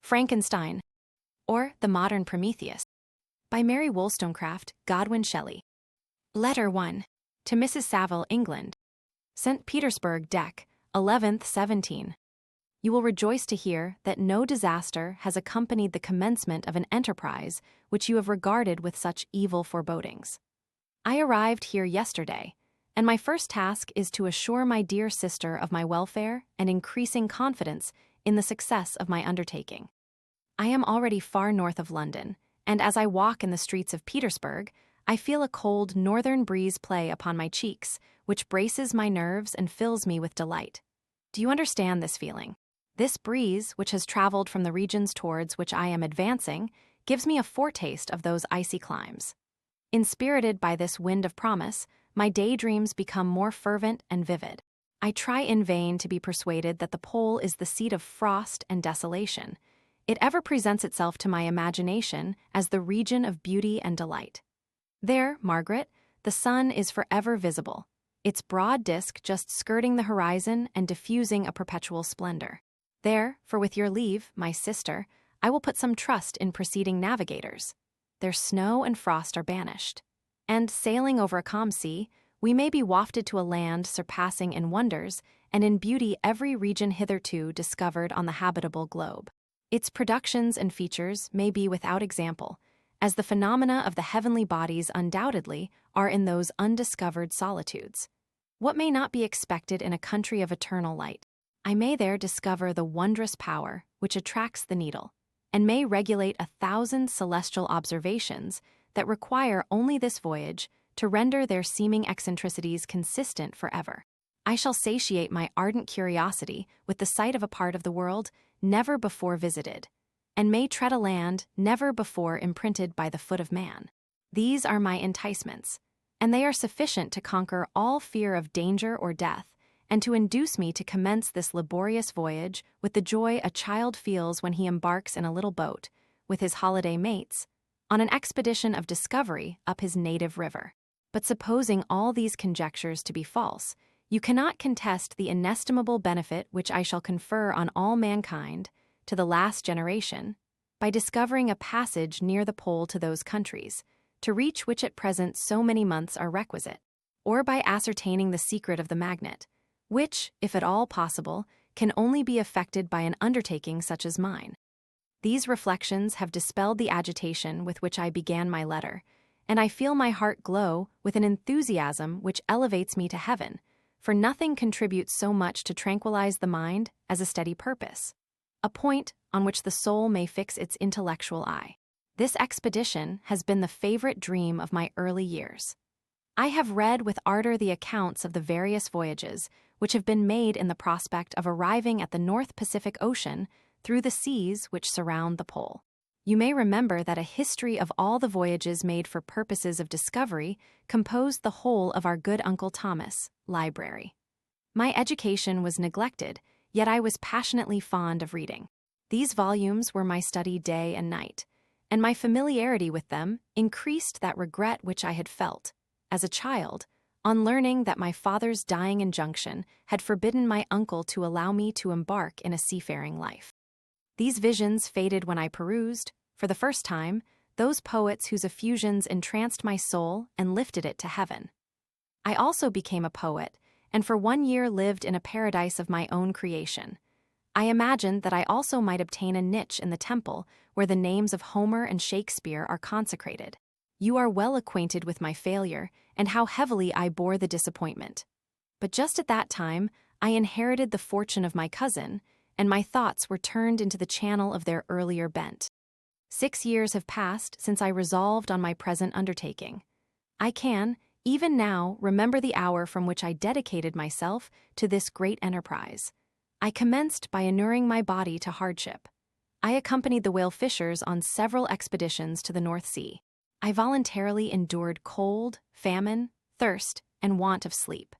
Frankenstein, or The Modern Prometheus, by Mary Wollstonecraft, Godwin, Shelley. Letter 1. To Mrs. Saville, England. St. Petersburg, Dec. 11th, 17. You will rejoice to hear that no disaster has accompanied the commencement of an enterprise which you have regarded with such evil forebodings. I arrived here yesterday, and my first task is to assure my dear sister of my welfare and increasing confidence in the success of my undertaking. I am already far north of London, and as I walk in the streets of Petersburg, I feel a cold northern breeze play upon my cheeks, which braces my nerves and fills me with delight. Do you understand this feeling? This breeze, which has traveled from the regions towards which I am advancing, gives me a foretaste of those icy climes. Inspirited by this wind of promise, my daydreams become more fervent and vivid. I try in vain to be persuaded that the pole is the seat of frost and desolation. It ever presents itself to my imagination as the region of beauty and delight. There, Margaret, the sun is forever visible, its broad disk just skirting the horizon and diffusing a perpetual splendor. There, for with your leave, my sister, I will put some trust in preceding navigators. Their snow and frost are banished, and, sailing over a calm sea, we may be wafted to a land surpassing in wonders and in beauty every region hitherto discovered on the habitable globe. Its productions and features may be without example, as the phenomena of the heavenly bodies undoubtedly are in those undiscovered solitudes. What may not be expected in a country of eternal light? I may there discover the wondrous power which attracts the needle, and may regulate 1,000 celestial observations that require only this voyage to render their seeming eccentricities consistent forever. I shall satiate my ardent curiosity with the sight of a part of the world never before visited, and may tread a land never before imprinted by the foot of man. These are my enticements, and they are sufficient to conquer all fear of danger or death, and to induce me to commence this laborious voyage with the joy a child feels when he embarks in a little boat, with his holiday mates, on an expedition of discovery up his native river. But supposing all these conjectures to be false, you cannot contest the inestimable benefit which I shall confer on all mankind, to the last generation, by discovering a passage near the pole to those countries, to reach which at present so many months are requisite, or by ascertaining the secret of the magnet, which, if at all possible, can only be effected by an undertaking such as mine. These reflections have dispelled the agitation with which I began my letter, and I feel my heart glow with an enthusiasm which elevates me to heaven, for nothing contributes so much to tranquilize the mind as a steady purpose, a point on which the soul may fix its intellectual eye. This expedition has been the favorite dream of my early years. I have read with ardor the accounts of the various voyages which have been made in the prospect of arriving at the North Pacific Ocean through the seas which surround the pole. You may remember that a history of all the voyages made for purposes of discovery composed the whole of our good Uncle Thomas' library. My education was neglected, yet I was passionately fond of reading. These volumes were my study day and night, and my familiarity with them increased that regret which I had felt, as a child, on learning that my father's dying injunction had forbidden my uncle to allow me to embark in a seafaring life. These visions faded when I perused, for the first time, those poets whose effusions entranced my soul and lifted it to heaven. I also became a poet, and for 1 year lived in a paradise of my own creation. I imagined that I also might obtain a niche in the temple where the names of Homer and Shakespeare are consecrated. You are well acquainted with my failure and how heavily I bore the disappointment. But just at that time, I inherited the fortune of my cousin, and my thoughts were turned into the channel of their earlier bent. 6 years have passed since I resolved on my present undertaking. I can, even now, remember the hour from which I dedicated myself to this great enterprise. I commenced by inuring my body to hardship. I accompanied the whale fishers on several expeditions to the North Sea. I voluntarily endured cold, famine, thirst, and want of sleep.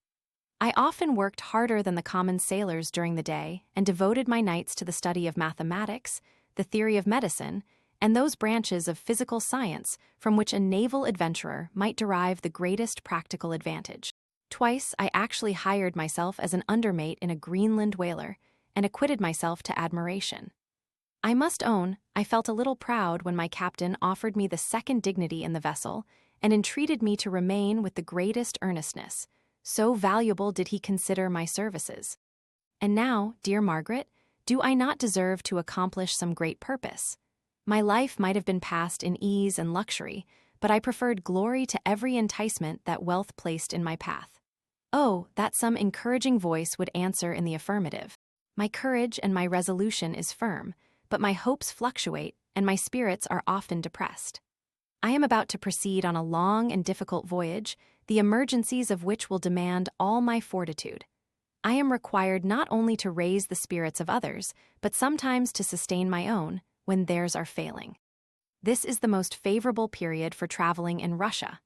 I often worked harder than the common sailors during the day and devoted my nights to the study of mathematics, the theory of medicine, and those branches of physical science from which a naval adventurer might derive the greatest practical advantage. Twice I actually hired myself as an undermate in a Greenland whaler and acquitted myself to admiration. I must own, I felt a little proud when my captain offered me the second dignity in the vessel and entreated me to remain with the greatest earnestness. So valuable did he consider my services. And now, dear Margaret, do I not deserve to accomplish some great purpose? My life might have been passed in ease and luxury, but I preferred glory to every enticement that wealth placed in my path. Oh, that some encouraging voice would answer in the affirmative. My courage and my resolution is firm, but my hopes fluctuate, and my spirits are often depressed. I am about to proceed on a long and difficult voyage, the emergencies of which will demand all my fortitude. I am required not only to raise the spirits of others, but sometimes to sustain my own, when theirs are failing. This is the most favorable period for traveling in Russia.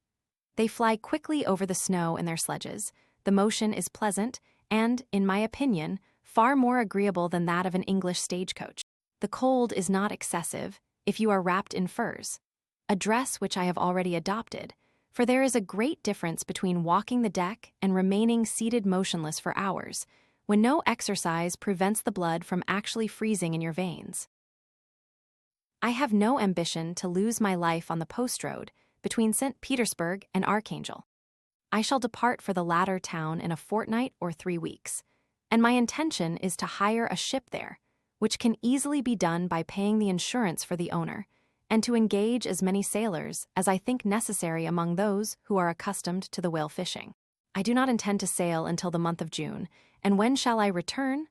They fly quickly over the snow in their sledges, the motion is pleasant, and, in my opinion, far more agreeable than that of an English stagecoach. The cold is not excessive, if you are wrapped in furs, a dress which I have already adopted, for there is a great difference between walking the deck and remaining seated motionless for hours, when no exercise prevents the blood from actually freezing in your veins. I have no ambition to lose my life on the post road between St. Petersburg and Archangel. I shall depart for the latter town in a fortnight or 3 weeks, and my intention is to hire a ship there, which can easily be done by paying the insurance for the owner, and to engage as many sailors as I think necessary among those who are accustomed to the whale fishing. I do not intend to sail until the month of June, and when shall I return?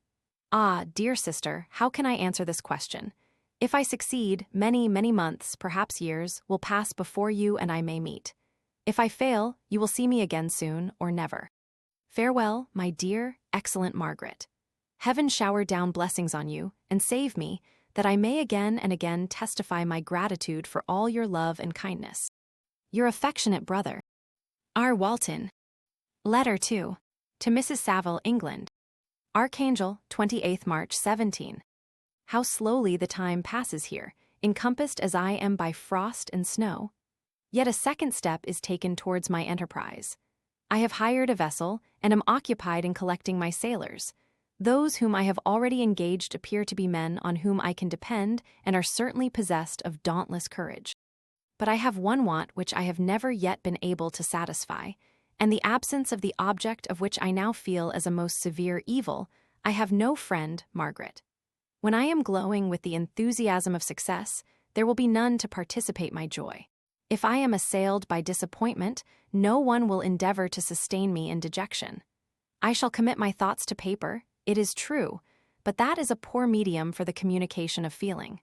Ah, dear sister, how can I answer this question? If I succeed, many, many months, perhaps years, will pass before you and I may meet. If I fail, you will see me again soon or never. Farewell, my dear, excellent Margaret. Heaven shower down blessings on you, and save me, that I may again and again testify my gratitude for all your love and kindness. Your affectionate brother, R. Walton. Letter 2. To Mrs. Saville, England. Archangel, 28th March 17. How slowly the time passes here, encompassed as I am by frost and snow. Yet a second step is taken towards my enterprise. I have hired a vessel, and am occupied in collecting my sailors. Those whom I have already engaged appear to be men on whom I can depend and are certainly possessed of dauntless courage. But I have one want which I have never yet been able to satisfy, and the absence of the object of which I now feel as a most severe evil. I have no friend, Margaret. When I am glowing with the enthusiasm of success, there will be none to participate my joy. If I am assailed by disappointment, no one will endeavor to sustain me in dejection. I shall commit my thoughts to paper, it is true, but that is a poor medium for the communication of feeling.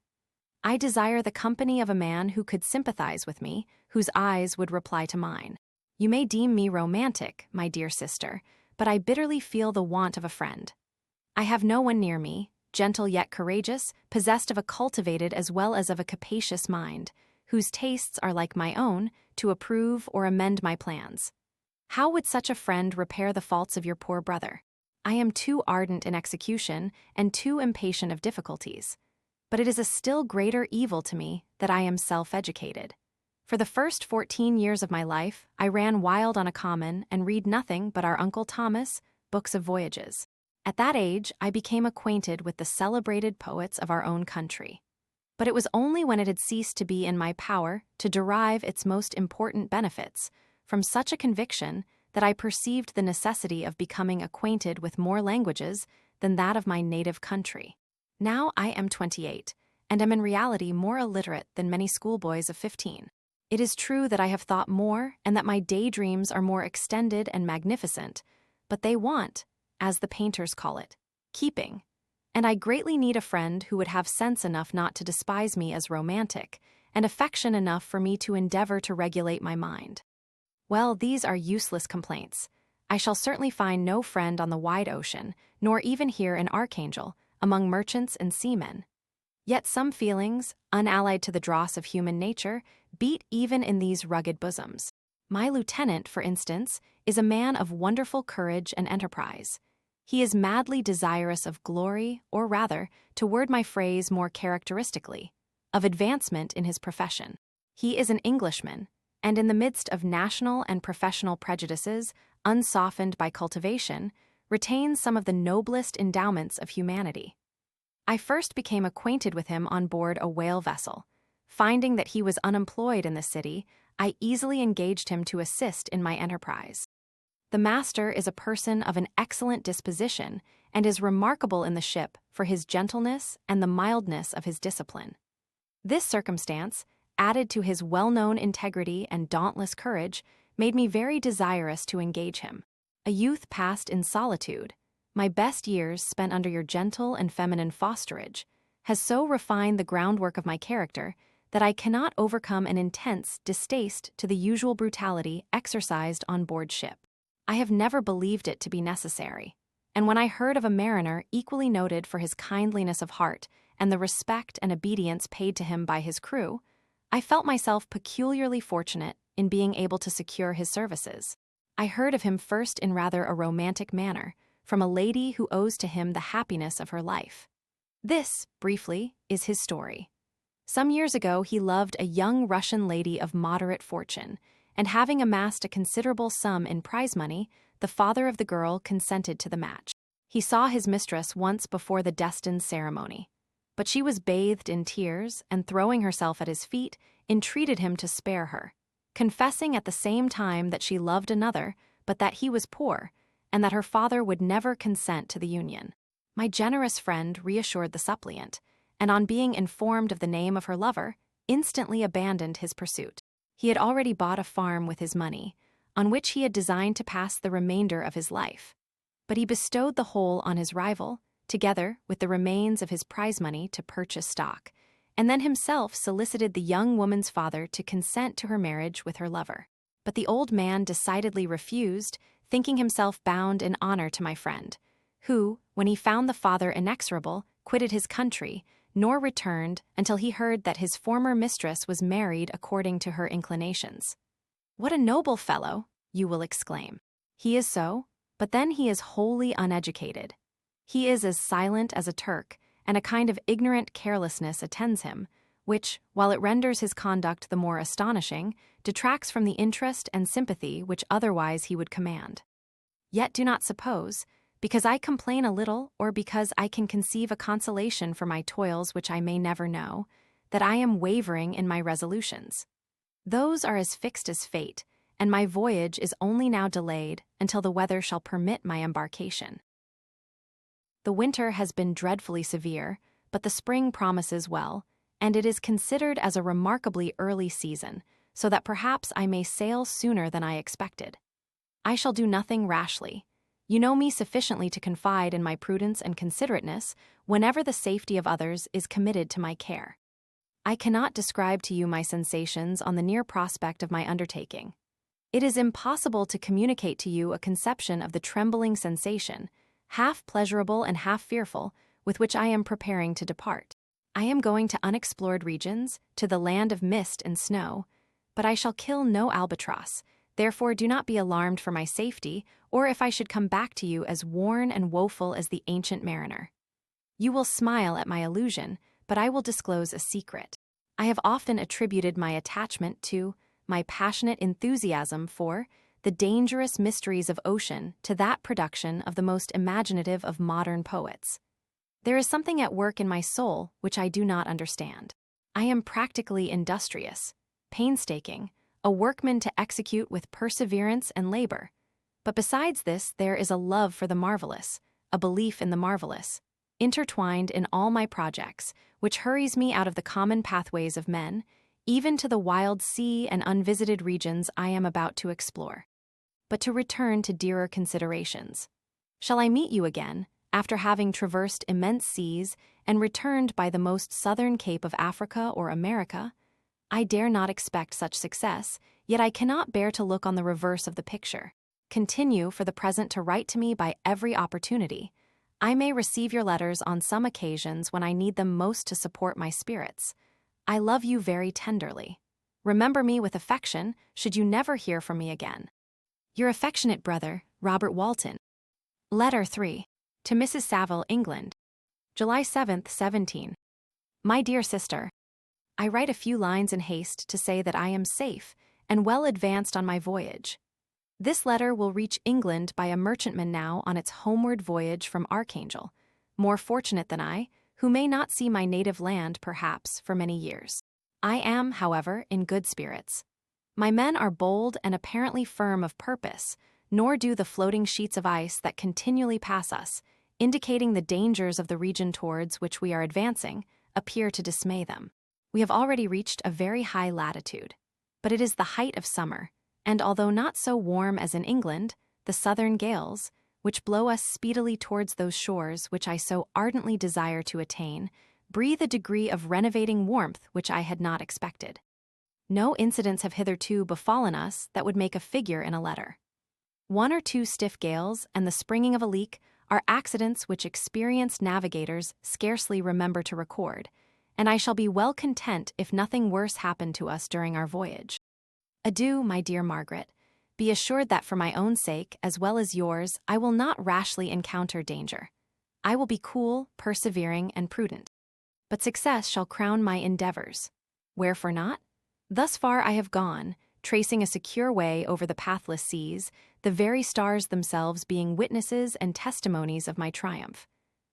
I desire the company of a man who could sympathize with me, whose eyes would reply to mine. You may deem me romantic, my dear sister, but I bitterly feel the want of a friend. I have no one near me, gentle yet courageous, possessed of a cultivated as well as of a capacious mind, whose tastes are like my own, to approve or amend my plans. How would such a friend repair the faults of your poor brother? I am too ardent in execution and too impatient of difficulties. But it is a still greater evil to me that I am self-educated. For the first 14 years of my life, I ran wild on a common and read nothing but our Uncle Thomas, books of voyages. At that age, I became acquainted with the celebrated poets of our own country. But it was only when it had ceased to be in my power to derive its most important benefits from such a conviction that I perceived the necessity of becoming acquainted with more languages than that of my native country. Now I am 28, and am in reality more illiterate than many schoolboys of 15. It is true that I have thought more and that my daydreams are more extended and magnificent, but they want, as the painters call it, keeping. And I greatly need a friend who would have sense enough not to despise me as romantic, and affection enough for me to endeavor to regulate my mind. Well, these are useless complaints. I shall certainly find no friend on the wide ocean, nor even here in Archangel, among merchants and seamen. Yet some feelings, unallied to the dross of human nature, beat even in these rugged bosoms. My lieutenant, for instance, is a man of wonderful courage and enterprise. He is madly desirous of glory, or rather, to word my phrase more characteristically, of advancement in his profession. He is an Englishman, and in the midst of national and professional prejudices, unsoftened by cultivation, retains some of the noblest endowments of humanity. I first became acquainted with him on board a whale vessel. Finding that he was unemployed in the city, I easily engaged him to assist in my enterprise. The master is a person of an excellent disposition and is remarkable in the ship for his gentleness and the mildness of his discipline. This circumstance, added to his well-known integrity and dauntless courage, made me very desirous to engage him. A youth passed in solitude, my best years spent under your gentle and feminine fosterage, has so refined the groundwork of my character that I cannot overcome an intense distaste to the usual brutality exercised on board ship. I have never believed it to be necessary, and when I heard of a mariner equally noted for his kindliness of heart and the respect and obedience paid to him by his crew, I felt myself peculiarly fortunate in being able to secure his services. I heard of him first in rather a romantic manner, from a lady who owes to him the happiness of her life. This, briefly, is his story. Some years ago, he loved a young Russian lady of moderate fortune, and having amassed a considerable sum in prize money, the father of the girl consented to the match. He saw his mistress once before the destined ceremony, but she was bathed in tears and, throwing herself at his feet, entreated him to spare her, confessing at the same time that she loved another, but that he was poor, and that her father would never consent to the union. My generous friend reassured the suppliant, and on being informed of the name of her lover, instantly abandoned his pursuit. He had already bought a farm with his money, on which he had designed to pass the remainder of his life. But he bestowed the whole on his rival, together with the remains of his prize money to purchase stock, and then himself solicited the young woman's father to consent to her marriage with her lover. But the old man decidedly refused, thinking himself bound in honor to my friend, who, when he found the father inexorable, quitted his country, nor returned until he heard that his former mistress was married according to her inclinations. What a noble fellow, you will exclaim. He is so, but then he is wholly uneducated. He is as silent as a Turk, and a kind of ignorant carelessness attends him, which, while it renders his conduct the more astonishing, detracts from the interest and sympathy which otherwise he would command. Yet do not suppose, because I complain a little, or because I can conceive a consolation for my toils which I may never know, that I am wavering in my resolutions. Those are as fixed as fate, and my voyage is only now delayed until the weather shall permit my embarkation. The winter has been dreadfully severe, but the spring promises well, and it is considered as a remarkably early season, so that perhaps I may sail sooner than I expected. I shall do nothing rashly. You know me sufficiently to confide in my prudence and considerateness whenever the safety of others is committed to my care. I cannot describe to you my sensations on the near prospect of my undertaking. It is impossible to communicate to you a conception of the trembling sensation, half pleasurable and half fearful, with which I am preparing to depart. I am going to unexplored regions, to the land of mist and snow, but I shall kill no albatross. Therefore do not be alarmed for my safety, or if I should come back to you as worn and woeful as the ancient mariner. You will smile at my illusion, but I will disclose a secret. I have often attributed my attachment to, my passionate enthusiasm for, the dangerous mysteries of ocean to that production of the most imaginative of modern poets. There is something at work in my soul which I do not understand. I am practically industrious, painstaking, a workman to execute with perseverance and labor. But besides this, there is a love for the marvelous, a belief in the marvelous, intertwined in all my projects, which hurries me out of the common pathways of men, even to the wild sea and unvisited regions I am about to explore. But to return to dearer considerations. Shall I meet you again, after having traversed immense seas and returned by the most southern cape of Africa or America? I dare not expect such success, yet I cannot bear to look on the reverse of the picture. Continue for the present to write to me by every opportunity. I may receive your letters on some occasions when I need them most to support my spirits. I love you very tenderly. Remember me with affection, should you never hear from me again. Your affectionate brother, Robert Walton. Letter 3. To Mrs. Saville, England. July 7th, 17. My dear sister, I write a few lines in haste to say that I am safe and well advanced on my voyage. This letter will reach England by a merchantman now on its homeward voyage from Archangel, more fortunate than I, who may not see my native land, perhaps, for many years. I am, however, in good spirits. My men are bold and apparently firm of purpose, nor do the floating sheets of ice that continually pass us, indicating the dangers of the region towards which we are advancing, appear to dismay them. We have already reached a very high latitude, but it is the height of summer, and although not so warm as in England, the southern gales, which blow us speedily towards those shores which I so ardently desire to attain, breathe a degree of renovating warmth which I had not expected. No incidents have hitherto befallen us that would make a figure in a letter. 1 or 2 stiff gales and the springing of a leak are accidents which experienced navigators scarcely remember to record, and I shall be well content if nothing worse happened to us during our voyage. Adieu, my dear Margaret. Be assured that for my own sake, as well as yours, I will not rashly encounter danger. I will be cool, persevering, and prudent. But success shall crown my endeavors. Wherefore not? Thus far I have gone, tracing a secure way over the pathless seas, the very stars themselves being witnesses and testimonies of my triumph.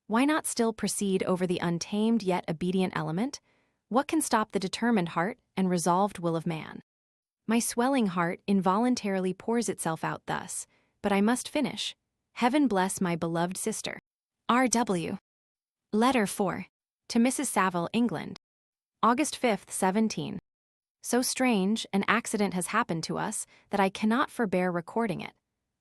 Why not still proceed over the untamed yet obedient element? What can stop the determined heart and resolved will of man? My swelling heart involuntarily pours itself out thus, but I must finish. Heaven bless my beloved sister. R.W. Letter 4. To Mrs. Saville, England. August 5th, 17. So strange an accident has happened to us that I cannot forbear recording it,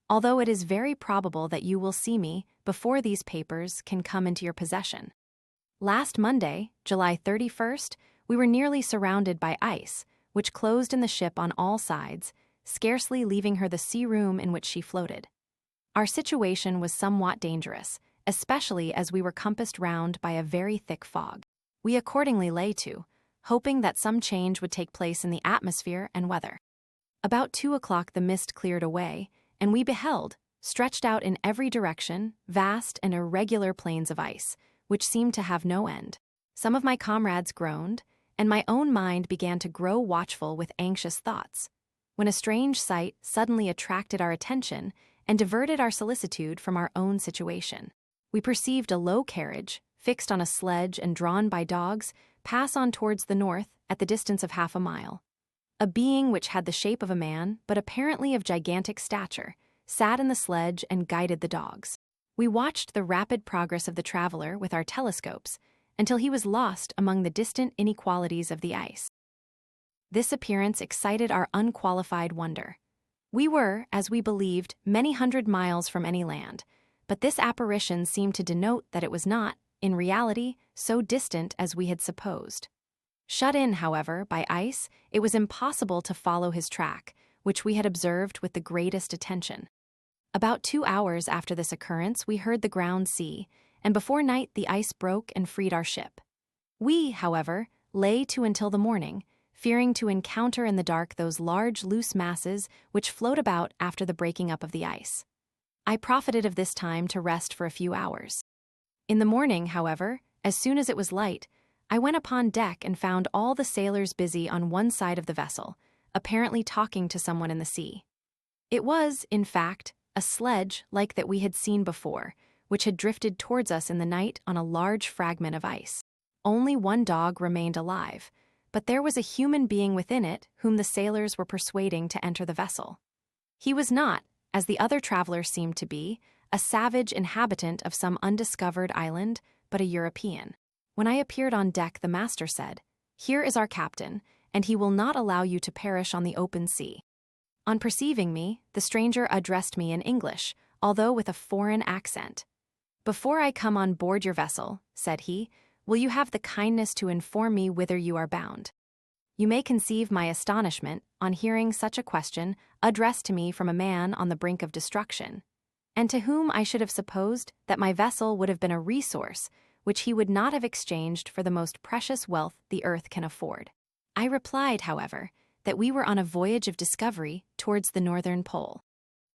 although it is very probable that you will see me before these papers can come into your possession. Last Monday, July 31st, we were nearly surrounded by ice, which closed in the ship on all sides, scarcely leaving her the sea room in which she floated. Our situation was somewhat dangerous, especially as we were compassed round by a very thick fog. We accordingly lay to, hoping that some change would take place in the atmosphere and weather. About 2 o'clock the mist cleared away, and we beheld, stretched out in every direction, vast and irregular plains of ice, which seemed to have no end. Some of my comrades groaned, and my own mind began to grow watchful with anxious thoughts, when a strange sight suddenly attracted our attention and diverted our solicitude from our own situation. We perceived a low carriage, fixed on a sledge and drawn by dogs, pass on towards the north at the distance of half a mile. A being which had the shape of a man, but apparently of gigantic stature, sat in the sledge and guided the dogs. We watched the rapid progress of the traveler with our telescopes, until he was lost among the distant inequalities of the ice. This appearance excited our unqualified wonder. We were, as we believed, many hundred miles from any land, but this apparition seemed to denote that it was not, in reality, so distant as we had supposed. Shut in, however, by ice, it was impossible to follow his track, which we had observed with the greatest attention. About 2 hours after this occurrence we heard the ground sea, and before night the ice broke and freed our ship. We, however, lay to until the morning, fearing to encounter in the dark those large loose masses which float about after the breaking up of the ice. I profited of this time to rest for a few hours. In the morning, however, as soon as it was light, I went upon deck and found all the sailors busy on one side of the vessel, apparently talking to someone in the sea. It was, in fact, a sledge like that we had seen before, which had drifted towards us in the night on a large fragment of ice. Only one dog remained alive, but there was a human being within it whom the sailors were persuading to enter the vessel. He was not, as the other travelers seemed to be, a savage inhabitant of some undiscovered island, but a European. When I appeared on deck, the master said, "Here is our captain, and he will not allow you to perish on the open sea." On perceiving me, the stranger addressed me in English, although with a foreign accent. "Before I come on board your vessel," said he, "will you have the kindness to inform me whither you are bound?" You may conceive my astonishment on hearing such a question addressed to me from a man on the brink of destruction, and to whom I should have supposed that my vessel would have been a resource which he would not have exchanged for the most precious wealth the earth can afford. I replied, however, that we were on a voyage of discovery towards the northern pole.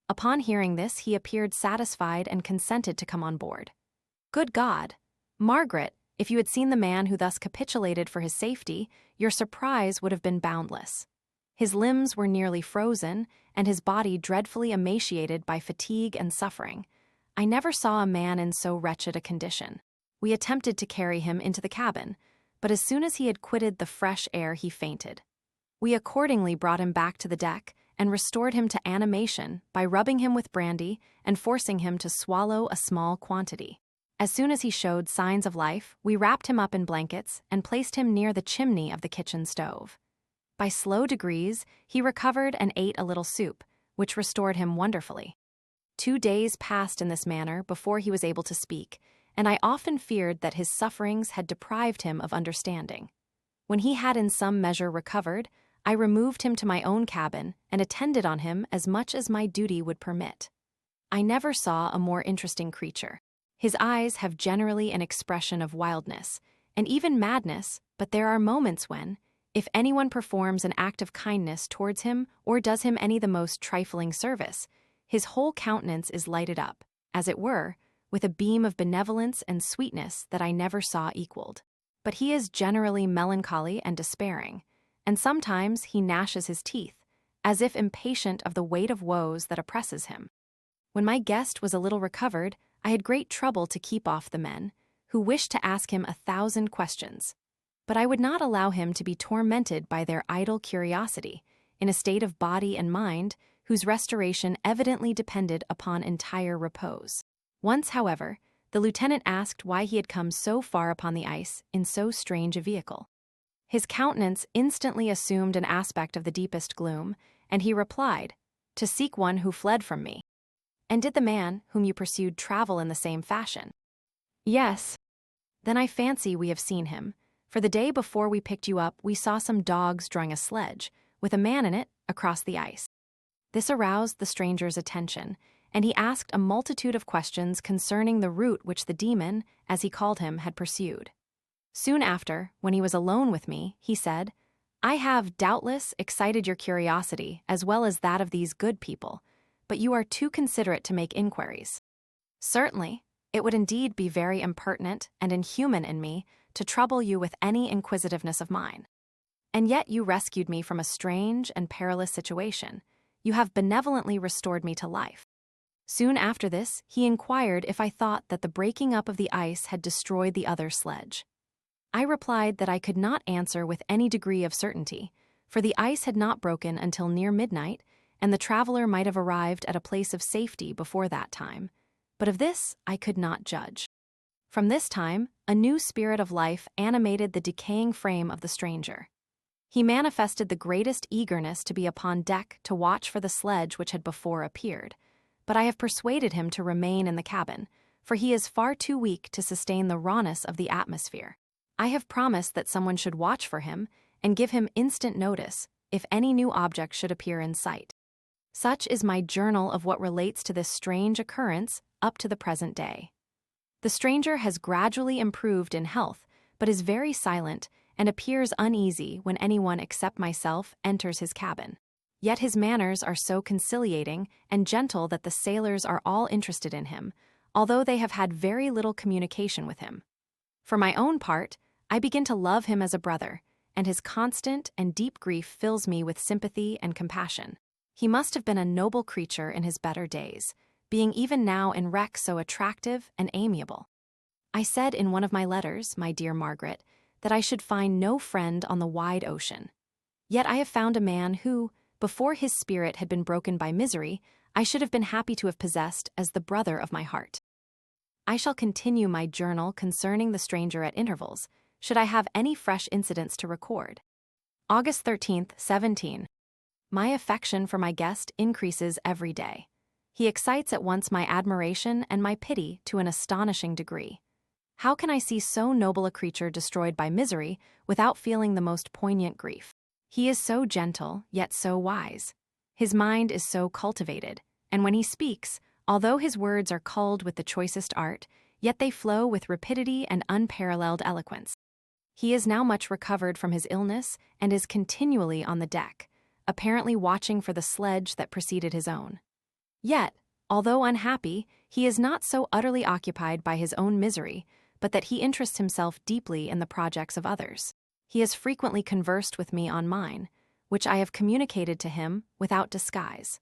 Upon hearing this, he appeared satisfied and consented to come on board. Good God! Margaret, if you had seen the man who thus capitulated for his safety, your surprise would have been boundless. His limbs were nearly frozen, and his body dreadfully emaciated by fatigue and suffering. I never saw a man in so wretched a condition. We attempted to carry him into the cabin, but as soon as he had quitted the fresh air, he fainted. We accordingly brought him back to the deck and restored him to animation by rubbing him with brandy and forcing him to swallow a small quantity. As soon as he showed signs of life, we wrapped him up in blankets and placed him near the chimney of the kitchen stove. By slow degrees, he recovered and ate a little soup, which restored him wonderfully. 2 days passed in this manner before he was able to speak, and I often feared that his sufferings had deprived him of understanding. When he had in some measure recovered, I removed him to my own cabin and attended on him as much as my duty would permit. I never saw a more interesting creature. His eyes have generally an expression of wildness, and even madness, but there are moments when, if anyone performs an act of kindness towards him or does him any the most trifling service, his whole countenance is lighted up, as it were, with a beam of benevolence and sweetness that I never saw equaled. But he is generally melancholy and despairing, and sometimes he gnashes his teeth, as if impatient of the weight of woes that oppresses him. When my guest was a little recovered, I had great trouble to keep off the men, who wished to ask him 1,000 questions. But I would not allow him to be tormented by their idle curiosity, in a state of body and mind whose restoration evidently depended upon entire repose. Once, however, the lieutenant asked why he had come so far upon the ice in so strange a vehicle. His countenance instantly assumed an aspect of the deepest gloom, and he replied, "To seek one who fled from me." "And did the man whom you pursued travel in the same fashion?" "Yes." "Then I fancy we have seen him, for the day before we picked you up we saw some dogs drawing a sledge, with a man in it, across the ice." This aroused the stranger's attention, and he asked a multitude of questions concerning the route which the demon, as he called him, had pursued. Soon after, when he was alone with me, he said, "I have, doubtless, excited your curiosity as well as that of these good people, but you are too considerate to make inquiries." "Certainly, it would indeed be very impertinent and inhuman in me to trouble you with any inquisitiveness of mine. And yet you rescued me from a strange and perilous situation. You have benevolently restored me to life." Soon after this, he inquired if I thought that the breaking up of the ice had destroyed the other sledge. I replied that I could not answer with any degree of certainty, for the ice had not broken until near midnight, and the traveler might have arrived at a place of safety before that time, but of this I could not judge. From this time, a new spirit of life animated the decaying frame of the stranger. He manifested the greatest eagerness to be upon deck to watch for the sledge which had before appeared, but I have persuaded him to remain in the cabin, for he is far too weak to sustain the rawness of the atmosphere. I have promised that someone should watch for him and give him instant notice if any new object should appear in sight. Such is my journal of what relates to this strange occurrence up to the present day. The stranger has gradually improved in health, but is very silent and appears uneasy when anyone except myself enters his cabin. Yet his manners are so conciliating and gentle that the sailors are all interested in him, although they have had very little communication with him. For my own part, I begin to love him as a brother, and his constant and deep grief fills me with sympathy and compassion. He must have been a noble creature in his better days, being even now in wreck so attractive and amiable. I said in one of my letters, my dear Margaret, that I should find no friend on the wide ocean. Yet I have found a man who, before his spirit had been broken by misery, I should have been happy to have possessed as the brother of my heart. I shall continue my journal concerning the stranger at intervals, should I have any fresh incidents to record. August 13th, 17. My affection for my guest increases every day. He excites at once my admiration and my pity to an astonishing degree. How can I see so noble a creature destroyed by misery without feeling the most poignant grief? He is so gentle, yet so wise. His mind is so cultivated, and when he speaks, although his words are culled with the choicest art, yet they flow with rapidity and unparalleled eloquence. He is now much recovered from his illness and is continually on the deck, apparently watching for the sledge that preceded his own. Yet, although unhappy, he is not so utterly occupied by his own misery, but that he interests himself deeply in the projects of others. He has frequently conversed with me on mine, which I have communicated to him without disguise.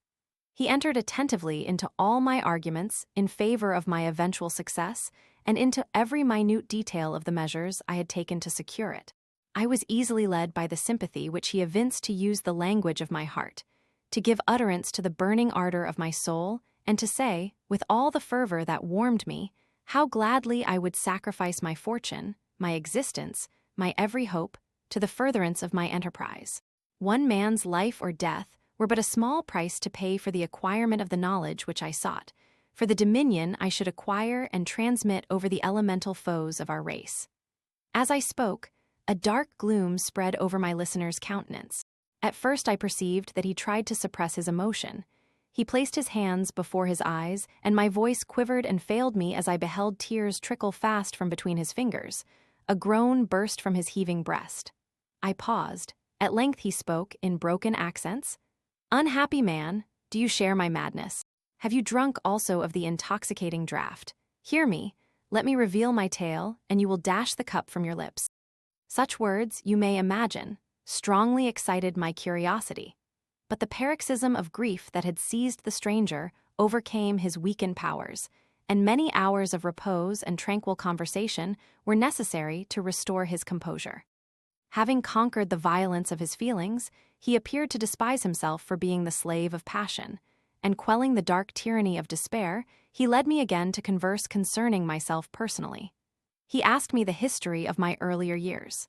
He entered attentively into all my arguments in favor of my eventual success, and into every minute detail of the measures I had taken to secure it. I was easily led by the sympathy which he evinced to use the language of my heart, to give utterance to the burning ardor of my soul, and to say, with all the fervor that warmed me, how gladly I would sacrifice my fortune, my existence, my every hope, to the furtherance of my enterprise. One man's life or death were but a small price to pay for the acquirement of the knowledge which I sought, for the dominion I should acquire and transmit over the elemental foes of our race. As I spoke, a dark gloom spread over my listener's countenance. At first I perceived that he tried to suppress his emotion. He placed his hands before his eyes, and my voice quivered and failed me as I beheld tears trickle fast from between his fingers. A groan burst from his heaving breast. I paused. At length he spoke in broken accents. "Unhappy man, do you share my madness? Have you drunk also of the intoxicating draught? Hear me, let me reveal my tale, and you will dash the cup from your lips." Such words, you may imagine, strongly excited my curiosity. But the paroxysm of grief that had seized the stranger overcame his weakened powers, and many hours of repose and tranquil conversation were necessary to restore his composure. Having conquered the violence of his feelings, he appeared to despise himself for being the slave of passion, and quelling the dark tyranny of despair, he led me again to converse concerning myself personally. He asked me the history of my earlier years.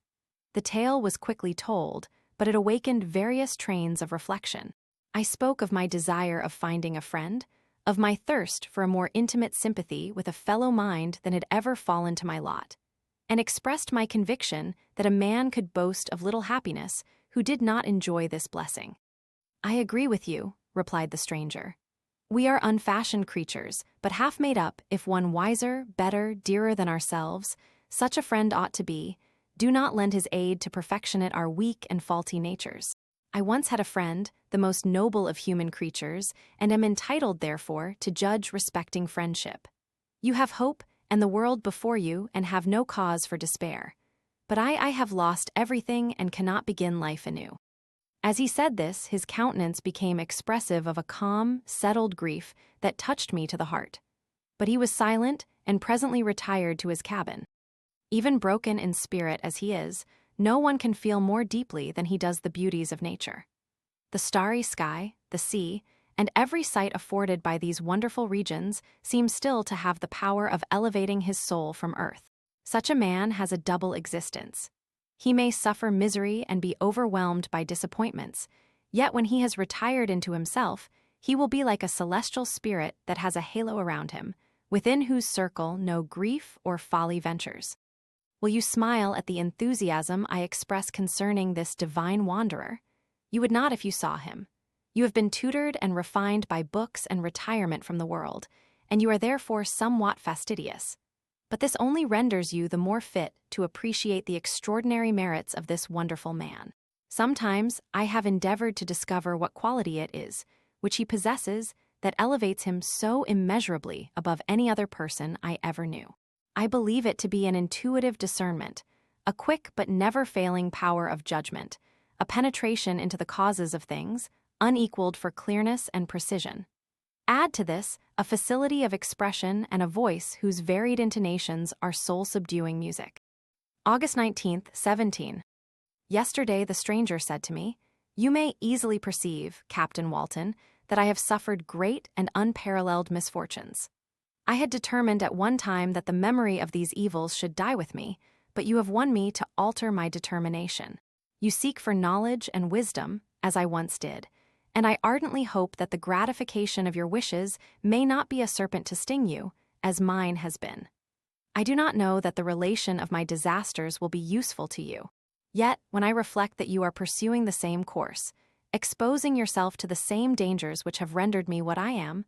The tale was quickly told, but it awakened various trains of reflection. I spoke of my desire of finding a friend, of my thirst for a more intimate sympathy with a fellow mind than had ever fallen to my lot, and expressed my conviction that a man could boast of little happiness who did not enjoy this blessing. "I agree with you," replied the stranger. "We are unfashioned creatures, but half made up, if one wiser, better, dearer than ourselves, such a friend ought to be, do not lend his aid to perfectionate our weak and faulty natures. I once had a friend, the most noble of human creatures, and am entitled, therefore, to judge respecting friendship. You have hope and the world before you and have no cause for despair. But I have lost everything and cannot begin life anew." As he said this, his countenance became expressive of a calm, settled grief that touched me to the heart. But he was silent and presently retired to his cabin. Even broken in spirit as he is, no one can feel more deeply than he does the beauties of nature. The starry sky, the sea, and every sight afforded by these wonderful regions seem still to have the power of elevating his soul from earth. Such a man has a double existence. He may suffer misery and be overwhelmed by disappointments, yet when he has retired into himself, he will be like a celestial spirit that has a halo around him, within whose circle no grief or folly ventures. Will you smile at the enthusiasm I express concerning this divine wanderer? You would not if you saw him. You have been tutored and refined by books and retirement from the world, and you are therefore somewhat fastidious. But this only renders you the more fit to appreciate the extraordinary merits of this wonderful man. Sometimes I have endeavored to discover what quality it is, which he possesses, that elevates him so immeasurably above any other person I ever knew. I believe it to be an intuitive discernment, a quick but never-failing power of judgment, a penetration into the causes of things, unequaled for clearness and precision. Add to this a facility of expression and a voice whose varied intonations are soul-subduing music. August 19th, 17. Yesterday the stranger said to me, "You may easily perceive, Captain Walton, that I have suffered great and unparalleled misfortunes. I had determined at one time that the memory of these evils should die with me, but you have won me to alter my determination. You seek for knowledge and wisdom, as I once did, and I ardently hope that the gratification of your wishes may not be a serpent to sting you, as mine has been. I do not know that the relation of my disasters will be useful to you. Yet, when I reflect that you are pursuing the same course, exposing yourself to the same dangers which have rendered me what I am,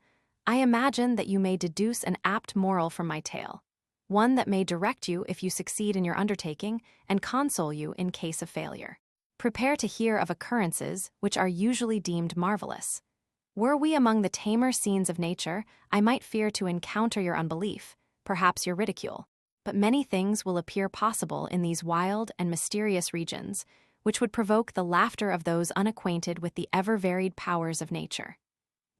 I imagine that you may deduce an apt moral from my tale, one that may direct you if you succeed in your undertaking and console you in case of failure. Prepare to hear of occurrences which are usually deemed marvelous. Were we among the tamer scenes of nature, I might fear to encounter your unbelief, perhaps your ridicule. But many things will appear possible in these wild and mysterious regions, which would provoke the laughter of those unacquainted with the ever-varied powers of nature.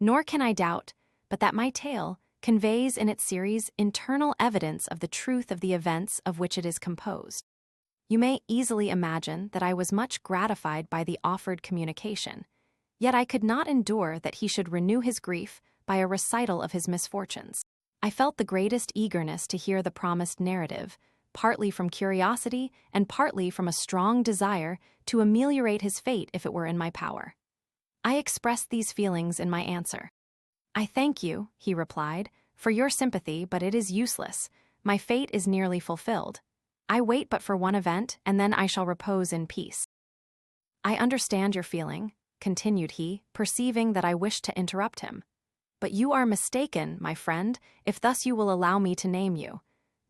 Nor can I doubt but that my tale, conveys in its series internal evidence of the truth of the events of which it is composed. You may easily imagine that I was much gratified by the offered communication, yet I could not endure that he should renew his grief by a recital of his misfortunes. I felt the greatest eagerness to hear the promised narrative, partly from curiosity and partly from a strong desire to ameliorate his fate if it were in my power. I expressed these feelings in my answer. "I thank you," he replied, "for your sympathy, but it is useless. My fate is nearly fulfilled. I wait but for one event, and then I shall repose in peace." "I understand your feeling," continued he, perceiving that I wished to interrupt him. "But you are mistaken, my friend, if thus you will allow me to name you.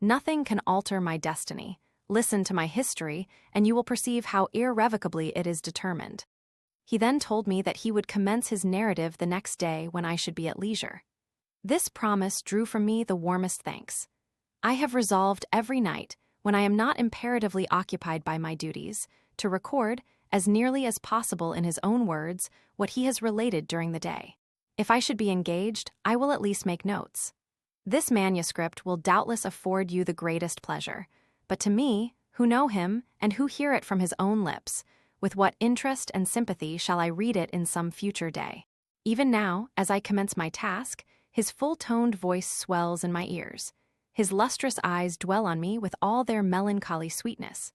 Nothing can alter my destiny. Listen to my history, and you will perceive how irrevocably it is determined." He then told me that he would commence his narrative the next day when I should be at leisure. This promise drew from me the warmest thanks. I have resolved every night, when I am not imperatively occupied by my duties, to record, as nearly as possible in his own words, what he has related during the day. If I should be engaged, I will at least make notes. This manuscript will doubtless afford you the greatest pleasure, but to me, who know him and who hear it from his own lips, with what interest and sympathy shall I read it in some future day? Even now, as I commence my task, his full-toned voice swells in my ears. His lustrous eyes dwell on me with all their melancholy sweetness.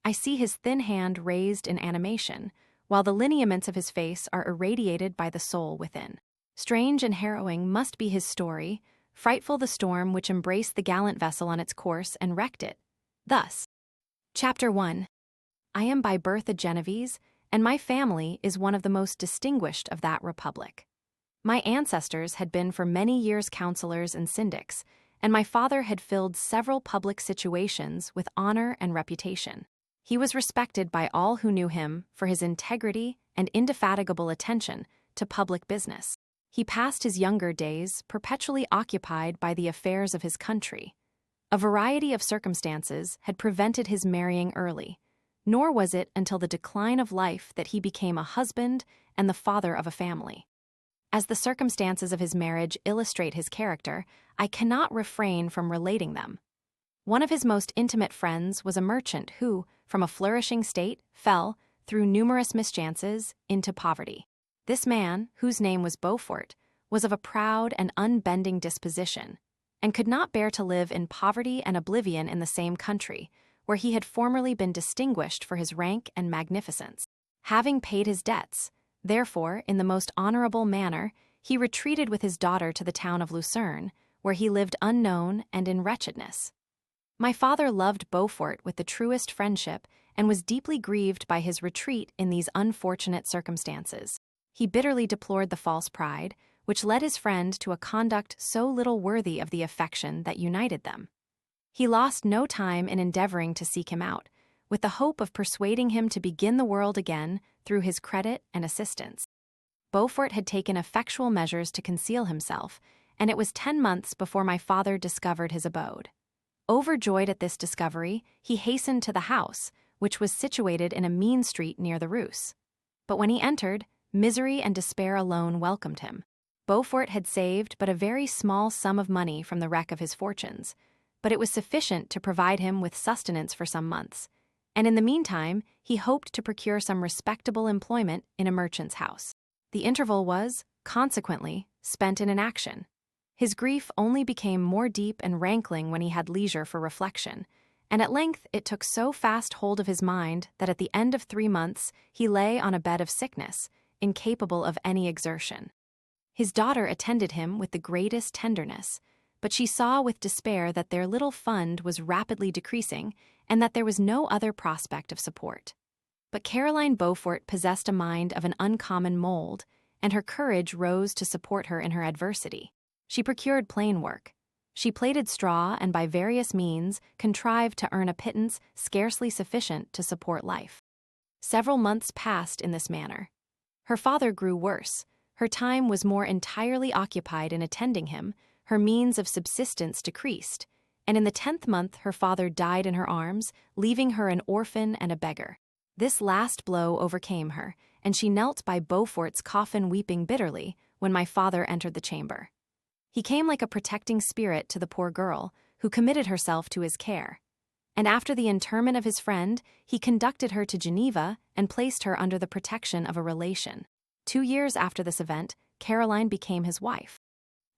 I see his thin hand raised in animation, while the lineaments of his face are irradiated by the soul within. Strange and harrowing must be his story, frightful the storm which embraced the gallant vessel on its course and wrecked it. Thus, Chapter 1. I am by birth a Genevese, and my family is one of the most distinguished of that republic. My ancestors had been for many years counselors and syndics, and my father had filled several public situations with honor and reputation. He was respected by all who knew him for his integrity and indefatigable attention to public business. He passed his younger days perpetually occupied by the affairs of his country. A variety of circumstances had prevented his marrying early, nor was it until the decline of life that he became a husband and the father of a family. As the circumstances of his marriage illustrate his character, I cannot refrain from relating them. One of his most intimate friends was a merchant who, from a flourishing state, fell, through numerous mischances, into poverty. This man, whose name was Beaufort, was of a proud and unbending disposition, and could not bear to live in poverty and oblivion in the same country, where he had formerly been distinguished for his rank and magnificence. Having paid his debts, therefore, in the most honorable manner, he retreated with his daughter to the town of Lucerne, where he lived unknown and in wretchedness. My father loved Beaufort with the truest friendship and was deeply grieved by his retreat in these unfortunate circumstances. He bitterly deplored the false pride, which led his friend to a conduct so little worthy of the affection that united them. He lost no time in endeavoring to seek him out, with the hope of persuading him to begin the world again through his credit and assistance. Beaufort had taken effectual measures to conceal himself, and it was 10 months before my father discovered his abode. Overjoyed at this discovery, he hastened to the house, which was situated in a mean street near the Rus. But when he entered, misery and despair alone welcomed him. Beaufort had saved but a very small sum of money from the wreck of his fortunes, but it was sufficient to provide him with sustenance for some months, and in the meantime he hoped to procure some respectable employment in a merchant's house. The interval was, consequently, spent in inaction. His grief only became more deep and rankling when he had leisure for reflection, and at length it took so fast hold of his mind that at the end of 3 months he lay on a bed of sickness, incapable of any exertion. His daughter attended him with the greatest tenderness, but she saw with despair that their little fund was rapidly decreasing and that there was no other prospect of support. But Caroline Beaufort possessed a mind of an uncommon mold, and her courage rose to support her in her adversity. She procured plain work. She plaited straw and by various means contrived to earn a pittance scarcely sufficient to support life. Several months passed in this manner. Her father grew worse. Her time was more entirely occupied in attending him, her means of subsistence decreased, and in the 10th month her father died in her arms, leaving her an orphan and a beggar. This last blow overcame her, and she knelt by Beaufort's coffin weeping bitterly when my father entered the chamber. He came like a protecting spirit to the poor girl, who committed herself to his care. And after the interment of his friend, he conducted her to Geneva and placed her under the protection of a relation. 2 years after this event, Caroline became his wife.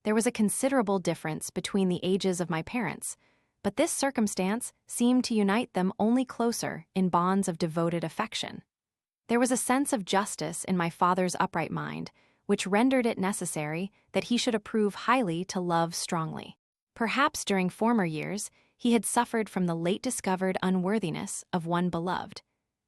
There was a considerable difference between the ages of my parents, but this circumstance seemed to unite them only closer in bonds of devoted affection. There was a sense of justice in my father's upright mind, which rendered it necessary that he should approve highly to love strongly. Perhaps during former years, he had suffered from the late-discovered unworthiness of one beloved,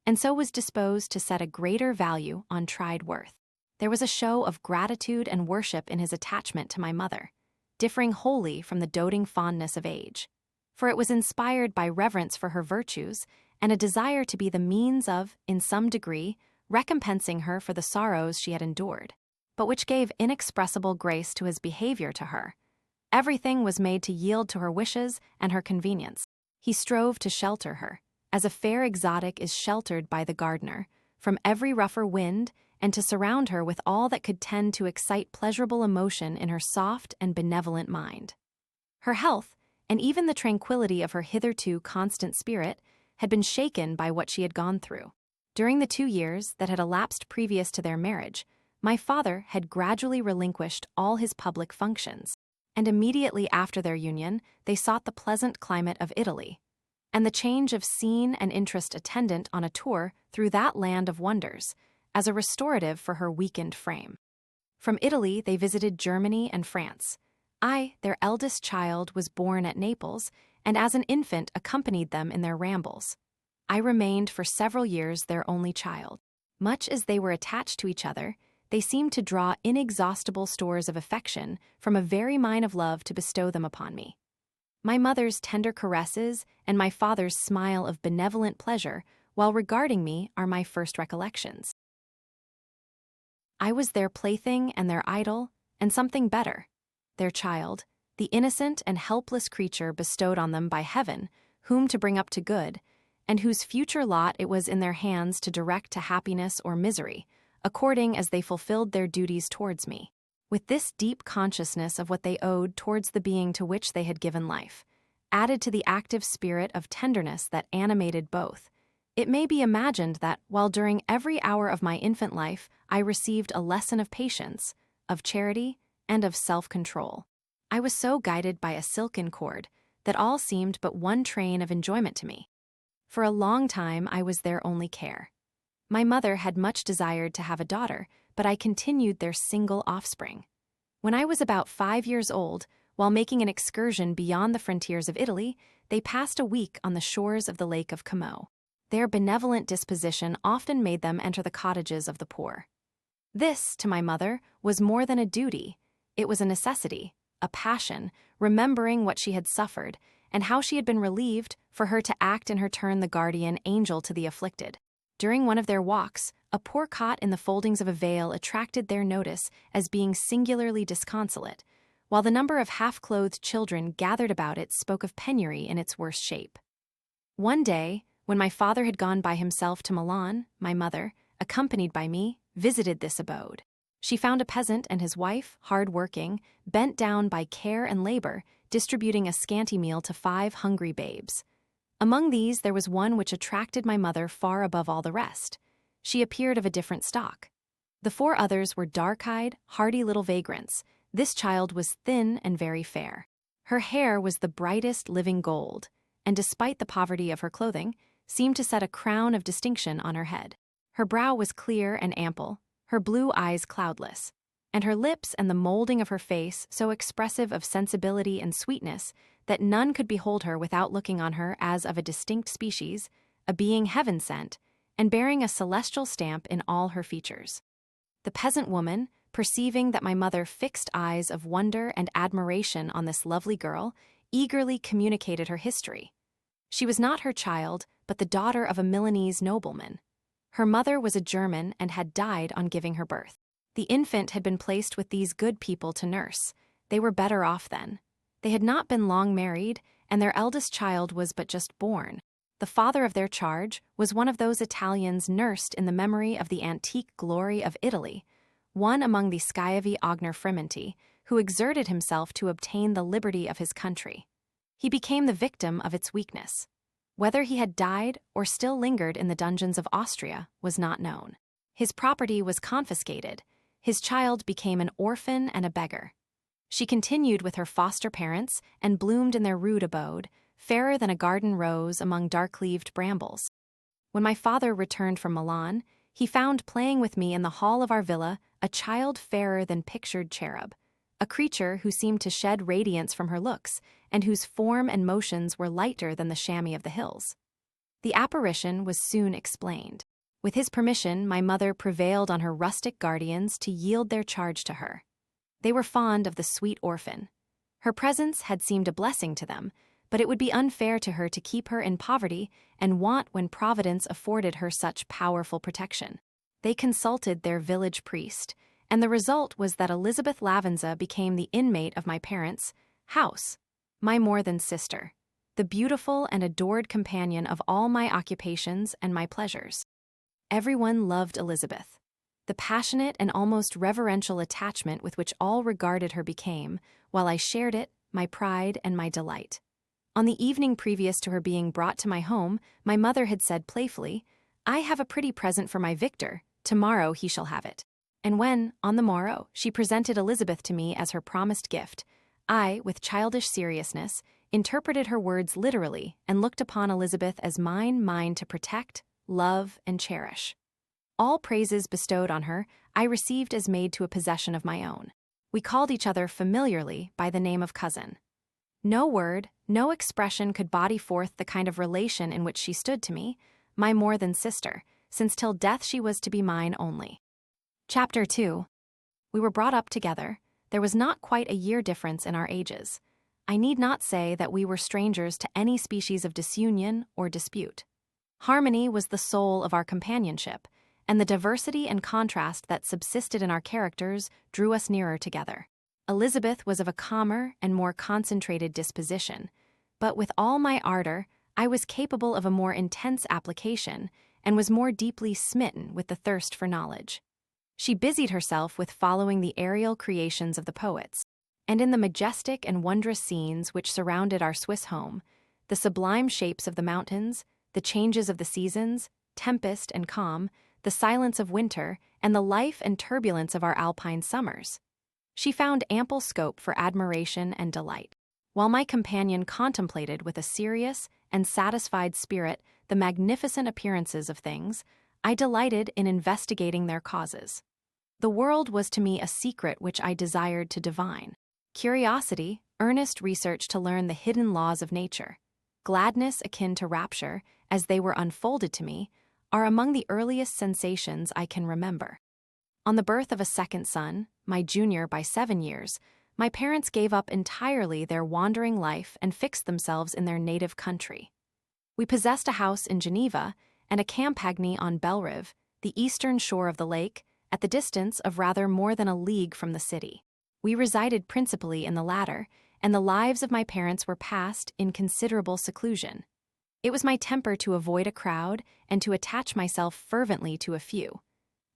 and so was disposed to set a greater value on tried worth. There was a show of gratitude and worship in his attachment to my mother, differing wholly from the doting fondness of age, for it was inspired by reverence for her virtues and a desire to be the means of, in some degree, recompensing her for the sorrows she had endured, but which gave inexpressible grace to his behavior to her. Everything was made to yield to her wishes and her convenience. He strove to shelter her, as a fair exotic is sheltered by the gardener, from every rougher wind, and to surround her with all that could tend to excite pleasurable emotion in her soft and benevolent mind. Her health, and even the tranquility of her hitherto constant spirit, had been shaken by what she had gone through. During the 2 years that had elapsed previous to their marriage, my father had gradually relinquished all his public functions, and immediately after their union they sought the pleasant climate of Italy, and the change of scene and interest attendant on a tour through that land of wonders, as a restorative for her weakened frame. From Italy they visited Germany and France. I, their eldest child, was born at Naples, and as an infant accompanied them in their rambles. I remained for several years their only child. Much as they were attached to each other, they seemed to draw inexhaustible stores of affection from a very mine of love to bestow them upon me. My mother's tender caresses and my father's smile of benevolent pleasure while regarding me are my first recollections. I was their plaything and their idol, and something better, their child, the innocent and helpless creature bestowed on them by heaven, whom to bring up to good, and whose future lot it was in their hands to direct to happiness or misery, according as they fulfilled their duties towards me. With this deep consciousness of what they owed towards the being to which they had given life, added to the active spirit of tenderness that animated both, it may be imagined that, while during every hour of my infant life I received a lesson of patience, of charity, and of self-control, I was so guided by a silken cord that all seemed but one train of enjoyment to me. For a long time I was their only care. My mother had much desired to have a daughter, but I continued their single offspring. When I was about 5 years old, while making an excursion beyond the frontiers of Italy, they passed a week on the shores of the Lake of Como. Their benevolent disposition often made them enter the cottages of the poor. This, to my mother, was more than a duty. It was a necessity, a passion, remembering what she had suffered, and how she had been relieved for her to act in her turn the guardian angel to the afflicted. During one of their walks, a poor cot in the foldings of a veil attracted their notice as being singularly disconsolate, while the number of half-clothed children gathered about it spoke of penury in its worst shape. One day, when my father had gone by himself to Milan, my mother, accompanied by me, visited this abode. She found a peasant and his wife, hard-working, bent down by care and labor, distributing a scanty meal to 5 hungry babes. Among these there was one which attracted my mother far above all the rest. She appeared of a different stock. The 4 others were dark-eyed, hardy little vagrants. This child was thin and very fair. Her hair was the brightest living gold, and despite the poverty of her clothing, seemed to set a crown of distinction on her head. Her brow was clear and ample, her blue eyes cloudless, and her lips and the molding of her face so expressive of sensibility and sweetness that none could behold her without looking on her as of a distinct species, a being heaven-sent, and bearing a celestial stamp in all her features. The peasant woman, perceiving that my mother fixed eyes of wonder and admiration on this lovely girl, eagerly communicated her history. She was not her child, but the daughter of a Milanese nobleman. Her mother was a German and had died on giving her birth. The infant had been placed with these good people to nurse. They were better off then. They had not been long married, and their eldest child was but just born. The father of their charge was one of those Italians nursed in the memory of the antique glory of Italy, one among the Schiavi Agner Frementi, who exerted himself to obtain the liberty of his country. He became the victim of its weakness. Whether he had died or still lingered in the dungeons of Austria was not known. His property was confiscated. His child became an orphan and a beggar. She continued with her foster parents and bloomed in their rude abode, fairer than a garden rose among dark-leaved brambles. When my father returned from Milan, he found playing with me in the hall of our villa a child fairer than pictured cherub, a creature who seemed to shed radiance from her looks and whose form and motions were lighter than the chamois of the hills. The apparition was soon explained. With his permission, my mother prevailed on her rustic guardians to yield their charge to her. They were fond of the sweet orphan. Her presence had seemed a blessing to them, but it would be unfair to her to keep her in poverty and want when Providence afforded her such powerful protection. They consulted their village priest, and the result was that Elizabeth Lavenza became the inmate of my parents' house, my more-than-sister, the beautiful and adored companion of all my occupations and my pleasures. Everyone loved Elizabeth. The passionate and almost reverential attachment with which all regarded her became, while I shared it, my pride and my delight. On the evening previous to her being brought to my home, my mother had said playfully, "I have a pretty present for my Victor. Tomorrow he shall have it." And when, on the morrow, she presented Elizabeth to me as her promised gift, I, with childish seriousness, interpreted her words literally and looked upon Elizabeth as mine to protect, love, and cherish. All praises bestowed on her I received as made to a possession of my own. We called each other familiarly by the name of cousin. No word, no expression could body forth the kind of relation in which she stood to me, my more-than-sister, since till death she was to be mine only. Chapter 2. We were brought up together. There was not quite a year difference in our ages. I need not say that we were strangers to any species of disunion or dispute. Harmony was the soul of our companionship, and the diversity and contrast that subsisted in our characters drew us nearer together. Elizabeth was of a calmer and more concentrated disposition, but with all my ardor, I was capable of a more intense application and was more deeply smitten with the thirst for knowledge. She busied herself with following the aerial creations of the poets, and in the majestic and wondrous scenes which surrounded our Swiss home, the sublime shapes of the mountains, the changes of the seasons, tempest and calm, the silence of winter, and the life and turbulence of our alpine summers. She found ample scope for admiration and delight. While my companion contemplated with a serious and satisfied spirit the magnificent appearances of things, I delighted in investigating their causes. The world was to me a secret which I desired to divine. Curiosity, earnest research to learn the hidden laws of nature, gladness akin to rapture, as they were unfolded to me, are among the earliest sensations I can remember. On the birth of a second son, my junior by 7 years, my parents gave up entirely their wandering life and fixed themselves in their native country. We possessed a house in Geneva and a campagny on Bellerive, the eastern shore of the lake, at the distance of rather more than a league from the city. We resided principally in the latter, and the lives of my parents were passed in considerable seclusion. It was my temper to avoid a crowd and to attach myself fervently to a few.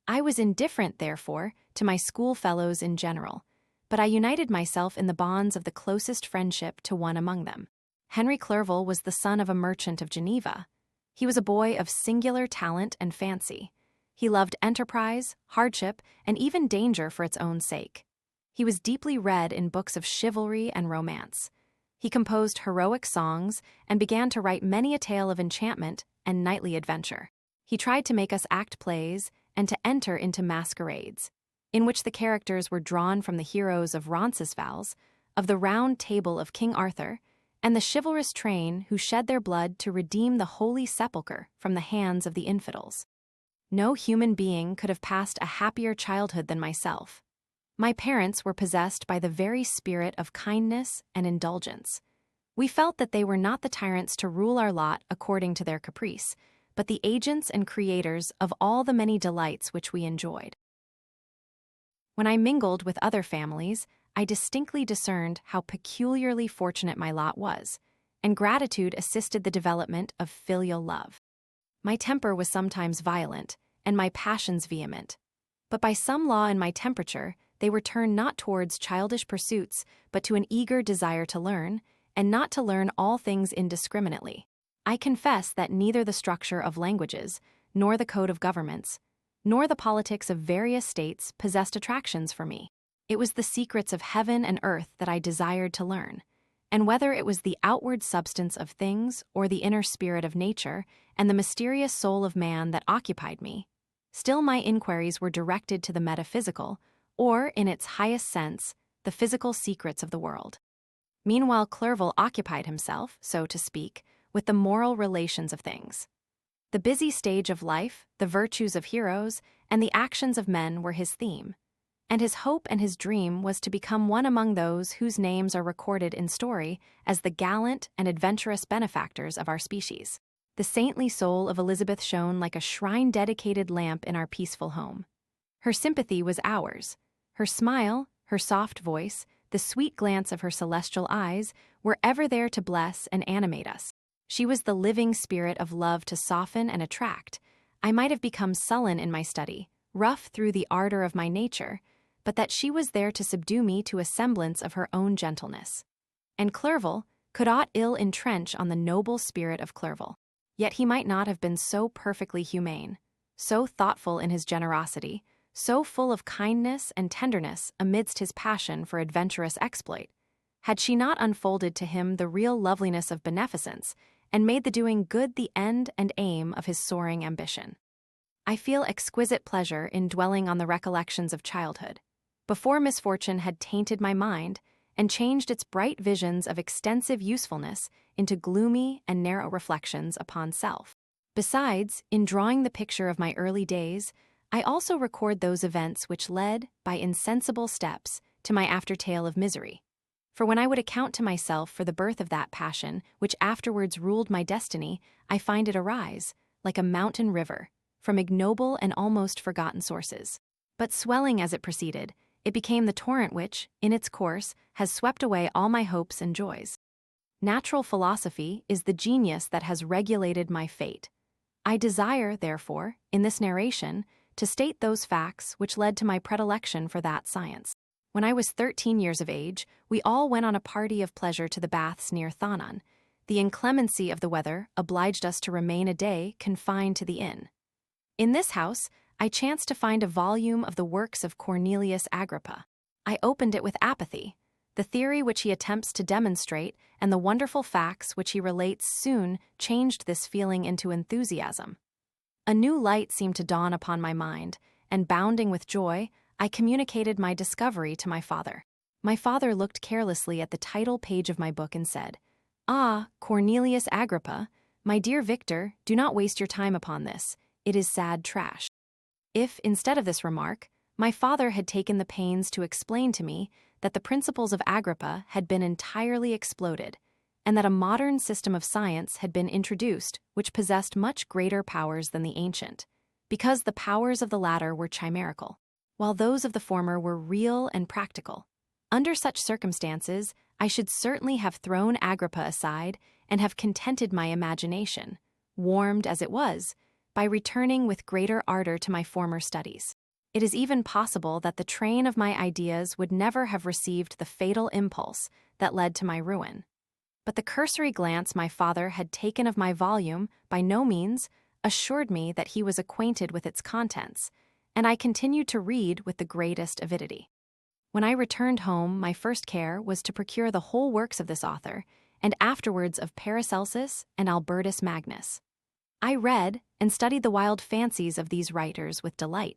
I was indifferent, therefore, to my schoolfellows in general, but I united myself in the bonds of the closest friendship to one among them. Henry Clerval was the son of a merchant of Geneva. He was a boy of singular talent and fancy. He loved enterprise, hardship, and even danger for its own sake. He was deeply read in books of chivalry and romance. He composed heroic songs and began to write many a tale of enchantment and knightly adventure. He tried to make us act plays and to enter into masquerades, in which the characters were drawn from the heroes of Roncesvalles, of the Round Table of King Arthur, and the chivalrous train who shed their blood to redeem the Holy Sepulchre from the hands of the infidels. No human being could have passed a happier childhood than myself. My parents were possessed by the very spirit of kindness and indulgence. We felt that they were not the tyrants to rule our lot according to their caprice, but the agents and creators of all the many delights which we enjoyed. When I mingled with other families, I distinctly discerned how peculiarly fortunate my lot was, and gratitude assisted the development of filial love. My temper was sometimes violent, and my passions vehement, but by some law in my temperature, they were turned not towards childish pursuits, but to an eager desire to learn, and not to learn all things indiscriminately. I confess that neither the structure of languages, nor the code of governments, nor the politics of various states possessed attractions for me. It was the secrets of heaven and earth that I desired to learn, and whether it was the outward substance of things or the inner spirit of nature and the mysterious soul of man that occupied me, still my inquiries were directed to the metaphysical, or, in its highest sense, the physical secrets of the world. Meanwhile, Clerval occupied himself, so to speak, with the moral relations of things. The busy stage of life, the virtues of heroes, and the actions of men were his theme, and his hope and his dream was to become one among those whose names are recorded in story as the gallant and adventurous benefactors of our species. The saintly soul of Elizabeth shone like a shrine-dedicated lamp in our peaceful home. Her sympathy was ours. Her smile, her soft voice, the sweet glance of her celestial eyes were ever there to bless and animate us. She was the living spirit of love to soften and attract. I might have become sullen in my study, rough through the ardor of my nature, but that she was there to subdue me to a semblance of her own gentleness. And Clerval could aught ill entrench on the noble spirit of Clerval. Yet he might not have been so perfectly humane, so thoughtful in his generosity, so full of kindness and tenderness amidst his passion for adventurous exploit, had she not unfolded to him the real loveliness of beneficence and made the doing good the end and aim of his soaring ambition. I feel exquisite pleasure in dwelling on the recollections of childhood, before misfortune had tainted my mind and changed its bright visions of extensive usefulness into gloomy and narrow reflections upon self. Besides, in drawing the picture of my early days, I also record those events which led, by insensible steps, to my aftertale of misery. For when I would account to myself for the birth of that passion which afterwards ruled my destiny, I find it arise, like a mountain river, from ignoble and almost forgotten sources. But swelling as it proceeded, it became the torrent which, in its course, has swept away all my hopes and joys. Natural philosophy is the genius that has regulated my fate. I desire, therefore, in this narration, to state those facts which led to my predilection for that science. When I was 13 years of age, we all went on a party of pleasure to the baths near Thonon. The inclemency of the weather obliged us to remain a day confined to the inn. In this house, I chanced to find a volume of the works of Cornelius Agrippa. I opened it with apathy. The theory which he attempts to demonstrate and the wonderful facts which he relates soon changed this feeling into enthusiasm. A new light seemed to dawn upon my mind, and bounding with joy, I communicated my discovery to my father. My father looked carelessly at the title page of my book and said, "Ah, Cornelius Agrippa, my dear Victor, do not waste your time upon this. It is sad trash." If, instead of this remark, my father had taken the pains to explain to me that the principles of Agrippa had been entirely exploded, and that a modern system of science had been introduced which possessed much greater powers than the ancient, because the powers of the latter were chimerical, while those of the former were real and practical. Under such circumstances, I should certainly have thrown Agrippa aside and have contented my imagination, warmed as it was, by returning with greater ardor to my former studies. It is even possible that the train of my ideas would never have received the fatal impulse that led to my ruin. But the cursory glance my father had taken of my volume by no means assured me that he was acquainted with its contents, and I continued to read with the greatest avidity. When I returned home, my first care was to procure the whole works of this author, and afterwards of Paracelsus and Albertus Magnus. I read and studied the wild fancies of these writers with delight.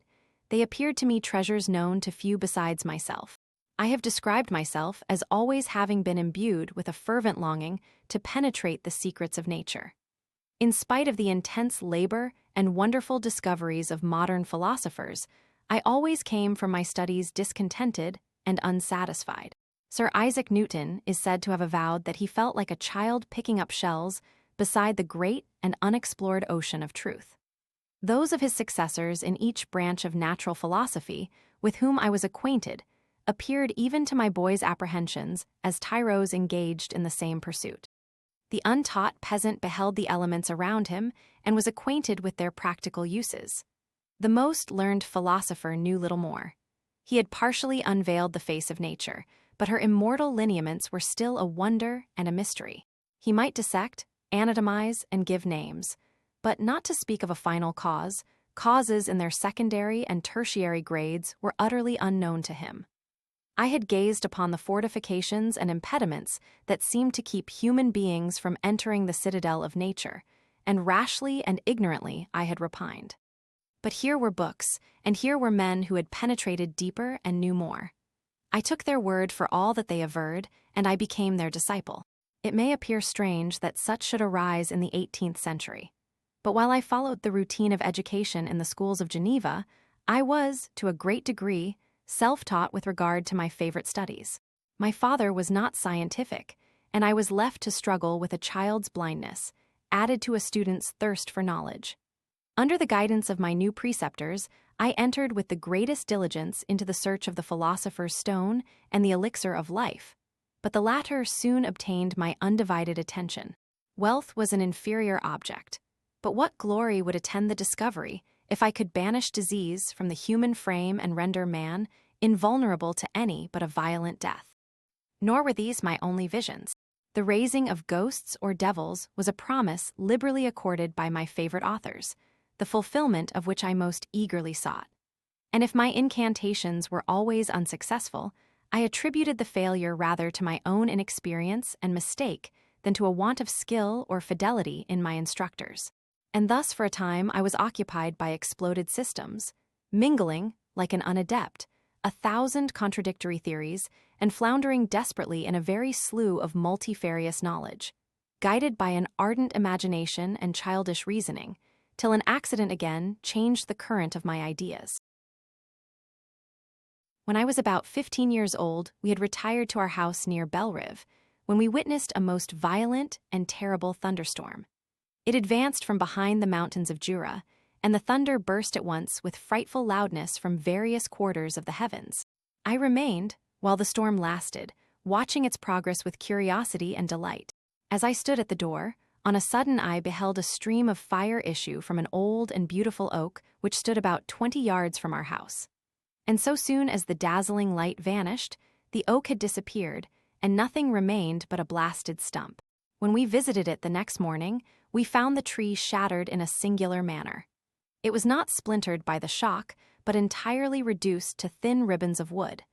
They appeared to me treasures known to few besides myself. I have described myself as always having been imbued with a fervent longing to penetrate the secrets of nature. In spite of the intense labor and wonderful discoveries of modern philosophers, I always came from my studies discontented and unsatisfied. Sir Isaac Newton is said to have avowed that he felt like a child picking up shells beside the great and unexplored ocean of truth. Those of his successors in each branch of natural philosophy with whom I was acquainted appeared even to my boy's apprehensions as tyros engaged in the same pursuit. The untaught peasant beheld the elements around him and was acquainted with their practical uses. The most learned philosopher knew little more. He had partially unveiled the face of nature, but her immortal lineaments were still a wonder and a mystery. He might dissect, anatomize, and give names, but not to speak of a final cause. Causes in their secondary and tertiary grades were utterly unknown to him. I had gazed upon the fortifications and impediments that seemed to keep human beings from entering the citadel of nature, and rashly and ignorantly I had repined. But here were books, and here were men who had penetrated deeper and knew more. I took their word for all that they averred, and I became their disciple. It may appear strange that such should arise in the 18th century. But while I followed the routine of education in the schools of Geneva, I was, to a great degree, self-taught with regard to my favorite studies. My father was not scientific, and I was left to struggle with a child's blindness, added to a student's thirst for knowledge. Under the guidance of my new preceptors, I entered with the greatest diligence into the search of the philosopher's stone and the elixir of life, but the latter soon obtained my undivided attention. Wealth was an inferior object, but what glory would attend the discovery if I could banish disease from the human frame and render man invulnerable to any but a violent death? Nor were these my only visions. The raising of ghosts or devils was a promise liberally accorded by my favorite authors, the fulfillment of which I most eagerly sought. And if my incantations were always unsuccessful, I attributed the failure rather to my own inexperience and mistake than to a want of skill or fidelity in my instructors. And thus for a time I was occupied by exploded systems, mingling, like an unadept, 1,000 contradictory theories and floundering desperately in a very slough of multifarious knowledge, guided by an ardent imagination and childish reasoning, till an accident again changed the current of my ideas. When I was about 15 years old, we had retired to our house near Belrive, when we witnessed a most violent and terrible thunderstorm. It advanced from behind the mountains of Jura, and the thunder burst at once with frightful loudness from various quarters of the heavens. I remained, while the storm lasted, watching its progress with curiosity and delight. As I stood at the door, on a sudden I beheld a stream of fire issue from an old and beautiful oak which stood about 20 yards from our house. And so soon as the dazzling light vanished, the oak had disappeared, and nothing remained but a blasted stump. When we visited it the next morning, we found the tree shattered in a singular manner. It was not splintered by the shock, but entirely reduced to thin ribbons of wood.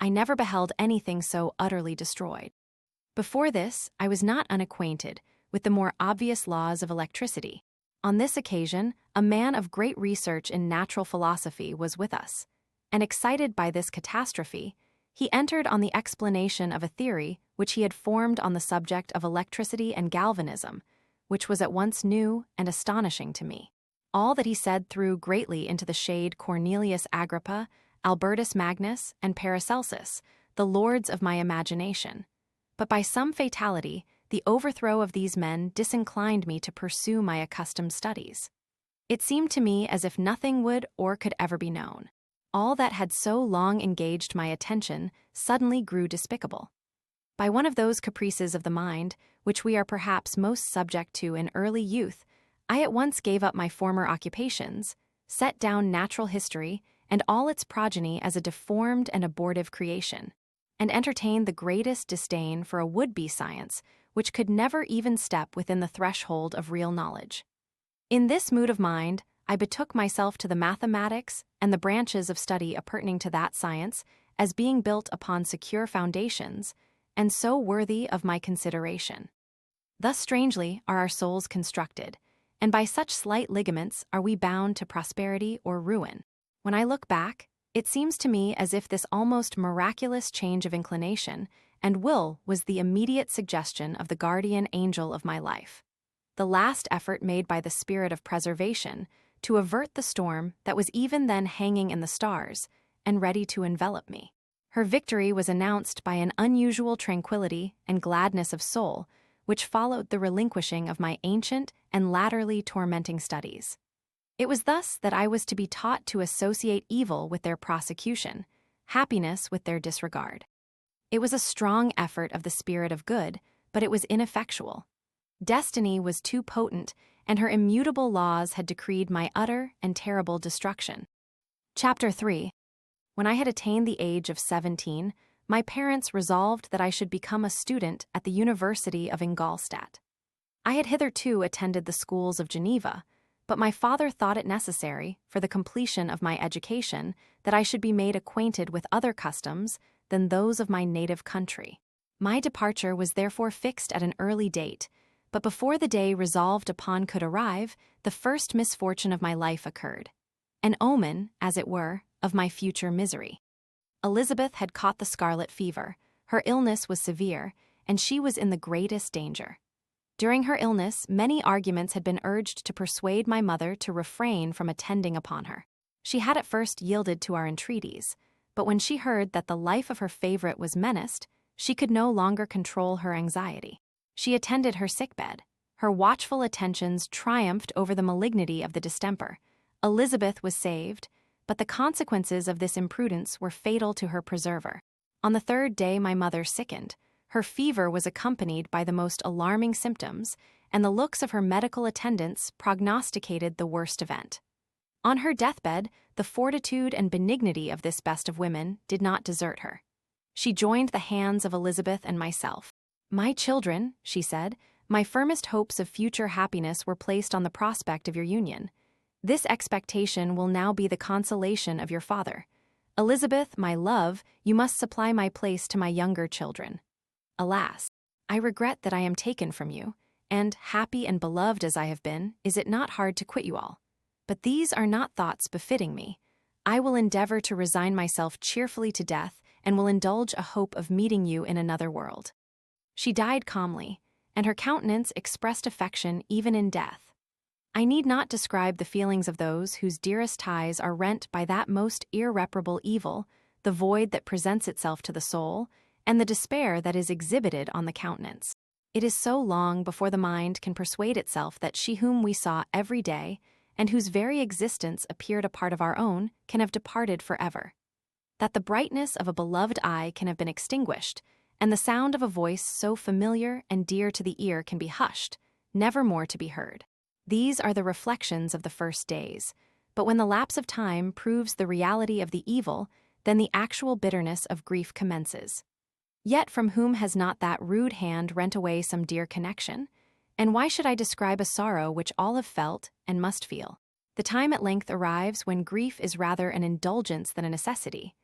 I never beheld anything so utterly destroyed. Before this, I was not unacquainted with the more obvious laws of electricity. On this occasion, a man of great research in natural philosophy was with us, and excited by this catastrophe, he entered on the explanation of a theory which he had formed on the subject of electricity and galvanism, which was at once new and astonishing to me. All that he said threw greatly into the shade Cornelius Agrippa, Albertus Magnus, and Paracelsus, the lords of my imagination. But by some fatality, the overthrow of these men disinclined me to pursue my accustomed studies. It seemed to me as if nothing would or could ever be known. All that had so long engaged my attention suddenly grew despicable. By one of those caprices of the mind, which we are perhaps most subject to in early youth, I at once gave up my former occupations, set down natural history and all its progeny as a deformed and abortive creation, and entertained the greatest disdain for a would-be science which could never even step within the threshold of real knowledge. In this mood of mind, I betook myself to the mathematics and the branches of study appurtening to that science as being built upon secure foundations and so worthy of my consideration. Thus strangely are our souls constructed, and by such slight ligaments are we bound to prosperity or ruin. When I look back, it seems to me as if this almost miraculous change of inclination and will was the immediate suggestion of the guardian angel of my life, the last effort made by the spirit of preservation to avert the storm that was even then hanging in the stars and ready to envelop me. Her victory was announced by an unusual tranquility and gladness of soul, which followed the relinquishing of my ancient and latterly tormenting studies. It was thus that I was to be taught to associate evil with their prosecution, happiness with their disregard. It was a strong effort of the spirit of good, but it was ineffectual. Destiny was too potent, and her immutable laws had decreed my utter and terrible destruction. Chapter 3. when I had attained the age of 17, my parents resolved that I should become a student at the University of Ingolstadt. I had hitherto attended the schools of Geneva, but my father thought it necessary, for the completion of my education, that I should be made acquainted with other customs than those of my native country. My departure was therefore fixed at an early date, but before the day resolved upon could arrive, the first misfortune of my life occurred. An omen, as it were, of my future misery. Elizabeth had caught the scarlet fever, her illness was severe, and she was in the greatest danger. During her illness, many arguments had been urged to persuade my mother to refrain from attending upon her. She had at first yielded to our entreaties, but when she heard that the life of her favorite was menaced, she could no longer control her anxiety. She attended her sickbed. Her watchful attentions triumphed over the malignity of the distemper. Elizabeth was saved, but the consequences of this imprudence were fatal to her preserver. On the third day my mother sickened. Her fever was accompanied by the most alarming symptoms, and the looks of her medical attendants prognosticated the worst event. On her deathbed, the fortitude and benignity of this best of women did not desert her. She joined the hands of Elizabeth and myself. "My children," she said, "my firmest hopes of future happiness were placed on the prospect of your union. This expectation will now be the consolation of your father. Elizabeth, my love, you must supply my place to my younger children. Alas, I regret that I am taken from you, and, happy and beloved as I have been, is it not hard to quit you all? But these are not thoughts befitting me. I will endeavor to resign myself cheerfully to death, and will indulge a hope of meeting you in another world." She died calmly, and her countenance expressed affection even in death. I need not describe the feelings of those whose dearest ties are rent by that most irreparable evil, the void that presents itself to the soul, and the despair that is exhibited on the countenance. It is so long before the mind can persuade itself that she whom we saw every day, and whose very existence appeared a part of our own, can have departed forever. That the brightness of a beloved eye can have been extinguished, and the sound of a voice so familiar and dear to the ear can be hushed, never more to be heard. These are the reflections of the first days, but when the lapse of time proves the reality of the evil, then the actual bitterness of grief commences. Yet from whom has not that rude hand rent away some dear connection? And why should I describe a sorrow which all have felt and must feel? The time at length arrives when grief is rather an indulgence than a necessity,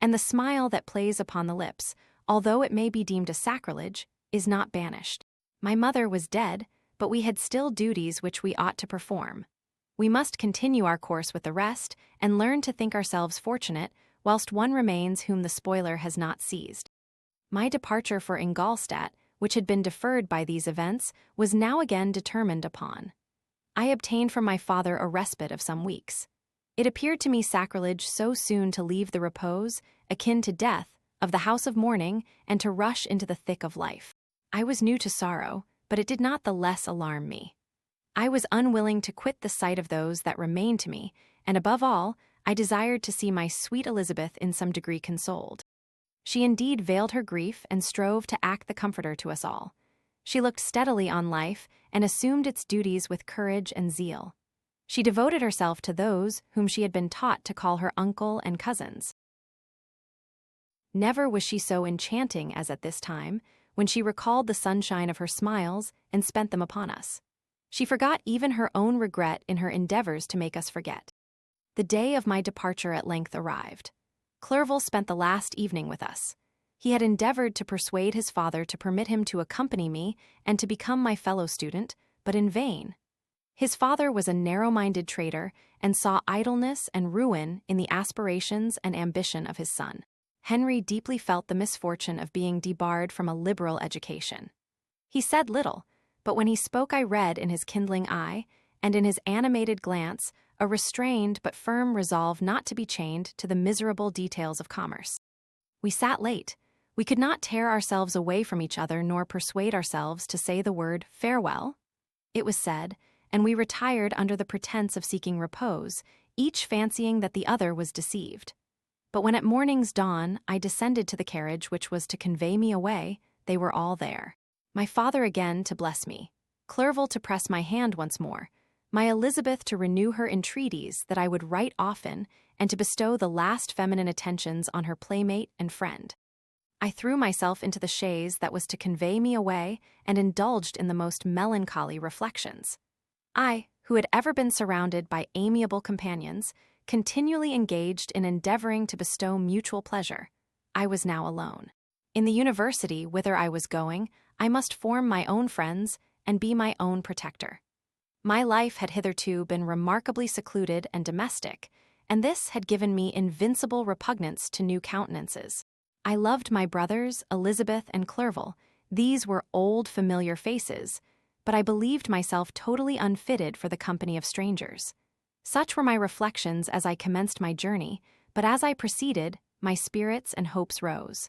and the smile that plays upon the lips, although it may be deemed a sacrilege, is not banished. My mother was dead, but we had still duties which we ought to perform. We must continue our course with the rest, and learn to think ourselves fortunate, whilst one remains whom the spoiler has not seized. My departure for Ingolstadt, which had been deferred by these events, was now again determined upon. I obtained from my father a respite of some weeks. It appeared to me sacrilege so soon to leave the repose, akin to death, of the house of mourning, and to rush into the thick of life. I was new to sorrow, but it did not the less alarm me. I was unwilling to quit the sight of those that remained to me, and above all, I desired to see my sweet Elizabeth in some degree consoled. She indeed veiled her grief and strove to act the comforter to us all. She looked steadily on life and assumed its duties with courage and zeal. She devoted herself to those whom she had been taught to call her uncle and cousins. Never was she so enchanting as at this time, when she recalled the sunshine of her smiles and spent them upon us. She forgot even her own regret in her endeavors to make us forget. The day of my departure at length arrived. Clerval spent the last evening with us. He had endeavored to persuade his father to permit him to accompany me and to become my fellow student, but in vain. His father was a narrow-minded trader and saw idleness and ruin in the aspirations and ambition of his son. Henry deeply felt the misfortune of being debarred from a liberal education. He said little, but when he spoke I read in his kindling eye, and in his animated glance, a restrained but firm resolve not to be chained to the miserable details of commerce. We sat late. We could not tear ourselves away from each other nor persuade ourselves to say the word farewell. It was said, and we retired under the pretense of seeking repose, each fancying that the other was deceived. But when at morning's dawn I descended to the carriage which was to convey me away, they were all there. My father again to bless me, Clerval to press my hand once more, my Elizabeth to renew her entreaties that I would write often, and to bestow the last feminine attentions on her playmate and friend. I threw myself into the chaise that was to convey me away and indulged in the most melancholy reflections. I, who had ever been surrounded by amiable companions, continually engaged in endeavoring to bestow mutual pleasure, I was now alone. In the university whither I was going, I must form my own friends and be my own protector. My life had hitherto been remarkably secluded and domestic, and this had given me invincible repugnance to new countenances. I loved my brothers, Elizabeth and Clerval. These were old, familiar faces, but I believed myself totally unfitted for the company of strangers. Such were my reflections as I commenced my journey, but as I proceeded, my spirits and hopes rose.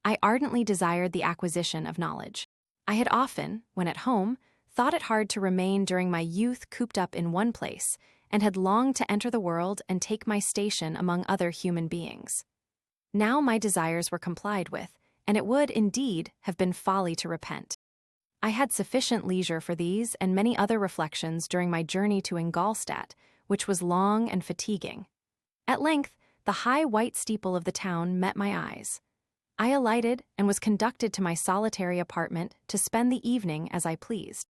I ardently desired the acquisition of knowledge. I had often, when at home, thought it hard to remain during my youth cooped up in one place, and had longed to enter the world and take my station among other human beings. Now my desires were complied with, and it would, indeed, have been folly to repent. I had sufficient leisure for these and many other reflections during my journey to Ingolstadt, which was long and fatiguing. At length, the high white steeple of the town met my eyes. I alighted and was conducted to my solitary apartment to spend the evening as I pleased.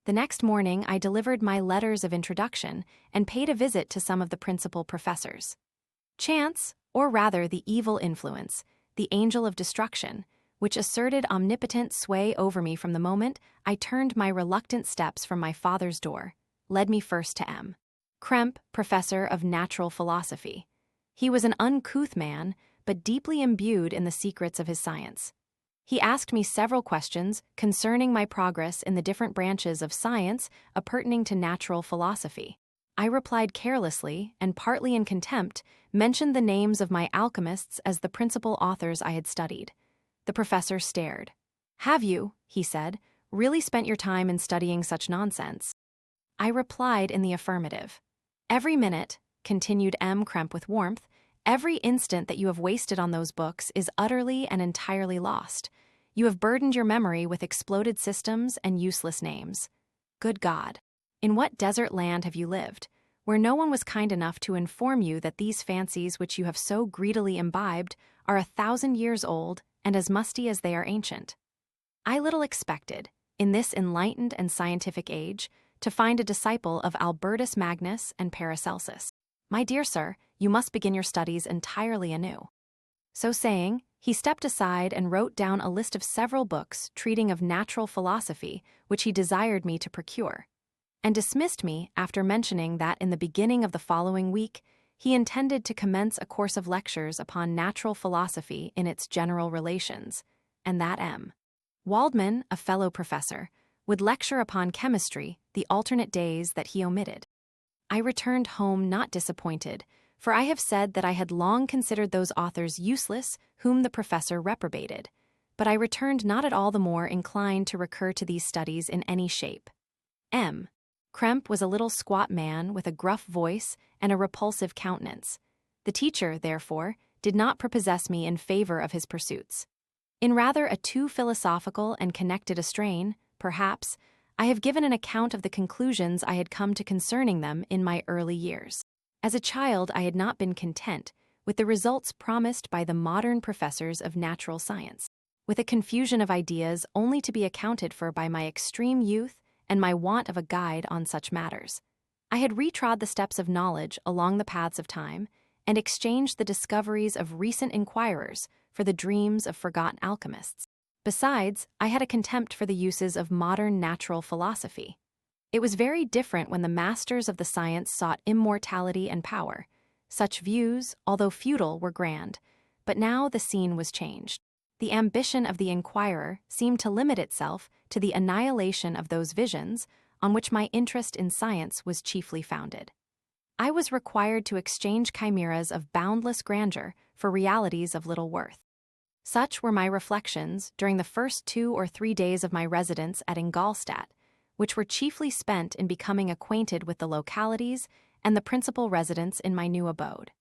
The next morning I delivered my letters of introduction and paid a visit to some of the principal professors. Chance, or rather the evil influence, the angel of destruction, which asserted omnipotent sway over me from the moment I turned my reluctant steps from my father's door, led me first to M. Krempe, professor of natural philosophy. He was an uncouth man, but deeply imbued in the secrets of his science. He asked me several questions concerning my progress in the different branches of science appertaining to natural philosophy. I replied carelessly, and partly in contempt, mentioned the names of my alchemists as the principal authors I had studied. The professor stared. "Have you," he said, "really spent your time in studying such nonsense?" I replied in the affirmative. "Every minute," continued M. Krempe with warmth, "every instant that you have wasted on those books is utterly and entirely lost. You have burdened your memory with exploded systems and useless names. Good God! In what desert land have you lived, where no one was kind enough to inform you that these fancies which you have so greedily imbibed are 1,000 years old and as musty as they are ancient? I little expected, in this enlightened and scientific age, to find a disciple of Albertus Magnus and Paracelsus. My dear sir, you must begin your studies entirely anew." So saying, he stepped aside and wrote down a list of several books treating of natural philosophy which he desired me to procure, and dismissed me after mentioning that in the beginning of the following week he intended to commence a course of lectures upon natural philosophy in its general relations, and that M. Waldman, a fellow professor, would lecture upon chemistry the alternate days that he omitted. I returned home not disappointed, for I have said that I had long considered those authors useless whom the professor reprobated, but I returned not at all the more inclined to recur to these studies in any shape. M. Krempe was a little squat man with a gruff voice and a repulsive countenance. The teacher, therefore, did not prepossess me in favor of his pursuits. In rather a too philosophical and connected a strain, perhaps, I have given an account of the conclusions I had come to concerning them in my early years. As a child, I had not been content with the results promised by the modern professors of natural science, with a confusion of ideas only to be accounted for by my extreme youth and my want of a guide on such matters. I had retrod the steps of knowledge along the paths of time, and exchanged the discoveries of recent inquirers for the dreams of forgotten alchemists. Besides, I had a contempt for the uses of modern natural philosophy. It was very different when the masters of the science sought immortality and power. Such views, although futile, were grand, but now the scene was changed. The ambition of the inquirer seemed to limit itself to the annihilation of those visions on which my interest in science was chiefly founded. I was required to exchange chimeras of boundless grandeur for realities of little worth. Such were my reflections during the first 2 or 3 days of my residence at Ingolstadt, which were chiefly spent in becoming acquainted with the localities and the principal residents in my new abode.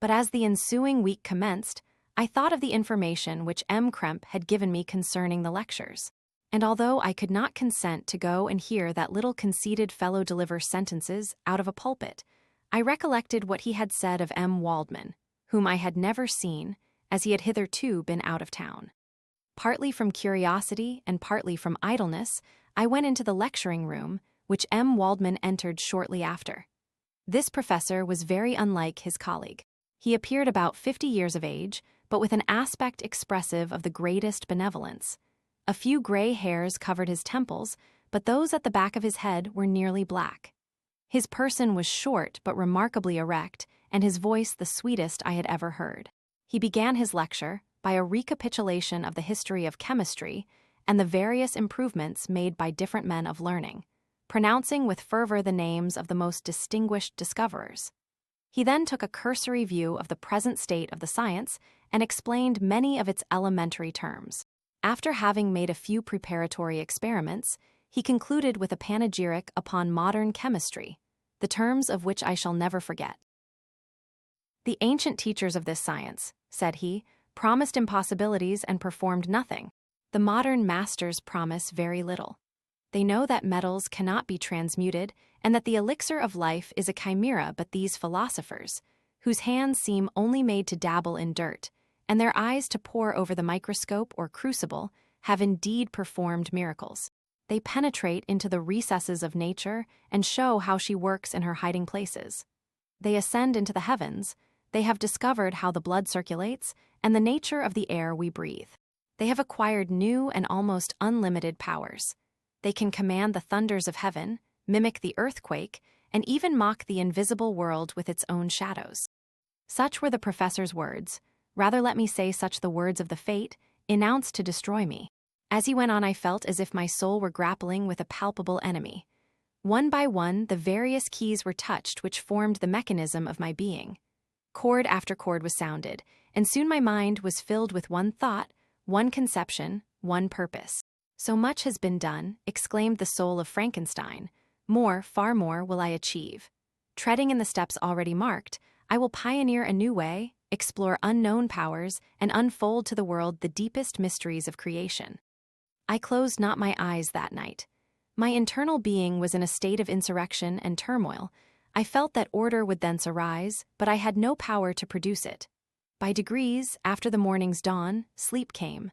But as the ensuing week commenced, I thought of the information which M. Krempe had given me concerning the lectures, and although I could not consent to go and hear that little conceited fellow deliver sentences out of a pulpit, I recollected what he had said of M. Waldman, whom I had never seen, as he had hitherto been out of town. Partly from curiosity and partly from idleness, I went into the lecturing room, which M. Waldman entered shortly after. This professor was very unlike his colleague. He appeared about 50 years of age, but with an aspect expressive of the greatest benevolence. A few gray hairs covered his temples, but those at the back of his head were nearly black. His person was short but remarkably erect, and his voice the sweetest I had ever heard. He began his lecture by a recapitulation of the history of chemistry and the various improvements made by different men of learning, pronouncing with fervor the names of the most distinguished discoverers. He then took a cursory view of the present state of the science and explained many of its elementary terms. After having made a few preparatory experiments, he concluded with a panegyric upon modern chemistry, the terms of which I shall never forget. The ancient teachers of this science, said he, promised impossibilities and performed nothing. The modern masters promise very little. They know that metals cannot be transmuted and that the elixir of life is a chimera, but these philosophers, whose hands seem only made to dabble in dirt, and their eyes to pore over the microscope or crucible, have indeed performed miracles. They penetrate into the recesses of nature and show how she works in her hiding places. They ascend into the heavens. They have discovered how the blood circulates and the nature of the air we breathe. They have acquired new and almost unlimited powers. They can command the thunders of heaven, mimic the earthquake, and even mock the invisible world with its own shadows. Such were the professor's words, rather let me say such the words of the fate, announced to destroy me. As he went on, I felt as if my soul were grappling with a palpable enemy. One by one, the various keys were touched which formed the mechanism of my being. Chord after chord was sounded, and soon my mind was filled with one thought, one conception, one purpose. So much has been done, exclaimed the soul of Frankenstein. More, far more, will I achieve. Treading in the steps already marked, I will pioneer a new way, explore unknown powers, and unfold to the world the deepest mysteries of creation. I closed not my eyes that night. My internal being was in a state of insurrection and turmoil. I felt that order would thence arise, but I had no power to produce it. By degrees, after the morning's dawn, sleep came.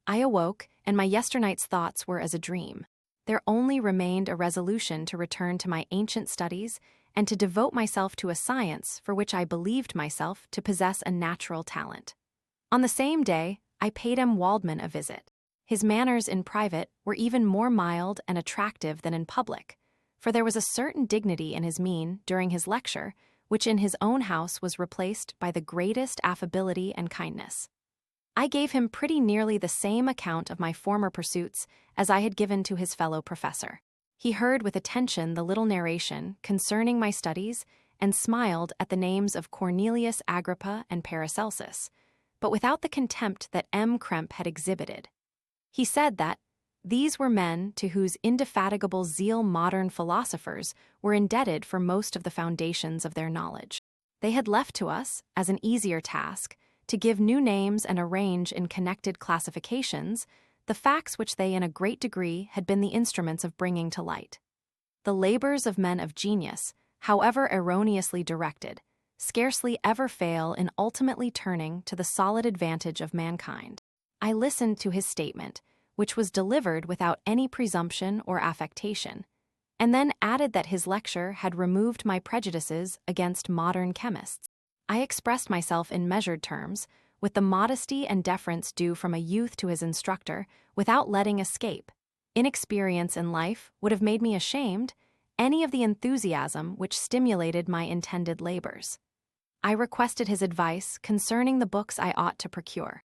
I awoke, and my yesternight's thoughts were as a dream. There only remained a resolution to return to my ancient studies and to devote myself to a science for which I believed myself to possess a natural talent. On the same day, I paid M. Waldman a visit. His manners in private were even more mild and attractive than in public, for there was a certain dignity in his mien during his lecture, which in his own house was replaced by the greatest affability and kindness. I gave him pretty nearly the same account of my former pursuits as I had given to his fellow professor. He heard with attention the little narration concerning my studies and smiled at the names of Cornelius Agrippa and Paracelsus, but without the contempt that M. Krempe had exhibited. He said that these were men to whose indefatigable zeal modern philosophers were indebted for most of the foundations of their knowledge. They had left to us, as an easier task, to give new names and arrange in connected classifications the facts which they in a great degree had been the instruments of bringing to light. The labors of men of genius, however erroneously directed, scarcely ever fail in ultimately turning to the solid advantage of mankind. I listened to his statement, which was delivered without any presumption or affectation, and then added that his lecture had removed my prejudices against modern chemists. I expressed myself in measured terms, with the modesty and deference due from a youth to his instructor, without letting escape. Inexperience in life would have made me ashamed any of the enthusiasm which stimulated my intended labors. I requested his advice concerning the books I ought to procure.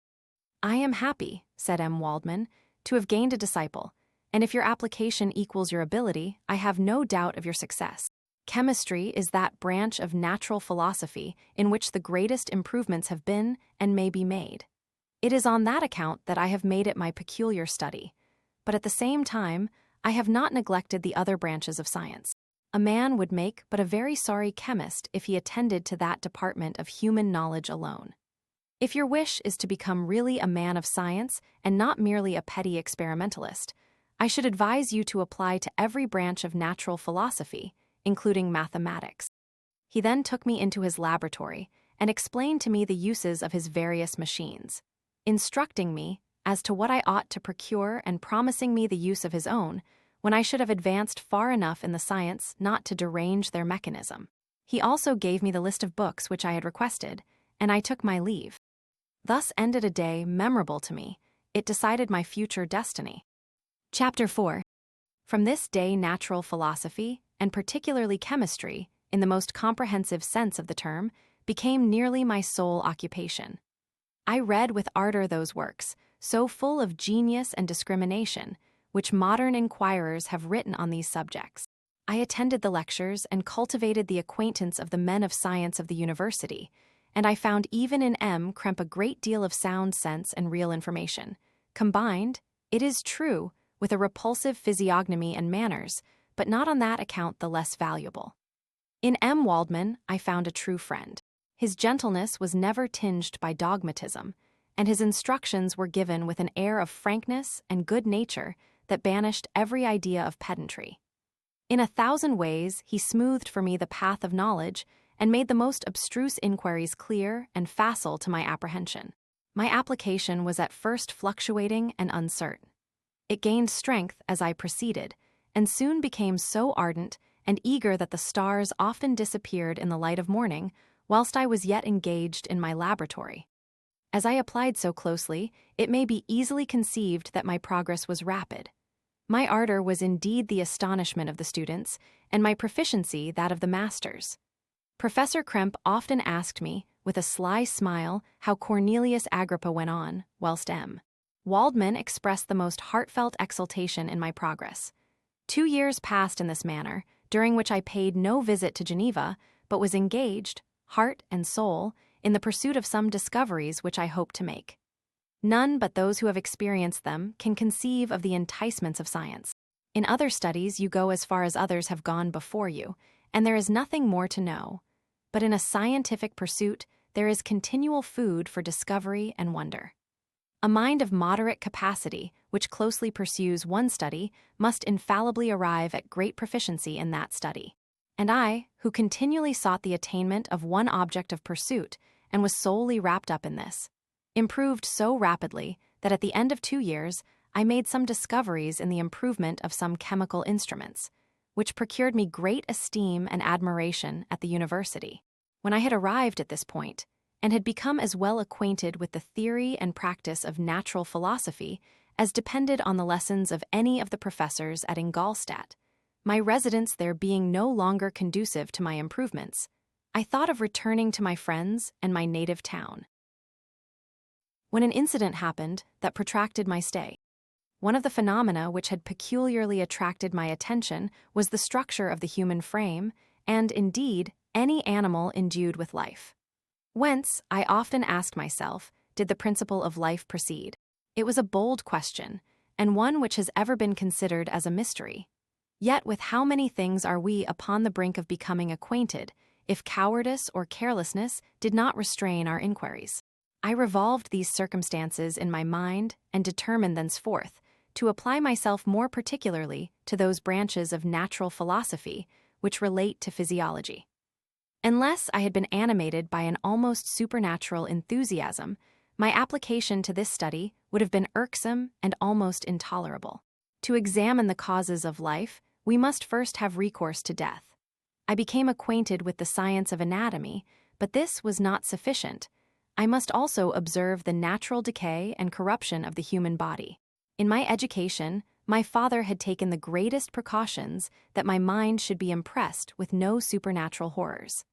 I am happy, said M. Waldman, to have gained a disciple, and if your application equals your ability, I have no doubt of your success. Chemistry is that branch of natural philosophy in which the greatest improvements have been and may be made. It is on that account that I have made it my peculiar study, but at the same time, I have not neglected the other branches of science. A man would make but a very sorry chemist if he attended to that department of human knowledge alone. If your wish is to become really a man of science and not merely a petty experimentalist, I should advise you to apply to every branch of natural philosophy, including mathematics. He then took me into his laboratory and explained to me the uses of his various machines, instructing me as to what I ought to procure and promising me the use of his own when I should have advanced far enough in the science not to derange their mechanism. He also gave me the list of books which I had requested, and I took my leave. Thus ended a day memorable to me. It decided my future destiny. Chapter 4. From this day, natural philosophy, and particularly chemistry, in the most comprehensive sense of the term, became nearly my sole occupation. I read with ardor those works, so full of genius and discrimination, which modern inquirers have written on these subjects. I attended the lectures and cultivated the acquaintance of the men of science of the university, and I found even in M. Krempe a great deal of sound sense and real information, combined, it is true, with a repulsive physiognomy and manners, but not on that account the less valuable. In M. Waldman, I found a true friend. His gentleness was never tinged by dogmatism, and his instructions were given with an air of frankness and good nature that banished every idea of pedantry. In 1,000 ways, he smoothed for me the path of knowledge and made the most abstruse inquiries clear and facile to my apprehension. My application was at first fluctuating and uncertain. It gained strength as I proceeded, and soon became so ardent and eager that the stars often disappeared in the light of morning whilst I was yet engaged in my laboratory. As I applied so closely, it may be easily conceived that my progress was rapid. My ardor was indeed the astonishment of the students, and my proficiency that of the masters. Professor Krempe often asked me, with a sly smile, how Cornelius Agrippa went on, whilst M. Waldman expressed the most heartfelt exultation in my progress. 2 years passed in this manner, during which I paid no visit to Geneva, but was engaged, heart and soul, in the pursuit of some discoveries which I hoped to make. None but those who have experienced them can conceive of the enticements of science. In other studies you go as far as others have gone before you, and there is nothing more to know. But in a scientific pursuit there is continual food for discovery and wonder. A mind of moderate capacity, which closely pursues one study, must infallibly arrive at great proficiency in that study. And I, who continually sought the attainment of one object of pursuit, and was solely wrapped up in this, improved so rapidly that at the end of 2 years I made some discoveries in the improvement of some chemical instruments, which procured me great esteem and admiration at the university. When I had arrived at this point, and had become as well acquainted with the theory and practice of natural philosophy as depended on the lessons of any of the professors at Ingolstadt, my residence there being no longer conducive to my improvements, I thought of returning to my friends and my native town. When an incident happened that protracted my stay. One of the phenomena which had peculiarly attracted my attention was the structure of the human frame, and, indeed, any animal endued with life. Whence, I often asked myself, did the principle of life proceed? It was a bold question, and one which has ever been considered as a mystery. Yet with how many things are we upon the brink of becoming acquainted, if cowardice or carelessness did not restrain our inquiries? I revolved these circumstances in my mind and determined thenceforth to apply myself more particularly to those branches of natural philosophy which relate to physiology. Unless I had been animated by an almost supernatural enthusiasm, my application to this study would have been irksome and almost intolerable. To examine the causes of life, we must first have recourse to death. I became acquainted with the science of anatomy, but this was not sufficient. I must also observe the natural decay and corruption of the human body. In my education, my father had taken the greatest precautions that my mind should be impressed with no supernatural horrors.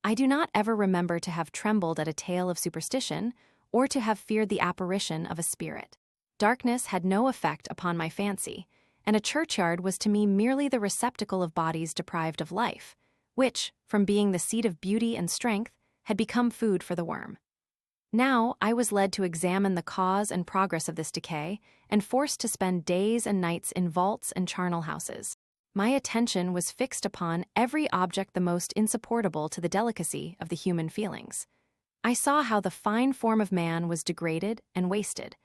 I do not ever remember to have trembled at a tale of superstition, or to have feared the apparition of a spirit. Darkness had no effect upon my fancy, and a churchyard was to me merely the receptacle of bodies deprived of life, which, from being the seat of beauty and strength, had become food for the worm. Now I was led to examine the cause and progress of this decay, and forced to spend days and nights in vaults and charnel houses. My attention was fixed upon every object the most insupportable to the delicacy of the human feelings. I saw how the fine form of man was degraded and wasted.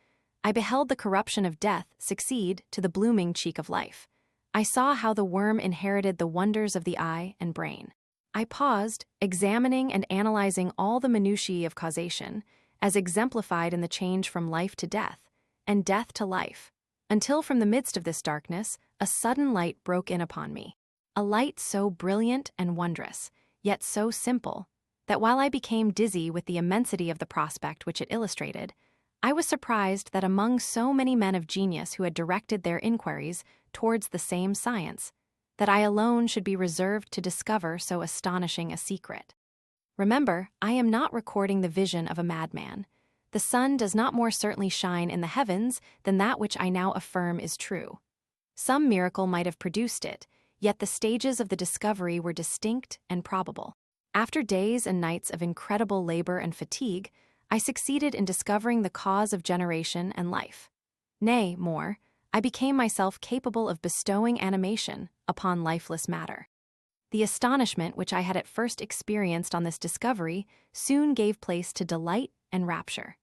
I beheld the corruption of death succeed to the blooming cheek of life. I saw how the worm inherited the wonders of the eye and brain. I paused, examining and analyzing all the minutiae of causation, as exemplified in the change from life to death, and death to life, until from the midst of this darkness, a sudden light broke in upon me. A light so brilliant and wondrous, yet so simple, that while I became dizzy with the immensity of the prospect which it illustrated, I was surprised that among so many men of genius who had directed their inquiries towards the same science, that I alone should be reserved to discover so astonishing a secret. Remember, I am not recording the vision of a madman. The sun does not more certainly shine in the heavens than that which I now affirm is true. Some miracle might have produced it, yet the stages of the discovery were distinct and probable. After days and nights of incredible labor and fatigue, I succeeded in discovering the cause of generation and life. Nay, more, I became myself capable of bestowing animation upon lifeless matter. The astonishment which I had at first experienced on this discovery soon gave place to delight and rapture.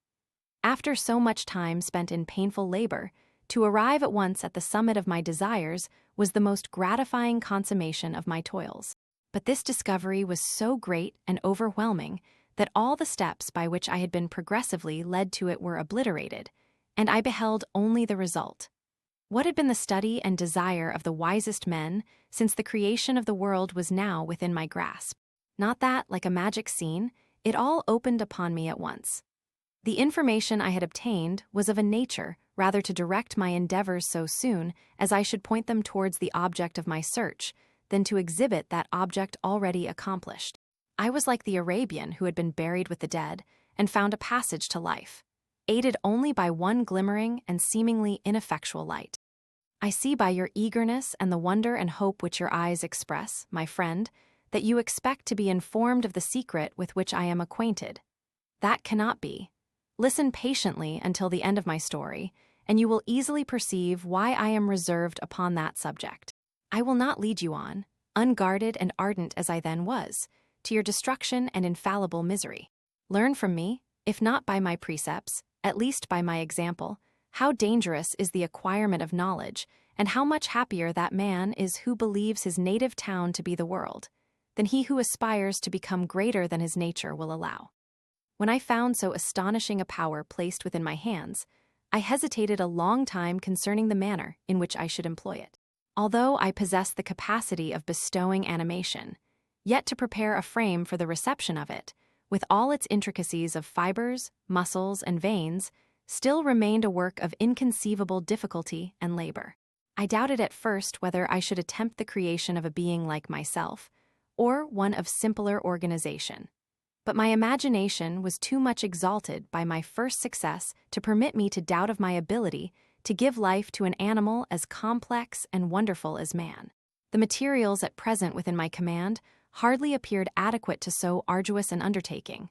After so much time spent in painful labor, to arrive at once at the summit of my desires was the most gratifying consummation of my toils. But this discovery was so great and overwhelming that all the steps by which I had been progressively led to it were obliterated, and I beheld only the result. What had been the study and desire of the wisest men since the creation of the world was now within my grasp. Not that, like a magic scene, it all opened upon me at once. The information I had obtained was of a nature rather to direct my endeavors so soon as I should point them towards the object of my search, than to exhibit that object already accomplished. I was like the Arabian who had been buried with the dead and found a passage to life, aided only by one glimmering and seemingly ineffectual light. I see by your eagerness and the wonder and hope which your eyes express, my friend, that you expect to be informed of the secret with which I am acquainted. That cannot be. Listen patiently until the end of my story, and you will easily perceive why I am reserved upon that subject. I will not lead you on, unguarded and ardent as I then was, to your destruction and infallible misery. Learn from me, if not by my precepts, at least by my example, how dangerous is the acquirement of knowledge, and how much happier that man is who believes his native town to be the world, than he who aspires to become greater than his nature will allow. When I found so astonishing a power placed within my hands, I hesitated a long time concerning the manner in which I should employ it. Although I possessed the capacity of bestowing animation, yet to prepare a frame for the reception of it, with all its intricacies of fibers, muscles, and veins, still remained a work of inconceivable difficulty and labor. I doubted at first whether I should attempt the creation of a being like myself, or one of simpler organization. But my imagination was too much exalted by my first success to permit me to doubt of my ability to give life to an animal as complex and wonderful as man. The materials at present within my command hardly appeared adequate to so arduous an undertaking,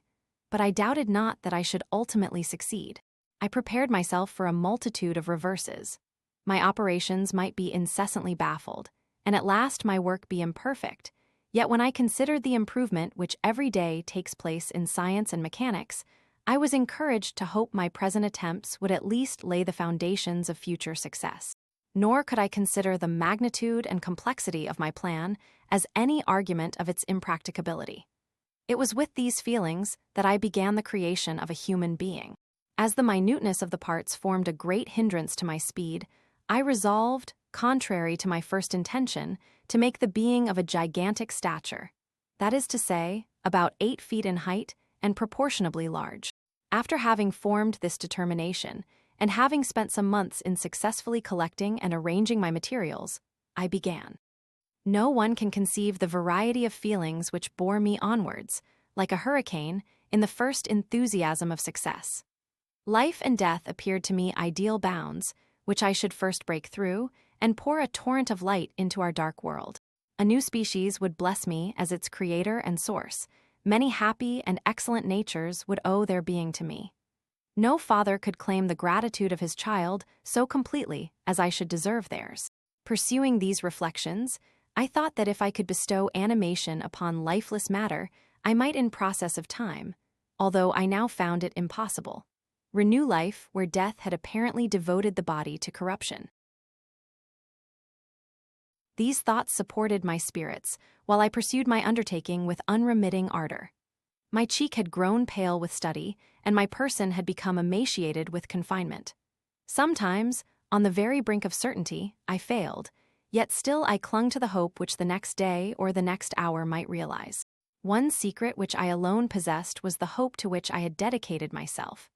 but I doubted not that I should ultimately succeed. I prepared myself for a multitude of reverses. My operations might be incessantly baffled, and at last my work be imperfect. Yet when I considered the improvement which every day takes place in science and mechanics, I was encouraged to hope my present attempts would at least lay the foundations of future success. Nor could I consider the magnitude and complexity of my plan as any argument of its impracticability. It was with these feelings that I began the creation of a human being. As the minuteness of the parts formed a great hindrance to my speed, I resolved, contrary to my first intention, to make the being of a gigantic stature, that is to say, about 8 feet in height and proportionably large. After having formed this determination, and having spent some months in successfully collecting and arranging my materials, I began. No one can conceive the variety of feelings which bore me onwards, like a hurricane, in the first enthusiasm of success. Life and death appeared to me ideal bounds, which I should first break through, and pour a torrent of light into our dark world. A new species would bless me as its creator and source. Many happy and excellent natures would owe their being to me. No father could claim the gratitude of his child so completely as I should deserve theirs. Pursuing these reflections, I thought that if I could bestow animation upon lifeless matter, I might in process of time, although I now found it impossible, renew life where death had apparently devoted the body to corruption. These thoughts supported my spirits, while I pursued my undertaking with unremitting ardor. My cheek had grown pale with study, and my person had become emaciated with confinement. Sometimes, on the very brink of certainty, I failed, yet still I clung to the hope which the next day or the next hour might realize. One secret which I alone possessed was the hope to which I had dedicated myself.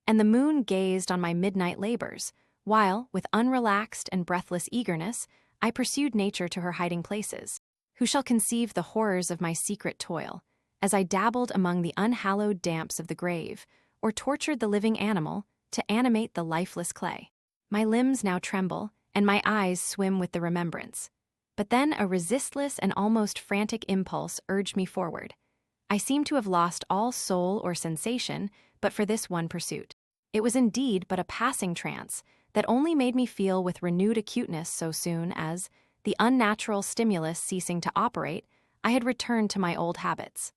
And the moon gazed on my midnight labors, while, with unrelaxed and breathless eagerness, I pursued nature to her hiding places. Who shall conceive the horrors of my secret toil, as I dabbled among the unhallowed damps of the grave, or tortured the living animal to animate the lifeless clay? My limbs now tremble, and my eyes swim with the remembrance. But then a resistless and almost frantic impulse urged me forward. I seemed to have lost all soul or sensation but for this one pursuit. It was indeed but a passing trance that only made me feel with renewed acuteness so soon as, the unnatural stimulus ceasing to operate, I had returned to my old habits.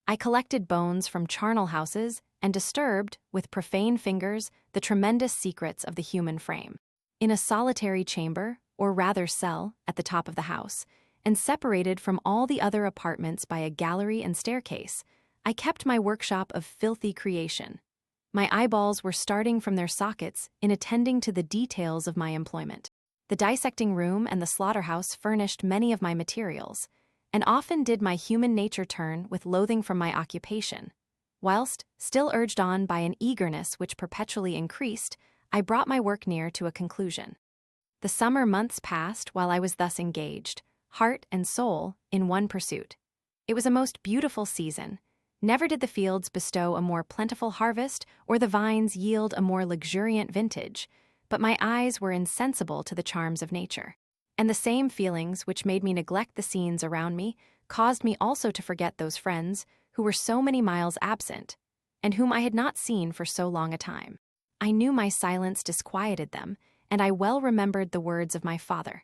I collected bones from charnel houses and disturbed, with profane fingers, the tremendous secrets of the human frame. In a solitary chamber, or rather cell, at the top of the house, and separated from all the other apartments by a gallery and staircase, I kept my workshop of filthy creation. My eyeballs were starting from their sockets in attending to the details of my employment. The dissecting room and the slaughterhouse furnished many of my materials, and often did my human nature turn with loathing from my occupation, whilst, still urged on by an eagerness which perpetually increased, I brought my work near to a conclusion. The summer months passed while I was thus engaged, heart and soul, in one pursuit. It was a most beautiful season. Never did the fields bestow a more plentiful harvest or the vines yield a more luxuriant vintage, but my eyes were insensible to the charms of nature. And the same feelings which made me neglect the scenes around me caused me also to forget those friends who were so many miles absent, and whom I had not seen for so long a time. I knew my silence disquieted them, and I well remembered the words of my father.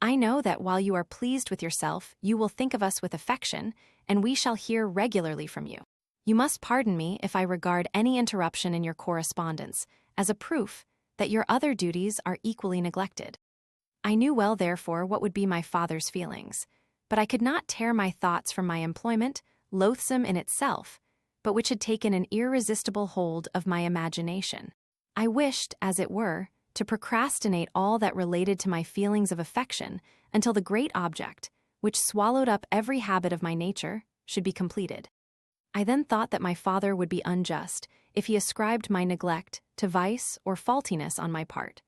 I know that while you are pleased with yourself, you will think of us with affection, and we shall hear regularly from you. You must pardon me if I regard any interruption in your correspondence as a proof that your other duties are equally neglected. I knew well, therefore, what would be my father's feelings, but I could not tear my thoughts from my employment, loathsome in itself, but which had taken an irresistible hold of my imagination. I wished, as it were, to procrastinate all that related to my feelings of affection until the great object, which swallowed up every habit of my nature, should be completed. I then thought that my father would be unjust if he ascribed my neglect to vice or faultiness on my part,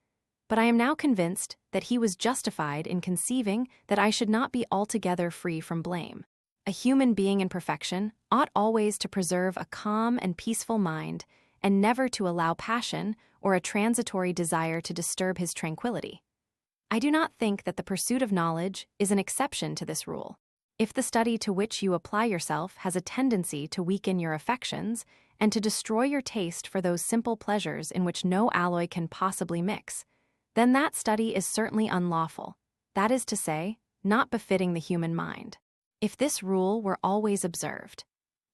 but I am now convinced that he was justified in conceiving that I should not be altogether free from blame. A human being in perfection ought always to preserve a calm and peaceful mind, and never to allow passion or a transitory desire to disturb his tranquility. I do not think that the pursuit of knowledge is an exception to this rule. If the study to which you apply yourself has a tendency to weaken your affections and to destroy your taste for those simple pleasures in which no alloy can possibly mix, then that study is certainly unlawful, that is to say, not befitting the human mind. If this rule were always observed,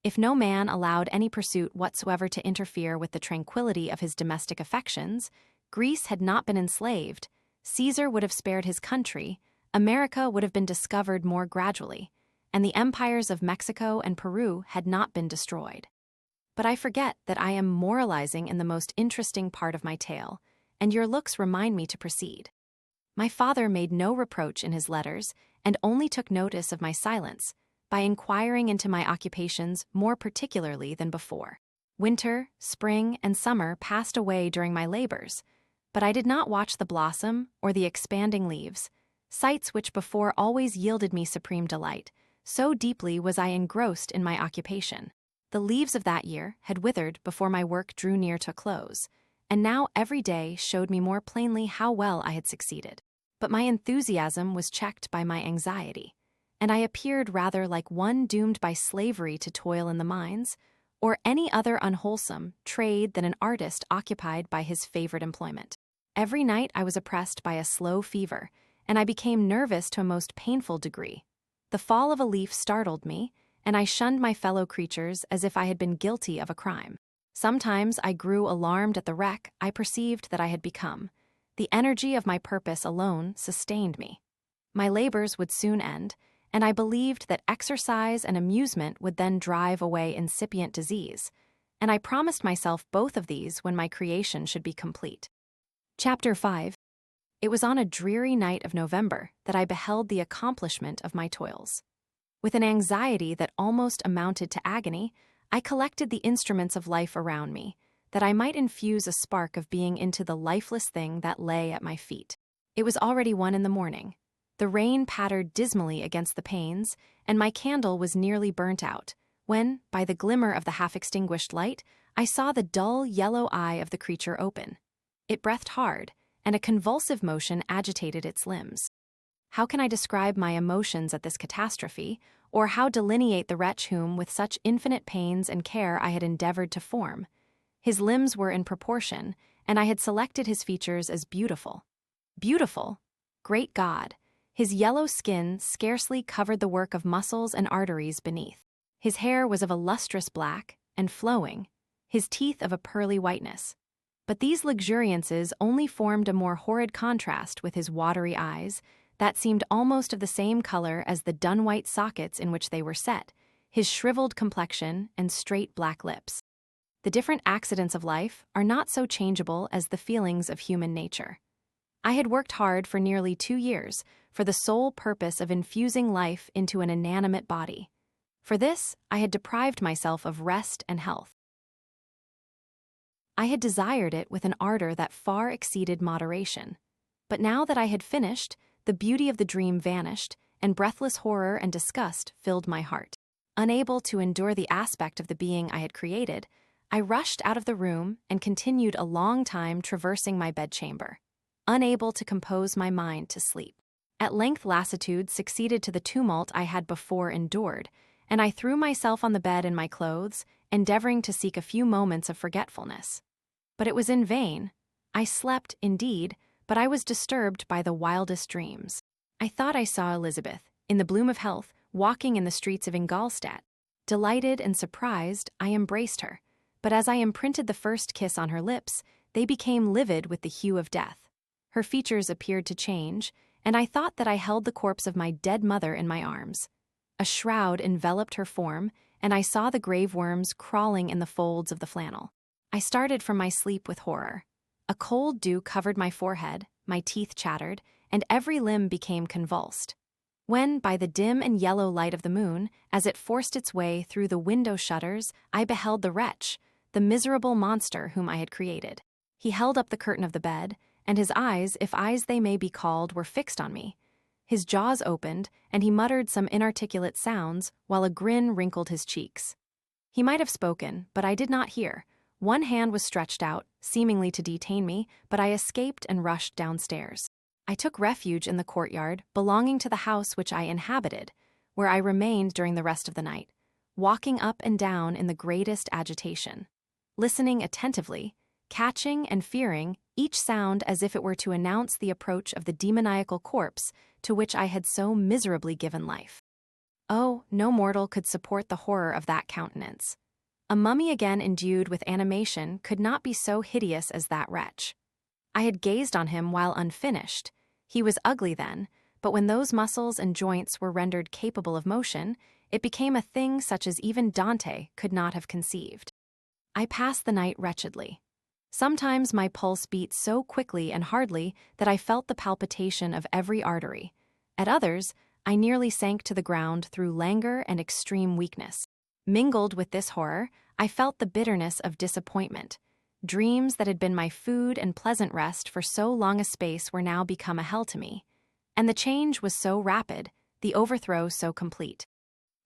if no man allowed any pursuit whatsoever to interfere with the tranquility of his domestic affections, Greece had not been enslaved, Caesar would have spared his country, America would have been discovered more gradually, and the empires of Mexico and Peru had not been destroyed. But I forget that I am moralizing in the most interesting part of my tale, and your looks remind me to proceed. My father made no reproach in his letters, and only took notice of my silence, by inquiring into my occupations more particularly than before. Winter, spring, and summer passed away during my labors, but I did not watch the blossom or the expanding leaves, sights which before always yielded me supreme delight, so deeply was I engrossed in my occupation. The leaves of that year had withered before my work drew near to a close, and now every day showed me more plainly how well I had succeeded. But my enthusiasm was checked by my anxiety, and I appeared rather like one doomed by slavery to toil in the mines, or any other unwholesome trade than an artist occupied by his favorite employment. Every night I was oppressed by a slow fever, and I became nervous to a most painful degree. The fall of a leaf startled me, and I shunned my fellow creatures as if I had been guilty of a crime. Sometimes I grew alarmed at the wreck I perceived that I had become. The energy of my purpose alone sustained me. My labors would soon end, and I believed that exercise and amusement would then drive away incipient disease, and I promised myself both of these when my creation should be complete. Chapter 5. It was on a dreary night of November that I beheld the accomplishment of my toils. With an anxiety that almost amounted to agony, I collected the instruments of life around me, that I might infuse a spark of being into the lifeless thing that lay at my feet. It was already 1 a.m. The rain pattered dismally against the panes, and my candle was nearly burnt out, when, by the glimmer of the half-extinguished light, I saw the dull yellow eye of the creature open. It breathed hard, and a convulsive motion agitated its limbs. How can I describe my emotions at this catastrophe, or how delineate the wretch whom, with such infinite pains and care, I had endeavored to form? His limbs were in proportion, and I had selected his features as beautiful. Beautiful? Great God! His yellow skin scarcely covered the work of muscles and arteries beneath. His hair was of a lustrous black, and flowing, his teeth of a pearly whiteness. But these luxuriances only formed a more horrid contrast with his watery eyes, that seemed almost of the same color as the dun-white sockets in which they were set, his shriveled complexion and straight black lips. The different accidents of life are not so changeable as the feelings of human nature. I had worked hard for nearly 2 years for the sole purpose of infusing life into an inanimate body. For this, I had deprived myself of rest and health. I had desired it with an ardor that far exceeded moderation. But now that I had finished, the beauty of the dream vanished, and breathless horror and disgust filled my heart. Unable to endure the aspect of the being I had created, I rushed out of the room and continued a long time traversing my bedchamber, unable to compose my mind to sleep. At length lassitude succeeded to the tumult I had before endured, and I threw myself on the bed in my clothes, endeavoring to seek a few moments of forgetfulness. But it was in vain. I slept, indeed, but I was disturbed by the wildest dreams. I thought I saw Elizabeth, in the bloom of health, walking in the streets of Ingolstadt. Delighted and surprised, I embraced her, but as I imprinted the first kiss on her lips, they became livid with the hue of death. Her features appeared to change, and I thought that I held the corpse of my dead mother in my arms. A shroud enveloped her form, and I saw the grave worms crawling in the folds of the flannel. I started from my sleep with horror. A cold dew covered my forehead, my teeth chattered, and every limb became convulsed. When, by the dim and yellow light of the moon, as it forced its way through the window shutters, I beheld the wretch, the miserable monster whom I had created. He held up the curtain of the bed, and his eyes, if eyes they may be called, were fixed on me. His jaws opened, and he muttered some inarticulate sounds, while a grin wrinkled his cheeks. He might have spoken, but I did not hear. One hand was stretched out, seemingly to detain me, but I escaped and rushed downstairs. I took refuge in the courtyard belonging to the house which I inhabited, where I remained during the rest of the night, walking up and down in the greatest agitation, listening attentively, catching and fearing each sound as if it were to announce the approach of the demoniacal corpse to which I had so miserably given life. Oh, no mortal could support the horror of that countenance. A mummy again endued with animation could not be so hideous as that wretch. I had gazed on him while unfinished. He was ugly then, but when those muscles and joints were rendered capable of motion, it became a thing such as even Dante could not have conceived. I passed the night wretchedly. Sometimes my pulse beat so quickly and hardly that I felt the palpitation of every artery. At others, I nearly sank to the ground through languor and extreme weakness. Mingled with this horror, I felt the bitterness of disappointment. Dreams that had been my food and pleasant rest for so long a space were now become a hell to me. And the change was so rapid, the overthrow so complete.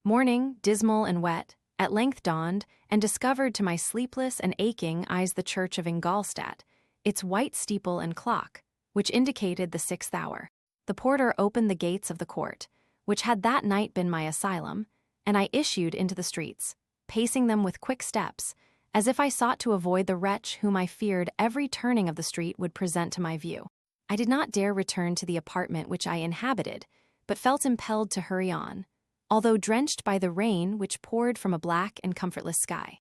Morning, dismal and wet, at length dawned, and discovered to my sleepless and aching eyes the church of Ingolstadt, its white steeple and clock, which indicated the 6th hour. The porter opened the gates of the court, which had that night been my asylum, and I issued into the streets, pacing them with quick steps, as if I sought to avoid the wretch whom I feared every turning of the street would present to my view. I did not dare return to the apartment which I inhabited, but felt impelled to hurry on, although drenched by the rain which poured from a black and comfortless sky.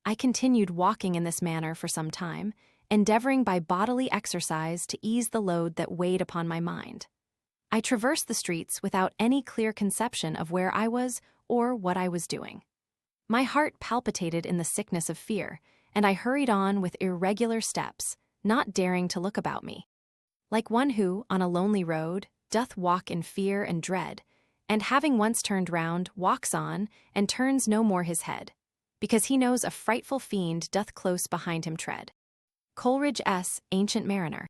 I continued walking in this manner for some time, endeavoring by bodily exercise to ease the load that weighed upon my mind. I traversed the streets without any clear conception of where I was or what I was doing. My heart palpitated in the sickness of fear, and I hurried on with irregular steps, not daring to look about me. Like one who, on a lonely road, doth walk in fear and dread, and having once turned round, walks on, and turns no more his head, because he knows a frightful fiend doth close behind him tread. Coleridge S. Ancient Mariner.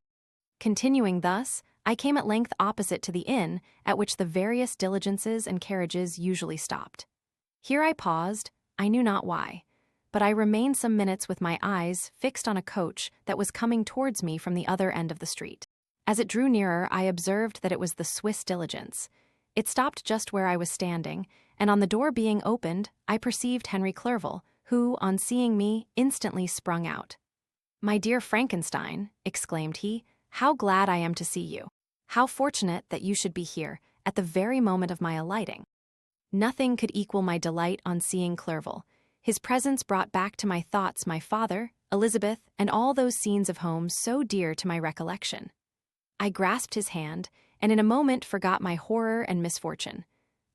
Continuing thus, I came at length opposite to the inn at which the various diligences and carriages usually stopped. Here I paused, I knew not why, but I remained some minutes with my eyes fixed on a coach that was coming towards me from the other end of the street. As it drew nearer, I observed that it was the Swiss diligence. It stopped just where I was standing, and on the door being opened, I perceived Henry Clerval, who, on seeing me, instantly sprung out. "My dear Frankenstein," exclaimed he, "how glad I am to see you! How fortunate that you should be here, at the very moment of my alighting." Nothing could equal my delight on seeing Clerval. His presence brought back to my thoughts my father, Elizabeth, and all those scenes of home so dear to my recollection. I grasped his hand, and in a moment forgot my horror and misfortune.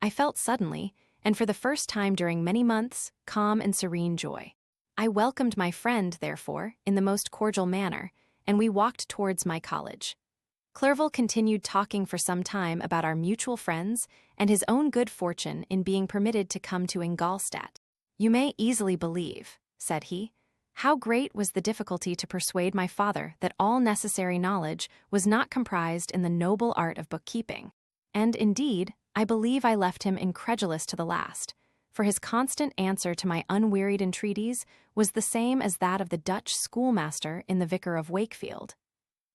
I felt suddenly, and for the first time during many months, calm and serene joy. I welcomed my friend, therefore, in the most cordial manner, and we walked towards my college. Clerval continued talking for some time about our mutual friends and his own good fortune in being permitted to come to Ingolstadt. "You may easily believe," said he, "how great was the difficulty to persuade my father that all necessary knowledge was not comprised in the noble art of bookkeeping. And, indeed, I believe I left him incredulous to the last, for his constant answer to my unwearied entreaties was the same as that of the Dutch schoolmaster in the Vicar of Wakefield.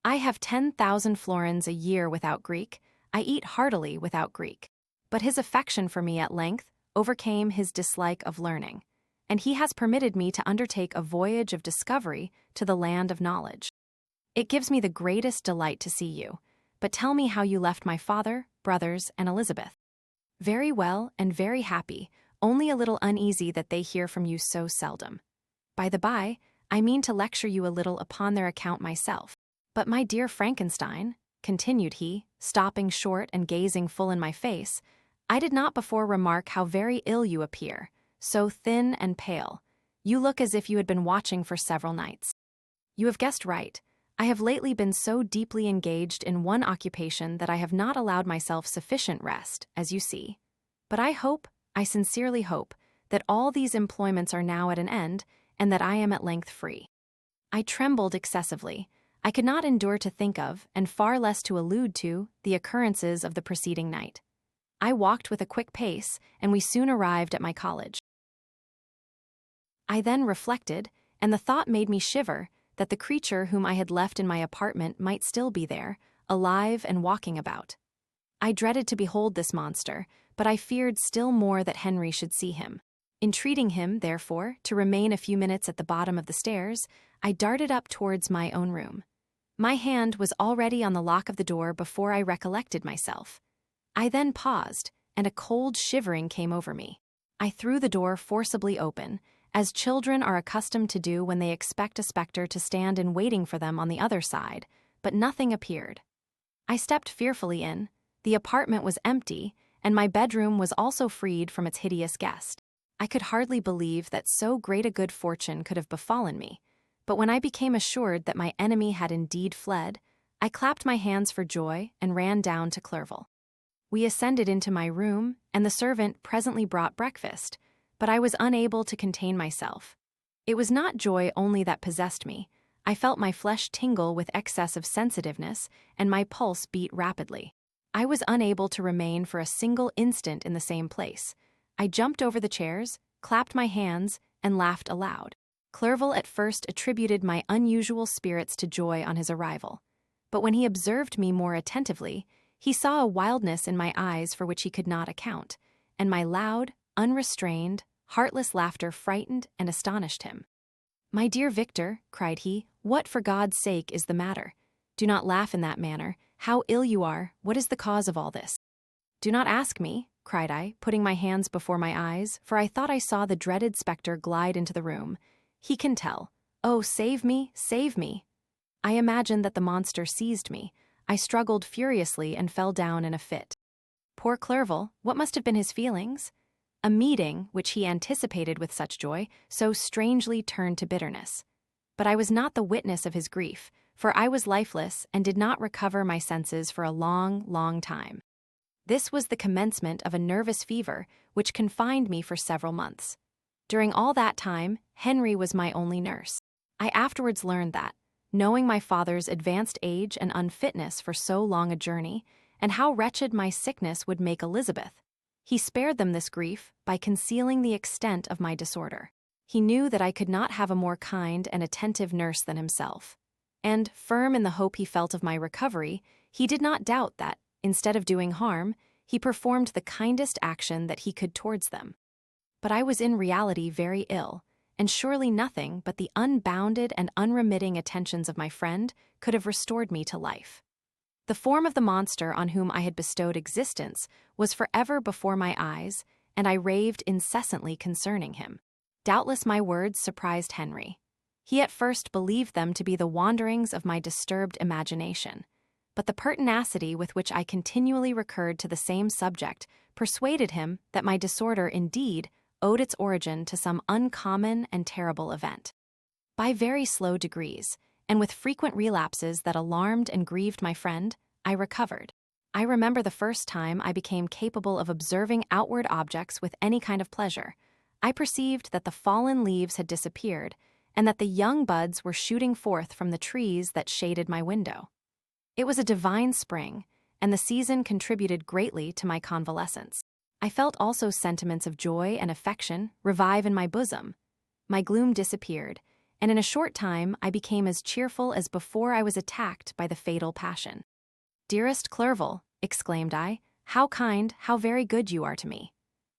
'I have 10,000 florins a year without Greek, I eat heartily without Greek.' But his affection for me at length overcame his dislike of learning, and he has permitted me to undertake a voyage of discovery to the land of knowledge. It gives me the greatest delight to see you, but tell me how you left my father, brothers, and Elizabeth." "Very well and very happy, only a little uneasy that they hear from you so seldom. By the by, I mean to lecture you a little upon their account myself. But my dear Frankenstein," continued he, stopping short and gazing full in my face, "I did not before remark how very ill you appear, so thin and pale. You look as if you had been watching for several nights." "You have guessed right. I have lately been so deeply engaged in one occupation that I have not allowed myself sufficient rest, as you see. But I sincerely hope, that all these employments are now at an end, and that I am at length free." I trembled excessively. I could not endure to think of, and far less to allude to, the occurrences of the preceding night. I walked with a quick pace, and we soon arrived at my college. I then reflected, and the thought made me shiver, that the creature whom I had left in my apartment might still be there, alive and walking about. I dreaded to behold this monster, but I feared still more that Henry should see him. Entreating him, therefore, to remain a few minutes at the bottom of the stairs, I darted up towards my own room. My hand was already on the lock of the door before I recollected myself. I then paused, and a cold shivering came over me. I threw the door forcibly open, as children are accustomed to do when they expect a spectre to stand in waiting for them on the other side, but nothing appeared. I stepped fearfully in. The apartment was empty, and my bedroom was also freed from its hideous guest. I could hardly believe that so great a good fortune could have befallen me, but when I became assured that my enemy had indeed fled, I clapped my hands for joy and ran down to Clerval. We ascended into my room, and the servant presently brought breakfast, but I was unable to contain myself. It was not joy only that possessed me. I felt my flesh tingle with excess of sensitiveness, and my pulse beat rapidly. I was unable to remain for a single instant in the same place. I jumped over the chairs, clapped my hands, and laughed aloud. Clerval at first attributed my unusual spirits to joy on his arrival, but when he observed me more attentively, he saw a wildness in my eyes for which he could not account, and my loud, unrestrained, heartless laughter frightened and astonished him. "My dear Victor," cried he, "what for God's sake is the matter? Do not laugh in that manner. How ill you are! What is the cause of all this?" "Do not ask me," cried I, putting my hands before my eyes, for I thought I saw the dreaded spectre glide into the room. "He can tell. Oh, save me, save me!" I imagined that the monster seized me. I struggled furiously and fell down in a fit. Poor Clerval, what must have been his feelings? A meeting, which he anticipated with such joy, so strangely turned to bitterness. But I was not the witness of his grief, for I was lifeless and did not recover my senses for a long, long time. This was the commencement of a nervous fever, which confined me for several months. During all that time, Henry was my only nurse. I afterwards learned that, knowing my father's advanced age and unfitness for so long a journey, and how wretched my sickness would make Elizabeth, he spared them this grief by concealing the extent of my disorder. He knew that I could not have a more kind and attentive nurse than himself, and, firm in the hope he felt of my recovery, he did not doubt that, instead of doing harm, he performed the kindest action that he could towards them. But I was in reality very ill, and surely nothing but the unbounded and unremitting attentions of my friend could have restored me to life. The form of the monster on whom I had bestowed existence was forever before my eyes, and I raved incessantly concerning him. Doubtless my words surprised Henry. He at first believed them to be the wanderings of my disturbed imagination, but the pertinacity with which I continually recurred to the same subject persuaded him that my disorder indeed owed its origin to some uncommon and terrible event. By very slow degrees, and with frequent relapses that alarmed and grieved my friend, I recovered. I remember the first time I became capable of observing outward objects with any kind of pleasure. I perceived that the fallen leaves had disappeared, and that the young buds were shooting forth from the trees that shaded my window. It was a divine spring, and the season contributed greatly to my convalescence. I felt also sentiments of joy and affection revive in my bosom. My gloom disappeared, and in a short time I became as cheerful as before I was attacked by the fatal passion. "Dearest Clerval," exclaimed I, "how kind, how very good you are to me.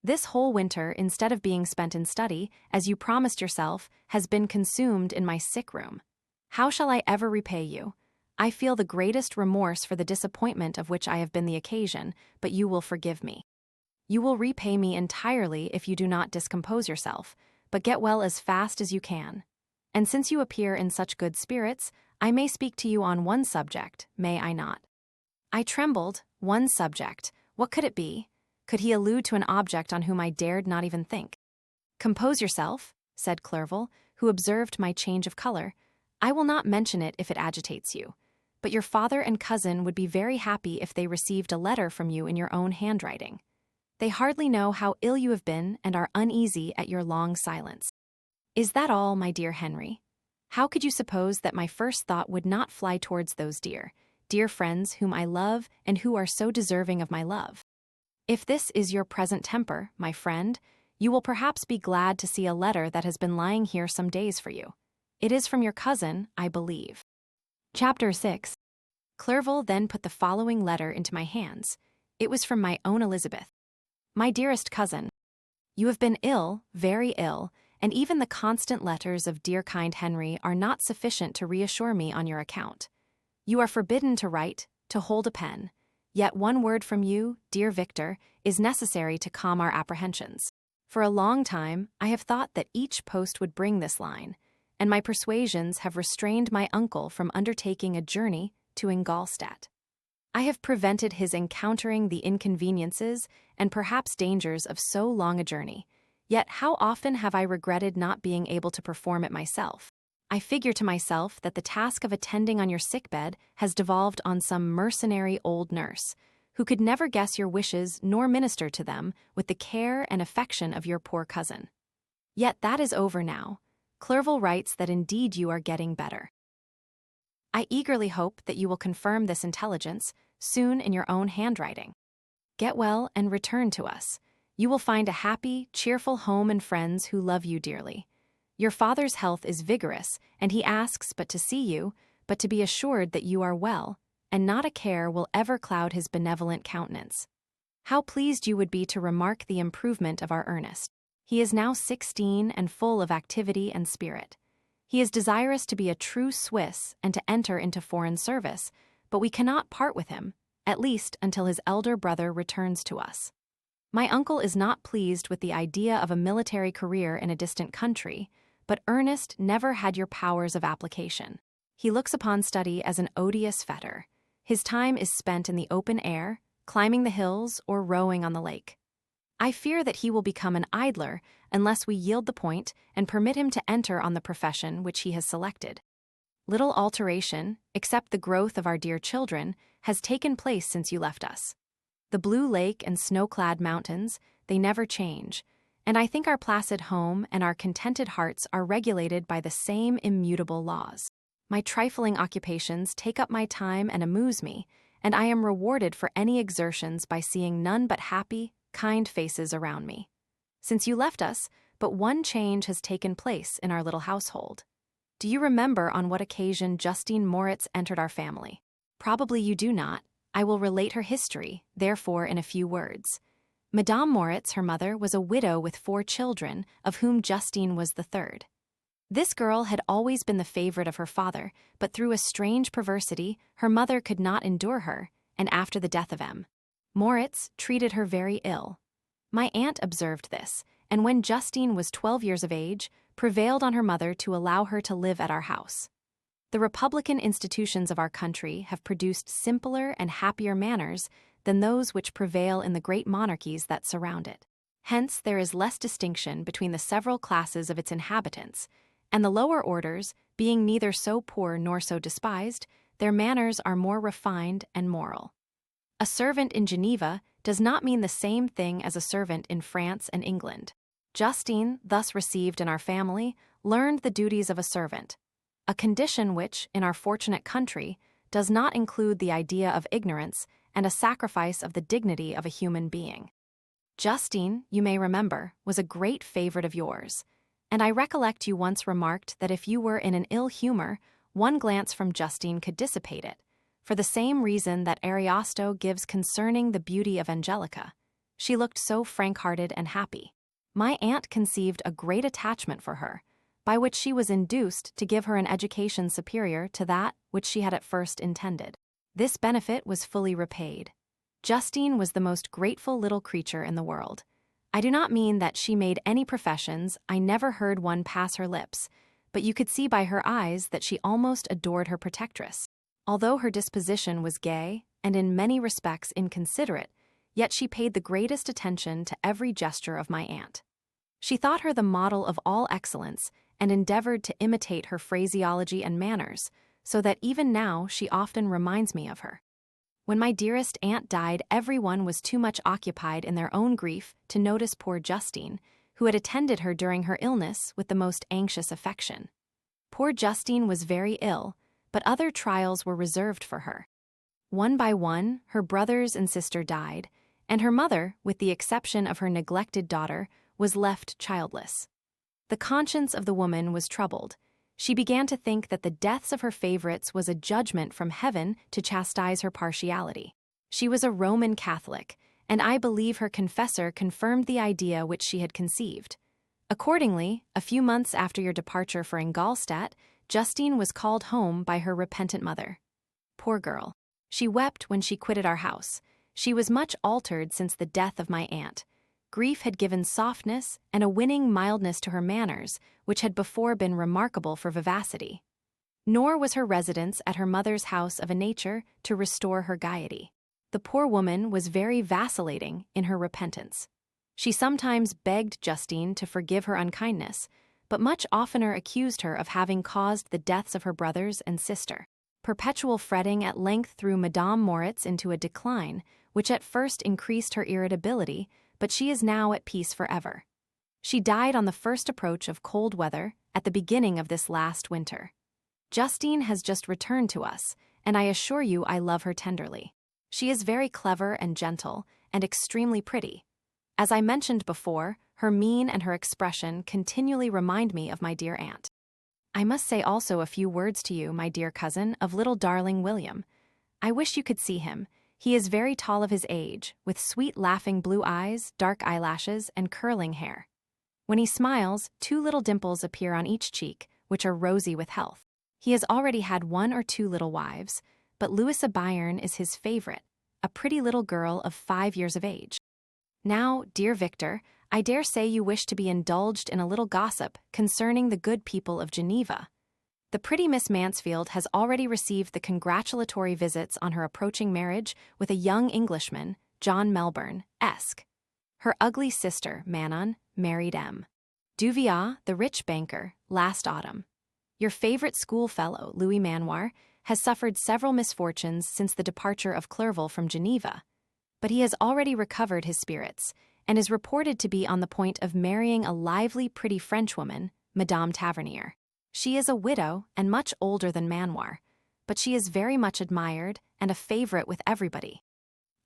This whole winter, instead of being spent in study, as you promised yourself, has been consumed in my sick room. How shall I ever repay you? I feel the greatest remorse for the disappointment of which I have been the occasion, but you will forgive me. You will repay me entirely if you do not discompose yourself, but get well as fast as you can. And since you appear in such good spirits, I may speak to you on one subject, may I not?" I trembled. One subject. What could it be? Could he allude to an object on whom I dared not even think? "Compose yourself," said Clerval, who observed my change of color. "I will not mention it if it agitates you. But your father and cousin would be very happy if they received a letter from you in your own handwriting. They hardly know how ill you have been and are uneasy at your long silence. Is that all, my dear Henry? How could you suppose that my first thought would not fly towards those dear friends whom I love and who are so deserving of my love? If this is your present temper, my friend, you will perhaps be glad to see a letter that has been lying here some days for you. It is from your cousin, I believe." Chapter 6. Clerval then put the following letter into my hands. It was from my own Elizabeth. "My dearest cousin, you have been ill, very ill, and even the constant letters of dear kind Henry are not sufficient to reassure me on your account. You are forbidden to write, to hold a pen, yet one word from you, dear Victor, is necessary to calm our apprehensions. For a long time I have thought that each post would bring this line, and my persuasions have restrained my uncle from undertaking a journey to Ingolstadt. I have prevented his encountering the inconveniences and perhaps dangers of so long a journey, yet how often have I regretted not being able to perform it myself. I figure to myself that the task of attending on your sickbed has devolved on some mercenary old nurse, who could never guess your wishes nor minister to them with the care and affection of your poor cousin. Yet that is over now. Clerval writes that indeed you are getting better. I eagerly hope that you will confirm this intelligence soon in your own handwriting. Get well and return to us. You will find a happy, cheerful home and friends who love you dearly. Your father's health is vigorous, and he asks but to see you, but to be assured that you are well, and not a care will ever cloud his benevolent countenance. How pleased you would be to remark the improvement of our Ernest. He is now 16 and full of activity and spirit. He is desirous to be a true Swiss and to enter into foreign service, but we cannot part with him, at least until his elder brother returns to us. My uncle is not pleased with the idea of a military career in a distant country, but Ernest never had your powers of application. He looks upon study as an odious fetter. His time is spent in the open air, climbing the hills, or rowing on the lake. I fear that he will become an idler unless we yield the point and permit him to enter on the profession which he has selected. Little alteration, except the growth of our dear children, has taken place since you left us. The blue lake and snow-clad mountains, they never change, and I think our placid home and our contented hearts are regulated by the same immutable laws. My trifling occupations take up my time and amuse me, and I am rewarded for any exertions by seeing none but happy, kind faces around me. Since you left us, but one change has taken place in our little household. Do you remember on what occasion Justine Moritz entered our family? Probably you do not. I will relate her history, therefore, in a few words. Madame Moritz, her mother, was a widow with 4 children, of whom Justine was the third. This girl had always been the favorite of her father, but through a strange perversity, her mother could not endure her, and after the death of M. Moritz treated her very ill. My aunt observed this, and when Justine was 12 years of age, prevailed on her mother to allow her to live at our house. The republican institutions of our country have produced simpler and happier manners than those which prevail in the great monarchies that surround it. Hence, there is less distinction between the several classes of its inhabitants, and the lower orders, being neither so poor nor so despised, their manners are more refined and moral. A servant in Geneva does not mean the same thing as a servant in France and England. Justine, thus received in our family, learned the duties of a servant, a condition which, in our fortunate country, does not include the idea of ignorance and a sacrifice of the dignity of a human being. Justine, you may remember, was a great favorite of yours, and I recollect you once remarked that if you were in an ill humor, one glance from Justine could dissipate it, for the same reason that Ariosto gives concerning the beauty of Angelica. She looked so frank-hearted and happy. My aunt conceived a great attachment for her, by which she was induced to give her an education superior to that which she had at first intended. This benefit was fully repaid. Justine was the most grateful little creature in the world. I do not mean that she made any professions, I never heard one pass her lips, but you could see by her eyes that she almost adored her protectress. Although her disposition was gay, and in many respects inconsiderate, yet she paid the greatest attention to every gesture of my aunt. She thought her the model of all excellence, and endeavored to imitate her phraseology and manners, so that even now she often reminds me of her. When my dearest aunt died, everyone was too much occupied in their own grief to notice poor Justine, who had attended her during her illness with the most anxious affection. Poor Justine was very ill, but other trials were reserved for her. One by one, her brothers and sister died, and her mother, with the exception of her neglected daughter, was left childless. The conscience of the woman was troubled. She began to think that the deaths of her favorites was a judgment from heaven to chastise her partiality. She was a Roman Catholic, and I believe her confessor confirmed the idea which she had conceived. Accordingly, a few months after your departure for Ingolstadt, Justine was called home by her repentant mother. Poor girl. She wept when she quitted our house. She was much altered since the death of my aunt. Grief had given softness and a winning mildness to her manners, which had before been remarkable for vivacity. Nor was her residence at her mother's house of a nature to restore her gaiety. The poor woman was very vacillating in her repentance. She sometimes begged Justine to forgive her unkindness, but much oftener accused her of having caused the deaths of her brothers and sister. Perpetual fretting at length threw Madame Moritz into a decline, which at first increased her irritability, but she is now at peace forever. She died on the first approach of cold weather at the beginning of this last winter. Justine has just returned to us, and I assure you I love her tenderly. She is very clever and gentle, and extremely pretty. As I mentioned before, her mien and her expression continually remind me of my dear aunt. I must say also a few words to you, my dear cousin, of little darling William. I wish you could see him. He is very tall of his age, with sweet laughing blue eyes, dark eyelashes, and curling hair. When he smiles, 2 little dimples appear on each cheek, which are rosy with health. He has already had 1 or 2 little wives, but Louisa Byron is his favorite, a pretty little girl of 5 years of age. Now, dear Victor, I dare say you wish to be indulged in a little gossip concerning the good people of Geneva. The pretty Miss Mansfield has already received the congratulatory visits on her approaching marriage with a young Englishman, John Melbourne, esq. Her ugly sister, Manon, married M. Duviat, the rich banker, last autumn. Your favorite schoolfellow, Louis Manoir, has suffered several misfortunes since the departure of Clerval from Geneva, but he has already recovered his spirits, and is reported to be on the point of marrying a lively, pretty Frenchwoman, Madame Tavernier. She is a widow and much older than Manoir, but she is very much admired and a favorite with everybody.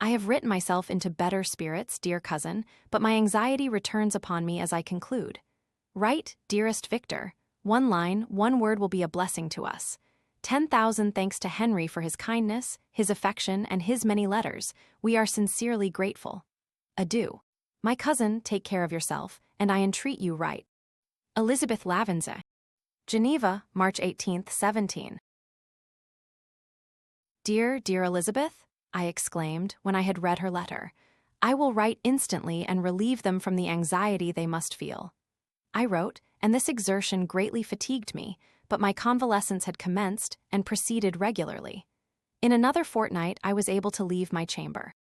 I have written myself into better spirits, dear cousin, but my anxiety returns upon me as I conclude. Write, dearest Victor. One line, one word will be a blessing to us. 10,000 thanks to Henry for his kindness, his affection, and his many letters. We are sincerely grateful. Adieu. My cousin, take care of yourself, and I entreat you write. Elizabeth Lavenze. Geneva, March 18th, 17. Dear, dear Elizabeth, I exclaimed when I had read her letter. I will write instantly and relieve them from the anxiety they must feel. I wrote, and this exertion greatly fatigued me, but my convalescence had commenced and proceeded regularly. In another fortnight I was able to leave my chamber.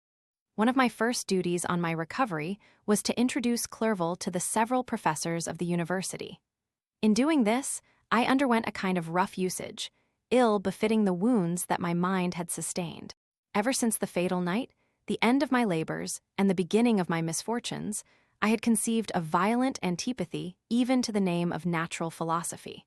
One of my first duties on my recovery was to introduce Clerval to the several professors of the university. In doing this, I underwent a kind of rough usage, ill befitting the wounds that my mind had sustained. Ever since the fatal night, the end of my labors, and the beginning of my misfortunes, I had conceived a violent antipathy even to the name of natural philosophy.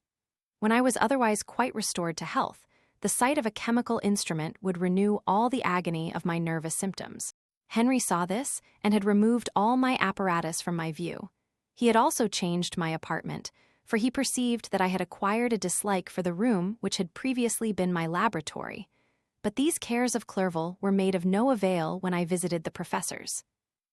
When I was otherwise quite restored to health, the sight of a chemical instrument would renew all the agony of my nervous symptoms. Henry saw this and had removed all my apparatus from my view. He had also changed my apartment, for he perceived that I had acquired a dislike for the room which had previously been my laboratory. But these cares of Clerval were made of no avail when I visited the professors.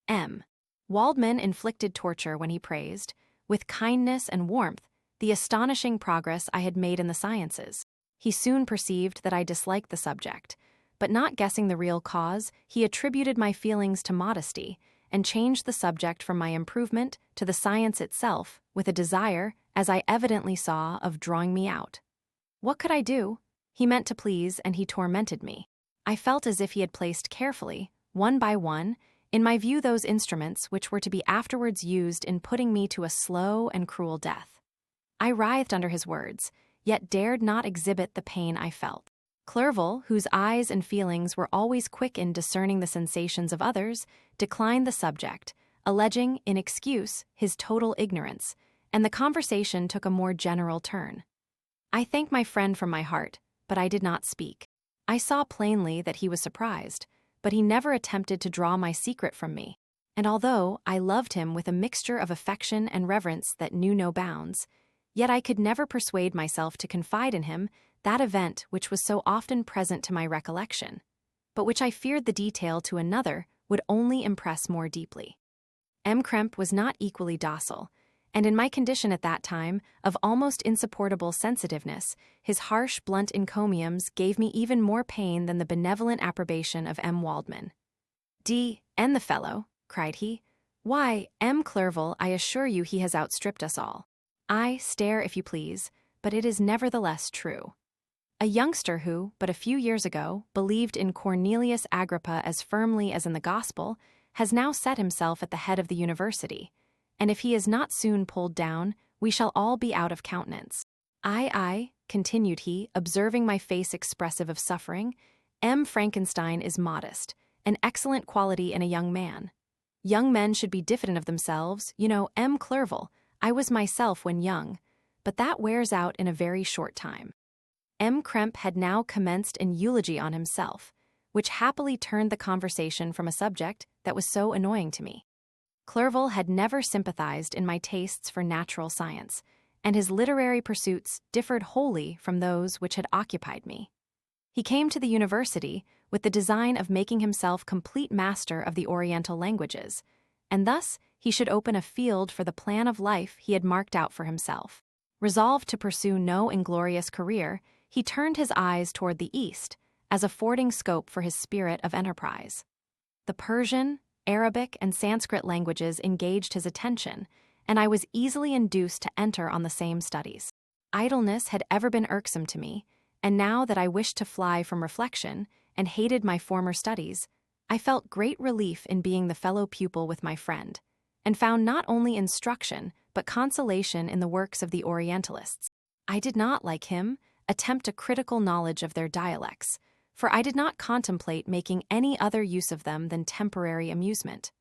M. Waldman inflicted torture when he praised, with kindness and warmth, the astonishing progress I had made in the sciences. He soon perceived that I disliked the subject, but not guessing the real cause, he attributed my feelings to modesty, and changed the subject from my improvement to the science itself, with a desire, as I evidently saw, of drawing me out. What could I do? He meant to please, and he tormented me. I felt as if he had placed carefully, one by one, in my view those instruments which were to be afterwards used in putting me to a slow and cruel death. I writhed under his words, yet dared not exhibit the pain I felt. Clerval, whose eyes and feelings were always quick in discerning the sensations of others, declined the subject, alleging, in excuse, his total ignorance, and the conversation took a more general turn. I thanked my friend from my heart, but I did not speak. I saw plainly that he was surprised, but he never attempted to draw my secret from me, and although I loved him with a mixture of affection and reverence that knew no bounds, yet I could never persuade myself to confide in him that event which was so often present to my recollection, but which I feared the detail to another would only impress more deeply. M. Krempe was not equally docile, and in my condition at that time, of almost insupportable sensitiveness, his harsh, blunt encomiums gave me even more pain than the benevolent approbation of M. Waldman. D.N. the fellow, cried he. Why, M. Clerval, I assure you he has outstripped us all. I stare if you please, but it is nevertheless true. A youngster who, but a few years ago, believed in Cornelius Agrippa as firmly as in the gospel, has now set himself at the head of the university, and if he is not soon pulled down, we shall all be out of countenance. I, continued he, observing my face expressive of suffering, M. Frankenstein is modest, an excellent quality in a young man. Young men should be diffident of themselves, you know, M. Clerval, I was myself when young, but that wears out in a very short time. M. Krempe had now commenced an eulogy on himself, which happily turned the conversation from a subject that was so annoying to me. Clerval had never sympathized in my tastes for natural science, and his literary pursuits differed wholly from those which had occupied me. He came to the university with the design of making himself complete master of the Oriental languages, and thus he should open a field for the plan of life he had marked out for himself. Resolved to pursue no inglorious career, he turned his eyes toward the East, as affording scope for his spirit of enterprise. The Persian, Arabic, and Sanskrit languages engaged his attention, and I was easily induced to enter on the same studies. Idleness had ever been irksome to me, and now that I wished to fly from reflection and hated my former studies, I felt great relief in being the fellow pupil with my friend, and found not only instruction but consolation in the works of the Orientalists. I did not, like him, attempt a critical knowledge of their dialects, for I did not contemplate making any other use of them than temporary amusement.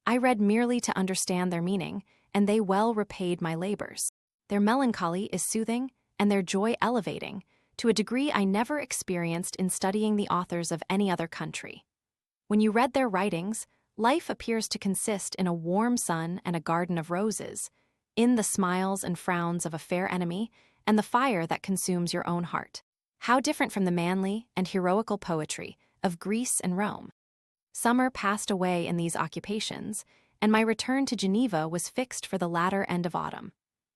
I read merely to understand their meaning, and they well repaid my labors. Their melancholy is soothing, and their joy elevating, to a degree I never experienced in studying the authors of any other country. When you read their writings, life appears to consist in a warm sun and a garden of roses, in the smiles and frowns of a fair enemy, and the fire that consumes your own heart. How different from the manly and heroical poetry of Greece and Rome. Summer passed away in these occupations, and my return to Geneva was fixed for the latter end of autumn.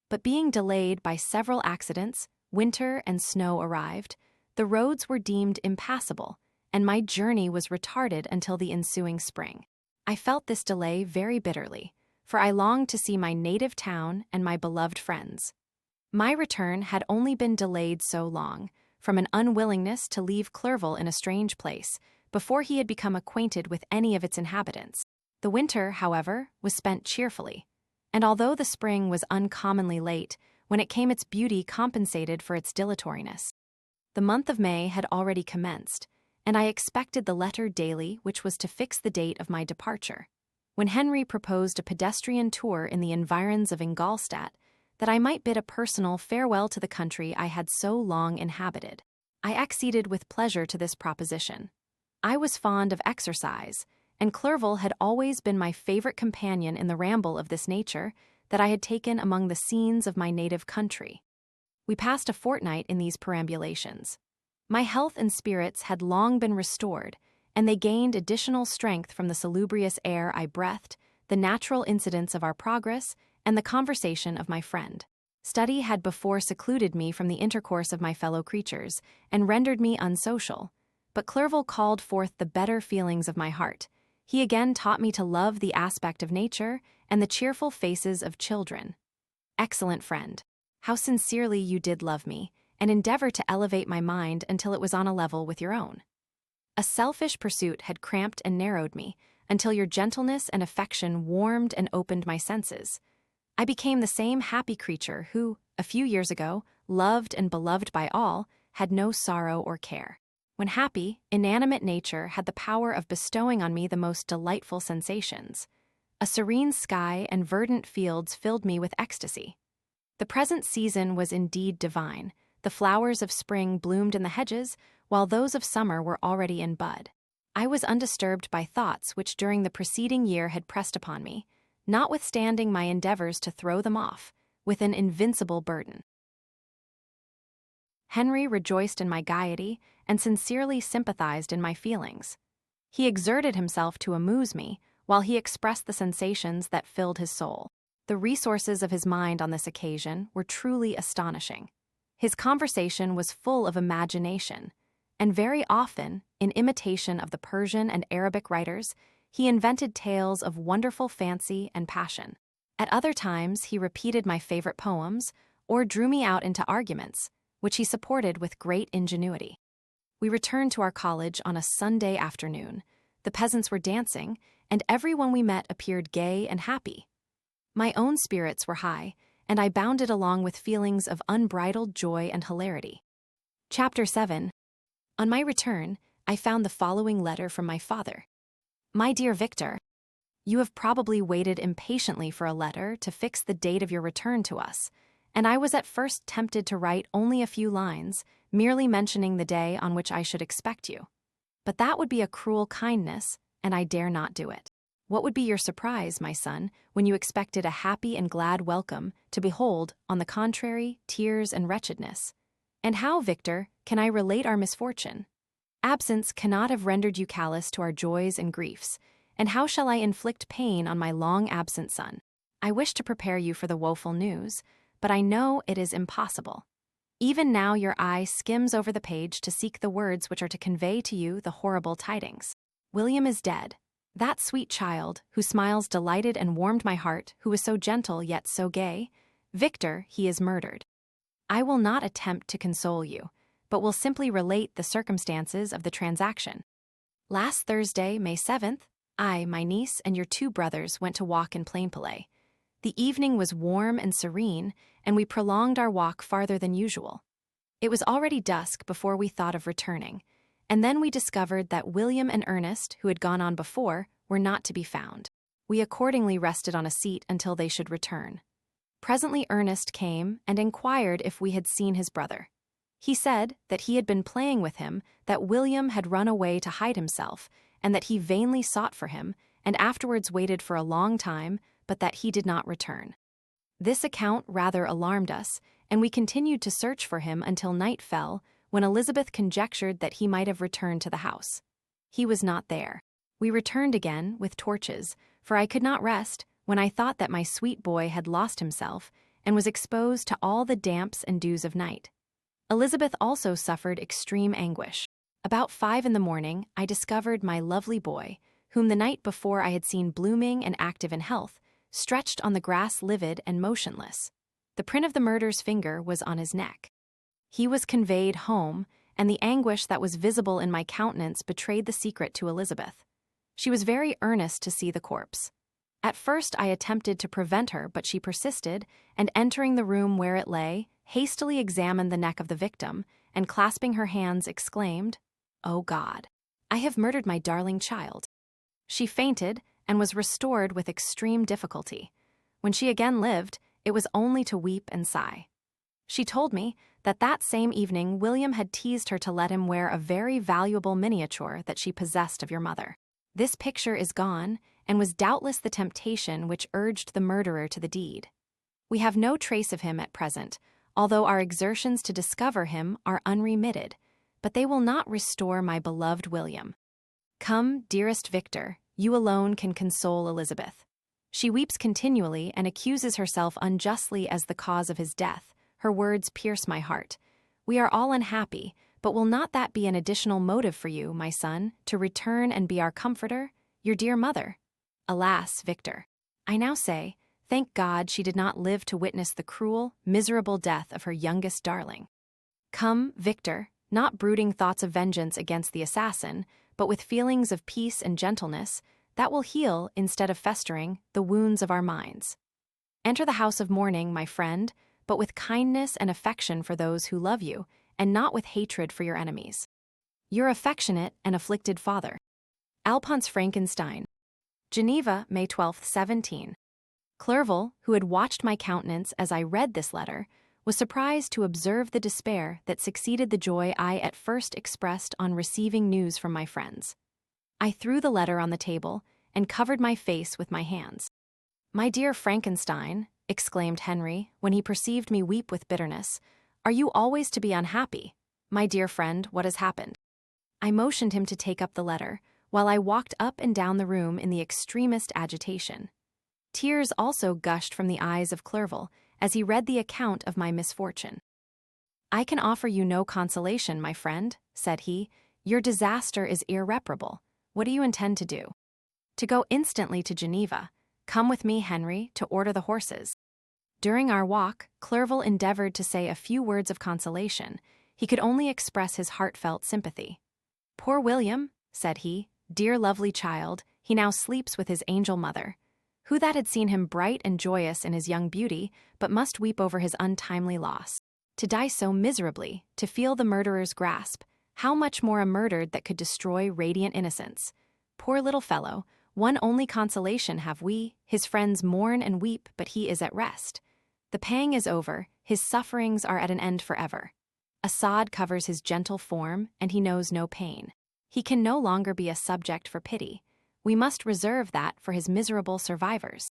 But being delayed by several accidents, winter and snow arrived, the roads were deemed impassable, and my journey was retarded until the ensuing spring. I felt this delay very bitterly, for I longed to see my native town and my beloved friends. My return had only been delayed so long, from an unwillingness to leave Clerval in a strange place, before he had become acquainted with any of its inhabitants. The winter, however, was spent cheerfully, and although the spring was uncommonly late, when it came its beauty compensated for its dilatoriness. The month of May had already commenced, and I expected the letter daily which was to fix the date of my departure, when Henry proposed a pedestrian tour in the environs of Ingolstadt, that I might bid a personal farewell to the country I had so long inhabited. I acceded with pleasure to this proposition. I was fond of exercise, and Clerval had always been my favorite companion in the ramble of this nature that I had taken among the scenes of my native country. We passed a fortnight in these perambulations. My health and spirits had long been restored, and they gained additional strength from the salubrious air I breathed, the natural incidents of our progress, and the conversation of my friend. Study had before secluded me from the intercourse of my fellow creatures, and rendered me unsocial, but Clerval called forth the better feelings of my heart. He again taught me to love the aspect of nature and the cheerful faces of children. Excellent friend, how sincerely you did love me, and endeavor to elevate my mind until it was on a level with your own. A selfish pursuit had cramped and narrowed me, until your gentleness and affection warmed and opened my senses. I became the same happy creature who, a few years ago, loved and beloved by all, had no sorrow or care. When happy, inanimate nature had the power of bestowing on me the most delightful sensations. A serene sky and verdant fields filled me with ecstasy. The present season was indeed divine. The flowers of spring bloomed in the hedges, while those of summer were already in bud. I was undisturbed by thoughts which during the preceding year had pressed upon me, notwithstanding my endeavors to throw them off, with an invincible burden. Henry rejoiced in my gaiety and sincerely sympathized in my feelings. He exerted himself to amuse me, while he expressed the sensations that filled his soul. The resources of his mind on this occasion were truly astonishing. His conversation was full of imagination, and very often, in imitation of the Persian and Arabic writers, he invented tales of wonderful fancy and passion. At other times, he repeated my favorite poems, or drew me out into arguments, which he supported with great ingenuity. We returned to our college on a Sunday afternoon. The peasants were dancing, and everyone we met appeared gay and happy. My own spirits were high, and I bounded along with feelings of unbridled joy and hilarity. Chapter 7. On my return, I found the following letter from my father. My dear Victor, you have probably waited impatiently for a letter to fix the date of your return to us, and I was at first tempted to write only a few lines, merely mentioning the day on which I should expect you. But that would be a cruel kindness, and I dare not do it. What would be your surprise, my son, when you expected a happy and glad welcome, to behold, on the contrary, tears and wretchedness? And how, Victor, can I relate our misfortune? Absence cannot have rendered you callous to our joys and griefs, and how shall I inflict pain on my long-absent son? I wish to prepare you for the woeful news, but I know it is impossible. Even now your eye skims over the page to seek the words which are to convey to you the horrible tidings. William is dead. That sweet child, whose smiles delighted and warmed my heart, who was so gentle yet so gay. Victor, he is murdered. I will not attempt to console you, but will simply relate the circumstances of the transaction. Last Thursday, May 7th, I, my niece, and your 2 brothers went to walk in Plainpalais. The evening was warm and serene, and we prolonged our walk farther than usual. It was already dusk before we thought of returning, and then we discovered that William and Ernest, who had gone on before, were not to be found. We accordingly rested on a seat until they should return. Presently Ernest came and inquired if we had seen his brother. He said that he had been playing with him, that William had run away to hide himself, and that he vainly sought for him, and afterwards waited for a long time, but that he did not return. This account rather alarmed us, and we continued to search for him until night fell, when Elizabeth conjectured that he might have returned to the house. He was not there. We returned again with torches, for I could not rest when I thought that my sweet boy had lost himself and was exposed to all the damps and dews of night. Elizabeth also suffered extreme anguish. About 5 in the morning, I discovered my lovely boy, whom the night before I had seen blooming and active in health, stretched on the grass livid and motionless. The print of the murderer's finger was on his neck. He was conveyed home, and the anguish that was visible in my countenance betrayed the secret to Elizabeth. She was very earnest to see the corpse. At first I attempted to prevent her, but she persisted, and entering the room where it lay, hastily examined the neck of the victim, and clasping her hands exclaimed, "Oh God, I have murdered my darling child." She fainted and was restored with extreme difficulty. When she again lived, it was only to weep and sigh. She told me that same evening William had teased her to let him wear a very valuable miniature that she possessed of your mother. This picture is gone, and was doubtless the temptation which urged the murderer to the deed. We have no trace of him at present, although our exertions to discover him are unremitted, but they will not restore my beloved William. Come, dearest Victor, you alone can console Elizabeth. She weeps continually and accuses herself unjustly as the cause of his death. Her words pierce my heart. We are all unhappy, but will not that be an additional motive for you, my son, to return and be our comforter, your dear mother? Alas, Victor, I now say, thank God she did not live to witness the cruel, miserable death of her youngest darling. Come, Victor, not brooding thoughts of vengeance against the assassin, but with feelings of peace and gentleness, that will heal, instead of festering, the wounds of our minds. Enter the house of mourning, my friend, but with kindness and affection for those who love you, and not with hatred for your enemies. Your affectionate and afflicted father. Alphonse Frankenstein. Geneva, May 12, 17. Clerval, who had watched my countenance as I read this letter, was surprised to observe the despair that succeeded the joy I at first expressed on receiving news from my friends. I threw the letter on the table and covered my face with my hands. "My dear Frankenstein," exclaimed Henry, when he perceived me weep with bitterness, "are you always to be unhappy? My dear friend, what has happened?" I motioned him to take up the letter, while I walked up and down the room in the extremest agitation. Tears also gushed from the eyes of Clerval as he read the account of my misfortune. "I can offer you no consolation, my friend," said he. "Your disaster is irreparable. What do you intend to do?" "To go instantly to Geneva. Come with me, Henry, to order the horses." During our walk, Clerval endeavored to say a few words of consolation. He could only express his heartfelt sympathy. "Poor William," said he, "dear lovely child, he now sleeps with his angel mother. Who that had seen him bright and joyous in his young beauty, but must weep over his untimely loss? To die so miserably, to feel the murderer's grasp, how much more a murder that could destroy radiant innocence? Poor little fellow, one only consolation have we, his friends mourn and weep, but he is at rest. The pang is over, his sufferings are at an end forever. A sod covers his gentle form, and he knows no pain. He can no longer be a subject for pity. We must reserve that for his miserable survivors."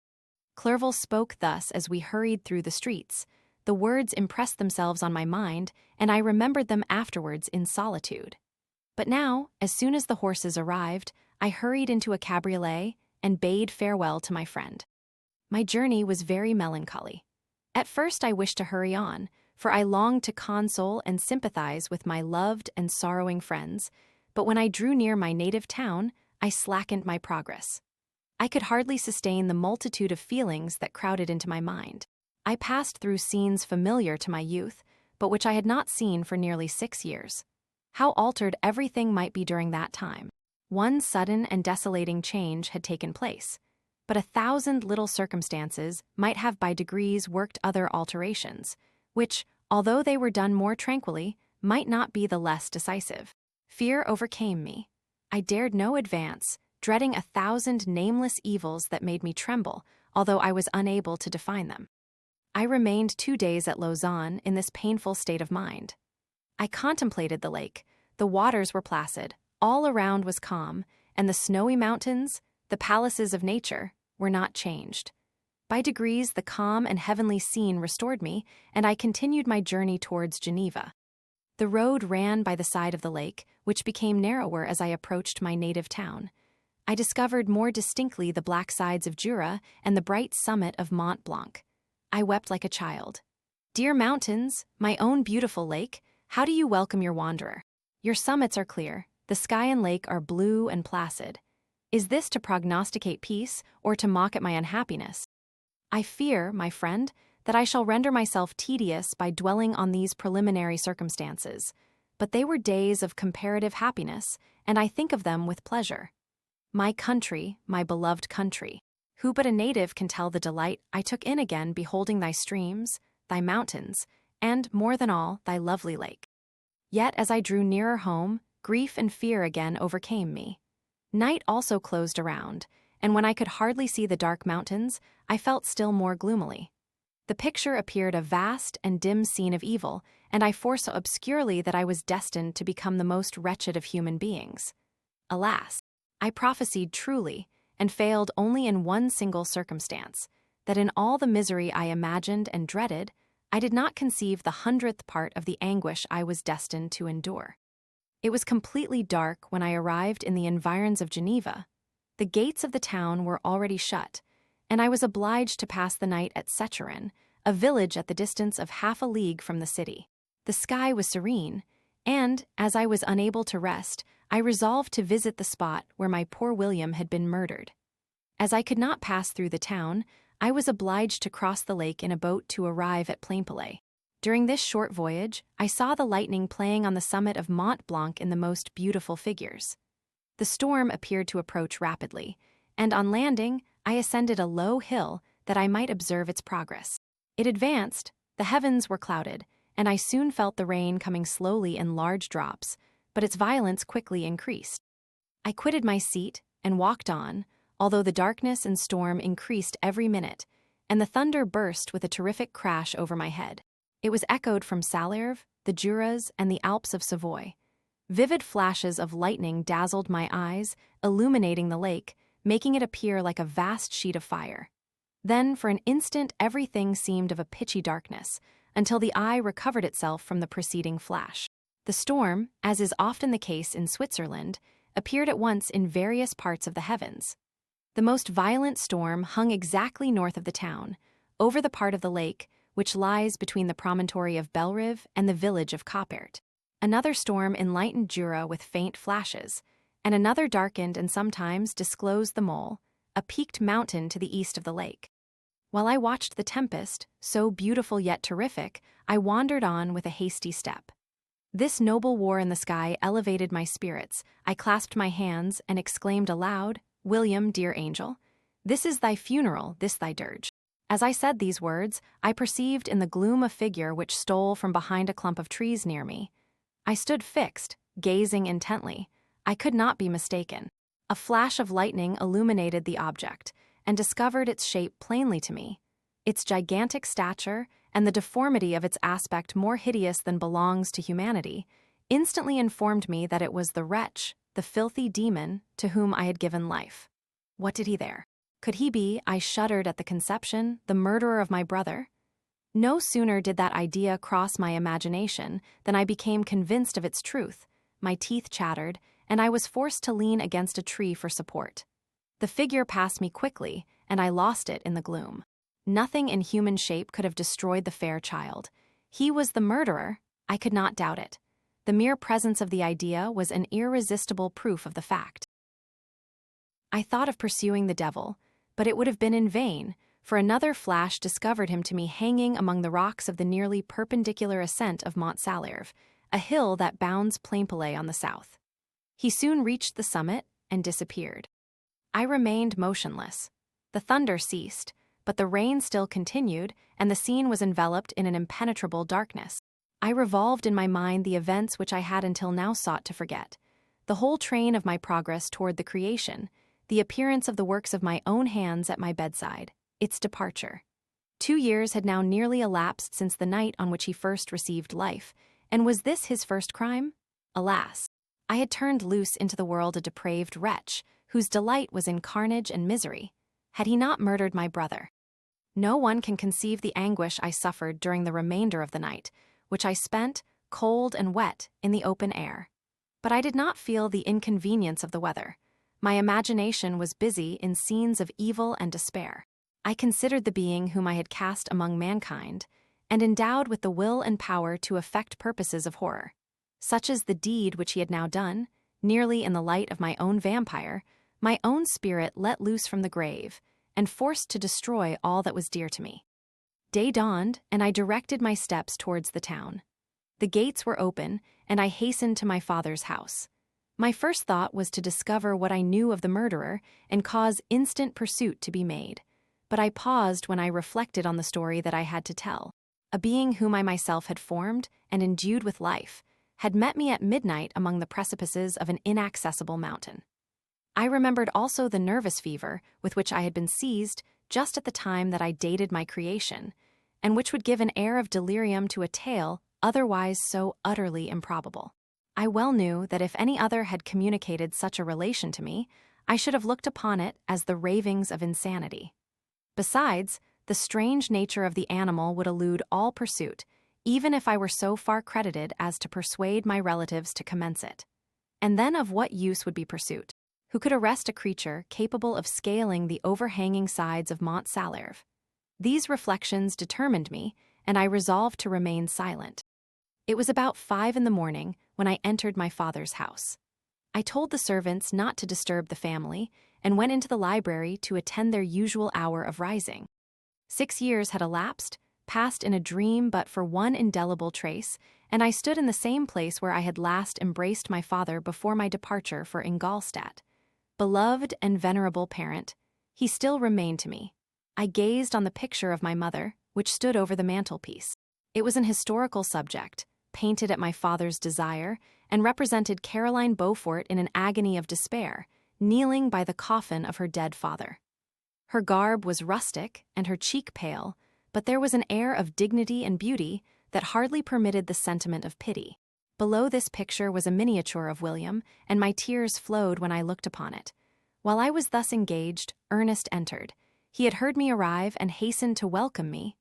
Clerval spoke thus as we hurried through the streets. The words impressed themselves on my mind, and I remembered them afterwards in solitude. But now, as soon as the horses arrived, I hurried into a cabriolet and bade farewell to my friend. My journey was very melancholy. At first I wished to hurry on, for I longed to console and sympathize with my loved and sorrowing friends, but when I drew near my native town, I slackened my progress. I could hardly sustain the multitude of feelings that crowded into my mind. I passed through scenes familiar to my youth, but which I had not seen for nearly 6 years. How altered everything might be during that time. One sudden and desolating change had taken place, but 1,000 little circumstances might have by degrees worked other alterations, which, although they were done more tranquilly, might not be the less decisive. Fear overcame me. I dared no advance, dreading 1,000 nameless evils that made me tremble, although I was unable to define them. I remained 2 days at Lausanne in this painful state of mind. I contemplated the lake. The waters were placid, all around was calm, and the snowy mountains, the palaces of nature, were not changed. By degrees, the calm and heavenly scene restored me, and I continued my journey towards Geneva. The road ran by the side of the lake, which became narrower as I approached my native town. I discovered more distinctly the black sides of Jura and the bright summit of Mont Blanc. I wept like a child. Dear mountains, my own beautiful lake, how do you welcome your wanderer? Your summits are clear, the sky and lake are blue and placid. Is this to prognosticate peace or to mock at my unhappiness? I fear, my friend, that I shall render myself tedious by dwelling on these preliminary circumstances, but they were days of comparative happiness, and I think of them with pleasure. My country, my beloved country, who but a native can tell the delight I took in again beholding thy streams, thy mountains, and, more than all, thy lovely lake. Yet as I drew nearer home, grief and fear again overcame me. Night also closed around, and when I could hardly see the dark mountains, I felt still more gloomily. The picture appeared a vast and dim scene of evil, and I foresaw obscurely that I was destined to become the most wretched of human beings. Alas, I prophesied truly, and failed only in one single circumstance, that in all the misery I imagined and dreaded, I did not conceive the 100th part of the anguish I was destined to endure. It was completely dark when I arrived in the environs of Geneva. The gates of the town were already shut, and I was obliged to pass the night at Secherin, a village at the distance of half a league from the city. The sky was serene, and, as I was unable to rest, I resolved to visit the spot where my poor William had been murdered. As I could not pass through the town, I was obliged to cross the lake in a boat to arrive at Plainpalais. During this short voyage, I saw the lightning playing on the summit of Mont Blanc in the most beautiful figures. The storm appeared to approach rapidly, and on landing, I ascended a low hill that I might observe its progress. It advanced, the heavens were clouded, and I soon felt the rain coming slowly in large drops, but its violence quickly increased. I quitted my seat and walked on, although the darkness and storm increased every minute, and the thunder burst with a terrific crash over my head. It was echoed from Salers, the Juras, and the Alps of Savoy. Vivid flashes of lightning dazzled my eyes, illuminating the lake, making it appear like a vast sheet of fire. Then, for an instant, everything seemed of a pitchy darkness, until the eye recovered itself from the preceding flash. The storm, as is often the case in Switzerland, appeared at once in various parts of the heavens. The most violent storm hung exactly north of the town, over the part of the lake which lies between the promontory of Bellerive and the village of Coppert. Another storm enlightened Jura with faint flashes, and another darkened and sometimes disclosed the Mole, a peaked mountain to the east of the lake. While I watched the tempest, so beautiful yet terrific, I wandered on with a hasty step. This noble war in the sky elevated my spirits. I clasped my hands and exclaimed aloud, "William, dear angel, this is thy funeral, this thy dirge." As I said these words, I perceived in the gloom a figure which stole from behind a clump of trees near me. I stood fixed, gazing intently. I could not be mistaken. A flash of lightning illuminated the object, and discovered its shape plainly to me. Its gigantic stature, and the deformity of its aspect more hideous than belongs to humanity, instantly informed me that it was the wretch, the filthy demon, to whom I had given life. What did he there? Could he be, I shuddered at the conception, the murderer of my brother? No sooner did that idea cross my imagination than I became convinced of its truth. My teeth chattered, and I was forced to lean against a tree for support. The figure passed me quickly, and I lost it in the gloom. Nothing in human shape could have destroyed the fair child. He was the murderer, I could not doubt it. The mere presence of the idea was an irresistible proof of the fact. I thought of pursuing the devil, but it would have been in vain, for another flash discovered him to me hanging among the rocks of the nearly perpendicular ascent of Mont Salierve, a hill that bounds Plainpalais on the south. He soon reached the summit and disappeared. I remained motionless. The thunder ceased, but the rain still continued, and the scene was enveloped in an impenetrable darkness. I revolved in my mind the events which I had until now sought to forget. The whole train of my progress toward the creation, the appearance of the works of my own hands at my bedside, its departure. 2 years had now nearly elapsed since the night on which he first received life, and was this his first crime? Alas! I had turned loose into the world a depraved wretch, whose delight was in carnage and misery. Had he not murdered my brother? No one can conceive the anguish I suffered during the remainder of the night, which I spent, cold and wet, in the open air. But I did not feel the inconvenience of the weather. My imagination was busy in scenes of evil and despair. I considered the being whom I had cast among mankind, and endowed with the will and power to effect purposes of horror. Such as the deed which he had now done, nearly in the light of my own vampire, my own spirit let loose from the grave, and forced to destroy all that was dear to me. Day dawned, and I directed my steps towards the town. The gates were open, and I hastened to my father's house. My first thought was to discover what I knew of the murderer and cause instant pursuit to be made. But I paused when I reflected on the story that I had to tell. A being whom I myself had formed and endued with life had met me at midnight among the precipices of an inaccessible mountain. I remembered also the nervous fever with which I had been seized just at the time that I dated my creation, and which would give an air of delirium to a tale otherwise so utterly improbable. I well knew that if any other had communicated such a relation to me, I should have looked upon it as the ravings of insanity. Besides, the strange nature of the animal would elude all pursuit, even if I were so far credited as to persuade my relatives to commence it. And then of what use would be pursuit? Who could arrest a creature capable of scaling the overhanging sides of Mont Salierve? These reflections determined me, and I resolved to remain silent. It was about 5 in the morning when I entered my father's house. I told the servants not to disturb the family, and went into the library to attend their usual hour of rising. 6 years had elapsed, passed in a dream but for one indelible trace, and I stood in the same place where I had last embraced my father before my departure for Ingolstadt. Beloved and venerable parent, he still remained to me. I gazed on the picture of my mother, which stood over the mantelpiece. It was an historical subject, painted at my father's desire, and represented Caroline Beaufort in an agony of despair, kneeling by the coffin of her dead father. Her garb was rustic and her cheek pale, but there was an air of dignity and beauty that hardly permitted the sentiment of pity. Below this picture was a miniature of William, and my tears flowed when I looked upon it. While I was thus engaged, Ernest entered. He had heard me arrive and hastened to welcome me.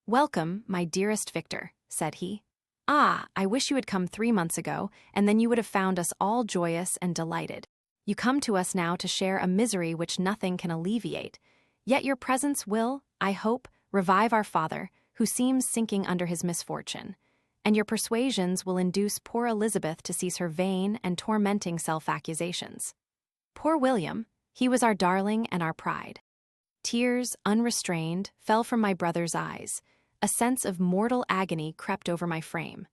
"Welcome, my dearest Victor," said he. "Ah, I wish you had come 3 months ago, and then you would have found us all joyous and delighted. You come to us now to share a misery which nothing can alleviate. Yet your presence will, I hope, revive our father, who seems sinking under his misfortune, and your persuasions will induce poor Elizabeth to cease her vain and tormenting self-accusations. Poor William, he was our darling and our pride." Tears, unrestrained, fell from my brother's eyes. A sense of mortal agony crept over my frame.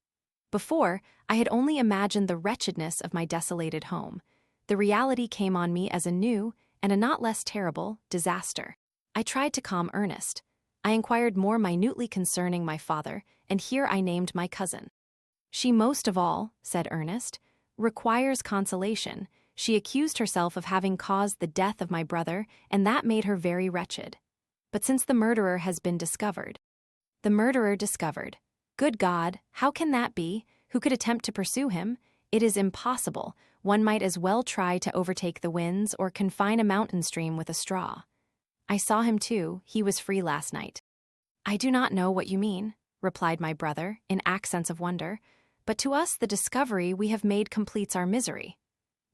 Before, I had only imagined the wretchedness of my desolated home. The reality came on me as a new, and a not less terrible, disaster. I tried to calm Ernest. I inquired more minutely concerning my father, and here I named my cousin. "She most of all," said Ernest, "requires consolation. She accused herself of having caused the death of my brother, and that made her very wretched. But since the murderer has been discovered—" "The murderer discovered. Good God, how can that be? Who could attempt to pursue him? It is impossible. One might as well try to overtake the winds or confine a mountain stream with a straw. I saw him too. He was free last night." "I do not know what you mean," replied my brother, in accents of wonder, "but to us the discovery we have made completes our misery.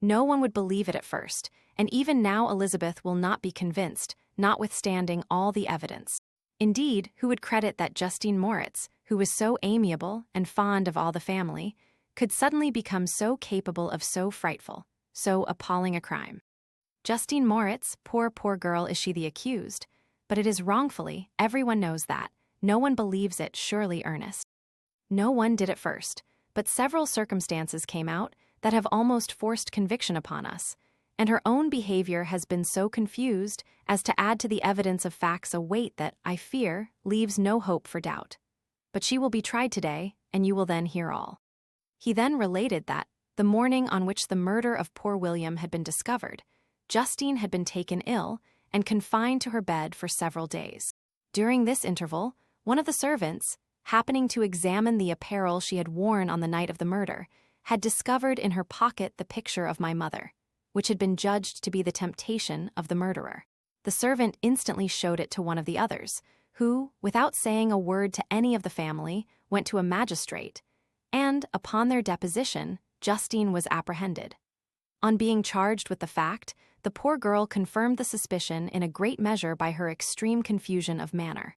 No one would believe it at first, and even now Elizabeth will not be convinced, notwithstanding all the evidence. Indeed, who would credit that Justine Moritz, who was so amiable and fond of all the family, could suddenly become so capable of so frightful, so appalling a crime? Justine Moritz, poor girl, is she the accused? but it is wrongfully, everyone knows that. No one believes it, surely, Ernest. No one did at first, but several circumstances came out that have almost forced conviction upon us, and her own behavior has been so confused as to add to the evidence of facts a weight that, I fear, leaves no hope for doubt. But she will be tried today, and you will then hear all. He then related that, the morning on which the murder of poor William had been discovered, Justine had been taken ill and confined to her bed for several days. During this interval, one of the servants, happening to examine the apparel she had worn on the night of the murder, had discovered in her pocket the picture of my mother, which had been judged to be the temptation of the murderer. The servant instantly showed it to one of the others, who, without saying a word to any of the family, went to a magistrate, and, upon their deposition, Justine was apprehended. On being charged with the fact, the poor girl confirmed the suspicion in a great measure by her extreme confusion of manner.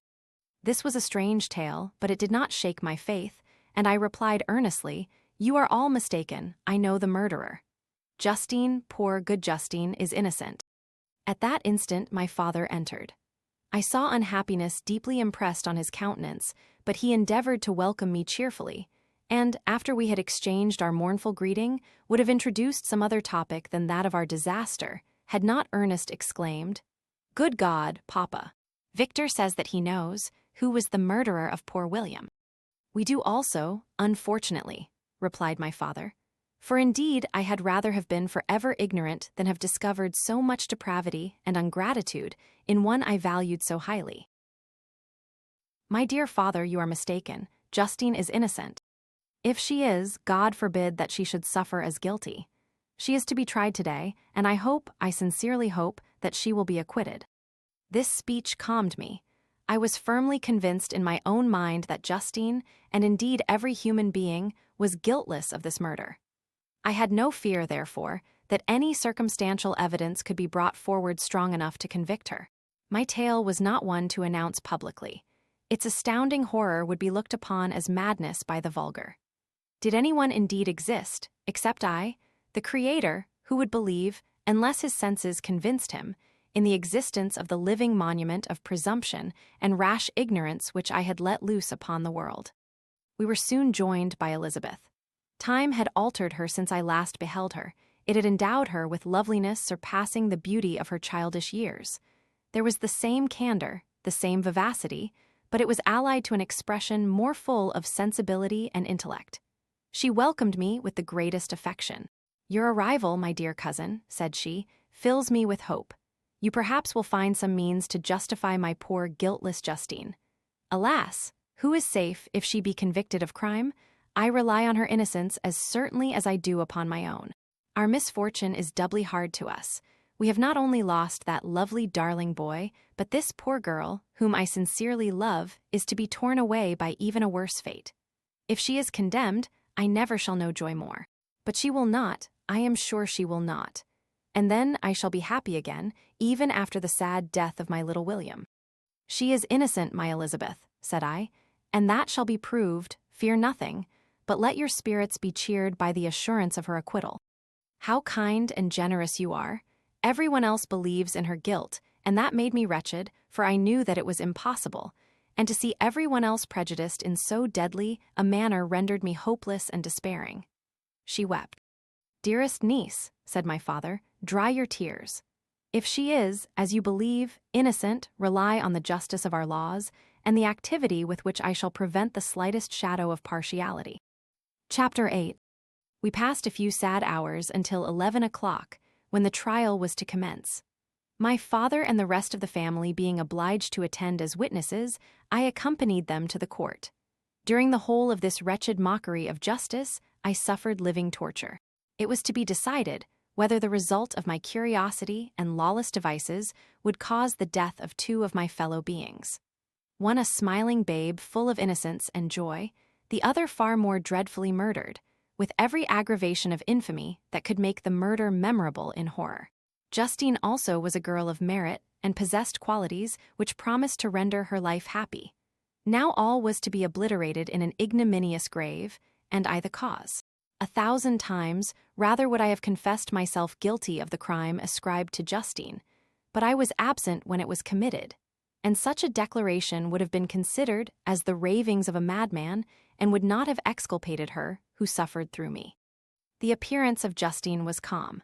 This was a strange tale, but it did not shake my faith, and I replied earnestly, "You are all mistaken, I know the murderer. Justine, poor good Justine, is innocent." At that instant my father entered. I saw unhappiness deeply impressed on his countenance, but he endeavored to welcome me cheerfully, and, after we had exchanged our mournful greeting, would have introduced some other topic than that of our disaster, had not Ernest exclaimed, "Good God, Papa! Victor says that he knows who was the murderer of poor William." "We do also, unfortunately," replied my father, "for indeed I had rather have been forever ignorant than have discovered so much depravity and ingratitude in one I valued so highly." "My dear father, you are mistaken. Justine is innocent. If she is, God forbid that she should suffer as guilty. She is to be tried today, and I sincerely hope, that she will be acquitted." This speech calmed me. I was firmly convinced in my own mind that Justine, and indeed every human being, was guiltless of this murder. I had no fear, therefore, that any circumstantial evidence could be brought forward strong enough to convict her. My tale was not one to announce publicly. Its astounding horror would be looked upon as madness by the vulgar. Did anyone indeed exist, except I, the Creator, who would believe, unless his senses convinced him, in the existence of the living monument of presumption and rash ignorance which I had let loose upon the world? We were soon joined by Elizabeth. Time had altered her since I last beheld her. It had endowed her with loveliness surpassing the beauty of her childish years. There was the same candor, the same vivacity, but it was allied to an expression more full of sensibility and intellect. She welcomed me with the greatest affection. "Your arrival, my dear cousin," said she, "fills me with hope. You perhaps will find some means to justify my poor guiltless Justine. Alas, who is safe if she be convicted of crime? I rely on her innocence as certainly as I do upon my own. Our misfortune is doubly hard to us. We have not only lost that lovely darling boy, but this poor girl, whom I sincerely love, is to be torn away by even a worse fate. If she is condemned, I never shall know joy more. But she will not, I am sure she will not. And then I shall be happy again, even after the sad death of my little William." "She is innocent, my Elizabeth," said I, "and that shall be proved, fear nothing, but let your spirits be cheered by the assurance of her acquittal." "How kind and generous you are. Everyone else believes in her guilt, and that made me wretched, for I knew that it was impossible, and to see everyone else prejudiced in so deadly a manner rendered me hopeless and despairing." She wept. "Dearest niece," said my father, "dry your tears. If she is, as you believe, innocent, rely on the justice of our laws, and the activity with which I shall prevent the slightest shadow of partiality." Chapter 8. We passed a few sad hours until 11 o'clock, when the trial was to commence. My father and the rest of the family being obliged to attend as witnesses, I accompanied them to the court. During the whole of this wretched mockery of justice, I suffered living torture. It was to be decided whether the result of my curiosity and lawless devices would cause the death of two of my fellow beings. One a smiling babe full of innocence and joy, the other far more dreadfully murdered, with every aggravation of infamy that could make the murder memorable in horror. Justine also was a girl of merit and possessed qualities which promised to render her life happy. Now all was to be obliterated in an ignominious grave, and I the cause. 1,000 times rather would I have confessed myself guilty of the crime ascribed to Justine, but I was absent when it was committed, and such a declaration would have been considered as the ravings of a madman and would not have exculpated her who suffered through me. The appearance of Justine was calm.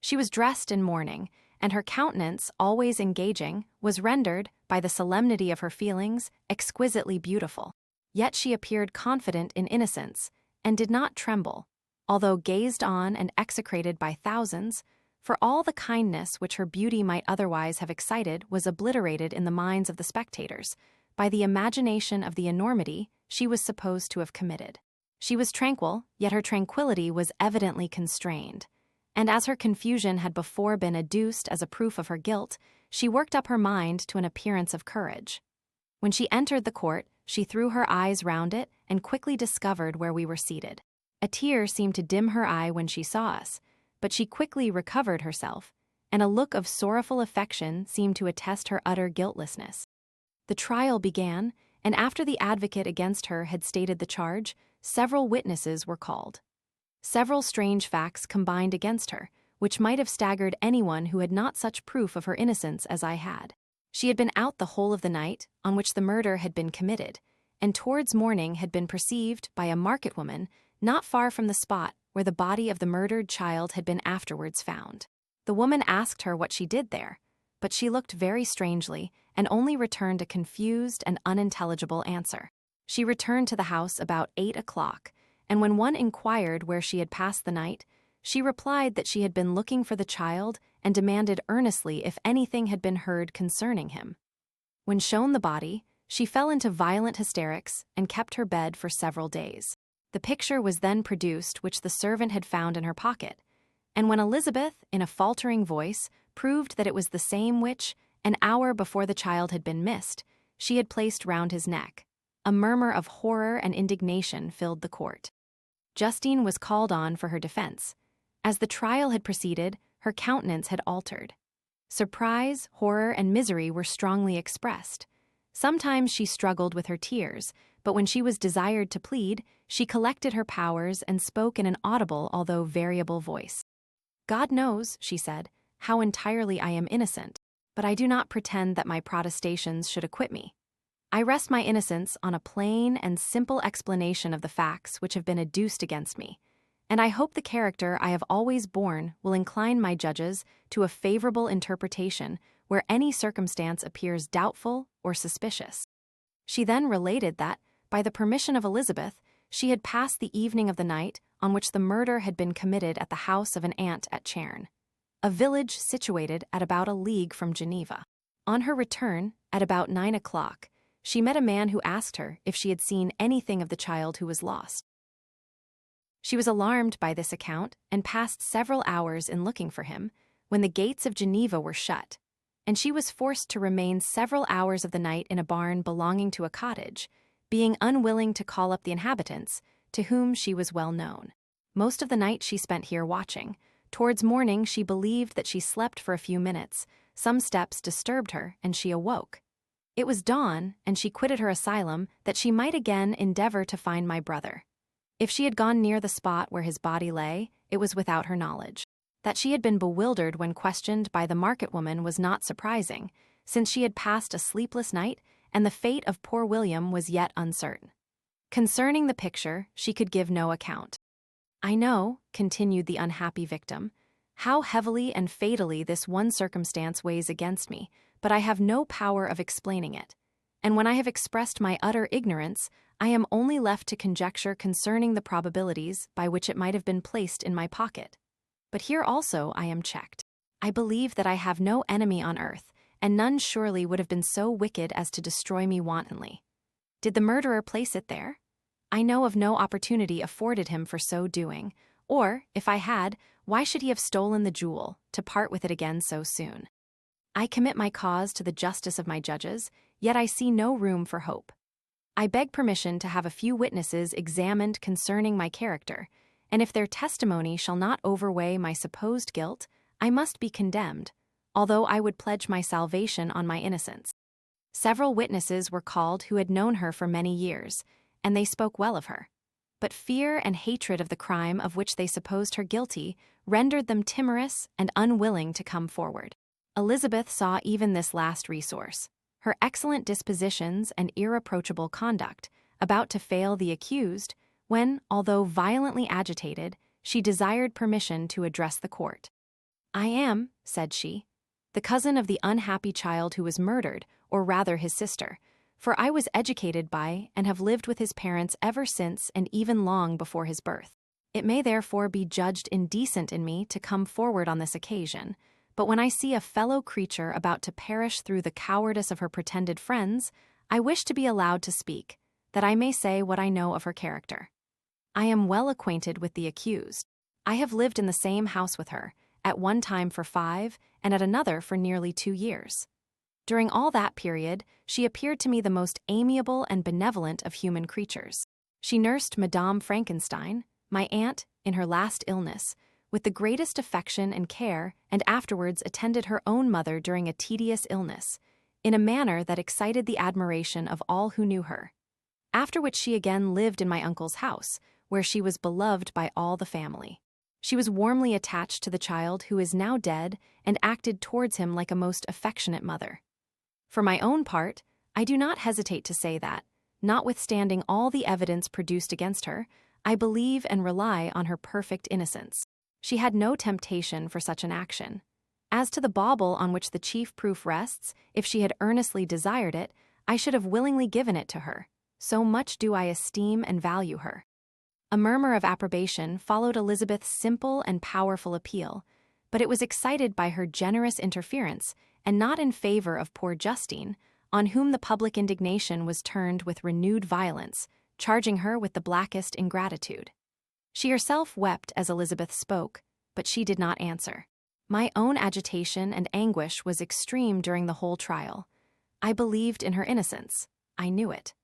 She was dressed in mourning, and her countenance, always engaging, was rendered, by the solemnity of her feelings, exquisitely beautiful. Yet she appeared confident in innocence, and did not tremble, although gazed on and execrated by thousands, for all the kindness which her beauty might otherwise have excited was obliterated in the minds of the spectators by the imagination of the enormity she was supposed to have committed. She was tranquil, yet her tranquillity was evidently constrained, and as her confusion had before been adduced as a proof of her guilt, she worked up her mind to an appearance of courage. When she entered the court, she threw her eyes round it and quickly discovered where we were seated. A tear seemed to dim her eye when she saw us, but she quickly recovered herself, and a look of sorrowful affection seemed to attest her utter guiltlessness. The trial began, and after the advocate against her had stated the charge, several witnesses were called. Several strange facts combined against her, which might have staggered anyone who had not such proof of her innocence as I had. She had been out the whole of the night on which the murder had been committed, and towards morning had been perceived by a market woman not far from the spot where the body of the murdered child had been afterwards found. The woman asked her what she did there, but she looked very strangely and only returned a confused and unintelligible answer. She returned to the house about 8 o'clock, and when one inquired where she had passed the night, she replied that she had been looking for the child and demanded earnestly if anything had been heard concerning him. When shown the body, she fell into violent hysterics and kept her bed for several days. The picture was then produced which the servant had found in her pocket, and when Elizabeth, in a faltering voice, proved that it was the same which, an hour before the child had been missed, she had placed round his neck, a murmur of horror and indignation filled the court. Justine was called on for her defense. As the trial had proceeded, her countenance had altered. Surprise, horror, and misery were strongly expressed. Sometimes she struggled with her tears, but when she was desired to plead, she collected her powers and spoke in an audible although variable voice. "God knows," she said, "how entirely I am innocent, but I do not pretend that my protestations should acquit me. I rest my innocence on a plain and simple explanation of the facts which have been adduced against me, and I hope the character I have always borne will incline my judges to a favorable interpretation where any circumstance appears doubtful or suspicious." She then related that, by the permission of Elizabeth, she had passed the evening of the night on which the murder had been committed at the house of an aunt at Chairn, a village situated at about a league from Geneva. On her return, at about 9 o'clock, she met a man who asked her if she had seen anything of the child who was lost. She was alarmed by this account and passed several hours in looking for him, when the gates of Geneva were shut, and she was forced to remain several hours of the night in a barn belonging to a cottage, being unwilling to call up the inhabitants, to whom she was well known. Most of the night she spent here watching. Towards morning she believed that she slept for a few minutes. Some steps disturbed her, and she awoke. It was dawn, and she quitted her asylum that she might again endeavor to find my brother. If she had gone near the spot where his body lay, it was without her knowledge. That she had been bewildered when questioned by the market woman was not surprising, since she had passed a sleepless night and the fate of poor William was yet uncertain. Concerning the picture, she could give no account. "I know," continued the unhappy victim, "how heavily and fatally this one circumstance weighs against me, but I have no power of explaining it, and when I have expressed my utter ignorance, I am only left to conjecture concerning the probabilities by which it might have been placed in my pocket. But here also I am checked. I believe that I have no enemy on earth, and none surely would have been so wicked as to destroy me wantonly. Did the murderer place it there? I know of no opportunity afforded him for so doing, or, if I had, why should he have stolen the jewel, to part with it again so soon? I commit my cause to the justice of my judges, yet I see no room for hope. I beg permission to have a few witnesses examined concerning my character, and if their testimony shall not overweigh my supposed guilt, I must be condemned, although I would pledge my salvation on my innocence. Several witnesses were called who had known her for many years, and they spoke well of her. But fear and hatred of the crime of which they supposed her guilty rendered them timorous and unwilling to come forward. Elizabeth saw even this last resource. her excellent dispositions and irreproachable conduct, about to fail the accused, when, although violently agitated, she desired permission to address the court. "I am," said she, "the cousin of the unhappy child who was murdered, or rather his sister, for I was educated by and have lived with his parents ever since and even long before his birth. It may therefore be judged indecent in me to come forward on this occasion, but when I see a fellow creature about to perish through the cowardice of her pretended friends, I wish to be allowed to speak, that I may say what I know of her character. I am well acquainted with the accused. I have lived in the same house with her, at one time for 5, and at another for nearly 2 years. During all that period, she appeared to me the most amiable and benevolent of human creatures. She nursed Madame Frankenstein, my aunt, in her last illness, with the greatest affection and care, and afterwards attended her own mother during a tedious illness, in a manner that excited the admiration of all who knew her. After which she again lived in my uncle's house, where she was beloved by all the family. She was warmly attached to the child who is now dead and acted towards him like a most affectionate mother. For my own part, I do not hesitate to say that, notwithstanding all the evidence produced against her, I believe and rely on her perfect innocence. She had no temptation for such an action. As to the bauble on which the chief proof rests, if she had earnestly desired it, I should have willingly given it to her. So much do I esteem and value her." A murmur of approbation followed Elizabeth's simple and powerful appeal, but it was excited by her generous interference and not in favor of poor Justine, on whom the public indignation was turned with renewed violence, charging her with the blackest ingratitude. She herself wept as Elizabeth spoke, but she did not answer. My own agitation and anguish was extreme during the whole trial. I believed in her innocence. I knew it.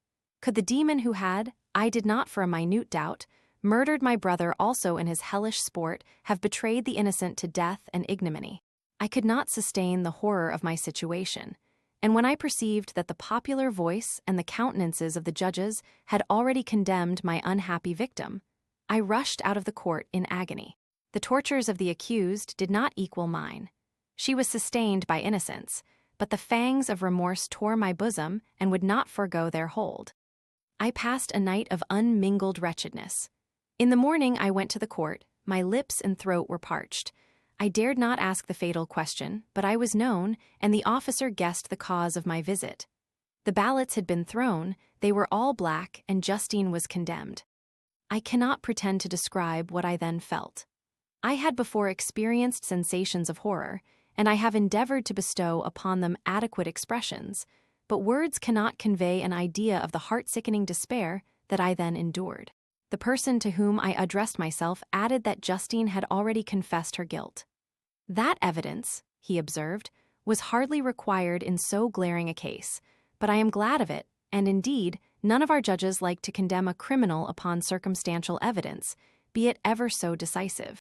Could the demon who had, I did not for a minute doubt, murdered my brother also in his hellish sport, have betrayed the innocent to death and ignominy? I could not sustain the horror of my situation, and when I perceived that the popular voice and the countenances of the judges had already condemned my unhappy victim, I rushed out of the court in agony. The tortures of the accused did not equal mine. She was sustained by innocence, but the fangs of remorse tore my bosom and would not forego their hold. I passed a night of unmingled wretchedness. In the morning I went to the court, my lips and throat were parched. I dared not ask the fatal question, but I was known, and the officer guessed the cause of my visit. The ballots had been thrown, they were all black, and Justine was condemned. I cannot pretend to describe what I then felt. I had before experienced sensations of horror, and I have endeavored to bestow upon them adequate expressions, but words cannot convey an idea of the heart-sickening despair that I then endured. The person to whom I addressed myself added that Justine had already confessed her guilt. "That evidence," he observed, "was hardly required in so glaring a case, but I am glad of it, and indeed, none of our judges like to condemn a criminal upon circumstantial evidence, be it ever so decisive."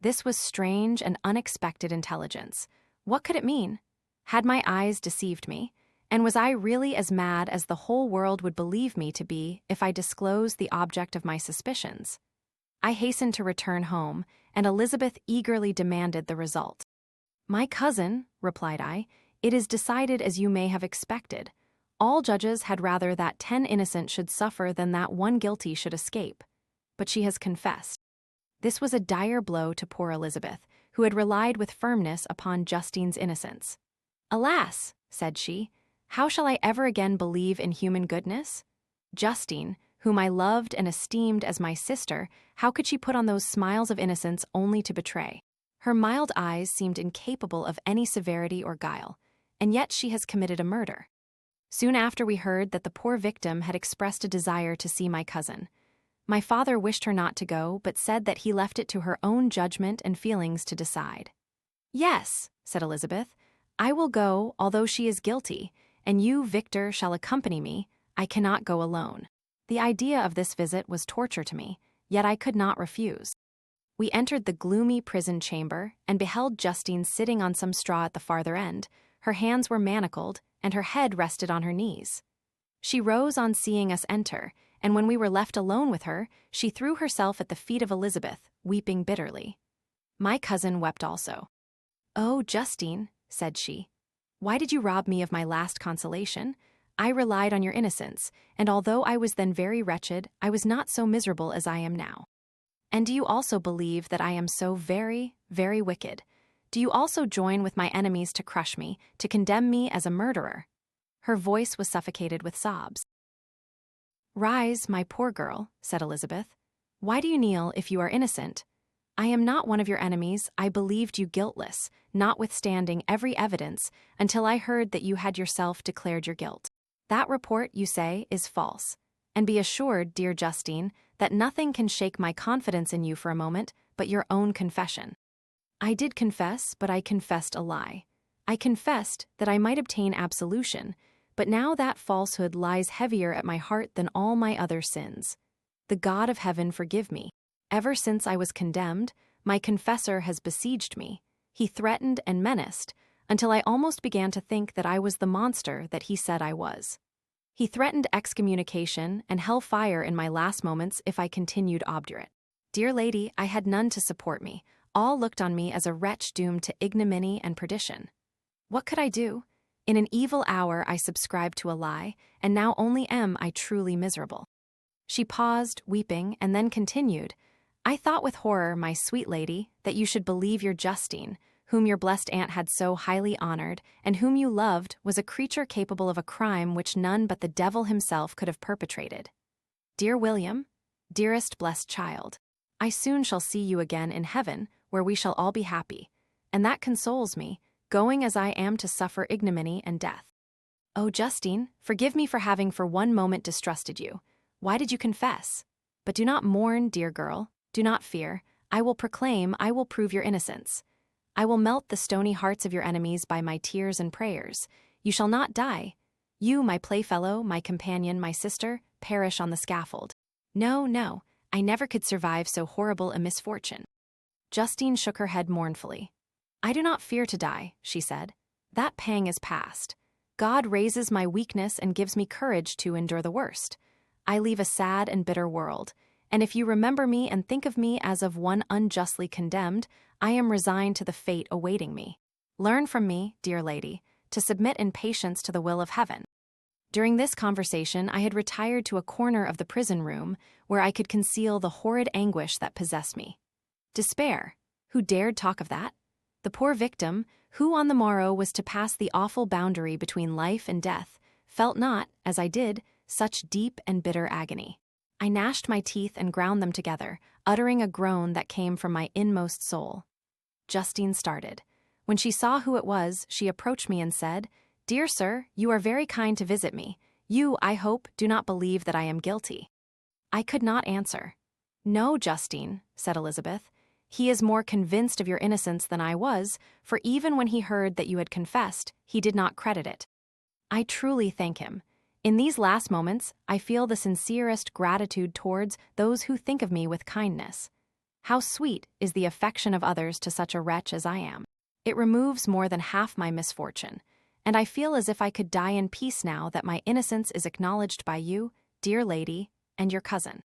This was strange and unexpected intelligence. What could it mean? Had my eyes deceived me? And was I really as mad as the whole world would believe me to be if I disclosed the object of my suspicions? I hastened to return home, and Elizabeth eagerly demanded the result. "My cousin," replied I, "it is decided as you may have expected. All judges had rather that 10 innocent should suffer than that 1 guilty should escape. But she has confessed." This was a dire blow to poor Elizabeth, who had relied with firmness upon Justine's innocence. "Alas," said she, "how shall I ever again believe in human goodness? Justine, whom I loved and esteemed as my sister, how could she put on those smiles of innocence only to betray? Her mild eyes seemed incapable of any severity or guile, and yet she has committed a murder." Soon after we heard that the poor victim had expressed a desire to see my cousin. My father wished her not to go, but said that he left it to her own judgment and feelings to decide. "Yes," said Elizabeth, "I will go, although she is guilty, and you, Victor, shall accompany me. I cannot go alone." The idea of this visit was torture to me, yet I could not refuse. We entered the gloomy prison chamber and beheld Justine sitting on some straw at the farther end. Her hands were manacled, and her head rested on her knees. She rose on seeing us enter, and when we were left alone with her, she threw herself at the feet of Elizabeth, weeping bitterly. My cousin wept also. "Oh, Justine," said she, Why did you rob me of my last consolation? I relied on your innocence, and although I was then very wretched, I was not so miserable as I am now. And do you also believe that I am so very, very wicked? Do you also join with my enemies to crush me, to condemn me as a murderer?" Her voice was suffocated with sobs. "Rise, my poor girl," said Elizabeth. "Why do you kneel if you are innocent? I am not one of your enemies. I believed you guiltless, notwithstanding every evidence, until I heard that you had yourself declared your guilt. That report, you say, is false. And be assured, dear Justine, that nothing can shake my confidence in you for a moment but your own confession. I did confess, but I confessed a lie. I confessed that I might obtain absolution, but now that falsehood lies heavier at my heart than all my other sins. The God of heaven forgive me. Ever since I was condemned, my confessor has besieged me. He threatened and menaced, until I almost began to think that I was the monster that he said I was. He threatened excommunication and hell fire in my last moments if I continued obdurate. Dear lady, I had none to support me. All looked on me as a wretch doomed to ignominy and perdition. What could I do? In an evil hour I subscribed to a lie, and now only am I truly miserable." She paused, weeping, and then continued, "I thought with horror, my sweet lady, that you should believe your Justine, whom your blessed aunt had so highly honored, and whom you loved, was a creature capable of a crime which none but the devil himself could have perpetrated. Dear William, dearest blessed child, I soon shall see you again in heaven, where we shall all be happy, and that consoles me, going as I am to suffer ignominy and death. Oh, Justine, forgive me for having for one moment distrusted you. Why did you confess? But do not mourn, dear girl, do not fear. I will prove your innocence. I will melt the stony hearts of your enemies by my tears and prayers. You shall not die. You, my playfellow, my companion, my sister, perish on the scaffold. No, no, I never could survive so horrible a misfortune." Justine shook her head mournfully. "I do not fear to die," she said. "That pang is past. God raises my weakness and gives me courage to endure the worst. I leave a sad and bitter world, and if you remember me and think of me as of one unjustly condemned, I am resigned to the fate awaiting me. Learn from me, dear lady, to submit in patience to the will of heaven." During this conversation, I had retired to a corner of the prison room where I could conceal the horrid anguish that possessed me. Despair? Who dared talk of that? The poor victim, who on the morrow was to pass the awful boundary between life and death, felt not, as I did, such deep and bitter agony. I gnashed my teeth and ground them together, uttering a groan that came from my inmost soul. Justine started. When she saw who it was, she approached me and said, "Dear sir, you are very kind to visit me. You, I hope, do not believe that I am guilty." I could not answer. "No, Justine," said Elizabeth. "He is more convinced of your innocence than I was, for even when he heard that you had confessed, he did not credit it. I truly thank him. In these last moments, I feel the sincerest gratitude towards those who think of me with kindness. How sweet is the affection of others to such a wretch as I am. It removes more than half my misfortune, and I feel as if I could die in peace now that my innocence is acknowledged by you, dear lady, and your cousin."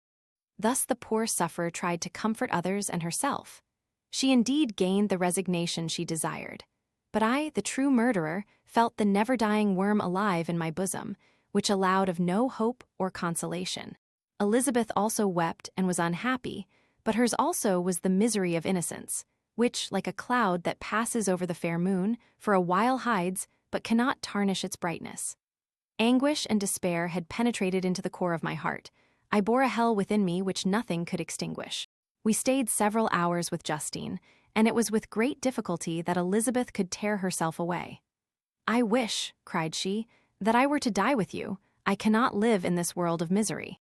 Thus the poor sufferer tried to comfort others and herself. She indeed gained the resignation she desired. But I, the true murderer, felt the never-dying worm alive in my bosom, which allowed of no hope or consolation. Elizabeth also wept and was unhappy, but hers also was the misery of innocence, which, like a cloud that passes over the fair moon, for a while hides, but cannot tarnish its brightness. Anguish and despair had penetrated into the core of my heart. I bore a hell within me which nothing could extinguish. We stayed several hours with Justine, and it was with great difficulty that Elizabeth could tear herself away. "I wish," cried she, "that I were to die with you. I cannot live in this world of misery."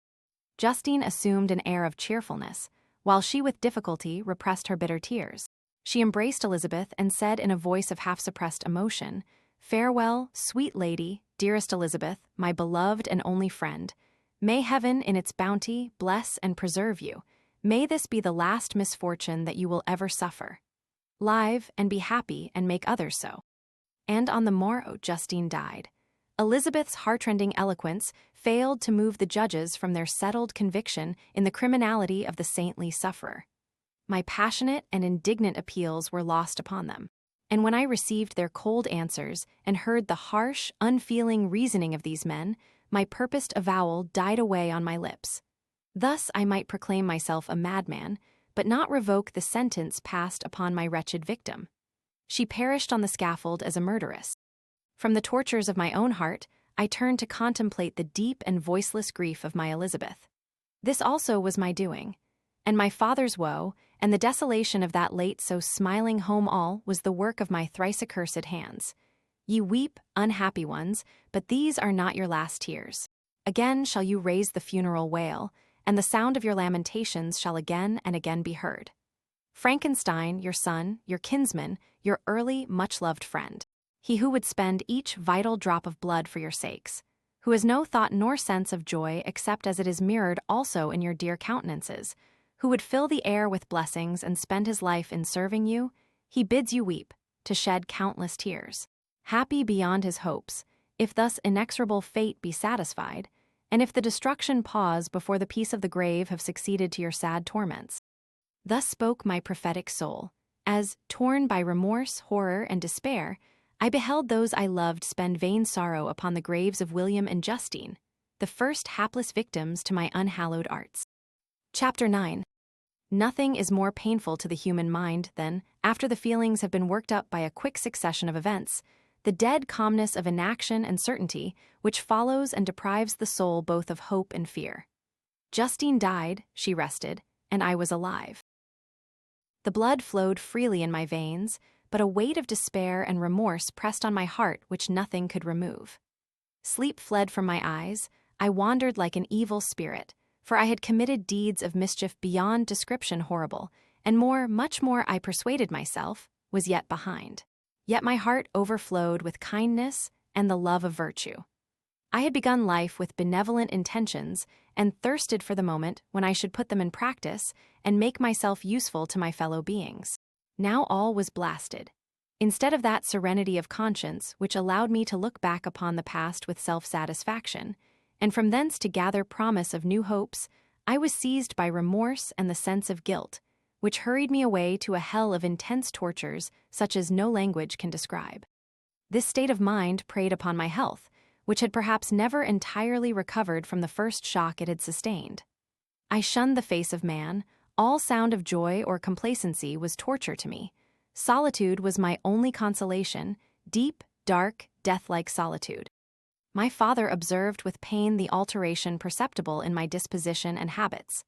Justine assumed an air of cheerfulness, while she with difficulty repressed her bitter tears. She embraced Elizabeth and said in a voice of half-suppressed emotion, "Farewell, sweet lady, dearest Elizabeth, my beloved and only friend. May heaven, in its bounty, bless and preserve you. May this be the last misfortune that you will ever suffer. Live and be happy and make others so." And on the morrow Justine died. Elizabeth's heartrending eloquence failed to move the judges from their settled conviction in the criminality of the saintly sufferer. My passionate and indignant appeals were lost upon them. And when I received their cold answers and heard the harsh, unfeeling reasoning of these men, my purposed avowal died away on my lips. Thus I might proclaim myself a madman, but not revoke the sentence passed upon my wretched victim. She perished on the scaffold as a murderess. From the tortures of my own heart, I turned to contemplate the deep and voiceless grief of my Elizabeth. This also was my doing, and my father's woe, and the desolation of that late so smiling home all was the work of my thrice accursed hands. Ye weep, unhappy ones, but these are not your last tears. Again shall you raise the funeral wail, and the sound of your lamentations shall again and again be heard. Frankenstein, your son, your kinsman, your early, much-loved friend, he who would spend each vital drop of blood for your sakes, who has no thought nor sense of joy except as it is mirrored also in your dear countenances, who would fill the air with blessings and spend his life in serving you, he bids you weep, to shed countless tears. Happy beyond his hopes, if thus inexorable fate be satisfied, and if the destruction pause before the peace of the grave have succeeded to your sad torments. Thus spoke my prophetic soul, as, torn by remorse, horror, and despair, I beheld those I loved spend vain sorrow upon the graves of William and Justine, the first hapless victims to my unhallowed arts. Chapter 9. Nothing is more painful to the human mind than, after the feelings have been worked up by a quick succession of events, the dead calmness of inaction and certainty which follows and deprives the soul both of hope and fear. Justine died, she rested, and I was alive. The blood flowed freely in my veins, but a weight of despair and remorse pressed on my heart which nothing could remove. Sleep fled from my eyes, I wandered like an evil spirit, for I had committed deeds of mischief beyond description horrible, and more, much more, I persuaded myself, was yet behind. Yet my heart overflowed with kindness and the love of virtue. I had begun life with benevolent intentions and thirsted for the moment when I should put them in practice and make myself useful to my fellow beings. Now all was blasted. Instead of that serenity of conscience which allowed me to look back upon the past with self-satisfaction, and from thence to gather promise of new hopes, I was seized by remorse and the sense of guilt, which hurried me away to a hell of intense tortures such as no language can describe. This state of mind preyed upon my health, which had perhaps never entirely recovered from the first shock it had sustained. I shunned the face of man. All sound of joy or complacency was torture to me. Solitude was my only consolation, deep, dark, death-like solitude. My father observed with pain the alteration perceptible in my disposition and habits,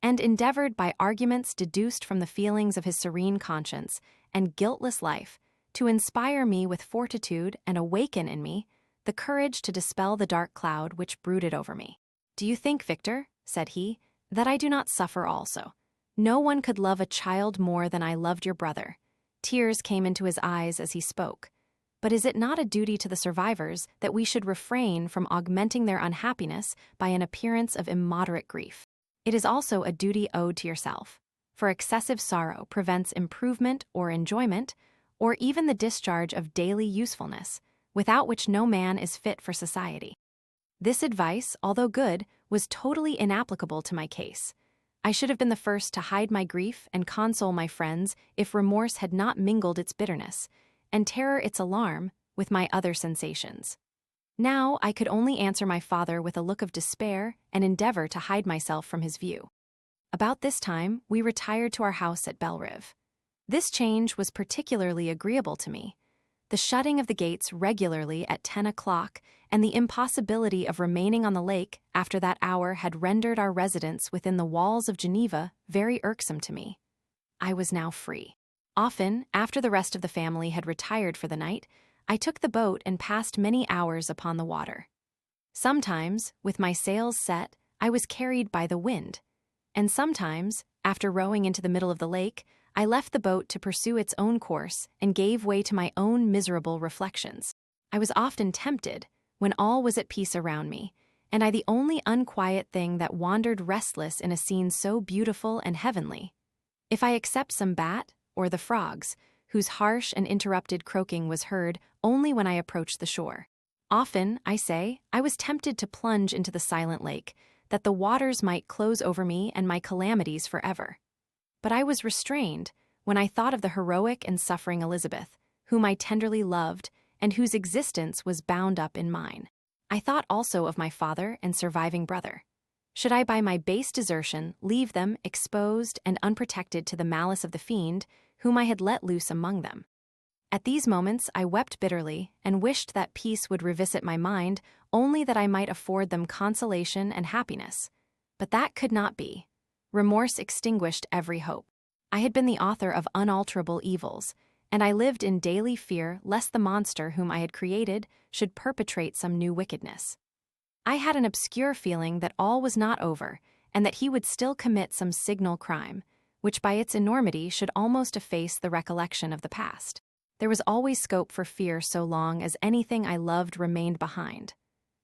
and endeavored by arguments deduced from the feelings of his serene conscience and guiltless life to inspire me with fortitude and awaken in me the courage to dispel the dark cloud which brooded over me. "Do you think, Victor," said he, "that I do not suffer also? No one could love a child more than I loved your brother." Tears came into his eyes as he spoke. But is it not a duty to the survivors that we should refrain from augmenting their unhappiness by an appearance of immoderate grief? It is also a duty owed to yourself, for excessive sorrow prevents improvement or enjoyment, or even the discharge of daily usefulness, without which no man is fit for society. This advice, although good, was totally inapplicable to my case. I should have been the first to hide my grief and console my friends if remorse had not mingled its bitterness, and terror its alarm, with my other sensations. Now I could only answer my father with a look of despair and endeavor to hide myself from his view. About this time, we retired to our house at Belrive. This change was particularly agreeable to me. The shutting of the gates regularly at 10 o'clock and the impossibility of remaining on the lake after that hour had rendered our residence within the walls of Geneva very irksome to me. I was now free. Often, after the rest of the family had retired for the night, I took the boat and passed many hours upon the water. Sometimes, with my sails set, I was carried by the wind, and sometimes, after rowing into the middle of the lake, I left the boat to pursue its own course and gave way to my own miserable reflections. I was often tempted, when all was at peace around me, and I the only unquiet thing that wandered restless in a scene so beautiful and heavenly. If I except some bat, or the frogs, whose harsh and interrupted croaking was heard only when I approached the shore. Often, I say, I was tempted to plunge into the silent lake, that the waters might close over me and my calamities forever. But I was restrained when I thought of the heroic and suffering Elizabeth, whom I tenderly loved, and whose existence was bound up in mine. I thought also of my father and surviving brother. Should I by my base desertion leave them exposed and unprotected to the malice of the fiend, whom I had let loose among them? At these moments I wept bitterly, and wished that peace would revisit my mind, only that I might afford them consolation and happiness. But that could not be. Remorse extinguished every hope. I had been the author of unalterable evils, and I lived in daily fear lest the monster whom I had created should perpetrate some new wickedness. I had an obscure feeling that all was not over, and that he would still commit some signal crime, which by its enormity should almost efface the recollection of the past. There was always scope for fear so long as anything I loved remained behind.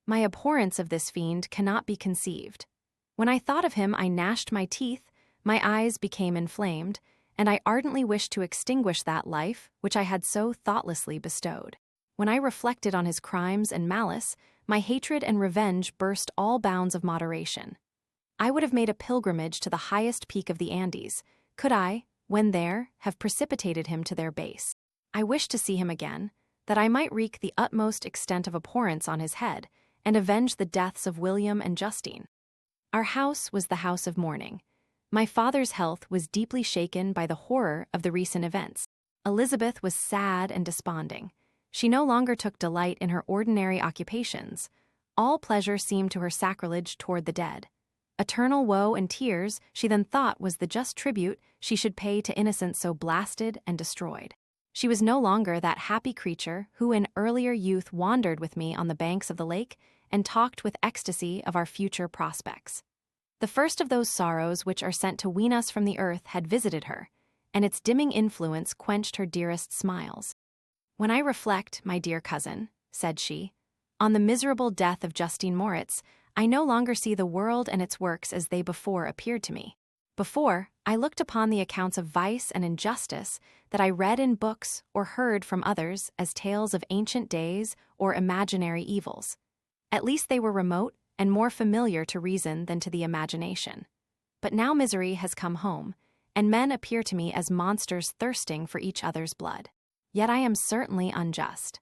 My abhorrence of this fiend cannot be conceived. When I thought of him, I gnashed my teeth, my eyes became inflamed, and I ardently wished to extinguish that life which I had so thoughtlessly bestowed. When I reflected on his crimes and malice, my hatred and revenge burst all bounds of moderation. I would have made a pilgrimage to the highest peak of the Andes, could I, when there, have precipitated him to their base. I wished to see him again, that I might wreak the utmost extent of abhorrence on his head, and avenge the deaths of William and Justine. Our house was the house of mourning. My father's health was deeply shaken by the horror of the recent events. Elizabeth was sad and desponding. She no longer took delight in her ordinary occupations. All pleasure seemed to her sacrilege toward the dead. Eternal woe and tears she then thought was the just tribute she should pay to innocence so blasted and destroyed. She was no longer that happy creature who in earlier youth wandered with me on the banks of the lake and talked with ecstasy of our future prospects. The first of those sorrows which are sent to wean us from the earth had visited her, and its dimming influence quenched her dearest smiles. "When I reflect, my dear cousin," said she, "on the miserable death of Justine Moritz, I no longer see the world and its works as they before appeared to me. Before, I looked upon the accounts of vice and injustice that I read in books or heard from others as tales of ancient days or imaginary evils. At least they were remote and more familiar to reason than to the imagination. But now misery has come home, and men appear to me as monsters thirsting for each other's blood. Yet I am certainly unjust.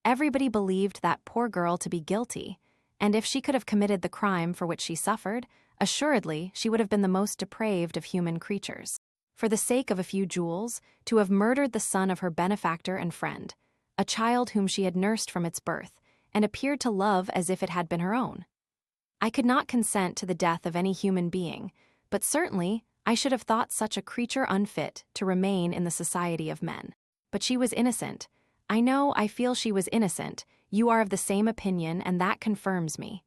Everybody believed that poor girl to be guilty, and if she could have committed the crime for which she suffered, assuredly she would have been the most depraved of human creatures. For the sake of a few jewels, to have murdered the son of her benefactor and friend, a child whom she had nursed from its birth, and appeared to love as if it had been her own. I could not consent to the death of any human being, but certainly I should have thought such a creature unfit to remain in the society of men. But she was innocent. I feel she was innocent. You are of the same opinion, and that confirms me.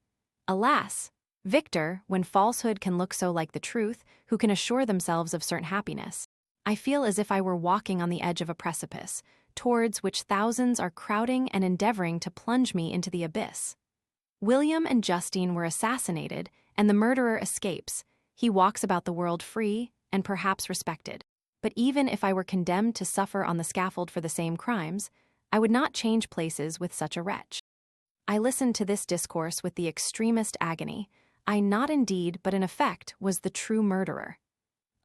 Alas! Victor, when falsehood can look so like the truth, who can assure themselves of certain happiness. I feel as if I were walking on the edge of a precipice, towards which thousands are crowding and endeavoring to plunge me into the abyss. William and Justine were assassinated, and the murderer escapes. He walks about the world free and perhaps respected. But even if I were condemned to suffer on the scaffold for the same crimes, I would not change places with such a wretch. I listened to this discourse with the extremest agony. I not indeed, but in effect, was the true murderer.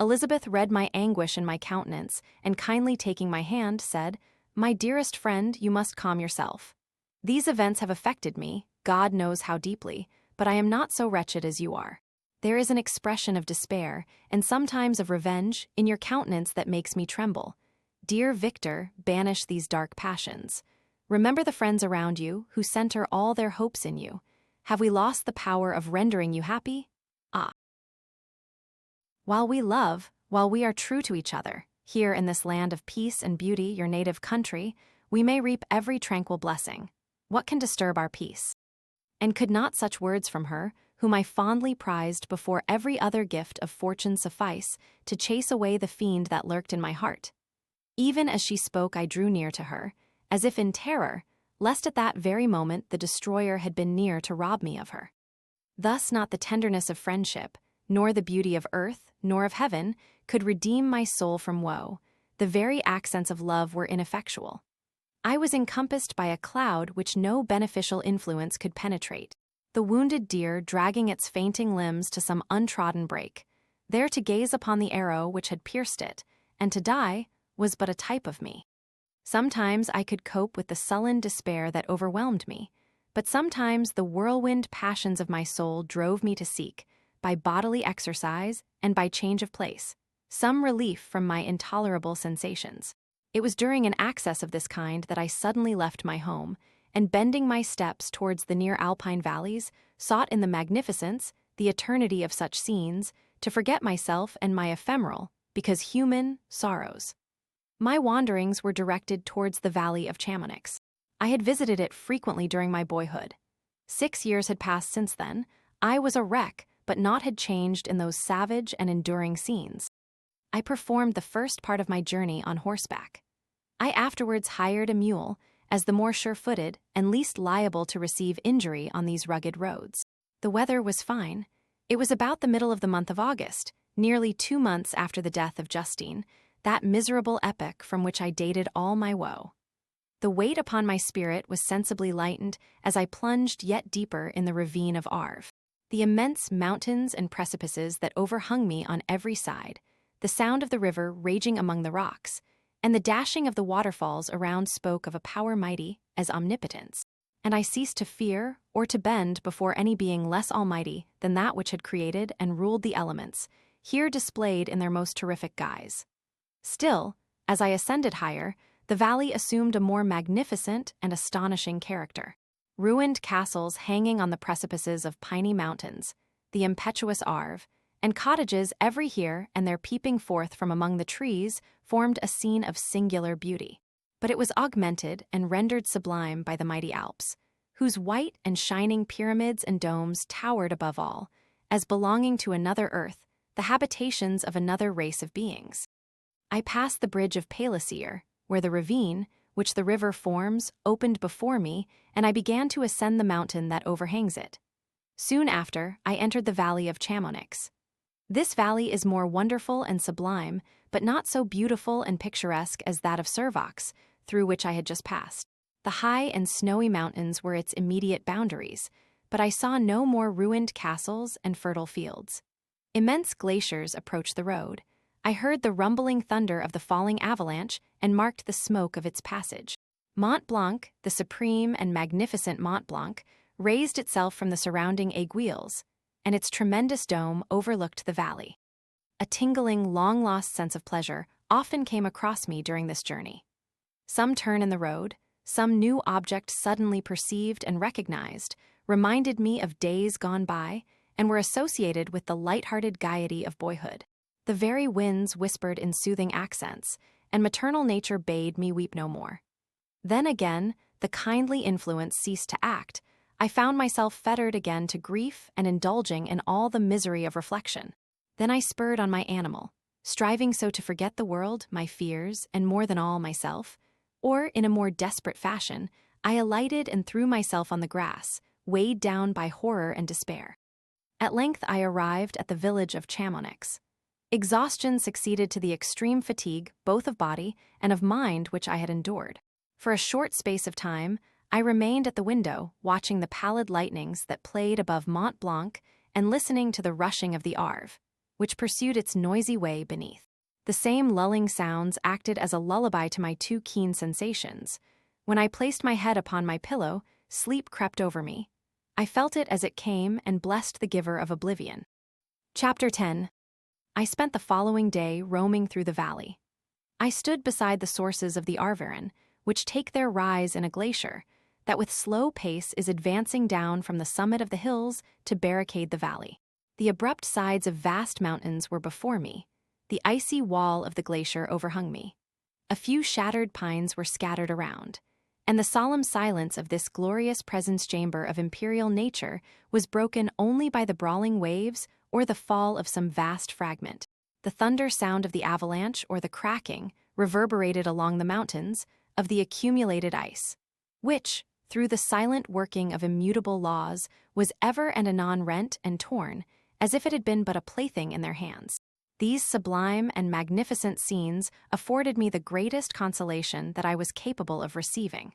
Elizabeth read my anguish in my countenance, and kindly taking my hand, said, "My dearest friend, you must calm yourself. These events have affected me, God knows how deeply, but I am not so wretched as you are. There is an expression of despair, and sometimes of revenge, in your countenance that makes me tremble. Dear Victor, banish these dark passions. Remember the friends around you, who center all their hopes in you. Have we lost the power of rendering you happy? Ah! While we love, while we are true to each other, here in this land of peace and beauty, your native country, we may reap every tranquil blessing. What can disturb our peace?" And could not such words from her, whom I fondly prized before every other gift of fortune suffice to chase away the fiend that lurked in my heart? Even as she spoke, I drew near to her, as if in terror, lest at that very moment the destroyer had been near to rob me of her. Thus not the tenderness of friendship, nor the beauty of earth, nor of heaven, could redeem my soul from woe. The very accents of love were ineffectual. I was encompassed by a cloud which no beneficial influence could penetrate. The wounded deer dragging its fainting limbs to some untrodden brake, there to gaze upon the arrow which had pierced it, and to die, was but a type of me. Sometimes I could cope with the sullen despair that overwhelmed me, but sometimes the whirlwind passions of my soul drove me to seek, by bodily exercise and by change of place, some relief from my intolerable sensations. It was during an access of this kind that I suddenly left my home, and bending my steps towards the near alpine valleys, sought in the magnificence, the eternity of such scenes, to forget myself and my ephemeral, because human, sorrows. My wanderings were directed towards the valley of Chamonix. I had visited it frequently during my boyhood. 6 years had passed since then. I was a wreck, but naught had changed in those savage and enduring scenes. I performed the first part of my journey on horseback. I afterwards hired a mule, as the more sure-footed and least liable to receive injury on these rugged roads. The weather was fine. It was about the middle of the month of August, nearly 2 months after the death of Justine, that miserable epoch from which I dated all my woe. The weight upon my spirit was sensibly lightened as I plunged yet deeper in the ravine of Arve. The immense mountains and precipices that overhung me on every side, the sound of the river raging among the rocks, and the dashing of the waterfalls around spoke of a power mighty as omnipotence, and I ceased to fear or to bend before any being less almighty than that which had created and ruled the elements, here displayed in their most terrific guise. Still, as I ascended higher, the valley assumed a more magnificent and astonishing character. Ruined castles hanging on the precipices of piny mountains, the impetuous Arve, and cottages every here and there peeping forth from among the trees formed a scene of singular beauty. But it was augmented and rendered sublime by the mighty Alps, whose white and shining pyramids and domes towered above all, as belonging to another earth, the habitations of another race of beings. I passed the bridge of Palisier, where the ravine, which the river forms, opened before me, and I began to ascend the mountain that overhangs it. Soon after, I entered the valley of Chamonix. This valley is more wonderful and sublime, but not so beautiful and picturesque as that of Servox, through which I had just passed. The high and snowy mountains were its immediate boundaries, but I saw no more ruined castles and fertile fields. Immense glaciers approached the road. I heard the rumbling thunder of the falling avalanche and marked the smoke of its passage. Mont Blanc, the supreme and magnificent Mont Blanc, raised itself from the surrounding aiguilles, and its tremendous dome overlooked the valley. A tingling, long-lost sense of pleasure often came across me during this journey. Some turn in the road, some new object suddenly perceived and recognized, reminded me of days gone by and were associated with the light-hearted gaiety of boyhood. The very winds whispered in soothing accents, and maternal nature bade me weep no more. Then again, the kindly influence ceased to act. I found myself fettered again to grief and indulging in all the misery of reflection. Then I spurred on my animal, striving so to forget the world, my fears, and more than all myself, or, in a more desperate fashion, I alighted and threw myself on the grass, weighed down by horror and despair. At length I arrived at the village of Chamonix. Exhaustion succeeded to the extreme fatigue both of body and of mind which I had endured. For a short space of time, I remained at the window, watching the pallid lightnings that played above Mont Blanc and listening to the rushing of the Arve, which pursued its noisy way beneath. The same lulling sounds acted as a lullaby to my too keen sensations. When I placed my head upon my pillow, sleep crept over me. I felt it as it came and blessed the giver of oblivion. Chapter 10. I spent the following day roaming through the valley. I stood beside the sources of the Arveren, which take their rise in a glacier that with slow pace is advancing down from the summit of the hills to barricade the valley. The abrupt sides of vast mountains were before me. The icy wall of the glacier overhung me. A few shattered pines were scattered around, and the solemn silence of this glorious presence chamber of imperial nature was broken only by the brawling waves or the fall of some vast fragment. The thunder sound of the avalanche or the cracking reverberated along the mountains of the accumulated ice, which, through the silent working of immutable laws, was ever and anon rent and torn, as if it had been but a plaything in their hands. These sublime and magnificent scenes afforded me the greatest consolation that I was capable of receiving.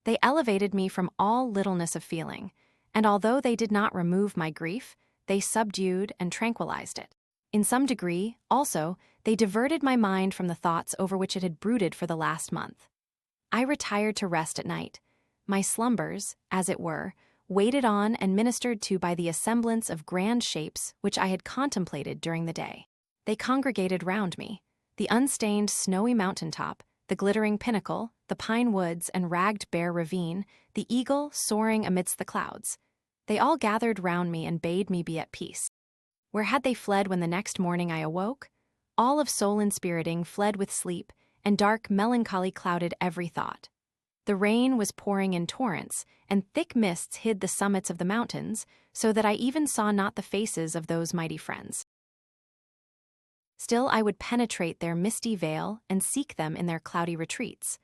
They elevated me from all littleness of feeling, and although they did not remove my grief, they subdued and tranquilized it. In some degree, also, they diverted my mind from the thoughts over which it had brooded for the last month. I retired to rest at night. My slumbers, as it were, waited on and ministered to by the assemblance of grand shapes which I had contemplated during the day. They congregated round me: the unstained snowy mountain-top, the glittering pinnacle, the pine woods and ragged bare ravine, the eagle soaring amidst the clouds. They all gathered round me and bade me be at peace. Where had they fled when the next morning I awoke? All of soul-inspiriting fled with sleep, and dark melancholy clouded every thought. The rain was pouring in torrents, and thick mists hid the summits of the mountains, so that I even saw not the faces of those mighty friends. Still I would penetrate their misty veil and seek them in their cloudy retreats.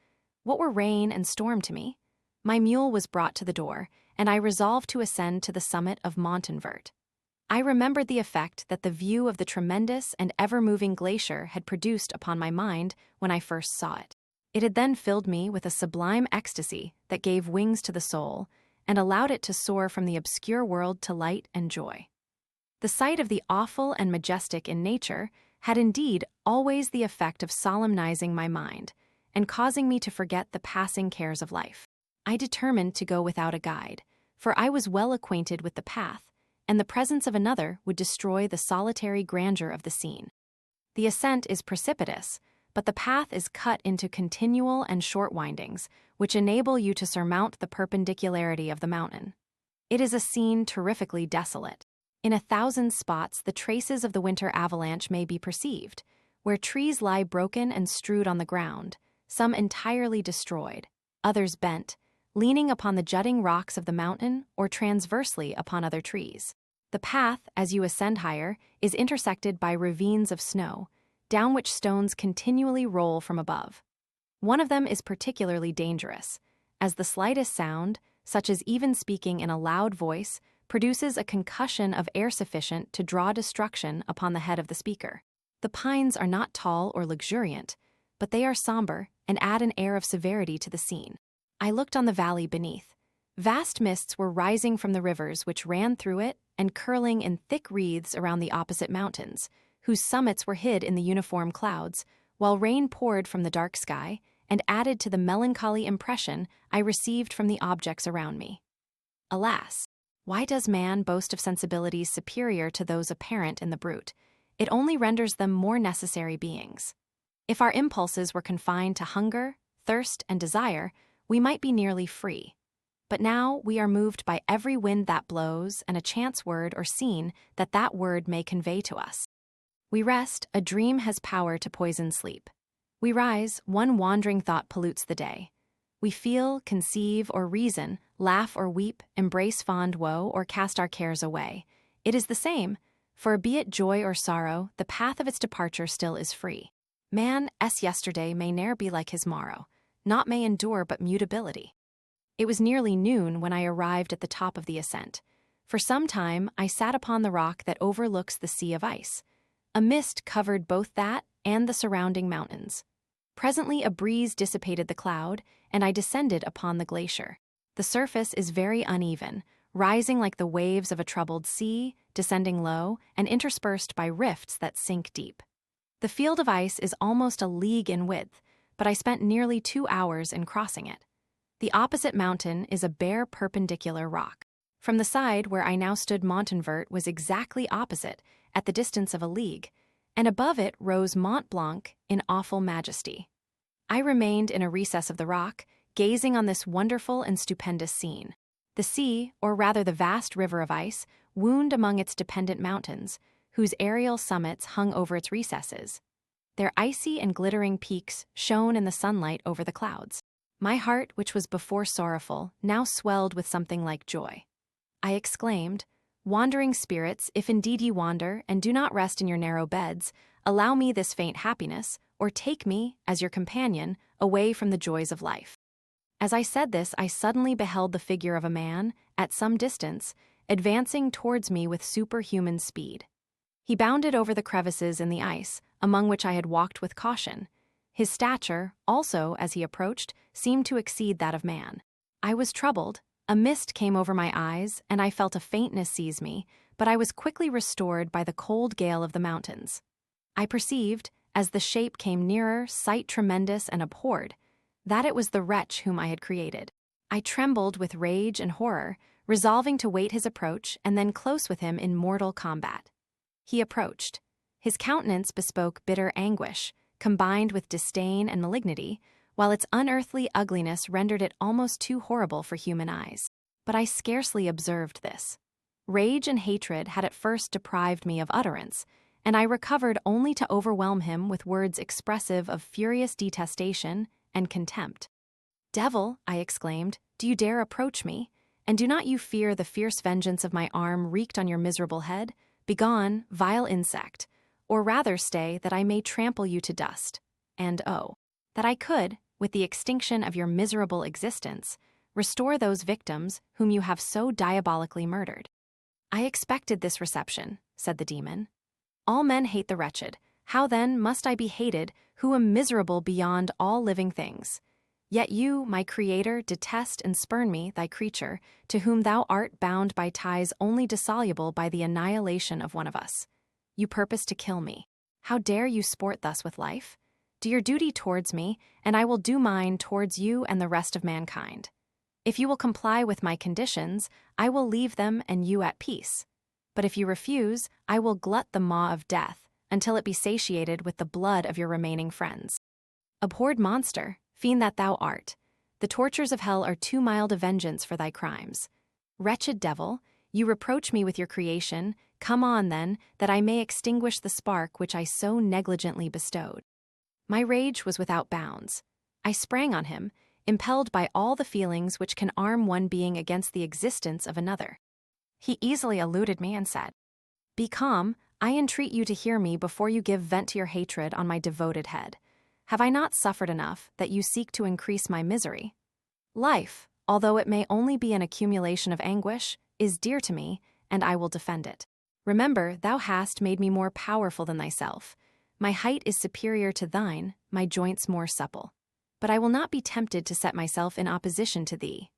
What were rain and storm to me? My mule was brought to the door, and I resolved to ascend to the summit of Montanvert. I remembered the effect that the view of the tremendous and ever-moving glacier had produced upon my mind when I first saw it. It had then filled me with a sublime ecstasy that gave wings to the soul and allowed it to soar from the obscure world to light and joy. The sight of the awful and majestic in nature had indeed always the effect of solemnizing my mind and causing me to forget the passing cares of life. I determined to go without a guide, for I was well acquainted with the path, and the presence of another would destroy the solitary grandeur of the scene. The ascent is precipitous, but the path is cut into continual and short windings, which enable you to surmount the perpendicularity of the mountain. It is a scene terrifically desolate. In 1,000 spots the traces of the winter avalanche may be perceived, where trees lie broken and strewed on the ground, some entirely destroyed, others bent, leaning upon the jutting rocks of the mountain or transversely upon other trees. The path, as you ascend higher, is intersected by ravines of snow, down which stones continually roll from above. One of them is particularly dangerous, as the slightest sound, such as even speaking in a loud voice, produces a concussion of air sufficient to draw destruction upon the head of the speaker. The pines are not tall or luxuriant, but they are somber and add an air of severity to the scene. I looked on the valley beneath. Vast mists were rising from the rivers which ran through it and curling in thick wreaths around the opposite mountains, whose summits were hid in the uniform clouds, while rain poured from the dark sky and added to the melancholy impression I received from the objects around me. Alas, why does man boast of sensibilities superior to those apparent in the brute? It only renders them more necessary beings. If our impulses were confined to hunger, thirst, and desire, we might be nearly free. But now we are moved by every wind that blows and a chance word or scene that word may convey to us. We rest, a dream has power to poison sleep. We rise, one wandering thought pollutes the day. We feel, conceive, or reason, laugh or weep, embrace fond woe, or cast our cares away. It is the same, for be it joy or sorrow, the path of its departure still is free. Man's yesterday may ne'er be like his morrow, naught may endure but mutability. It was nearly noon when I arrived at the top of the ascent. For some time I sat upon the rock that overlooks the sea of ice. A mist covered both that and the surrounding mountains. Presently a breeze dissipated the cloud, and I descended upon the glacier. The surface is very uneven, rising like the waves of a troubled sea, descending low, and interspersed by rifts that sink deep. The field of ice is almost a league in width, but I spent nearly 2 hours in crossing it. The opposite mountain is a bare perpendicular rock. From the side where I now stood Montanvert was exactly opposite, at the distance of a league, and above it rose Mont Blanc in awful majesty. I remained in a recess of the rock, gazing on this wonderful and stupendous scene. The sea, or rather the vast river of ice, wound among its dependent mountains, whose aerial summits hung over its recesses. Their icy and glittering peaks shone in the sunlight over the clouds. My heart, which was before sorrowful, now swelled with something like joy. I exclaimed, "Wandering spirits, if indeed ye wander, and do not rest in your narrow beds, allow me this faint happiness, or take me, as your companion, away from the joys of life." As I said this, I suddenly beheld the figure of a man, at some distance, advancing towards me with superhuman speed. He bounded over the crevices in the ice, among which I had walked with caution. His stature, also, as he approached, seemed to exceed that of man. I was troubled. A mist came over my eyes, and I felt a faintness seize me, but I was quickly restored by the cold gale of the mountains. I perceived, as the shape came nearer, sight tremendous and abhorred. that it was the wretch whom I had created. I trembled with rage and horror, resolving to wait his approach and then close with him in mortal combat. He approached. His countenance bespoke bitter anguish, combined with disdain and malignity, while its unearthly ugliness rendered it almost too horrible for human eyes. But I scarcely observed this. Rage and hatred had at first deprived me of utterance, and I recovered only to overwhelm him with words expressive of furious detestation and contempt. "Devil," I exclaimed, "do you dare approach me? And do not you fear the fierce vengeance of my arm wreaked on your miserable head? Begone, vile insect, or rather stay, that I may trample you to dust. And oh, that I could, with the extinction of your miserable existence, restore those victims whom you have so diabolically murdered." "I expected this reception," said the demon. "All men hate the wretched. How then must I be hated, who am miserable beyond all living things? Yet you, my Creator, detest and spurn me, thy creature, to whom thou art bound by ties only dissoluble by the annihilation of one of us. You purpose to kill me. How dare you sport thus with life? Do your duty towards me, and I will do mine towards you and the rest of mankind. If you will comply with my conditions, I will leave them and you at peace. But if you refuse, I will glut the maw of death, until it be satiated with the blood of your remaining friends. Abhorred monster, fiend that thou art, the tortures of hell are too mild a vengeance for thy crimes. Wretched devil, you reproach me with your creation. Come on, then, that I may extinguish the spark which I so negligently bestowed." My rage was without bounds. I sprang on him, impelled by all the feelings which can arm one being against the existence of another. He easily eluded me and said, "Be calm, I entreat you to hear me before you give vent to your hatred on my devoted head. Have I not suffered enough that you seek to increase my misery? Life, although it may only be an accumulation of anguish, is dear to me, and I will defend it. Remember, thou hast made me more powerful than thyself. My height is superior to thine, my joints more supple. But I will not be tempted to set myself in opposition to thee.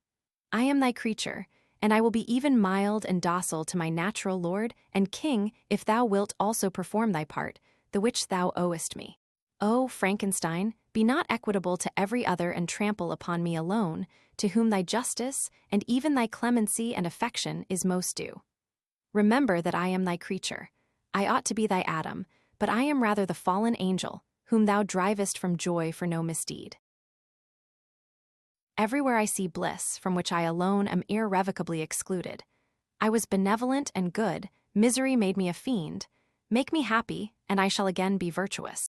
I am thy creature, and I will be even mild and docile to my natural lord and king if thou wilt also perform thy part, the which thou owest me. O Frankenstein, be not equitable to every other and trample upon me alone, to whom thy justice and even thy clemency and affection is most due. Remember that I am thy creature. I ought to be thy Adam, but I am rather the fallen angel, whom thou drivest from joy for no misdeed. Everywhere I see bliss, from which I alone am irrevocably excluded. I was benevolent and good, misery made me a fiend. Make me happy, and I shall again be virtuous.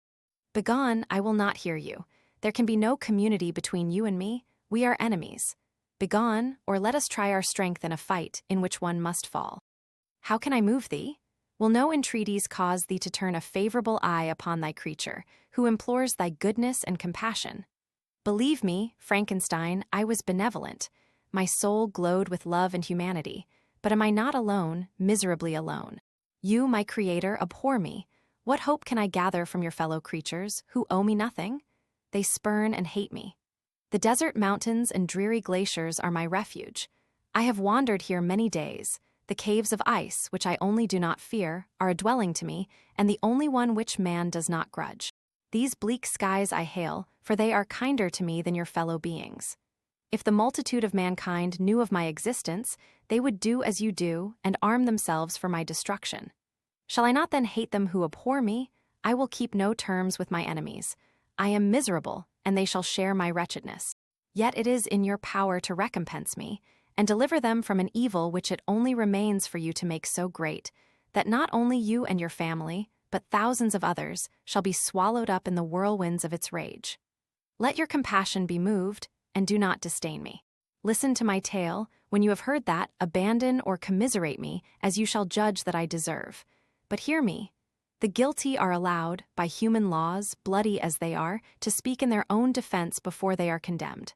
Begone, I will not hear you. There can be no community between you and me. We are enemies. Begone, or let us try our strength in a fight in which one must fall. How can I move thee? Will no entreaties cause thee to turn a favorable eye upon thy creature, who implores thy goodness and compassion? Believe me, Frankenstein, I was benevolent. My soul glowed with love and humanity. But am I not alone, miserably alone? You, my Creator, abhor me. What hope can I gather from your fellow creatures, who owe me nothing? They spurn and hate me. The desert mountains and dreary glaciers are my refuge. I have wandered here many days. The caves of ice, which I only do not fear, are a dwelling to me, and the only one which man does not grudge. These bleak skies I hail, for they are kinder to me than your fellow beings. If the multitude of mankind knew of my existence, they would do as you do and arm themselves for my destruction. Shall I not then hate them who abhor me? I will keep no terms with my enemies. I am miserable, and they shall share my wretchedness. Yet it is in your power to recompense me, and deliver them from an evil which it only remains for you to make so great, that not only you and your family, but thousands of others, shall be swallowed up in the whirlwinds of its rage. Let your compassion be moved, and do not disdain me. Listen to my tale. When you have heard that, abandon or commiserate me, as you shall judge that I deserve. But hear me. The guilty are allowed, by human laws, bloody as they are, to speak in their own defense before they are condemned.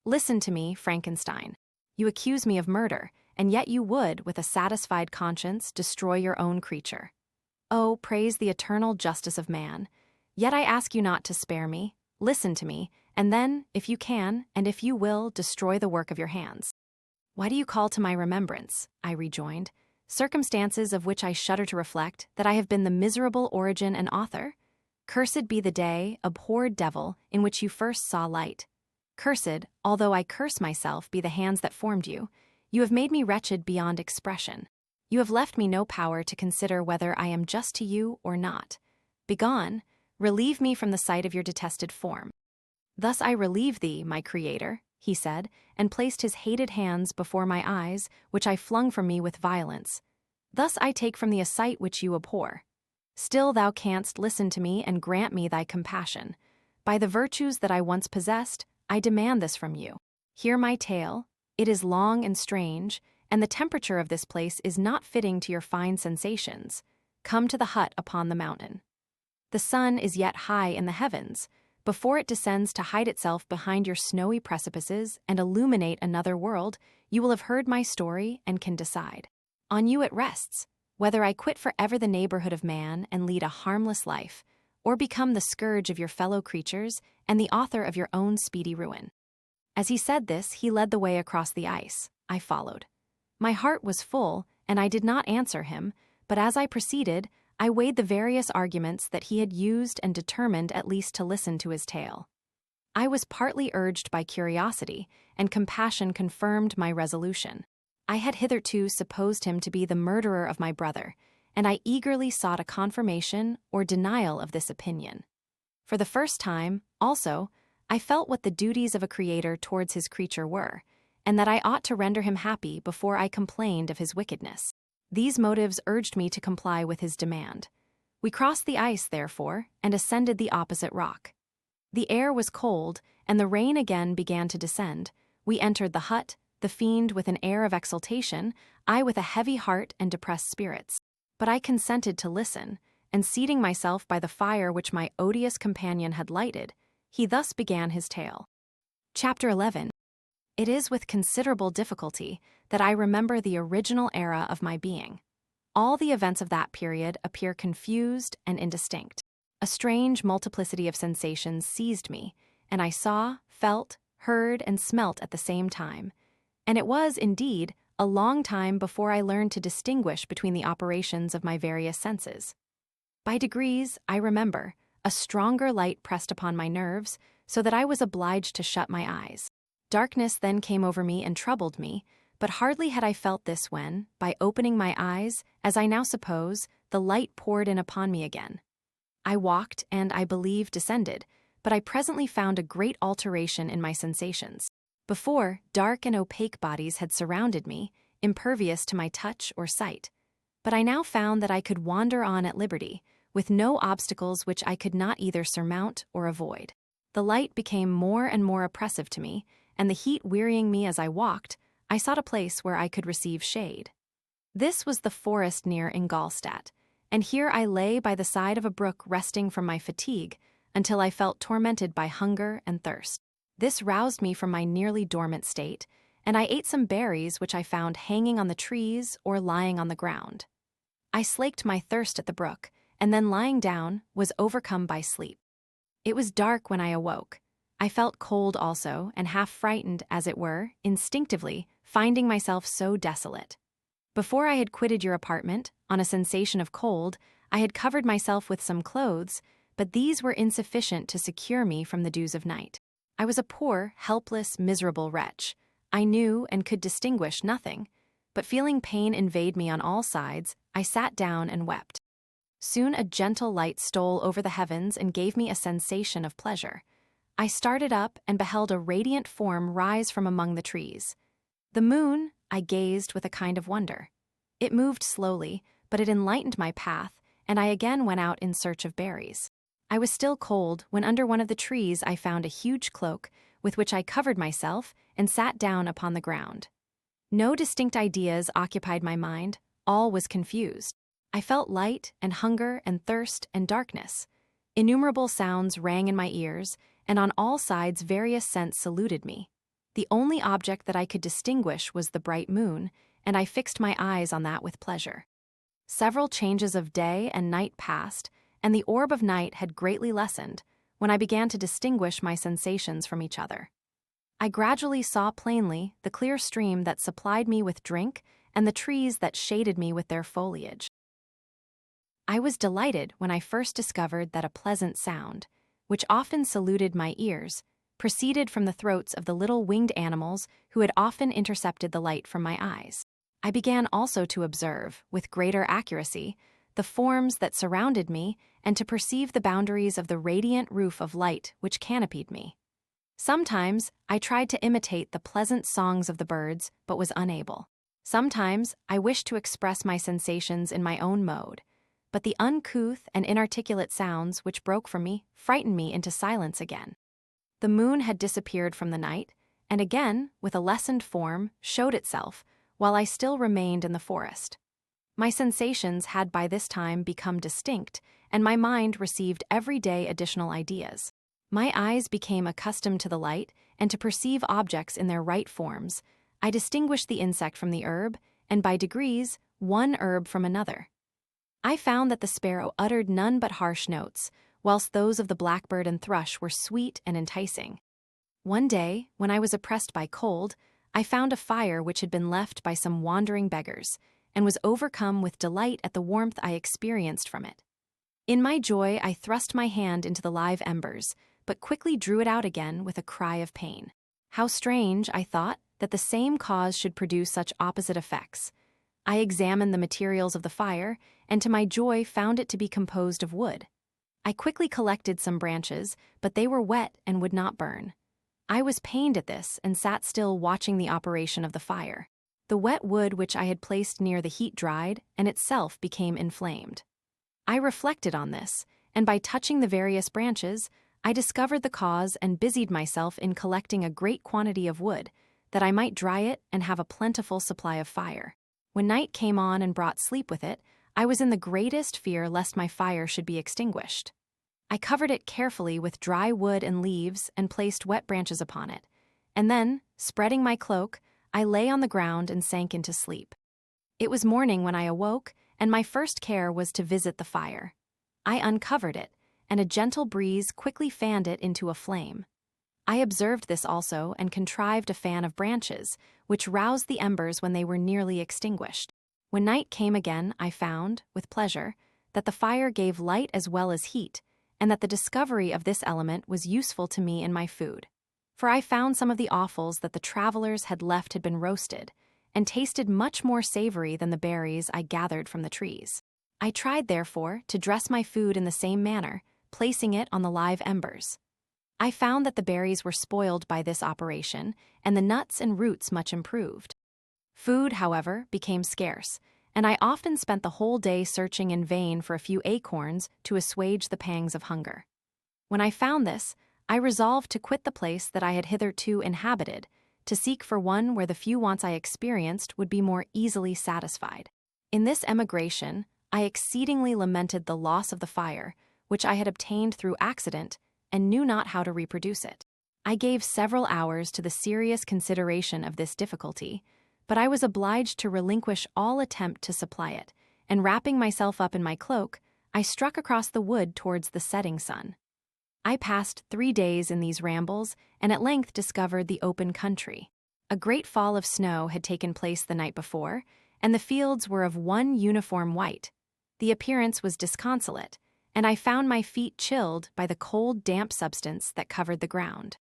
Listen to me, Frankenstein. You accuse me of murder, and yet you would, with a satisfied conscience, destroy your own creature. Oh, praise the eternal justice of man. Yet I ask you not to spare me. Listen to me, and then, if you can, and if you will, destroy the work of your hands. Why do you call to my remembrance, I rejoined, circumstances of which I shudder to reflect, that I have been the miserable origin and author? Cursed be the day, abhorred devil, in which you first saw light. Cursed, although I curse myself, be the hands that formed you. You have made me wretched beyond expression. You have left me no power to consider whether I am just to you or not. Begone, relieve me from the sight of your detested form. Thus I relieve thee, my Creator, he said, and placed his hated hands before my eyes, which I flung from me with violence. Thus I take from thee a sight which you abhor. Still thou canst listen to me and grant me thy compassion. By the virtues that I once possessed, I demand this from you. Hear my tale. It is long and strange, and the temperature of this place is not fitting to your fine sensations. Come to the hut upon the mountain. The sun is yet high in the heavens. Before it descends to hide itself behind your snowy precipices and illuminate another world, you will have heard my story and can decide. On you it rests, whether I quit forever the neighborhood of man and lead a harmless life, or become the scourge of your fellow creatures and the author of your own speedy ruin. As he said this, he led the way across the ice. I followed. My heart was full, and I did not answer him, but as I proceeded, I weighed the various arguments that he had used and determined at least to listen to his tale. I was partly urged by curiosity, and compassion confirmed my resolution. I had hitherto supposed him to be the murderer of my brother, and I eagerly sought a confirmation or denial of this opinion. For the first time, also, I felt what the duties of a creator towards his creature were, and that I ought to render him happy before I complained of his wickedness. These motives urged me to comply with his demand. We crossed the ice, therefore, and ascended the opposite rock. The air was cold, and the rain again began to descend. We entered the hut, the fiend with an air of exultation, I with a heavy heart and depressed spirits. But I consented to listen, and seating myself by the fire which my odious companion had lighted, he thus began his tale. Chapter 11. It is with considerable difficulty that I remember the original era of my being. All the events of that period appear confused and indistinct. A strange multiplicity of sensations seized me, and I saw, felt, heard, and smelt at the same time. And it was, indeed, a long time before I learned to distinguish between the operations of my various senses. By degrees, I remember, a stronger light pressed upon my nerves, so that I was obliged to shut my eyes. Darkness then came over me and troubled me, but hardly had I felt this when, by opening my eyes, as I now suppose, the light poured in upon me again. I walked and, I believe, descended, but I presently found a great alteration in my sensations. Before, dark and opaque bodies had surrounded me, impervious to my touch or sight. But I now found that I could wander on at liberty, with no obstacles which I could not either surmount or avoid. The light became more and more oppressive to me, and the heat wearying me as I walked, I sought a place where I could receive shade. This was the forest near Ingolstadt, and here I lay by the side of a brook resting from my fatigue, until I felt tormented by hunger and thirst. This roused me from my nearly dormant state, and I ate some berries which I found hanging on the trees or lying on the ground. I slaked my thirst at the brook, and then lying down, was overcome by sleep. It was dark when I awoke. I felt cold also, and half frightened, as it were, instinctively, finding myself so desolate. Before I had quitted your apartment, on a sensation of cold, I had covered myself with some clothes, but these were insufficient to secure me from the dews of night. I was a poor, helpless, miserable wretch. I knew and could distinguish nothing, but feeling pain invade me on all sides, I sat down and wept. Soon a gentle light stole over the heavens and gave me a sensation of pleasure. I started up and beheld a radiant form rise from among the trees. The moon, I gazed with a kind of wonder. It moved slowly, but it enlightened my path, and I again went out in search of berries. I was still cold when under one of the trees I found a huge cloak, with which I covered myself and sat down upon the ground. No distinct ideas occupied my mind, all was confused. I felt light and hunger and thirst and darkness. Innumerable sounds rang in my ears, and on all sides various scents saluted me. The only object that I could distinguish was the bright moon, and I fixed my eyes on that with pleasure. Several changes of day and night passed, and the orb of night had greatly lessened, when I began to distinguish my sensations from each other. I gradually saw plainly the clear stream that supplied me with drink and the trees that shaded me with their foliage. I was delighted when I first discovered that a pleasant sound, which often saluted my ears, proceeded from the throats of the little winged animals who had often intercepted the light from my eyes. I began also to observe, with greater accuracy, the forms that surrounded me and to perceive the boundaries of the radiant roof of light which canopied me. Sometimes I tried to imitate the pleasant songs of the birds, but was unable. Sometimes I wished to express my sensations in my own mode, but the uncouth and inarticulate sounds which broke from me frightened me into silence again. The moon had disappeared from the night, and again, with a lessened form, showed itself, while I still remained in the forest. My sensations had by this time become distinct, and my mind received every day additional ideas. My eyes became accustomed to the light and to perceive objects in their right forms. I distinguished the insect from the herb, and by degrees, one herb from another. I found that the sparrow uttered none but harsh notes, whilst those of the blackbird and thrush were sweet and enticing. One day, when I was oppressed by cold, I found a fire which had been left by some wandering beggars, and was overcome with delight at the warmth I experienced from it. In my joy, I thrust my hand into the live embers, but quickly drew it out again with a cry of pain. How strange, I thought, that the same cause should produce such opposite effects. I examined the materials of the fire, and to my joy found it to be composed of wood. I quickly collected some branches, but they were wet and would not burn. I was pained at this and sat still watching the operation of the fire. The wet wood which I had placed near the heat dried, and itself became inflamed. I reflected on this, and by touching the various branches, I discovered the cause and busied myself in collecting a great quantity of wood, that I might dry it and have a plentiful supply of fire. When night came on and brought sleep with it, I was in the greatest fear lest my fire should be extinguished. I covered it carefully with dry wood and leaves and placed wet branches upon it, and then, spreading my cloak, I lay on the ground and sank into sleep. It was morning when I awoke, and my first care was to visit the fire. I uncovered it, and a gentle breeze quickly fanned it into a flame. I observed this also and contrived a fan of branches, which roused the embers when they were nearly extinguished. When night came again, I found, with pleasure, that the fire gave light as well as heat, and that the discovery of this element was useful to me in my food. For I found some of the offals that the travelers had left had been roasted, and tasted much more savory than the berries I gathered from the trees. I tried, therefore, to dress my food in the same manner, placing it on the live embers. I found that the berries were spoiled by this operation, and the nuts and roots much improved. Food, however, became scarce, and I often spent the whole day searching in vain for a few acorns to assuage the pangs of hunger. When I found this, I resolved to quit the place that I had hitherto inhabited, to seek for one where the few wants I experienced would be more easily satisfied. In this emigration, I exceedingly lamented the loss of the fire, which I had obtained through accident, and knew not how to reproduce it. I gave several hours to the serious consideration of this difficulty, but I was obliged to relinquish all attempt to supply it, and wrapping myself up in my cloak, I struck across the wood towards the setting sun. I passed 3 days in these rambles, and at length discovered the open country. A great fall of snow had taken place the night before, and the fields were of one uniform white. The appearance was disconsolate, and I found my feet chilled by the cold, damp substance that covered the ground.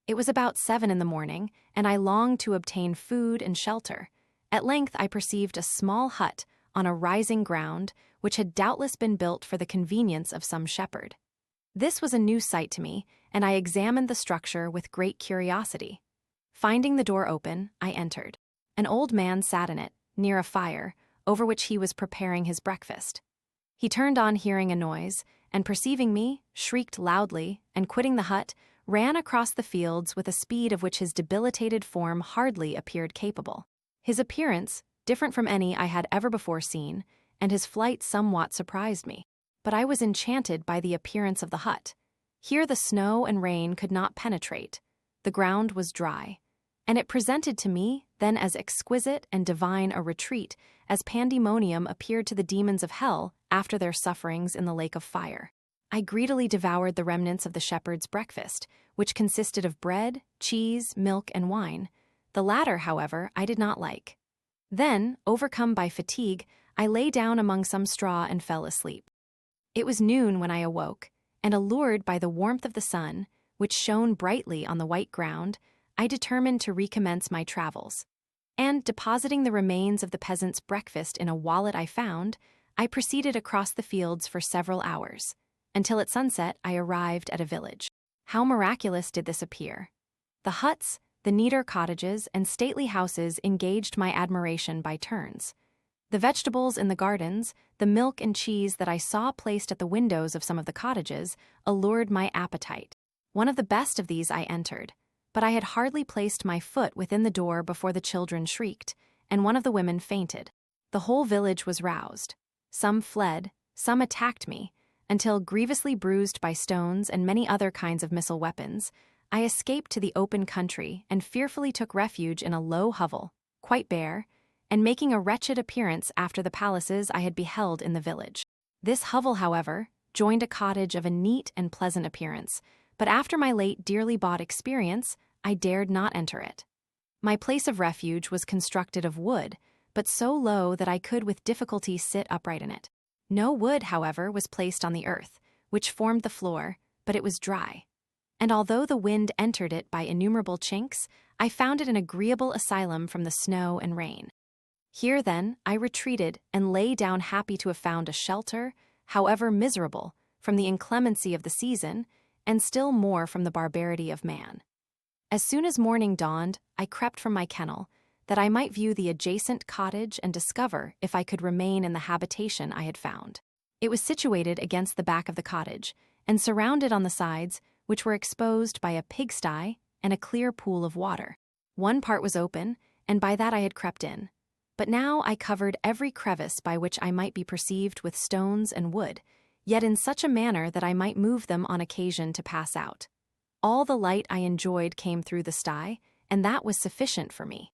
It was about 7 in the morning, and I longed to obtain food and shelter. At length I perceived a small hut on a rising ground, which had doubtless been built for the convenience of some shepherd. This was a new sight to me, and I examined the structure with great curiosity. Finding the door open, I entered. An old man sat in it, near a fire, over which he was preparing his breakfast. He turned on hearing a noise, and perceiving me, shrieked loudly, and quitting the hut, ran across the fields with a speed of which his debilitated form hardly appeared capable. His appearance, different from any I had ever before seen, and his flight somewhat surprised me. But I was enchanted by the appearance of the hut. Here the snow and rain could not penetrate. The ground was dry, and it presented to me then as exquisite and divine a retreat as pandemonium appeared to the demons of hell after their sufferings in the lake of fire. I greedily devoured the remnants of the shepherd's breakfast, which consisted of bread, cheese, milk, and wine. The latter, however, I did not like. Then, overcome by fatigue, I lay down among some straw and fell asleep. It was noon when I awoke, and allured by the warmth of the sun, which shone brightly on the white ground, I determined to recommence my travels. And, depositing the remains of the peasant's breakfast in a wallet I found, I proceeded across the fields for several hours, until at sunset I arrived at a village. How miraculous did this appear! The huts, the neater cottages, and stately houses engaged my admiration by turns. The vegetables in the gardens, the milk and cheese that I saw placed at the windows of some of the cottages, allured my appetite. One of the best of these I entered, but I had hardly placed my foot within the door before the children shrieked, and one of the women fainted. The whole village was roused. Some fled, some attacked me, until, grievously bruised by stones and many other kinds of missile weapons, I escaped to the open country and fearfully took refuge in a low hovel, quite bare, and making a wretched appearance after the palaces I had beheld in the village. This hovel, however, joined a cottage of a neat and pleasant appearance, but after my late dearly bought experience, I dared not enter it. My place of refuge was constructed of wood, but so low that I could with difficulty sit upright in it. No wood, however, was placed on the earth, which formed the floor, but it was dry. And although the wind entered it by innumerable chinks, I found it an agreeable asylum from the snow and rain. Here, then, I retreated and lay down happy to have found a shelter, however miserable, from the inclemency of the season, and still more from the barbarity of man. As soon as morning dawned, I crept from my kennel, that I might view the adjacent cottage and discover if I could remain in the habitation I had found. It was situated against the back of the cottage, and surrounded on the sides, which were exposed by a pigsty and a clear pool of water. One part was open, and by that I had crept in. But now I covered every crevice by which I might be perceived with stones and wood, yet in such a manner that I might move them on occasion to pass out. All the light I enjoyed came through the sty, and that was sufficient for me.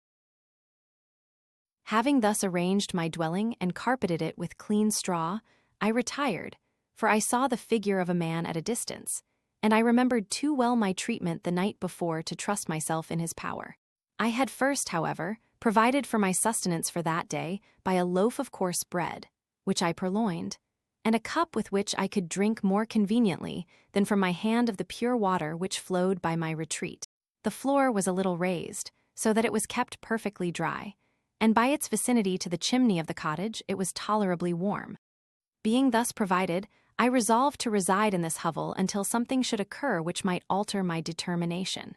Having thus arranged my dwelling and carpeted it with clean straw, I retired, for I saw the figure of a man at a distance, and I remembered too well my treatment the night before to trust myself in his power. I had first, however, provided for my sustenance for that day by a loaf of coarse bread, which I purloined, and a cup with which I could drink more conveniently than from my hand of the pure water which flowed by my retreat. The floor was a little raised, so that it was kept perfectly dry, and by its vicinity to the chimney of the cottage it was tolerably warm. Being thus provided, I resolved to reside in this hovel until something should occur which might alter my determination.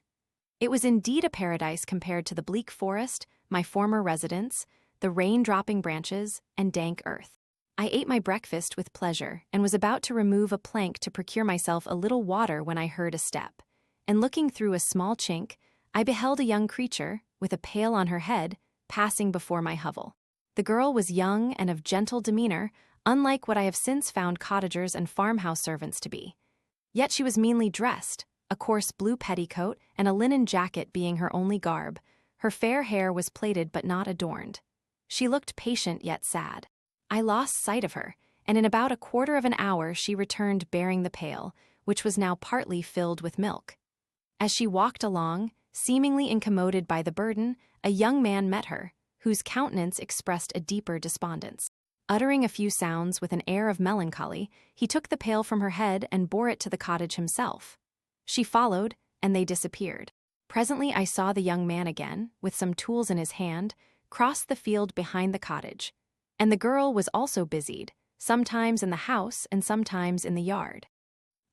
It was indeed a paradise compared to the bleak forest, my former residence, the rain-dropping branches, and dank earth. I ate my breakfast with pleasure, and was about to remove a plank to procure myself a little water when I heard a step, and looking through a small chink, I beheld a young creature, with a pail on her head, passing before my hovel. The girl was young and of gentle demeanor, unlike what I have since found cottagers and farmhouse servants to be. Yet she was meanly dressed, a coarse blue petticoat and a linen jacket being her only garb. Her fair hair was plaited but not adorned. She looked patient yet sad. I lost sight of her, and in about a quarter of an hour she returned bearing the pail, which was now partly filled with milk. As she walked along, seemingly incommoded by the burden, a young man met her, whose countenance expressed a deeper despondence. Uttering a few sounds with an air of melancholy, he took the pail from her head and bore it to the cottage himself. She followed, and they disappeared. Presently I saw the young man again, with some tools in his hand, cross the field behind the cottage, and the girl was also busied, sometimes in the house and sometimes in the yard.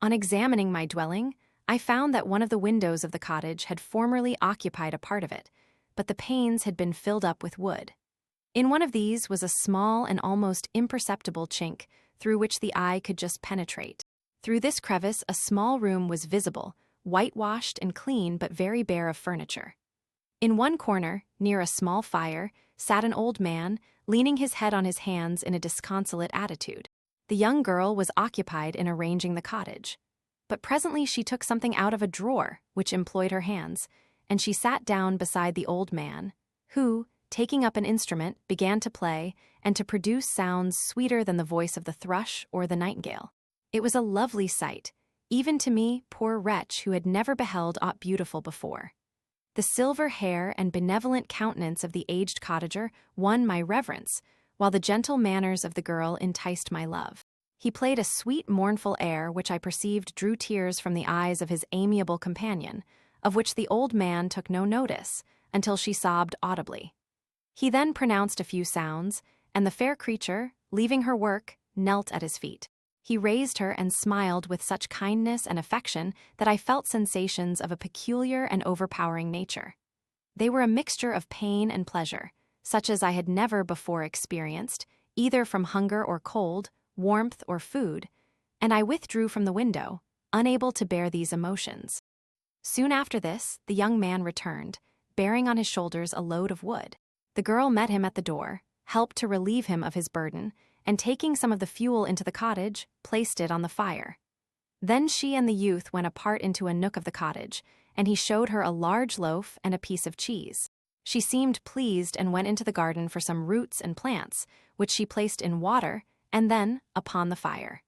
On examining my dwelling, I found that one of the windows of the cottage had formerly occupied a part of it, but the panes had been filled up with wood. In one of these was a small and almost imperceptible chink, through which the eye could just penetrate. Through this crevice a small room was visible, whitewashed and clean but very bare of furniture. In one corner, near a small fire, sat an old man, leaning his head on his hands in a disconsolate attitude. The young girl was occupied in arranging the cottage. But presently she took something out of a drawer, which employed her hands, and she sat down beside the old man, who, taking up an instrument, began to play, and to produce sounds sweeter than the voice of the thrush or the nightingale. It was a lovely sight, even to me, poor wretch who had never beheld aught beautiful before. The silver hair and benevolent countenance of the aged cottager won my reverence, while the gentle manners of the girl enticed my love. He played a sweet, mournful air which I perceived drew tears from the eyes of his amiable companion, of which the old man took no notice, until she sobbed audibly. He then pronounced a few sounds, and the fair creature, leaving her work, knelt at his feet. He raised her and smiled with such kindness and affection that I felt sensations of a peculiar and overpowering nature. They were a mixture of pain and pleasure, such as I had never before experienced, either from hunger or cold, warmth or food, and I withdrew from the window, unable to bear these emotions. Soon after this, the young man returned, bearing on his shoulders a load of wood. The girl met him at the door, helped to relieve him of his burden, and taking some of the fuel into the cottage, placed it on the fire. Then she and the youth went apart into a nook of the cottage, and he showed her a large loaf and a piece of cheese. She seemed pleased and went into the garden for some roots and plants, which she placed in water and then upon the fire.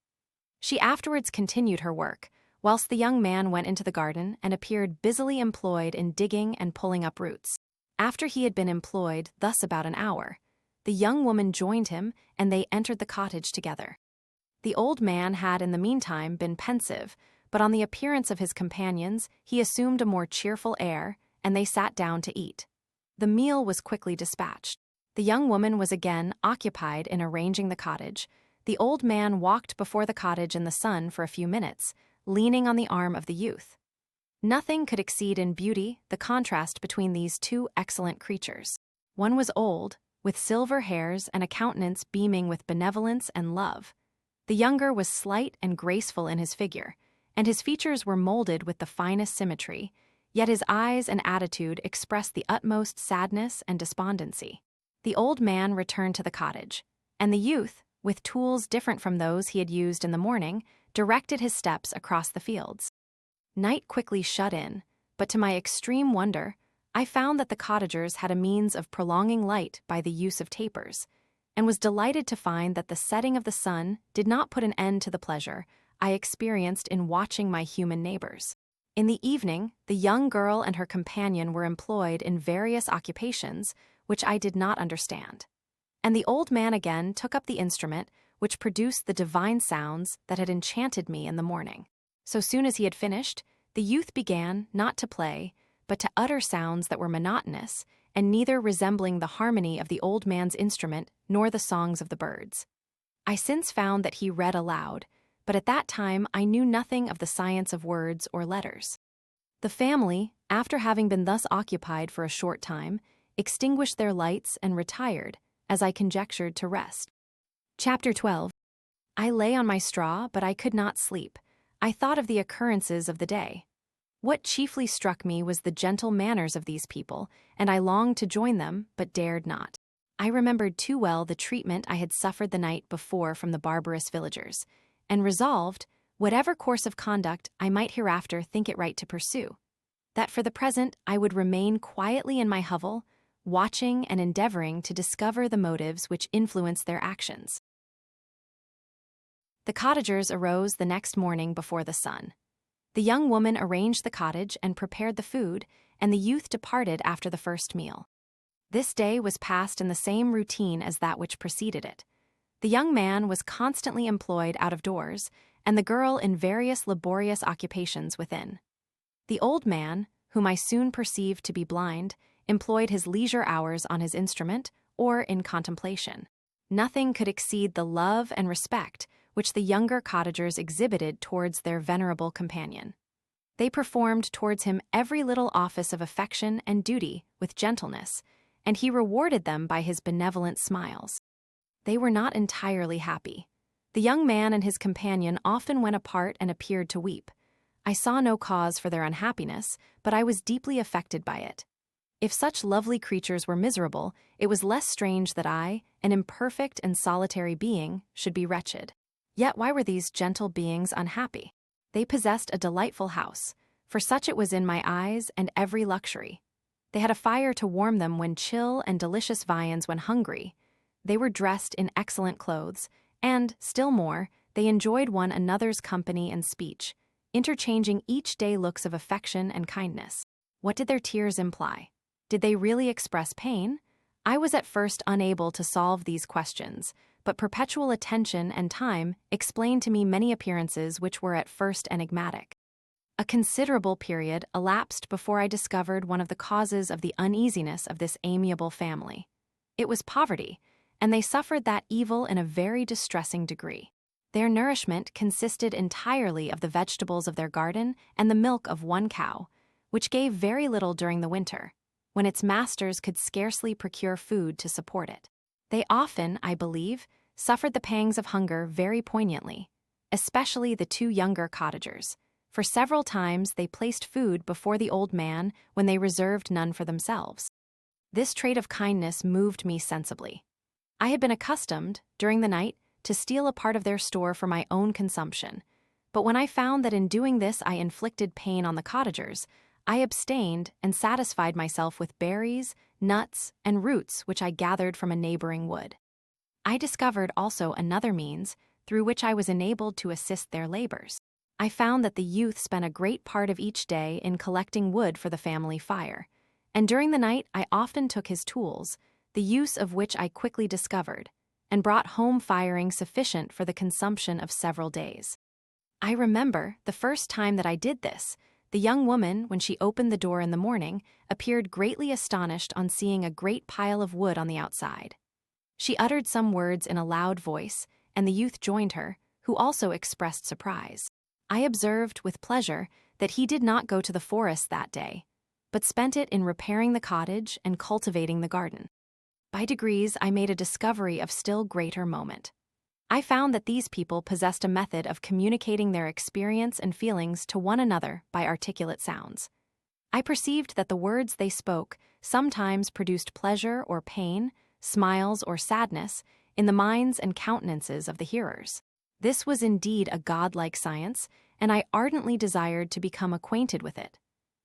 She afterwards continued her work, whilst the young man went into the garden and appeared busily employed in digging and pulling up roots. After he had been employed thus about an hour, the young woman joined him, and they entered the cottage together. The old man had in the meantime been pensive, but on the appearance of his companions he assumed a more cheerful air, and they sat down to eat. The meal was quickly dispatched. The young woman was again occupied in arranging the cottage. The old man walked before the cottage in the sun for a few minutes, leaning on the arm of the youth. Nothing could exceed in beauty the contrast between these two excellent creatures. One was old, with silver hairs and a countenance beaming with benevolence and love. The younger was slight and graceful in his figure, and his features were molded with the finest symmetry, yet his eyes and attitude expressed the utmost sadness and despondency. The old man returned to the cottage, and the youth, with tools different from those he had used in the morning, directed his steps across the fields. Night quickly shut in, but to my extreme wonder, I found that the cottagers had a means of prolonging light by the use of tapers, and was delighted to find that the setting of the sun did not put an end to the pleasure I experienced in watching my human neighbors. In the evening, the young girl and her companion were employed in various occupations which I did not understand, and the old man again took up the instrument which produced the divine sounds that had enchanted me in the morning. So soon as he had finished, the youth began, not to play, but to utter sounds that were monotonous, and neither resembling the harmony of the old man's instrument nor the songs of the birds. I since found that he read aloud, but at that time I knew nothing of the science of words or letters. The family, after having been thus occupied for a short time, extinguished their lights and retired, as I conjectured, to rest. Chapter 12. I lay on my straw, but I could not sleep. I thought of the occurrences of the day. What chiefly struck me was the gentle manners of these people, and I longed to join them, but dared not. I remembered too well the treatment I had suffered the night before from the barbarous villagers, and resolved, whatever course of conduct I might hereafter think it right to pursue, that for the present I would remain quietly in my hovel, watching and endeavoring to discover the motives which influenced their actions. The cottagers arose the next morning before the sun. The young woman arranged the cottage and prepared the food, and the youth departed after the first meal. This day was passed in the same routine as that which preceded it. The young man was constantly employed out of doors, and the girl in various laborious occupations within. The old man, whom I soon perceived to be blind, employed his leisure hours on his instrument or in contemplation. Nothing could exceed the love and respect which the younger cottagers exhibited towards their venerable companion. They performed towards him every little office of affection and duty with gentleness, and he rewarded them by his benevolent smiles. They were not entirely happy. The young man and his companion often went apart and appeared to weep. I saw no cause for their unhappiness, but I was deeply affected by it. If such lovely creatures were miserable, it was less strange that I, an imperfect and solitary being, should be wretched. Yet why were these gentle beings unhappy? They possessed a delightful house, for such it was in my eyes, and every luxury. They had a fire to warm them when chill and delicious viands when hungry. They were dressed in excellent clothes, and, still more, they enjoyed one another's company and speech, interchanging each day looks of affection and kindness. What did their tears imply? Did they really express pain? I was at first unable to solve these questions, but perpetual attention and time explained to me many appearances which were at first enigmatic. A considerable period elapsed before I discovered one of the causes of the uneasiness of this amiable family. It was poverty, and they suffered that evil in a very distressing degree. Their nourishment consisted entirely of the vegetables of their garden and the milk of one cow, which gave very little during the winter, when its masters could scarcely procure food to support it. They often, I believe, suffered the pangs of hunger very poignantly, especially the two younger cottagers, for several times they placed food before the old man when they reserved none for themselves. This trait of kindness moved me sensibly. I had been accustomed, during the night, to steal a part of their store for my own consumption, but when I found that in doing this I inflicted pain on the cottagers, I abstained and satisfied myself with berries, nuts, and roots which I gathered from a neighboring wood. I discovered also another means through which I was enabled to assist their labors. I found that the youth spent a great part of each day in collecting wood for the family fire, and during the night I often took his tools, the use of which I quickly discovered, and brought home firing sufficient for the consumption of several days. I remember the first time that I did this, the young woman, when she opened the door in the morning, appeared greatly astonished on seeing a great pile of wood on the outside. She uttered some words in a loud voice, and the youth joined her, who also expressed surprise. I observed with pleasure that he did not go to the forest that day, but spent it in repairing the cottage and cultivating the garden. By degrees, I made a discovery of still greater moment. I found that these people possessed a method of communicating their experience and feelings to one another by articulate sounds. I perceived that the words they spoke sometimes produced pleasure or pain, smiles or sadness, in the minds and countenances of the hearers. This was indeed a godlike science, and I ardently desired to become acquainted with it.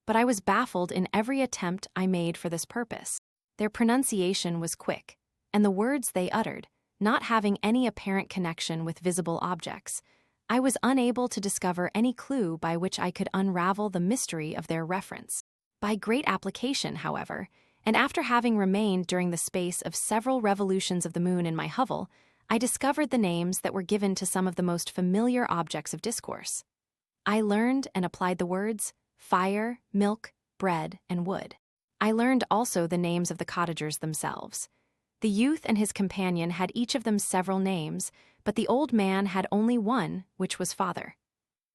But I was baffled in every attempt I made for this purpose. Their pronunciation was quick, and the words they uttered, not having any apparent connection with visible objects, I was unable to discover any clue by which I could unravel the mystery of their reference. By great application, however, and after having remained during the space of several revolutions of the moon in my hovel, I discovered the names that were given to some of the most familiar objects of discourse. I learned and applied the words fire, milk, bread, and wood. I learned also the names of the cottagers themselves. The youth and his companion had each of them several names, but the old man had only one, which was father.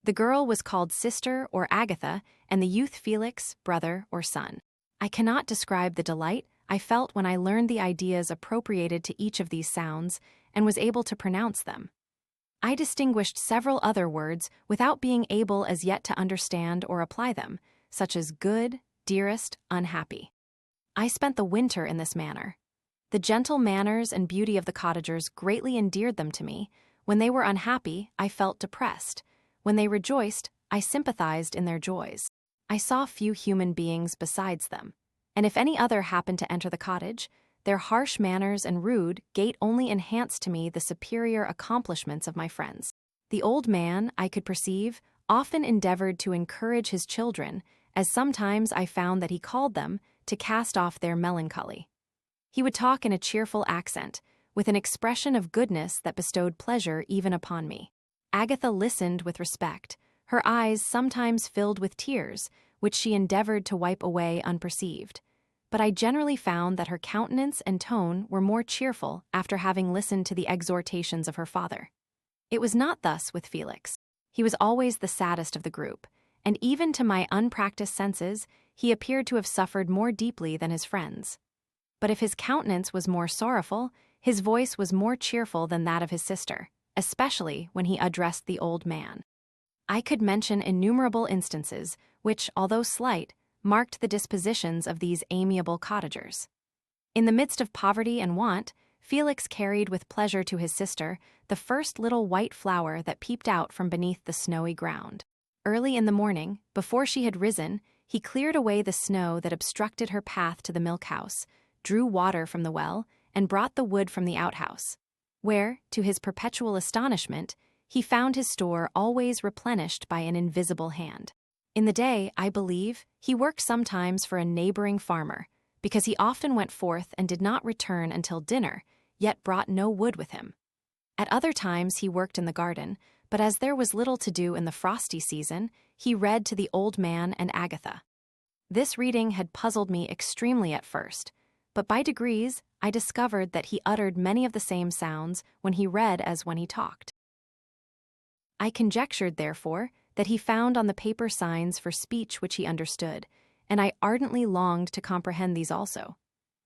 The girl was called sister or Agatha, and the youth Felix, brother or son. I cannot describe the delight I felt when I learned the ideas appropriated to each of these sounds and was able to pronounce them. I distinguished several other words without being able as yet to understand or apply them, such as good, dearest, unhappy. I spent the winter in this manner. The gentle manners and beauty of the cottagers greatly endeared them to me. When they were unhappy, I felt depressed. When they rejoiced, I sympathized in their joys. I saw few human beings besides them, and if any other happened to enter the cottage, their harsh manners and rude gait only enhanced to me the superior accomplishments of my friends. The old man, I could perceive, often endeavored to encourage his children, as sometimes I found that he called them to cast off their melancholy. He would talk in a cheerful accent, with an expression of goodness that bestowed pleasure even upon me. Agatha listened with respect, her eyes sometimes filled with tears, which she endeavored to wipe away unperceived. But I generally found that her countenance and tone were more cheerful after having listened to the exhortations of her father. It was not thus with Felix. He was always the saddest of the group, and even to my unpracticed senses, he appeared to have suffered more deeply than his friends. But if his countenance was more sorrowful, his voice was more cheerful than that of his sister, especially when he addressed the old man. I could mention innumerable instances which, although slight, marked the dispositions of these amiable cottagers. In the midst of poverty and want, Felix carried with pleasure to his sister the first little white flower that peeped out from beneath the snowy ground. Early in the morning, before she had risen, he cleared away the snow that obstructed her path to the milk-house, drew water from the well, and brought the wood from the outhouse, where, to his perpetual astonishment, he found his store always replenished by an invisible hand. In the day, I believe, he worked sometimes for a neighboring farmer, because he often went forth and did not return until dinner, yet brought no wood with him. At other times he worked in the garden, but as there was little to do in the frosty season, he read to the old man and Agatha. This reading had puzzled me extremely at first, but by degrees I discovered that he uttered many of the same sounds when he read as when he talked. I conjectured, therefore, that he found on the paper signs for speech which he understood, and I ardently longed to comprehend these also.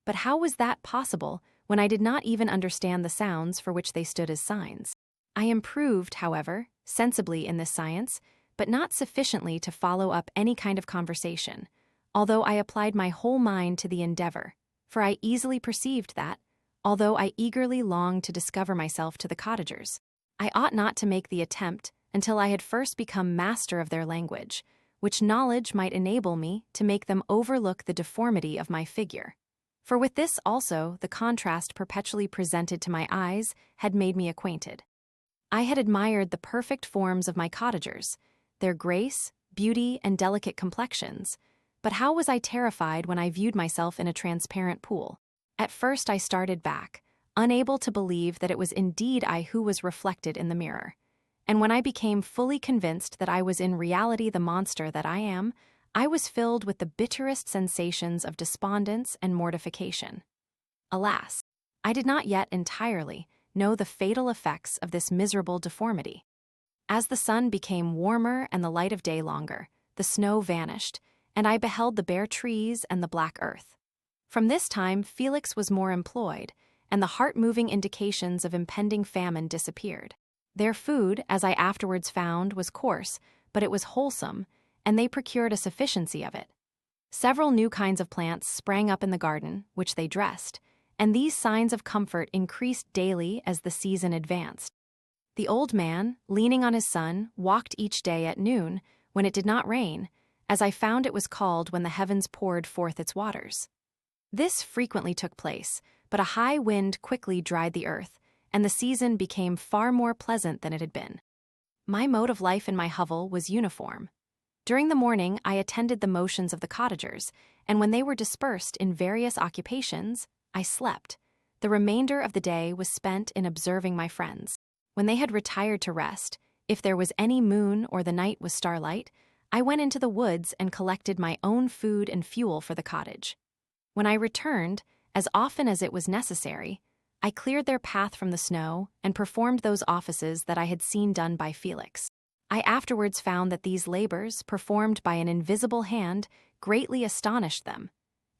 But how was that possible when I did not even understand the sounds for which they stood as signs? I improved, however, sensibly in this science, but not sufficiently to follow up any kind of conversation, although I applied my whole mind to the endeavor, for I easily perceived that, although I eagerly longed to discover myself to the cottagers, I ought not to make the attempt until I had first become master of their language, which knowledge might enable me to make them overlook the deformity of my figure. For with this also the contrast perpetually presented to my eyes had made me acquainted. I had admired the perfect forms of my cottagers, their grace, beauty, and delicate complexions, but how was I terrified when I viewed myself in a transparent pool? At first I started back, unable to believe that it was indeed I who was reflected in the mirror. And when I became fully convinced that I was in reality the monster that I am, I was filled with the bitterest sensations of despondence and mortification. Alas, I did not yet entirely know the fatal effects of this miserable deformity. As the sun became warmer and the light of day longer, the snow vanished, and I beheld the bare trees and the black earth. From this time Felix was more employed, and the heart-moving indications of impending famine disappeared. Their food, as I afterwards found, was coarse, but it was wholesome, and they procured a sufficiency of it. Several new kinds of plants sprang up in the garden, which they dressed, and these signs of comfort increased daily as the season advanced. The old man, leaning on his son, walked each day at noon, when it did not rain, as I found it was called when the heavens poured forth its waters. This frequently took place, but a high wind quickly dried the earth, and the season became far more pleasant than it had been. My mode of life in my hovel was uniform. During the morning I attended the motions of the cottagers, and when they were dispersed in various occupations, I slept. The remainder of the day was spent in observing my friends. When they had retired to rest, if there was any moon or the night was starlight, I went into the woods and collected my own food and fuel for the cottage. When I returned, as often as it was necessary, I cleared their path from the snow and performed those offices that I had seen done by Felix. I afterwards found that these labors, performed by an invisible hand, greatly astonished them,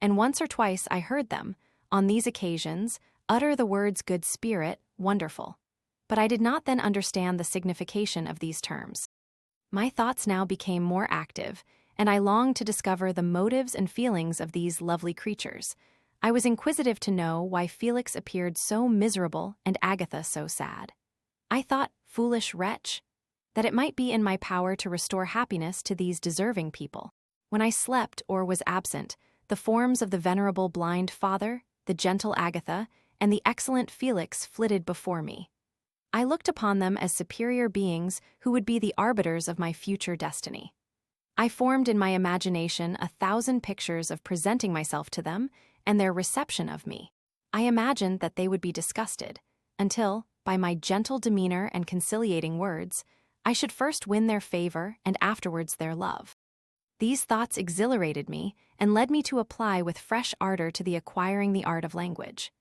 and once or twice I heard them, on these occasions, utter the words good spirit, wonderful. But I did not then understand the signification of these terms. My thoughts now became more active, and I longed to discover the motives and feelings of these lovely creatures. I was inquisitive to know why Felix appeared so miserable and Agatha so sad. I thought, foolish wretch, that it might be in my power to restore happiness to these deserving people. When I slept or was absent, the forms of the venerable blind father, the gentle Agatha, and the excellent Felix flitted before me. I looked upon them as superior beings who would be the arbiters of my future destiny. I formed in my imagination 1,000 pictures of presenting myself to them and their reception of me. I imagined that they would be disgusted, until, by my gentle demeanor and conciliating words, I should first win their favor and afterwards their love. These thoughts exhilarated me and led me to apply with fresh ardor to the acquiring the art of language.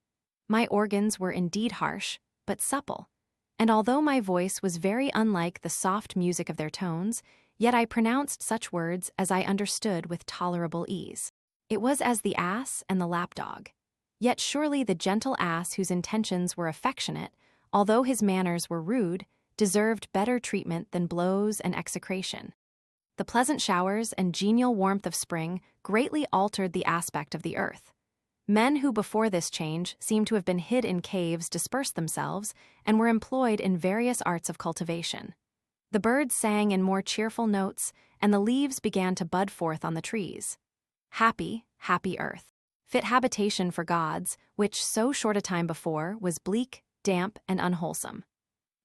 My organs were indeed harsh, but supple, and although my voice was very unlike the soft music of their tones, yet I pronounced such words as I understood with tolerable ease. It was as the ass and the lapdog. Yet surely the gentle ass whose intentions were affectionate, although his manners were rude, deserved better treatment than blows and execration. The pleasant showers and genial warmth of spring greatly altered the aspect of the earth. Men who before this change seemed to have been hid in caves dispersed themselves and were employed in various arts of cultivation. The birds sang in more cheerful notes, and the leaves began to bud forth on the trees. Happy, happy earth, fit habitation for gods, which so short a time before was bleak, damp, and unwholesome.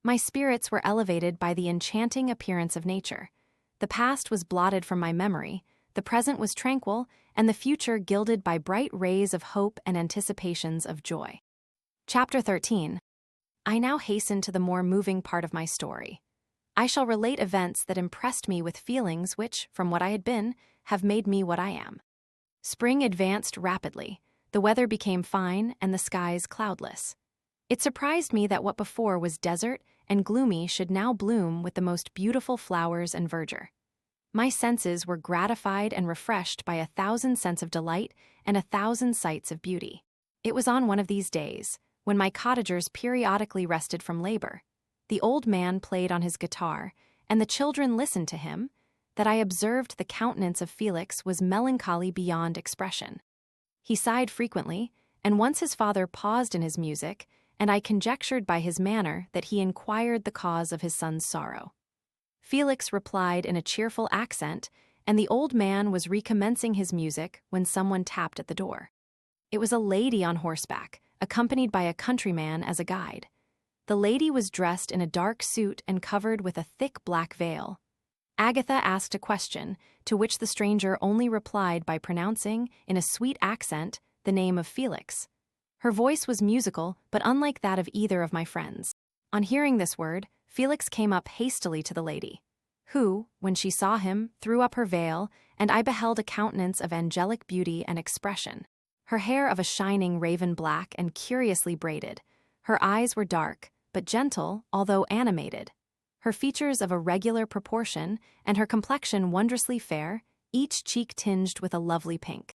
My spirits were elevated by the enchanting appearance of nature. The past was blotted from my memory, the present was tranquil, and the future gilded by bright rays of hope and anticipations of joy. Chapter 13. I now hasten to the more moving part of my story. I shall relate events that impressed me with feelings which, from what I had been, have made me what I am. Spring advanced rapidly, the weather became fine, and the skies cloudless. It surprised me that what before was desert and gloomy should now bloom with the most beautiful flowers and verdure. My senses were gratified and refreshed by 1,000 scents of delight and 1,000 sights of beauty. It was on one of these days, when my cottagers periodically rested from labor, the old man played on his guitar, and the children listened to him, that I observed the countenance of Felix was melancholy beyond expression. He sighed frequently, and once his father paused in his music, and I conjectured by his manner that he inquired the cause of his son's sorrow. Felix replied in a cheerful accent, and the old man was recommencing his music when someone tapped at the door. It was a lady on horseback, accompanied by a countryman as a guide. The lady was dressed in a dark suit and covered with a thick black veil. Agatha asked a question, to which the stranger only replied by pronouncing, in a sweet accent, the name of Felix. Her voice was musical, but unlike that of either of my friends. On hearing this word, Felix came up hastily to the lady, who, when she saw him, threw up her veil, and I beheld a countenance of angelic beauty and expression. Her hair of a shining raven black and curiously braided. Her eyes were dark, but gentle, although animated. Her features of a regular proportion, and her complexion wondrously fair, each cheek tinged with a lovely pink.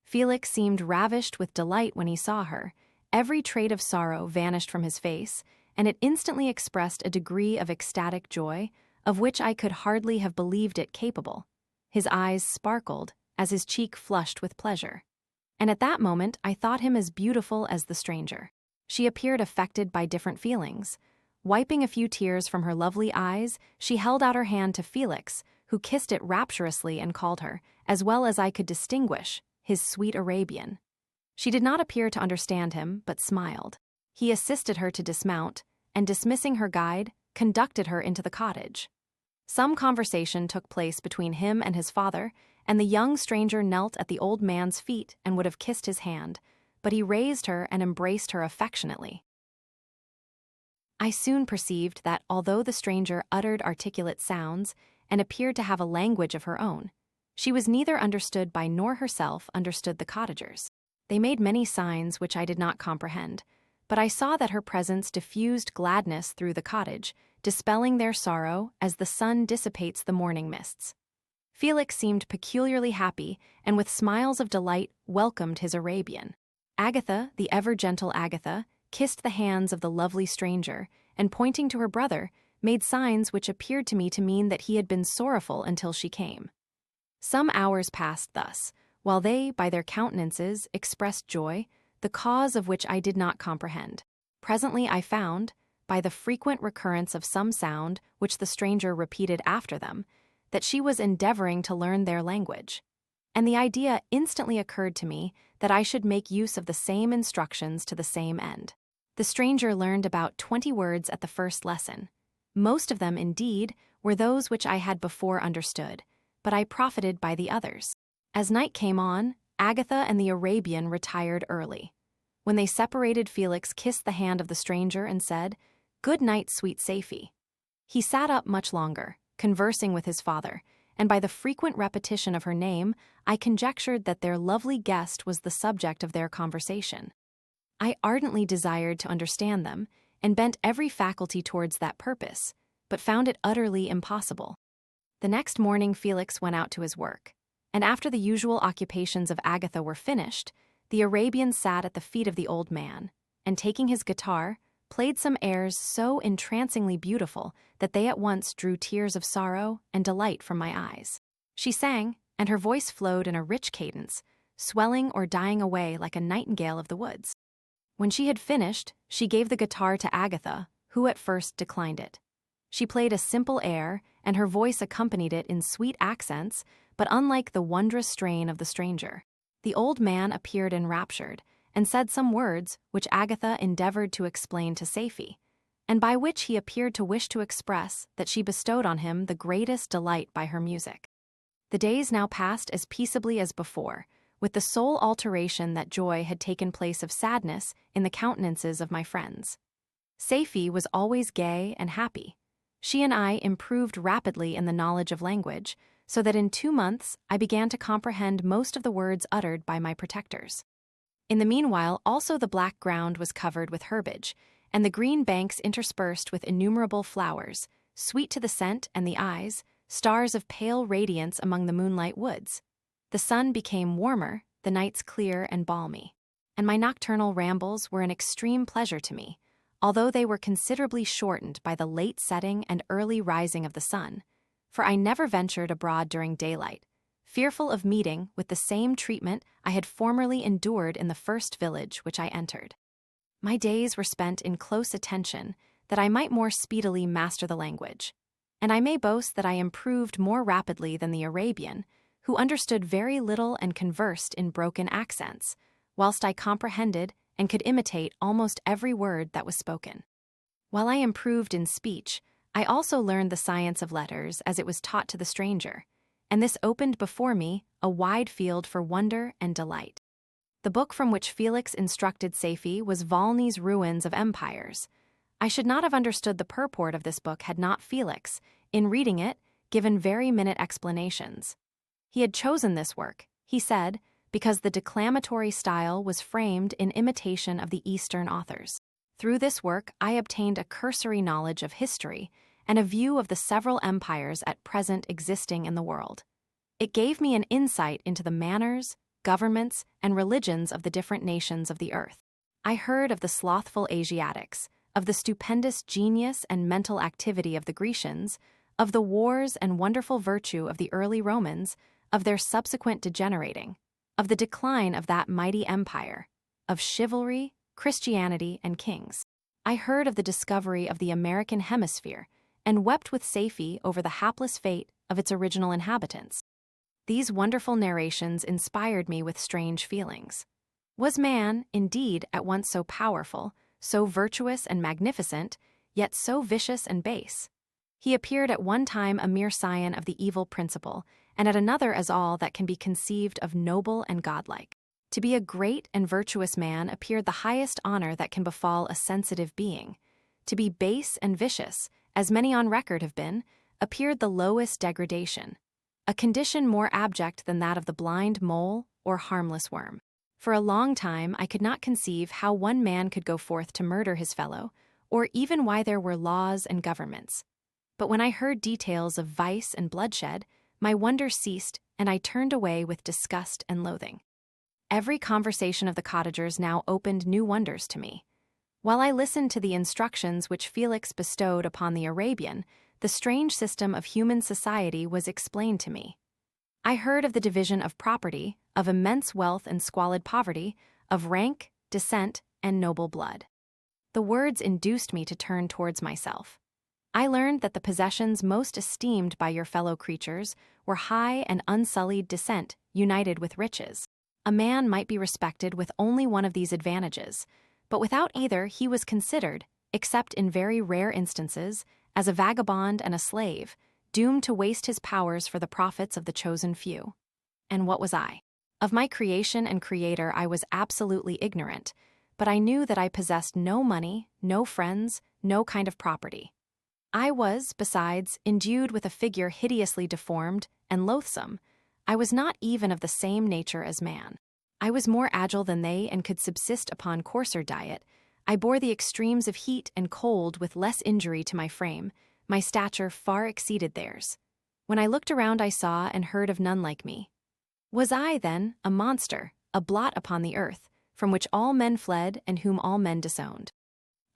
Felix seemed ravished with delight when he saw her. Every trait of sorrow vanished from his face, and it instantly expressed a degree of ecstatic joy, of which I could hardly have believed it capable. His eyes sparkled, as his cheek flushed with pleasure. And at that moment I thought him as beautiful as the stranger. She appeared affected by different feelings. Wiping a few tears from her lovely eyes, she held out her hand to Felix, who kissed it rapturously and called her, as well as I could distinguish, his sweet Arabian. She did not appear to understand him, but smiled. He assisted her to dismount, and dismissing her guide, conducted her into the cottage. Some conversation took place between him and his father, and the young stranger knelt at the old man's feet and would have kissed his hand, but he raised her and embraced her affectionately. I soon perceived that, although the stranger uttered articulate sounds and appeared to have a language of her own, she was neither understood by nor herself understood the cottagers. They made many signs which I did not comprehend, but I saw that her presence diffused gladness through the cottage, dispelling their sorrow as the sun dissipates the morning mists. Felix seemed peculiarly happy, and with smiles of delight welcomed his Arabian. Agatha, the ever-gentle Agatha, kissed the hands of the lovely stranger, and pointing to her brother, made signs which appeared to me to mean that he had been sorrowful until she came. Some hours passed thus, while they, by their countenances, expressed joy, the cause of which I did not comprehend. Presently I found, by the frequent recurrence of some sound which the stranger repeated after them, that she was endeavoring to learn their language. And the idea instantly occurred to me that I should make use of the same instructions to the same end. The stranger learned about 20 words at the first lesson. Most of them, indeed, were those which I had before understood, but I profited by the others. As night came on, Agatha and the Arabian retired early. When they separated, Felix kissed the hand of the stranger and said, "Good night, sweet Safie." He sat up much longer, conversing with his father, and by the frequent repetition of her name, I conjectured that their lovely guest was the subject of their conversation. I ardently desired to understand them, and bent every faculty towards that purpose, but found it utterly impossible. The next morning Felix went out to his work, and after the usual occupations of Agatha were finished, the Arabian sat at the feet of the old man, and taking his guitar, played some airs so entrancingly beautiful that they at once drew tears of sorrow and delight from my eyes. She sang, and her voice flowed in a rich cadence, swelling or dying away like a nightingale of the woods. When she had finished, she gave the guitar to Agatha, who at first declined it. She played a simple air, and her voice accompanied it in sweet accents, but unlike the wondrous strain of the stranger. The old man appeared enraptured, and said some words which Agatha endeavored to explain to Safie, and by which he appeared to wish to express that she bestowed on him the greatest delight by her music. The days now passed as peaceably as before, with the sole alteration that joy had taken place of sadness in the countenances of my friends. Safie was always gay and happy. She and I improved rapidly in the knowledge of language, so that in 2 months I began to comprehend most of the words uttered by my protectors. In the meanwhile, also the black ground was covered with herbage, and the green banks interspersed with innumerable flowers, sweet to the scent and the eyes, stars of pale radiance among the moonlight woods. The sun became warmer, the nights clear and balmy, and my nocturnal rambles were an extreme pleasure to me, although they were considerably shortened by the late setting and early rising of the sun, for I never ventured abroad during daylight, fearful of meeting with the same treatment I had formerly endured in the first village which I entered. My days were spent in close attention, that I might more speedily master the language, and I may boast that I improved more rapidly than the Arabian, who understood very little and conversed in broken accents, whilst I comprehended and could imitate almost every word that was spoken. While I improved in speech, I also learned the science of letters as it was taught to the stranger, and this opened before me a wide field for wonder and delight. The book from which Felix instructed Safie was Volney's Ruins of Empires. I should not have understood the purport of this book had not Felix, in reading it, given very minute explanations. He had chosen this work, he said, because the declamatory style was framed in imitation of the Eastern authors. Through this work, I obtained a cursory knowledge of history and a view of the several empires at present existing in the world. It gave me an insight into the manners, governments, and religions of the different nations of the earth. I heard of the slothful Asiatics, of the stupendous genius and mental activity of the Grecians, of the wars and wonderful virtue of the early Romans, of their subsequent degenerating, of the decline of that mighty empire, of chivalry, Christianity, and kings. I heard of the discovery of the American hemisphere, and wept with Safie over the hapless fate of its original inhabitants. These wonderful narrations inspired me with strange feelings. Was man, indeed, at once so powerful, so virtuous and magnificent, yet so vicious and base? He appeared at one time a mere scion of the evil principle, and at another as all that can be conceived of noble and godlike. To be a great and virtuous man appeared the highest honor that can befall a sensitive being. To be base and vicious, as many on record have been, appeared the lowest degradation, a condition more abject than that of the blind mole or harmless worm. For a long time I could not conceive how one man could go forth to murder his fellow, or even why there were laws and governments. But when I heard details of vice and bloodshed, my wonder ceased, and I turned away with disgust and loathing. Every conversation of the cottagers now opened new wonders to me. While I listened to the instructions which Felix bestowed upon the Arabian, the strange system of human society was explained to me. I heard of the division of property, of immense wealth and squalid poverty, of rank, descent, and noble blood. The words induced me to turn towards myself. I learned that the possessions most esteemed by your fellow creatures were high and unsullied descent united with riches. A man might be respected with only one of these advantages, but without either he was considered, except in very rare instances, as a vagabond and a slave, doomed to waste his powers for the profits of the chosen few. And what was I? Of my creation and creator I was absolutely ignorant, but I knew that I possessed no money, no friends, no kind of property. I was, besides, endued with a figure hideously deformed and loathsome. I was not even of the same nature as man. I was more agile than they and could subsist upon coarser diet. I bore the extremes of heat and cold with less injury to my frame. My stature far exceeded theirs. When I looked around I saw and heard of none like me. Was I, then, a monster, a blot upon the earth, from which all men fled and whom all men disowned?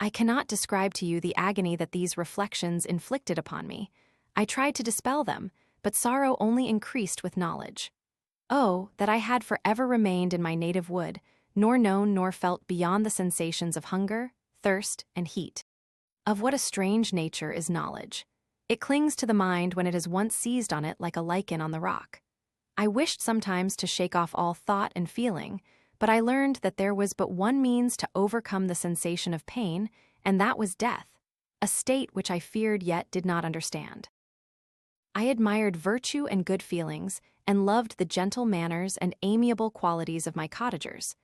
I cannot describe to you the agony that these reflections inflicted upon me. I tried to dispel them, but sorrow only increased with knowledge. Oh, that I had forever remained in my native wood, nor known nor felt beyond the sensations of hunger, thirst, and heat. Of what a strange nature is knowledge! It clings to the mind when it has once seized on it like a lichen on the rock. I wished sometimes to shake off all thought and feeling, but I learned that there was but one means to overcome the sensation of pain, and that was death, a state which I feared yet did not understand. I admired virtue and good feelings, and loved the gentle manners and amiable qualities of my cottagers.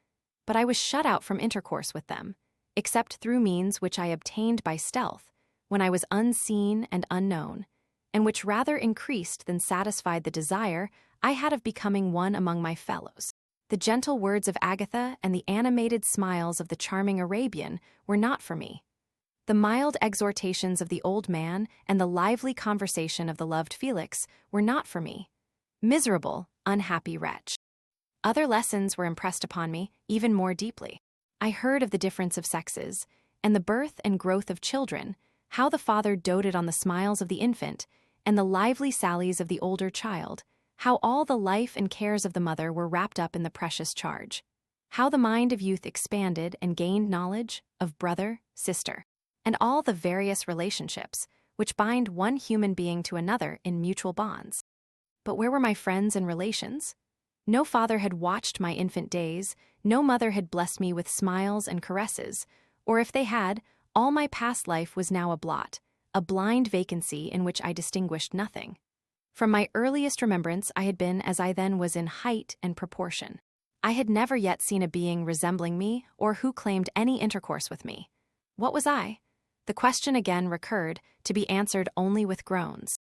But I was shut out from intercourse with them, except through means which I obtained by stealth, when I was unseen and unknown, and which rather increased than satisfied the desire I had of becoming one among my fellows. The gentle words of Agatha and the animated smiles of the charming Arabian were not for me. The mild exhortations of the old man and the lively conversation of the loved Felix were not for me. Miserable, unhappy wretch. Other lessons were impressed upon me even more deeply. I heard of the difference of sexes, and the birth and growth of children, how the father doted on the smiles of the infant, and the lively sallies of the older child, how all the life and cares of the mother were wrapped up in the precious charge, how the mind of youth expanded and gained knowledge of brother, sister, and all the various relationships which bind one human being to another in mutual bonds. But where were my friends and relations? No father had watched my infant days, no mother had blessed me with smiles and caresses, or if they had, all my past life was now a blot, a blind vacancy in which I distinguished nothing. From my earliest remembrance I had been as I then was in height and proportion. I had never yet seen a being resembling me or who claimed any intercourse with me. What was I? The question again recurred, to be answered only with groans.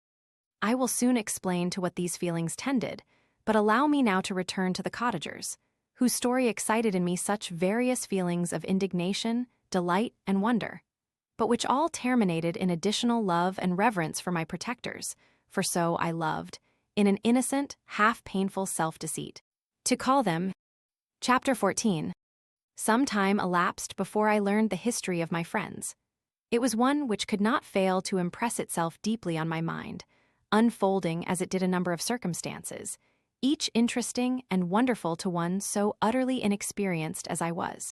I will soon explain to what these feelings tended, but allow me now to return to the cottagers, whose story excited in me such various feelings of indignation, delight, and wonder, but which all terminated in additional love and reverence for my protectors, for so I loved, in an innocent, half-painful self-deceit. To call them. Chapter 14. Some time elapsed before I learned the history of my friends. It was one which could not fail to impress itself deeply on my mind, unfolding as it did a number of circumstances, each interesting and wonderful to one so utterly inexperienced as I was.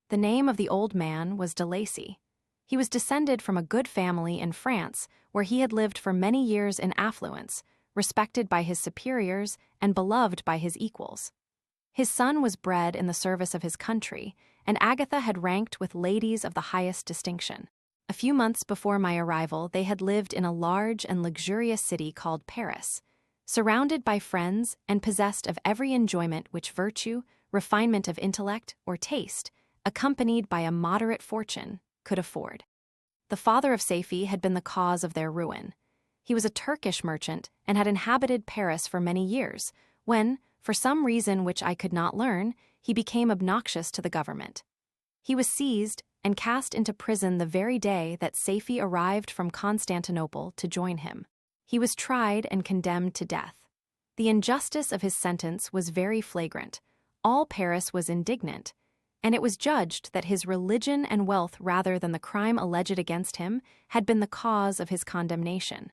The name of the old man was de Lacy. He was descended from a good family in France, where he had lived for many years in affluence, respected by his superiors and beloved by his equals. His son was bred in the service of his country, and Agatha had ranked with ladies of the highest distinction. A few months before my arrival, they had lived in a large and luxurious city called Paris, surrounded by friends and possessed of every enjoyment which virtue, refinement of intellect, or taste, accompanied by a moderate fortune, could afford. The father of Safie had been the cause of their ruin. He was a Turkish merchant and had inhabited Paris for many years, when, for some reason which I could not learn, he became obnoxious to the government. He was seized and cast into prison the very day that Safie arrived from Constantinople to join him. He was tried and condemned to death. The injustice of his sentence was very flagrant. All Paris was indignant, and it was judged that his religion and wealth rather than the crime alleged against him had been the cause of his condemnation.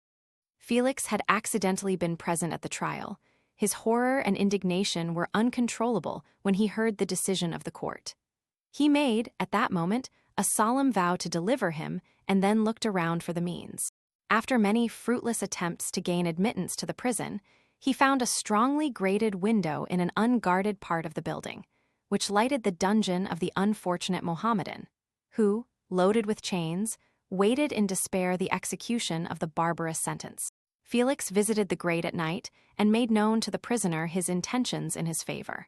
Felix had accidentally been present at the trial. His horror and indignation were uncontrollable when he heard the decision of the court. He made, at that moment, a solemn vow to deliver him and then looked around for the means. After many fruitless attempts to gain admittance to the prison, he found a strongly grated window in an unguarded part of the building, which lighted the dungeon of the unfortunate Mohammedan, who, loaded with chains, waited in despair the execution of the barbarous sentence. Felix visited the grate at night and made known to the prisoner his intentions in his favor.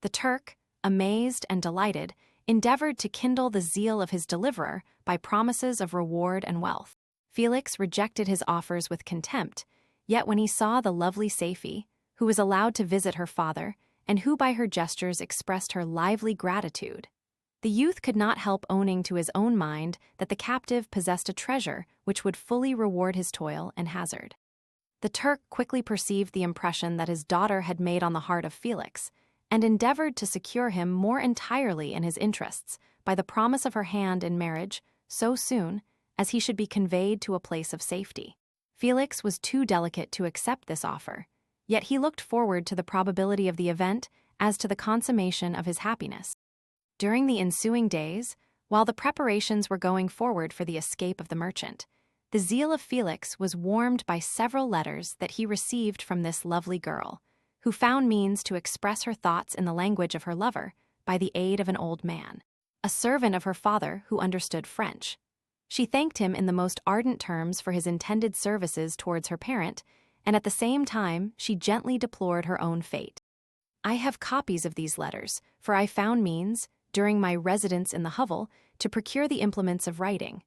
The Turk, amazed and delighted, endeavored to kindle the zeal of his deliverer by promises of reward and wealth. Felix rejected his offers with contempt, yet when he saw the lovely Safie, who was allowed to visit her father, and who by her gestures expressed her lively gratitude, the youth could not help owning to his own mind that the captive possessed a treasure which would fully reward his toil and hazard. The Turk quickly perceived the impression that his daughter had made on the heart of Felix, and endeavored to secure him more entirely in his interests by the promise of her hand in marriage so soon as he should be conveyed to a place of safety. Felix was too delicate to accept this offer, yet he looked forward to the probability of the event as to the consummation of his happiness. During the ensuing days, while the preparations were going forward for the escape of the merchant, the zeal of Felix was warmed by several letters that he received from this lovely girl, who found means to express her thoughts in the language of her lover by the aid of an old man, a servant of her father who understood French. She thanked him in the most ardent terms for his intended services towards her parent, and at the same time she gently deplored her own fate. I have copies of these letters, for I found means, during my residence in the hovel, to procure the implements of writing.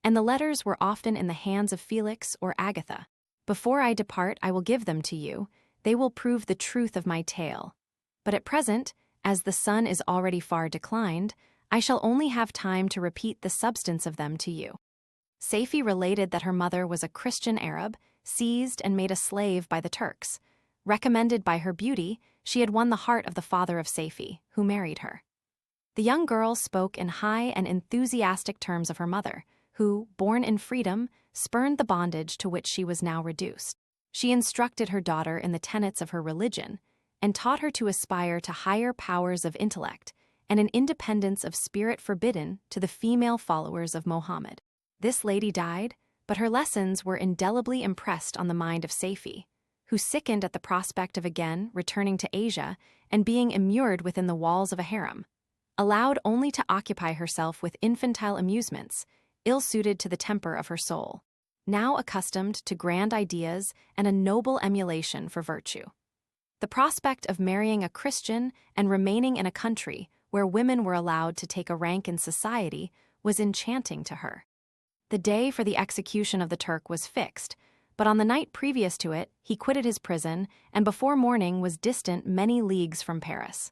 And the letters were often in the hands of Felix or Agatha. Before I depart, I will give them to you. They will prove the truth of my tale. But at present, as the sun is already far declined, I shall only have time to repeat the substance of them to you. Saifi related that her mother was a Christian Arab, seized and made a slave by the Turks. Recommended by her beauty, she had won the heart of the father of Saifi, who married her. The young girl spoke in high and enthusiastic terms of her mother, who, born in freedom, spurned the bondage to which she was now reduced. She instructed her daughter in the tenets of her religion, and taught her to aspire to higher powers of intellect and an independence of spirit forbidden to the female followers of Mohammed. This lady died, but her lessons were indelibly impressed on the mind of Saifi, who sickened at the prospect of again returning to Asia and being immured within the walls of a harem, allowed only to occupy herself with infantile amusements, ill-suited to the temper of her soul, now accustomed to grand ideas and a noble emulation for virtue. The prospect of marrying a Christian and remaining in a country where women were allowed to take a rank in society was enchanting to her. The day for the execution of the Turk was fixed, but on the night previous to it, he quitted his prison and before morning was distant many leagues from Paris.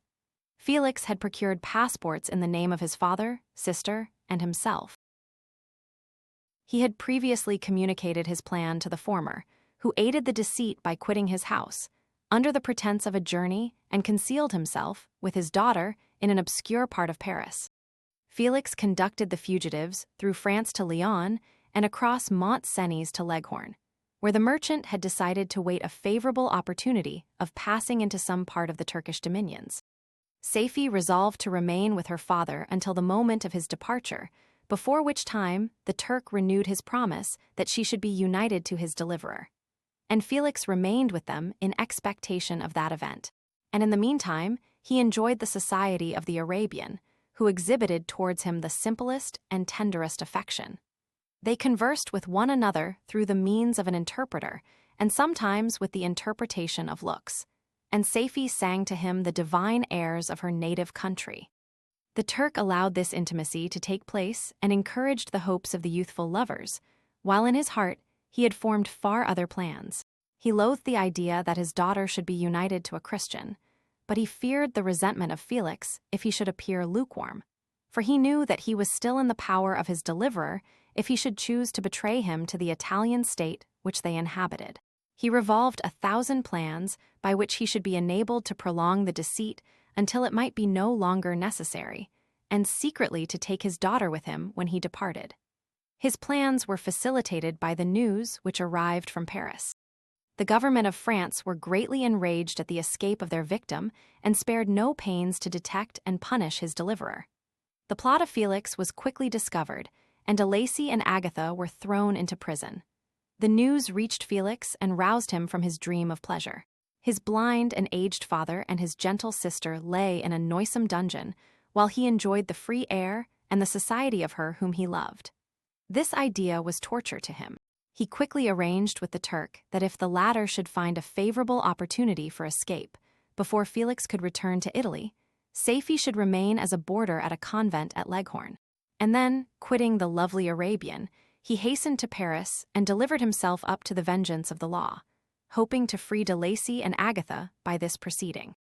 Felix had procured passports in the name of his father, sister, and himself. He had previously communicated his plan to the former, who aided the deceit by quitting his house, under the pretense of a journey, and concealed himself, with his daughter, in an obscure part of Paris. Felix conducted the fugitives through France to Lyon and across Mont-Cenis to Leghorn, where the merchant had decided to wait a favorable opportunity of passing into some part of the Turkish dominions. Saifi resolved to remain with her father until the moment of his departure, before which time the Turk renewed his promise that she should be united to his deliverer. And Felix remained with them in expectation of that event. And in the meantime, he enjoyed the society of the Arabian, who exhibited towards him the simplest and tenderest affection. They conversed with one another through the means of an interpreter, and sometimes with the interpretation of looks, and Saifi sang to him the divine airs of her native country. The Turk allowed this intimacy to take place and encouraged the hopes of the youthful lovers, while in his heart he had formed far other plans. He loathed the idea that his daughter should be united to a Christian, but he feared the resentment of Felix if he should appear lukewarm, for he knew that he was still in the power of his deliverer if he should choose to betray him to the Italian state which they inhabited. He revolved 1,000 plans by which he should be enabled to prolong the deceit until it might be no longer necessary, and secretly to take his daughter with him when he departed. His plans were facilitated by the news which arrived from Paris. The government of France were greatly enraged at the escape of their victim and spared no pains to detect and punish his deliverer. The plot of Felix was quickly discovered, and de Lacy and Agatha were thrown into prison. The news reached Felix and roused him from his dream of pleasure. His blind and aged father and his gentle sister lay in a noisome dungeon, while he enjoyed the free air and the society of her whom he loved. This idea was torture to him. He quickly arranged with the Turk that if the latter should find a favorable opportunity for escape, before Felix could return to Italy, Saifi should remain as a boarder at a convent at Leghorn. And then, quitting the lovely Arabian, he hastened to Paris and delivered himself up to the vengeance of the law, hoping to free de Lacy and Agatha by this proceeding.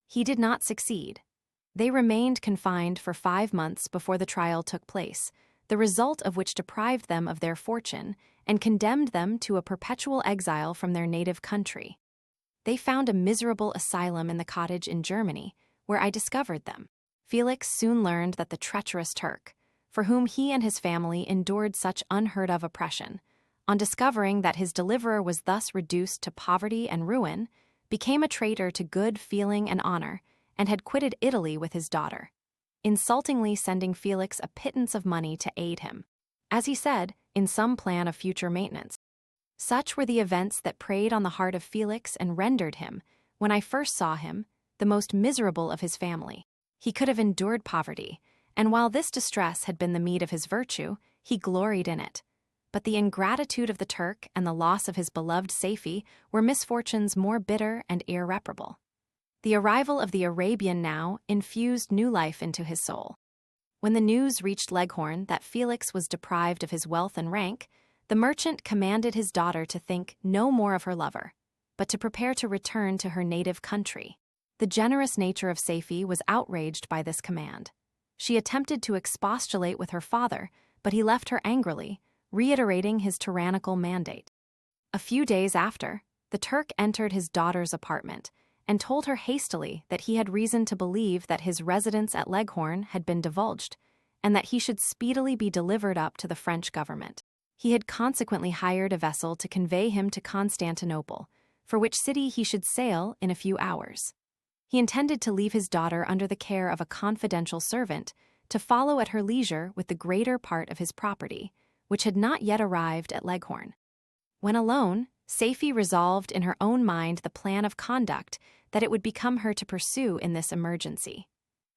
He did not succeed. They remained confined for 5 months before the trial took place, the result of which deprived them of their fortune and condemned them to a perpetual exile from their native country. They found a miserable asylum in the cottage in Germany, where I discovered them. Felix soon learned that the treacherous Turk, for whom he and his family endured such unheard-of oppression, on discovering that his deliverer was thus reduced to poverty and ruin, became a traitor to good feeling and honor, and had quitted Italy with his daughter, insultingly sending Felix a pittance of money to aid him, as he said, in some plan of future maintenance. Such were the events that preyed on the heart of Felix and rendered him, when I first saw him, the most miserable of his family. He could have endured poverty, and while this distress had been the meed of his virtue, he gloried in it. But the ingratitude of the Turk and the loss of his beloved Safie were misfortunes more bitter and irreparable. The arrival of the Arabian now infused new life into his soul. When the news reached Leghorn that Felix was deprived of his wealth and rank, the merchant commanded his daughter to think no more of her lover, but to prepare to return to her native country. The generous nature of Safie was outraged by this command. She attempted to expostulate with her father, but he left her angrily, reiterating his tyrannical mandate. A few days after, the Turk entered his daughter's apartment and told her hastily that he had reason to believe that his residence at Leghorn had been divulged, and that he should speedily be delivered up to the French government. He had consequently hired a vessel to convey him to Constantinople, for which city he should sail in a few hours. He intended to leave his daughter under the care of a confidential servant to follow at her leisure with the greater part of his property, which had not yet arrived at Leghorn. When alone, Safie resolved in her own mind the plan of conduct that it would become her to pursue in this emergency.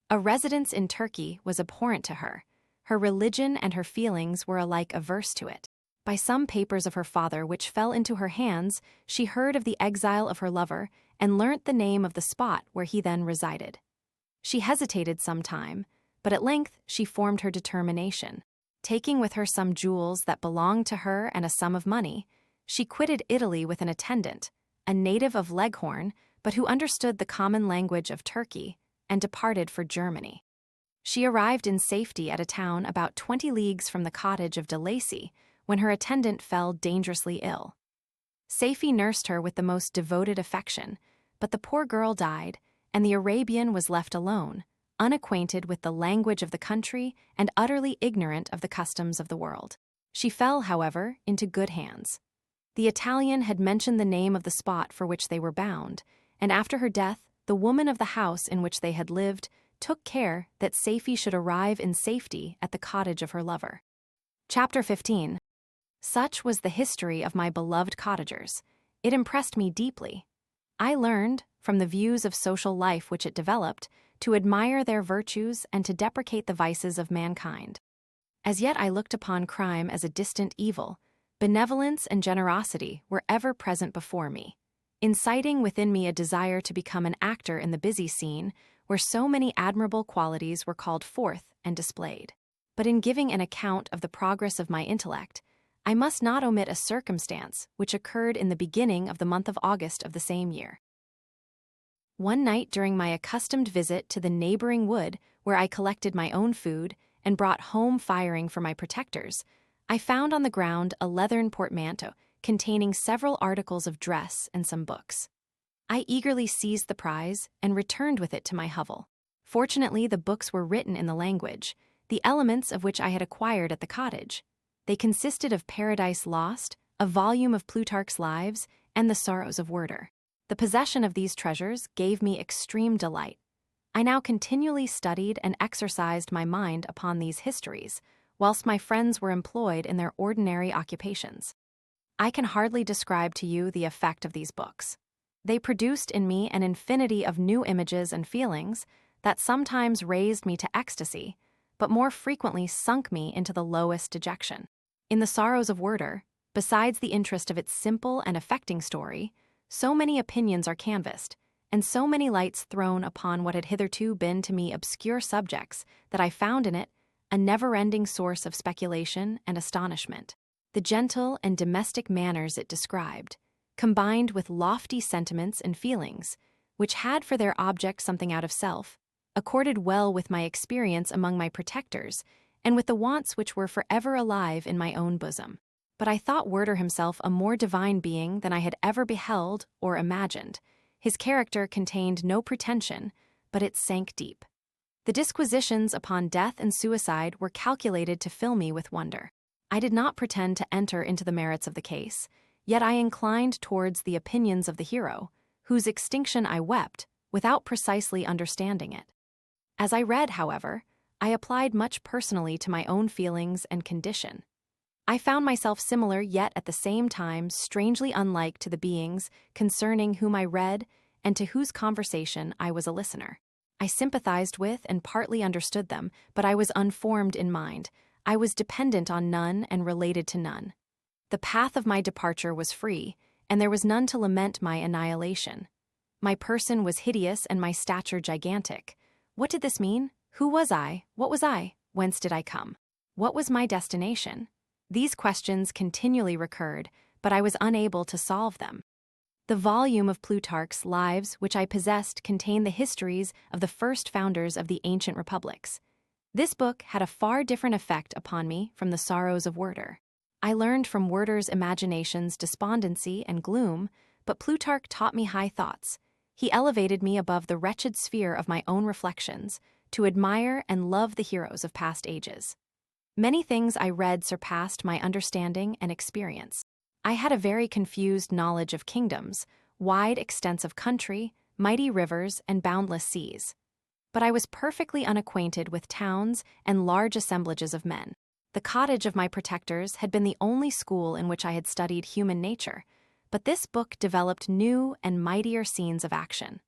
A residence in Turkey was abhorrent to her. Her religion and her feelings were alike averse to it. By some papers of her father which fell into her hands, she heard of the exile of her lover and learnt the name of the spot where he then resided. She hesitated some time, but at length she formed her determination. Taking with her some jewels that belonged to her and a sum of money, she quitted Italy with an attendant, a native of Leghorn, but who understood the common language of Turkey, and departed for Germany. She arrived in safety at a town about 20 leagues from the cottage of de Lacy, when her attendant fell dangerously ill. Safie nursed her with the most devoted affection, but the poor girl died, and the Arabian was left alone, unacquainted with the language of the country and utterly ignorant of the customs of the world. She fell, however, into good hands. The Italian had mentioned the name of the spot for which they were bound, and after her death, the woman of the house in which they had lived took care that Safie should arrive in safety at the cottage of her lover. Chapter 15. Such was the history of my beloved cottagers. It impressed me deeply. I learned, from the views of social life which it developed, to admire their virtues and to deprecate the vices of mankind. As yet I looked upon crime as a distant evil. Benevolence and generosity were ever present before me, inciting within me a desire to become an actor in the busy scene where so many admirable qualities were called forth and displayed. But in giving an account of the progress of my intellect, I must not omit a circumstance which occurred in the beginning of the month of August of the same year. One night during my accustomed visit to the neighboring wood where I collected my own food and brought home firing for my protectors, I found on the ground a leathern portmanteau containing several articles of dress and some books. I eagerly seized the prize and returned with it to my hovel. Fortunately, the books were written in the language, the elements of which I had acquired at the cottage. They consisted of Paradise Lost, a volume of Plutarch's Lives, and the Sorrows of Werter. The possession of these treasures gave me extreme delight. I now continually studied and exercised my mind upon these histories, whilst my friends were employed in their ordinary occupations. I can hardly describe to you the effect of these books. They produced in me an infinity of new images and feelings that sometimes raised me to ecstasy, but more frequently sunk me into the lowest dejection. In the Sorrows of Werter, besides the interest of its simple and affecting story, so many opinions are canvassed, and so many lights thrown upon what had hitherto been to me obscure subjects, that I found in it a never-ending source of speculation and astonishment. The gentle and domestic manners it described, combined with lofty sentiments and feelings, which had for their object something out of self, accorded well with my experience among my protectors, and with the wants which were forever alive in my own bosom. But I thought Werter himself a more divine being than I had ever beheld or imagined. His character contained no pretension, but it sank deep. The disquisitions upon death and suicide were calculated to fill me with wonder. I did not pretend to enter into the merits of the case, yet I inclined towards the opinions of the hero, whose extinction I wept, without precisely understanding it. As I read, however, I applied much personally to my own feelings and condition. I found myself similar, yet at the same time strangely unlike to the beings concerning whom I read and to whose conversation I was a listener. I sympathized with and partly understood them, but I was unformed in mind. I was dependent on none and related to none. The path of my departure was free, and there was none to lament my annihilation. My person was hideous and my stature gigantic. What did this mean? Who was I? What was I? Whence did I come? What was my destination? These questions continually recurred, but I was unable to solve them. The volume of Plutarch's Lives which I possessed contained the histories of the first founders of the ancient republics. This book had a far different effect upon me from the Sorrows of Werter. I learned from Werter's imagination's despondency and gloom, but Plutarch taught me high thoughts. He elevated me above the wretched sphere of my own reflections, to admire and love the heroes of past ages. Many things I read surpassed my understanding and experience. I had a very confused knowledge of kingdoms, wide extents of country, mighty rivers, and boundless seas. But I was perfectly unacquainted with towns and large assemblages of men. The cottage of my protectors had been the only school in which I had studied human nature, but this book developed new and mightier scenes of action.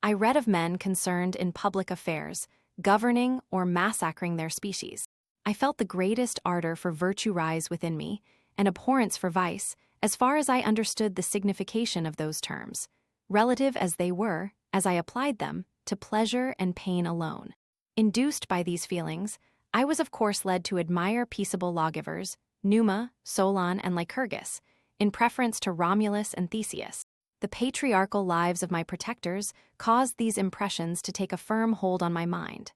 I read of men concerned in public affairs, governing or massacring their species. I felt the greatest ardor for virtue rise within me, and abhorrence for vice, as far as I understood the signification of those terms, relative as they were, as I applied them, to pleasure and pain alone. Induced by these feelings, I was of course led to admire peaceable lawgivers, Numa, Solon, and Lycurgus, in preference to Romulus and Theseus. The patriarchal lives of my protectors caused these impressions to take a firm hold on my mind.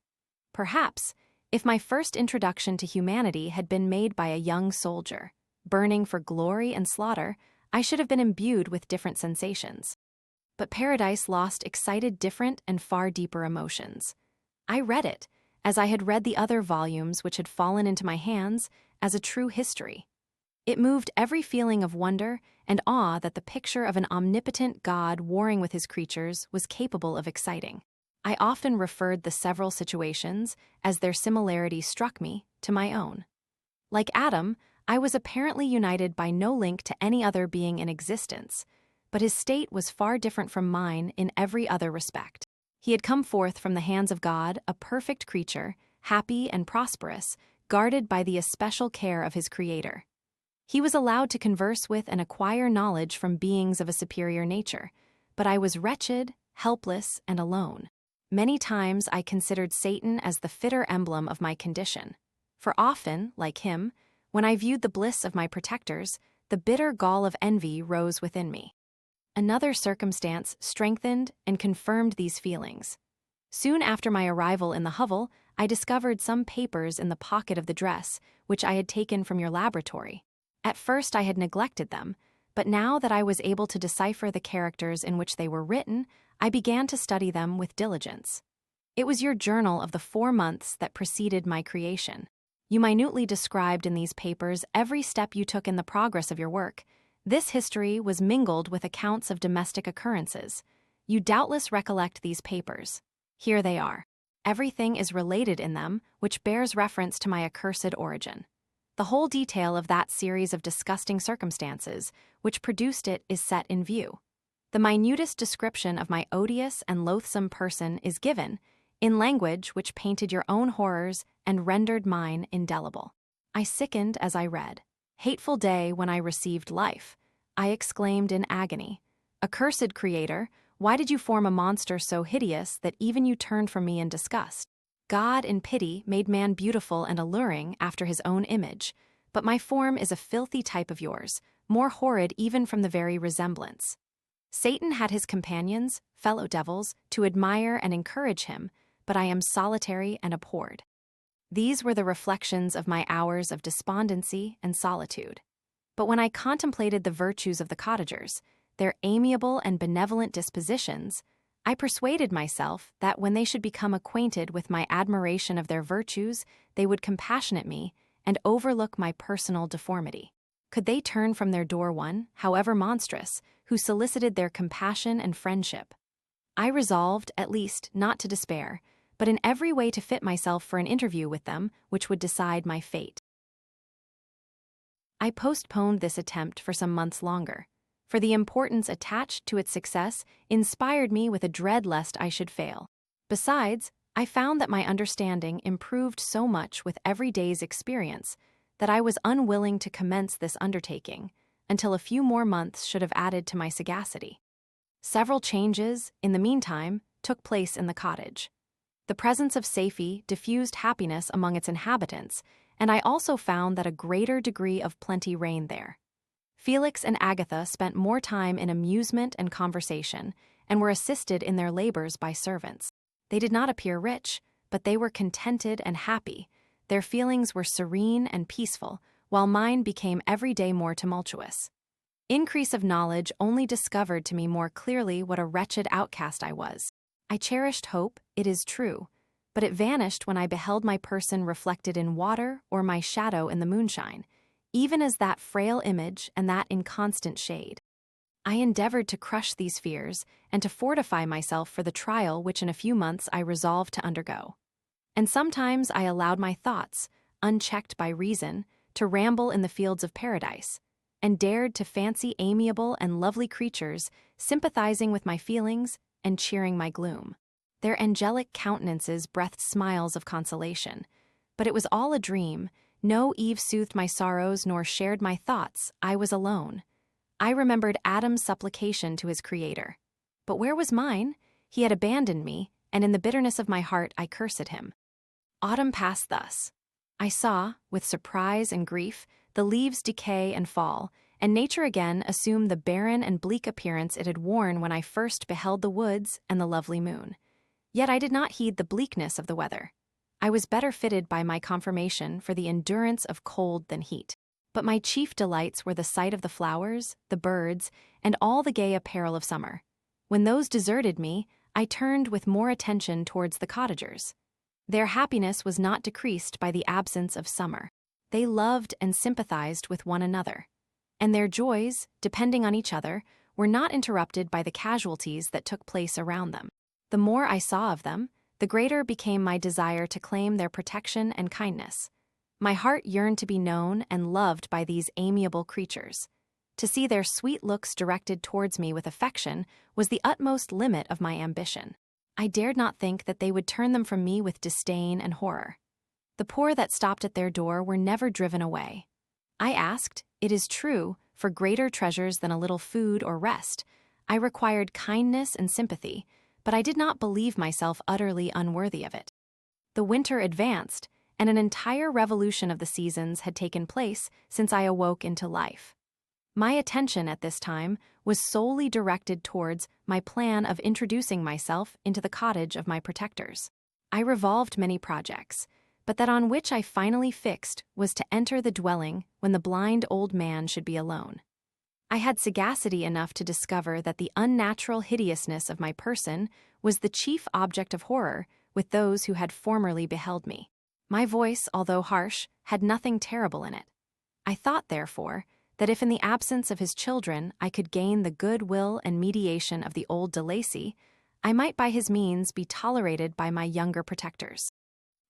Perhaps, if my first introduction to humanity had been made by a young soldier, burning for glory and slaughter, I should have been imbued with different sensations. But Paradise Lost excited different and far deeper emotions. I read it, as I had read the other volumes which had fallen into my hands, as a true history. It moved every feeling of wonder and awe that the picture of an omnipotent God warring with his creatures was capable of exciting. I often referred the several situations, as their similarity struck me, to my own. Like Adam, I was apparently united by no link to any other being in existence, but his state was far different from mine in every other respect. He had come forth from the hands of God, a perfect creature, happy and prosperous, guarded by the especial care of his Creator. He was allowed to converse with and acquire knowledge from beings of a superior nature, but I was wretched, helpless, and alone. Many times I considered Satan as the fitter emblem of my condition, for often, like him, when I viewed the bliss of my protectors, the bitter gall of envy rose within me. Another circumstance strengthened and confirmed these feelings. Soon after my arrival in the hovel, I discovered some papers in the pocket of the dress which I had taken from your laboratory. At first I had neglected them, but now that I was able to decipher the characters in which they were written, I began to study them with diligence. It was your journal of the 4 months that preceded my creation. You minutely described in these papers every step you took in the progress of your work. This history was mingled with accounts of domestic occurrences. You doubtless recollect these papers. Here they are. Everything is related in them which bears reference to my accursed origin. The whole detail of that series of disgusting circumstances which produced it is set in view. The minutest description of my odious and loathsome person is given, in language which painted your own horrors and rendered mine indelible. I sickened as I read. Hateful day when I received life, I exclaimed in agony. Accursed Creator, why did you form a monster so hideous that even you turned from me in disgust? God, in pity, made man beautiful and alluring after his own image, but my form is a filthy type of yours, more horrid even from the very resemblance. Satan had his companions, fellow devils, to admire and encourage him, but I am solitary and abhorred. These were the reflections of my hours of despondency and solitude. But when I contemplated the virtues of the cottagers, their amiable and benevolent dispositions, I persuaded myself that when they should become acquainted with my admiration of their virtues, they would compassionate me and overlook my personal deformity. Could they turn from their door one, however monstrous, who solicited their compassion and friendship? I resolved, at least, not to despair, but in every way to fit myself for an interview with them which would decide my fate. I postponed this attempt for some months longer, for the importance attached to its success inspired me with a dread lest I should fail. Besides, I found that my understanding improved so much with every day's experience that I was unwilling to commence this undertaking until a few more months should have added to my sagacity. Several changes, in the meantime, took place in the cottage. The presence of Safie diffused happiness among its inhabitants, and I also found that a greater degree of plenty reigned there. Felix and Agatha spent more time in amusement and conversation, and were assisted in their labors by servants. They did not appear rich, but they were contented and happy. Their feelings were serene and peaceful, while mine became every day more tumultuous. Increase of knowledge only discovered to me more clearly what a wretched outcast I was. I cherished hope, it is true, but it vanished when I beheld my person reflected in water or my shadow in the moonshine, even as that frail image and that inconstant shade. I endeavored to crush these fears and to fortify myself for the trial which in a few months I resolved to undergo. And sometimes I allowed my thoughts, unchecked by reason, to ramble in the fields of paradise, and dared to fancy amiable and lovely creatures sympathizing with my feelings and cheering my gloom. Their angelic countenances breathed smiles of consolation, but it was all a dream. No Eve soothed my sorrows nor shared my thoughts. I was alone. I remembered Adam's supplication to his Creator. But where was mine? He had abandoned me, and in the bitterness of my heart I cursed him. Autumn passed thus. I saw, with surprise and grief, the leaves decay and fall, and nature again assume the barren and bleak appearance it had worn when I first beheld the woods and the lovely moon. Yet I did not heed the bleakness of the weather. I was better fitted by my conformation for the endurance of cold than heat. But my chief delights were the sight of the flowers, the birds, and all the gay apparel of summer. When those deserted me, I turned with more attention towards the cottagers. Their happiness was not decreased by the absence of summer. They loved and sympathized with one another, and their joys, depending on each other, were not interrupted by the casualties that took place around them. The more I saw of them, the greater became my desire to claim their protection and kindness. My heart yearned to be known and loved by these amiable creatures. To see their sweet looks directed towards me with affection was the utmost limit of my ambition. I dared not think that they would turn them from me with disdain and horror. The poor that stopped at their door were never driven away. I asked, it is true, for greater treasures than a little food or rest. I required kindness and sympathy, but I did not believe myself utterly unworthy of it. The winter advanced, and an entire revolution of the seasons had taken place since I awoke into life. My attention at this time was solely directed towards my plan of introducing myself into the cottage of my protectors. I revolved many projects, but that on which I finally fixed was to enter the dwelling when the blind old man should be alone. I had sagacity enough to discover that the unnatural hideousness of my person was the chief object of horror with those who had formerly beheld me. My voice, although harsh, had nothing terrible in it. I thought, therefore, that if in the absence of his children I could gain the good will and mediation of the old de Lacy, I might by his means be tolerated by my younger protectors.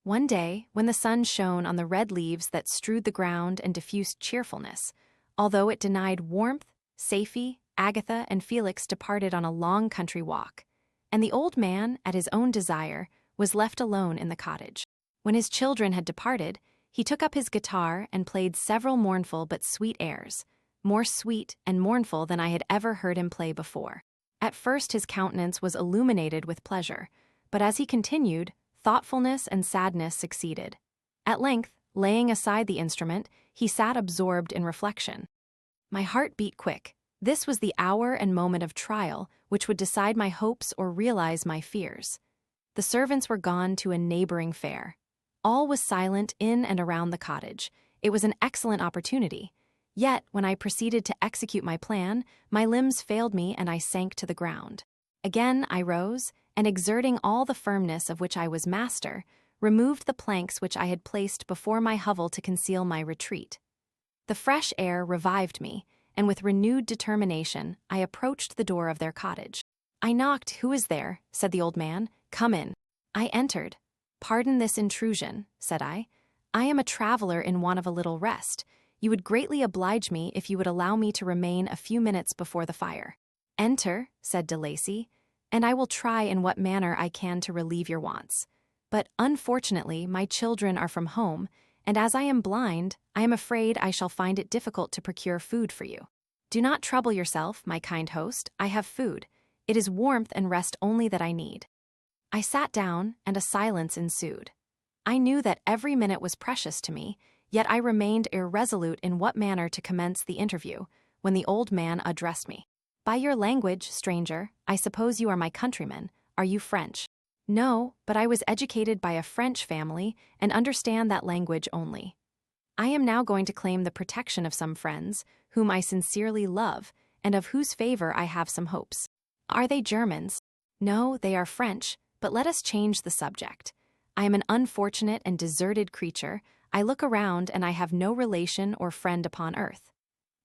One day, when the sun shone on the red leaves that strewed the ground and diffused cheerfulness, although it denied warmth, Safie, Agatha, and Felix departed on a long country walk, and the old man, at his own desire, was left alone in the cottage. When his children had departed, he took up his guitar and played several mournful but sweet airs, more sweet and mournful than I had ever heard him play before. At first his countenance was illuminated with pleasure, but as he continued, thoughtfulness and sadness succeeded. At length, laying aside the instrument, he sat absorbed in reflection. My heart beat quick. This was the hour and moment of trial which would decide my hopes or realize my fears. The servants were gone to a neighboring fair. All was silent in and around the cottage. It was an excellent opportunity. Yet, when I proceeded to execute my plan, my limbs failed me and I sank to the ground. Again I rose, and exerting all the firmness of which I was master, removed the planks which I had placed before my hovel to conceal my retreat. The fresh air revived me, and with renewed determination I approached the door of their cottage. I knocked. "Who is there?" said the old man. "Come in." I entered. "Pardon this intrusion," said I. "I am a traveler in want of a little rest. You would greatly oblige me if you would allow me to remain a few minutes before the fire." "Enter," said de Lacy, "and I will try in what manner I can to relieve your wants. But unfortunately my children are from home, and as I am blind, I am afraid I shall find it difficult to procure food for you. Do not trouble yourself, my kind host, I have food. It is warmth and rest only that I need." I sat down, and a silence ensued. I knew that every minute was precious to me, yet I remained irresolute in what manner to commence the interview, when the old man addressed me. "By your language, stranger, I suppose you are my countryman. Are you French?" "No, but I was educated by a French family and understand that language only. I am now going to claim the protection of some friends, whom I sincerely love, and of whose favor I have some hopes." "Are they Germans?" "No, they are French, but let us change the subject. I am an unfortunate and deserted creature. I look around and I have no relation or friend upon earth.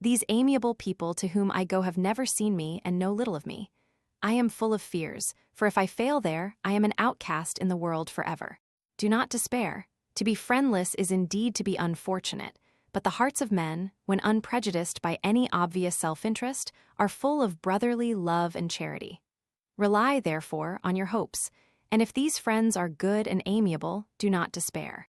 These amiable people to whom I go have never seen me and know little of me. I am full of fears, for if I fail there, I am an outcast in the world forever. Do not despair. To be friendless is indeed to be unfortunate, but the hearts of men, when unprejudiced by any obvious self-interest, are full of brotherly love and charity. Rely, therefore, on your hopes, and if these friends are good and amiable, do not despair.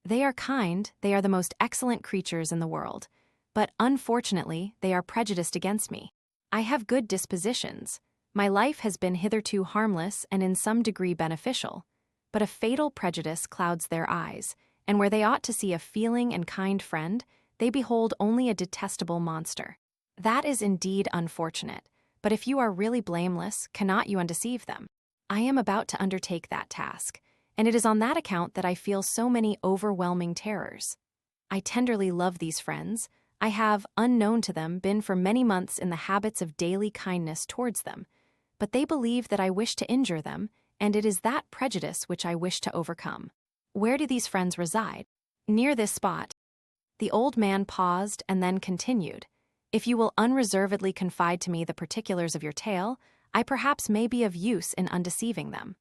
They are kind, they are the most excellent creatures in the world, but unfortunately they are prejudiced against me. I have good dispositions. My life has been hitherto harmless and in some degree beneficial, but a fatal prejudice clouds their eyes, and where they ought to see a feeling and kind friend, they behold only a detestable monster. That is indeed unfortunate, but if you are really blameless, cannot you undeceive them? I am about to undertake that task, and it is on that account that I feel so many overwhelming terrors. I tenderly love these friends. I have, unknown to them, been for many months in the habits of daily kindness towards them, but they believe that I wish to injure them, and it is that prejudice which I wish to overcome. Where do these friends reside? Near this spot. The old man paused and then continued. If you will unreservedly confide to me the particulars of your tale, I perhaps may be of use in undeceiving them.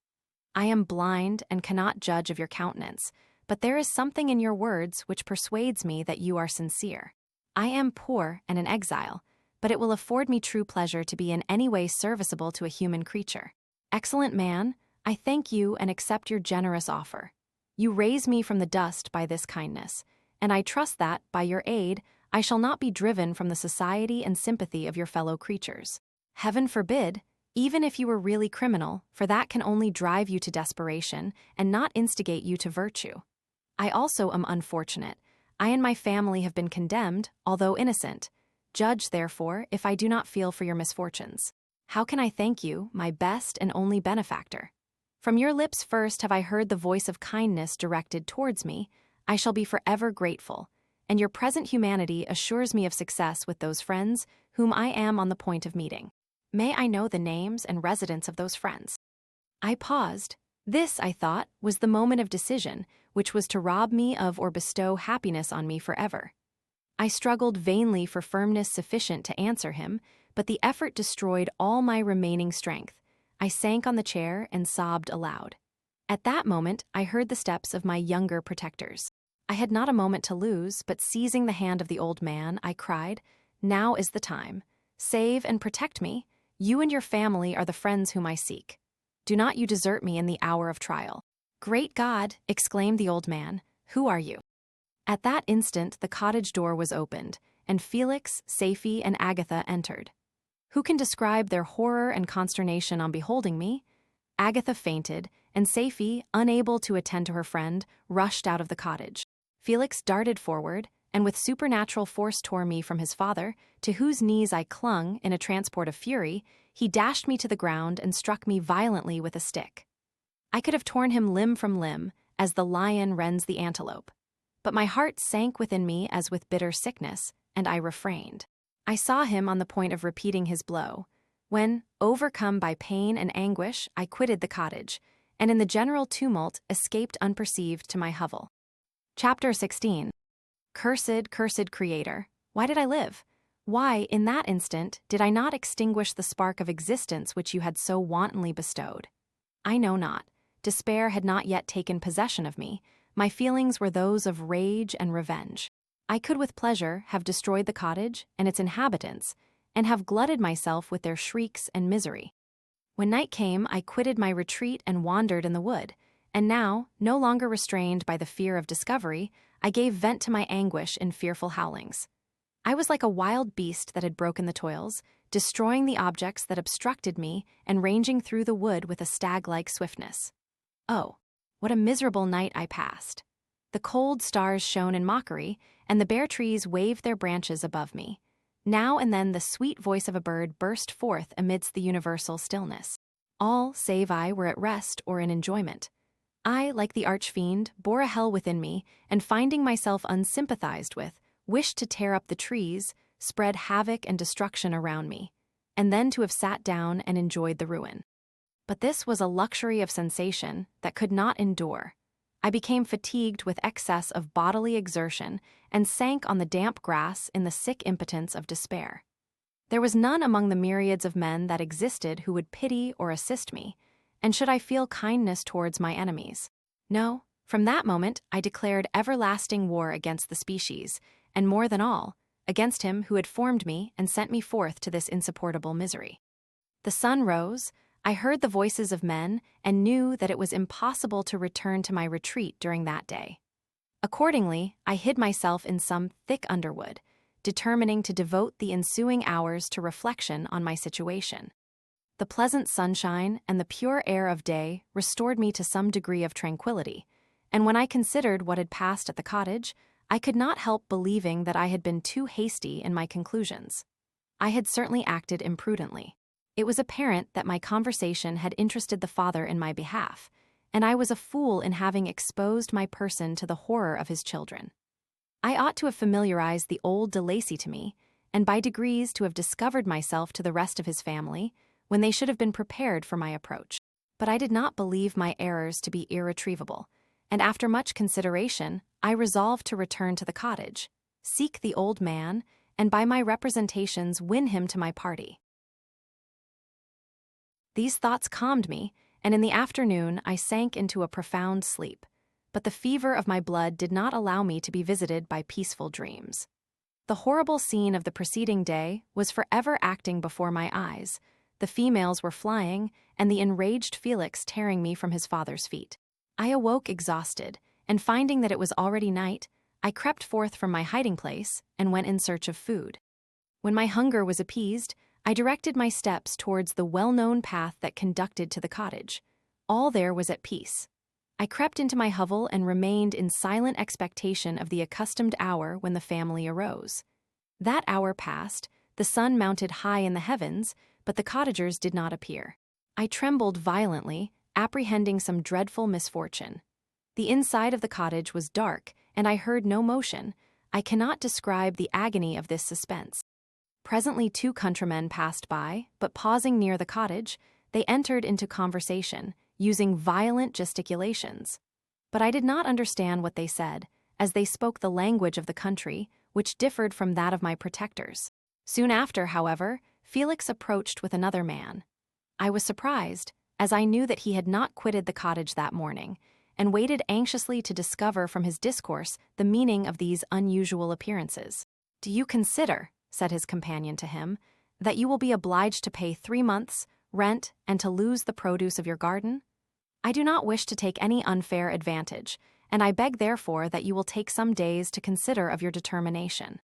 I am blind and cannot judge of your countenance, but there is something in your words which persuades me that you are sincere. I am poor and an exile, but it will afford me true pleasure to be in any way serviceable to a human creature. Excellent man, I thank you and accept your generous offer. You raise me from the dust by this kindness, and I trust that, by your aid, I shall not be driven from the society and sympathy of your fellow creatures. Heaven forbid, even if you were really criminal, for that can only drive you to desperation and not instigate you to virtue. I also am unfortunate. I and my family have been condemned, although innocent. Judge, therefore, if I do not feel for your misfortunes. How can I thank you, my best and only benefactor? From your lips first have I heard the voice of kindness directed towards me. I shall be forever grateful, and your present humanity assures me of success with those friends whom I am on the point of meeting. May I know the names and residence of those friends? I paused. This, I thought, was the moment of decision, which was to rob me of or bestow happiness on me forever. I struggled vainly for firmness sufficient to answer him, but the effort destroyed all my remaining strength. I sank on the chair and sobbed aloud. At that moment, I heard the steps of my younger protectors. I had not a moment to lose, but seizing the hand of the old man, I cried, "Now is the time. Save and protect me. You and your family are the friends whom I seek. Do not you desert me in the hour of trial." "Great God!" exclaimed the old man. "Who are you?" At that instant, the cottage door was opened, and Felix, Safie, and Agatha entered. Who can describe their horror and consternation on beholding me? Agatha fainted, and Safie, unable to attend to her friend, rushed out of the cottage. Felix darted forward, and with supernatural force tore me from his father, to whose knees I clung in a transport of fury. He dashed me to the ground and struck me violently with a stick. I could have torn him limb from limb, as the lion rends the antelope. But my heart sank within me as with bitter sickness, and I refrained. I saw him on the point of repeating his blow, when, overcome by pain and anguish, I quitted the cottage, and in the general tumult escaped unperceived to my hovel. Chapter 16. Cursed, cursed Creator, why did I live? Why, in that instant, did I not extinguish the spark of existence which you had so wantonly bestowed? I know not. Despair had not yet taken possession of me. My feelings were those of rage and revenge. I could with pleasure have destroyed the cottage and its inhabitants, and have glutted myself with their shrieks and misery. When night came, I quitted my retreat and wandered in the wood, and now, no longer restrained by the fear of discovery, I gave vent to my anguish in fearful howlings. I was like a wild beast that had broken the toils, destroying the objects that obstructed me and ranging through the wood with a stag-like swiftness. Oh, what a miserable night I passed. The cold stars shone in mockery, and the bare trees waved their branches above me. Now and then the sweet voice of a bird burst forth amidst the universal stillness. All, save I, were at rest or in enjoyment. I, like the arch-fiend, bore a hell within me, and finding myself unsympathized with, wished to tear up the trees, spread havoc and destruction around me, and then to have sat down and enjoyed the ruin. But this was a luxury of sensation that could not endure. I became fatigued with excess of bodily exertion and sank on the damp grass in the sick impotence of despair. There was none among the myriads of men that existed who would pity or assist me, and should I feel kindness towards my enemies? No, from that moment I declared everlasting war against the species, and more than all, against him who had formed me and sent me forth to this insupportable misery. The sun rose, I heard the voices of men, and knew that it was impossible to return to my retreat during that day. Accordingly, I hid myself in some thick underwood, determining to devote the ensuing hours to reflection on my situation. The pleasant sunshine and the pure air of day restored me to some degree of tranquility, and when I considered what had passed at the cottage, I could not help believing that I had been too hasty in my conclusions. I had certainly acted imprudently. It was apparent that my conversation had interested the father in my behalf, and I was a fool in having exposed my person to the horror of his children. I ought to have familiarized the old de Lacy to me, and by degrees to have discovered myself to the rest of his family, when they should have been prepared for my approach. But I did not believe my errors to be irretrievable, and after much consideration, I resolved to return to the cottage, seek the old man, and by my representations win him to my party. These thoughts calmed me, and in the afternoon I sank into a profound sleep, but the fever of my blood did not allow me to be visited by peaceful dreams. The horrible scene of the preceding day was forever acting before my eyes. The females were flying, and the enraged Felix tearing me from his father's feet. I awoke exhausted, and finding that it was already night, I crept forth from my hiding place and went in search of food. When my hunger was appeased, I directed my steps towards the well-known path that conducted to the cottage. All there was at peace. I crept into my hovel and remained in silent expectation of the accustomed hour when the family arose. That hour passed, the sun mounted high in the heavens, but the cottagers did not appear. I trembled violently, apprehending some dreadful misfortune. The inside of the cottage was dark, and I heard no motion. I cannot describe the agony of this suspense. Presently 2 countrymen passed by, but pausing near the cottage, they entered into conversation, using violent gesticulations. But I did not understand what they said, as they spoke the language of the country, which differed from that of my protectors. Soon after, however, Felix approached with another man. I was surprised, as I knew that he had not quitted the cottage that morning, and waited anxiously to discover from his discourse the meaning of these unusual appearances. "Do you consider," said his companion to him, "that you will be obliged to pay 3 months' rent and to lose the produce of your garden? I do not wish to take any unfair advantage, and I beg therefore that you will take some days to consider of your determination."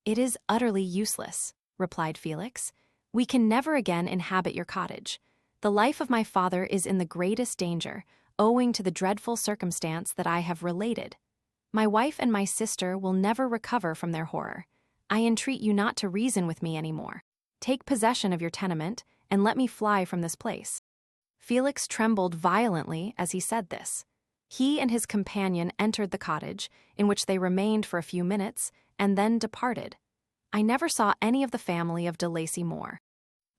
"It is utterly useless," replied Felix. "We can never again inhabit your cottage. The life of my father is in the greatest danger, owing to the dreadful circumstance that I have related. My wife and my sister will never recover from their horror. I entreat you not to reason with me any more. Take possession of your tenement, and let me fly from this place." Felix trembled violently as he said this. He and his companion entered the cottage, in which they remained for a few minutes, and then departed. I never saw any of the family of de Lacy more.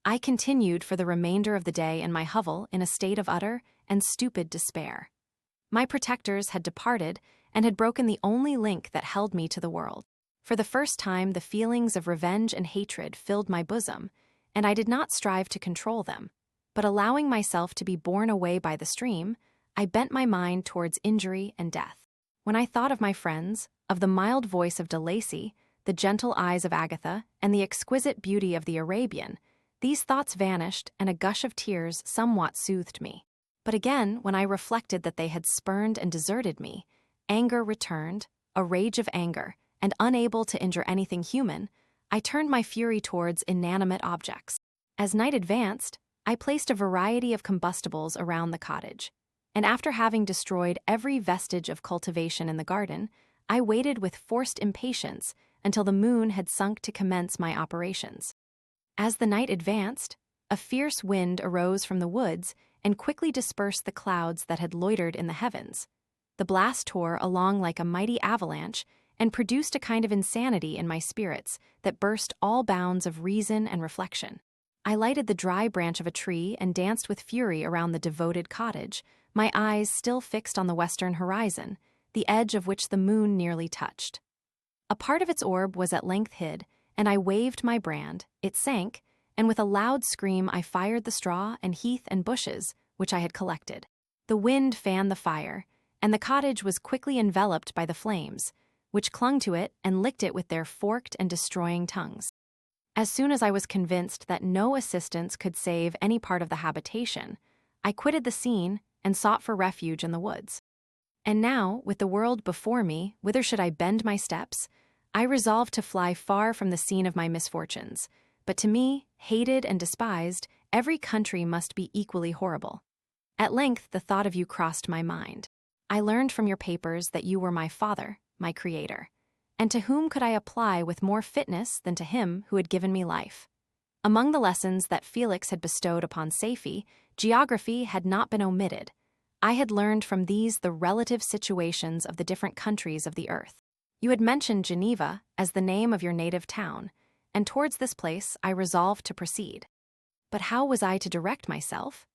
I continued for the remainder of the day in my hovel in a state of utter and stupid despair. My protectors had departed and had broken the only link that held me to the world. For the first time, the feelings of revenge and hatred filled my bosom, and I did not strive to control them, but allowing myself to be borne away by the stream, I bent my mind towards injury and death. When I thought of my friends, of the mild voice of de Lacy, the gentle eyes of Agatha, and the exquisite beauty of the Arabian, these thoughts vanished, and a gush of tears somewhat soothed me. But again, when I reflected that they had spurned and deserted me, anger returned, a rage of anger, and unable to injure anything human, I turned my fury towards inanimate objects. As night advanced, I placed a variety of combustibles around the cottage, and after having destroyed every vestige of cultivation in the garden, I waited with forced impatience until the moon had sunk to commence my operations. As the night advanced, a fierce wind arose from the woods and quickly dispersed the clouds that had loitered in the heavens. The blast tore along like a mighty avalanche and produced a kind of insanity in my spirits that burst all bounds of reason and reflection. I lighted the dry branch of a tree and danced with fury around the devoted cottage, my eyes still fixed on the western horizon, the edge of which the moon nearly touched. A part of its orb was at length hid, and I waved my brand. It sank, and with a loud scream I fired the straw and heath and bushes which I had collected. The wind fanned the fire, and the cottage was quickly enveloped by the flames, which clung to it and licked it with their forked and destroying tongues. As soon as I was convinced that no assistance could save any part of the habitation, I quitted the scene and sought for refuge in the woods. And now, with the world before me, whither should I bend my steps? I resolved to fly far from the scene of my misfortunes, but to me, hated and despised, every country must be equally horrible. At length the thought of you crossed my mind. I learned from your papers that you were my father, my creator. And to whom could I apply with more fitness than to him who had given me life? Among the lessons that Felix had bestowed upon Safie, geography had not been omitted. I had learned from these the relative situations of the different countries of the earth. You had mentioned Geneva as the name of your native town, and towards this place I resolved to proceed. But how was I to direct myself?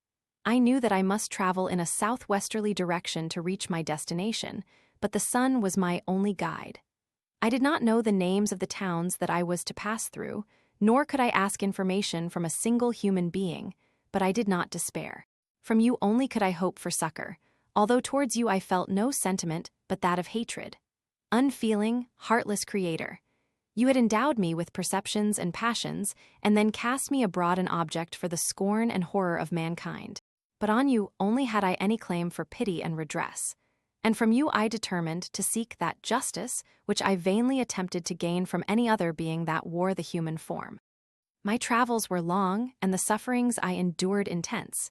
I knew that I must travel in a southwesterly direction to reach my destination, but the sun was my only guide. I did not know the names of the towns that I was to pass through, nor could I ask information from a single human being, but I did not despair. From you only could I hope for succor, although towards you I felt no sentiment but that of hatred. Unfeeling, heartless creator, you had endowed me with perceptions and passions, and then cast me abroad an object for the scorn and horror of mankind. But on you only had I any claim for pity and redress, and from you I determined to seek that justice which I vainly attempted to gain from any other being that wore the human form. My travels were long, and the sufferings I endured intense.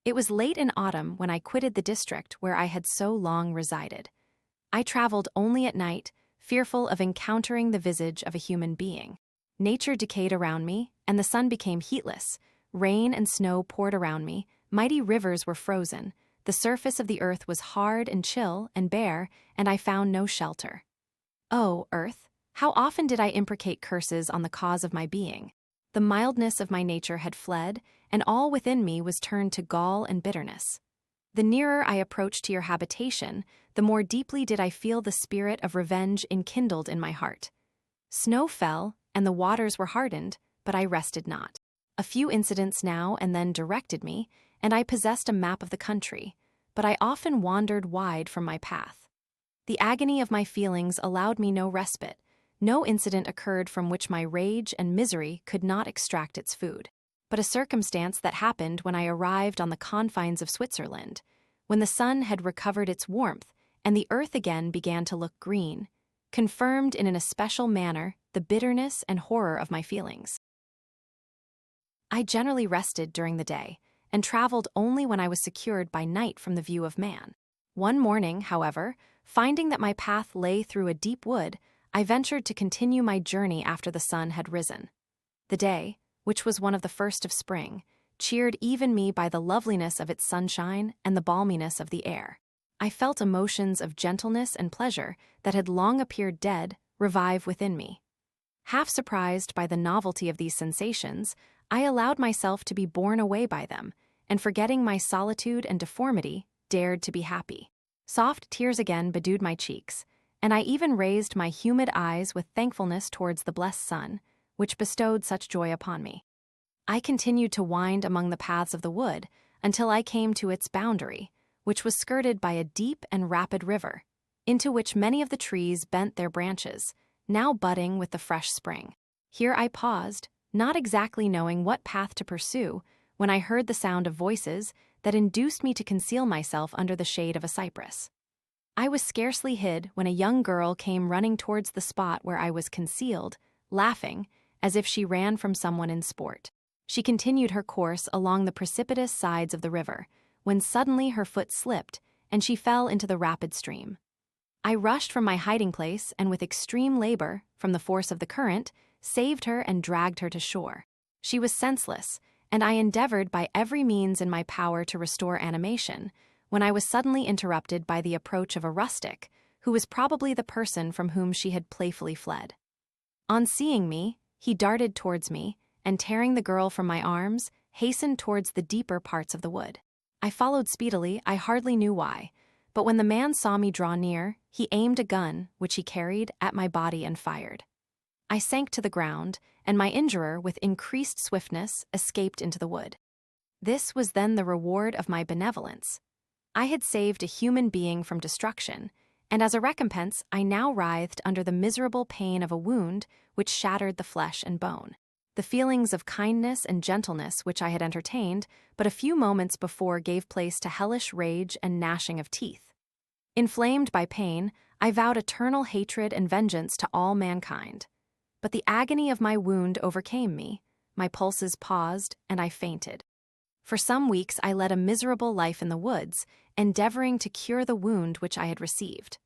It was late in autumn when I quitted the district where I had so long resided. I traveled only at night, fearful of encountering the visage of a human being. Nature decayed around me, and the sun became heatless. Rain and snow poured around me, mighty rivers were frozen, the surface of the earth was hard and chill and bare, and I found no shelter. Oh, earth, how often did I imprecate curses on the cause of my being? The mildness of my nature had fled, and all within me was turned to gall and bitterness. The nearer I approached to your habitation, the more deeply did I feel the spirit of revenge enkindled in my heart. Snow fell, and the waters were hardened, but I rested not. A few incidents now and then directed me, and I possessed a map of the country, but I often wandered wide from my path. The agony of my feelings allowed me no respite. No incident occurred from which my rage and misery could not extract its food. But a circumstance that happened when I arrived on the confines of Switzerland, when the sun had recovered its warmth and the earth again began to look green, confirmed in an especial manner the bitterness and horror of my feelings. I generally rested during the day, and traveled only when I was secured by night from the view of man. One morning, however, finding that my path lay through a deep wood, I ventured to continue my journey after the sun had risen. The day, which was one of the first of spring, cheered even me by the loveliness of its sunshine and the balminess of the air. I felt emotions of gentleness and pleasure that had long appeared dead revive within me. Half surprised by the novelty of these sensations, I allowed myself to be borne away by them, and forgetting my solitude and deformity, dared to be happy. Soft tears again bedewed my cheeks, and I even raised my humid eyes with thankfulness towards the blessed sun, which bestowed such joy upon me. I continued to wind among the paths of the wood until I came to its boundary, which was skirted by a deep and rapid river, into which many of the trees bent their branches, now budding with the fresh spring. Here I paused, not exactly knowing what path to pursue, when I heard the sound of voices that induced me to conceal myself under the shade of a cypress. I was scarcely hid when a young girl came running towards the spot where I was concealed, laughing, as if she ran from someone in sport. She continued her course along the precipitous sides of the river, when suddenly her foot slipped, and she fell into the rapid stream. I rushed from my hiding place and with extreme labor, from the force of the current, saved her and dragged her to shore. She was senseless, and I endeavored by every means in my power to restore animation, when I was suddenly interrupted by the approach of a rustic, who was probably the person from whom she had playfully fled. On seeing me, he darted towards me, and tearing the girl from my arms, hastened towards the deeper parts of the wood. I followed speedily, I hardly knew why, but when the man saw me draw near, he aimed a gun, which he carried, at my body and fired. I sank to the ground, and my injurer, with increased swiftness, escaped into the wood. This was then the reward of my benevolence. I had saved a human being from destruction, and as a recompense I now writhed under the miserable pain of a wound which shattered the flesh and bone. The feelings of kindness and gentleness which I had entertained but a few moments before gave place to hellish rage and gnashing of teeth. Inflamed by pain, I vowed eternal hatred and vengeance to all mankind. But the agony of my wound overcame me, my pulses paused, and I fainted. For some weeks I led a miserable life in the woods, endeavoring to cure the wound which I had received.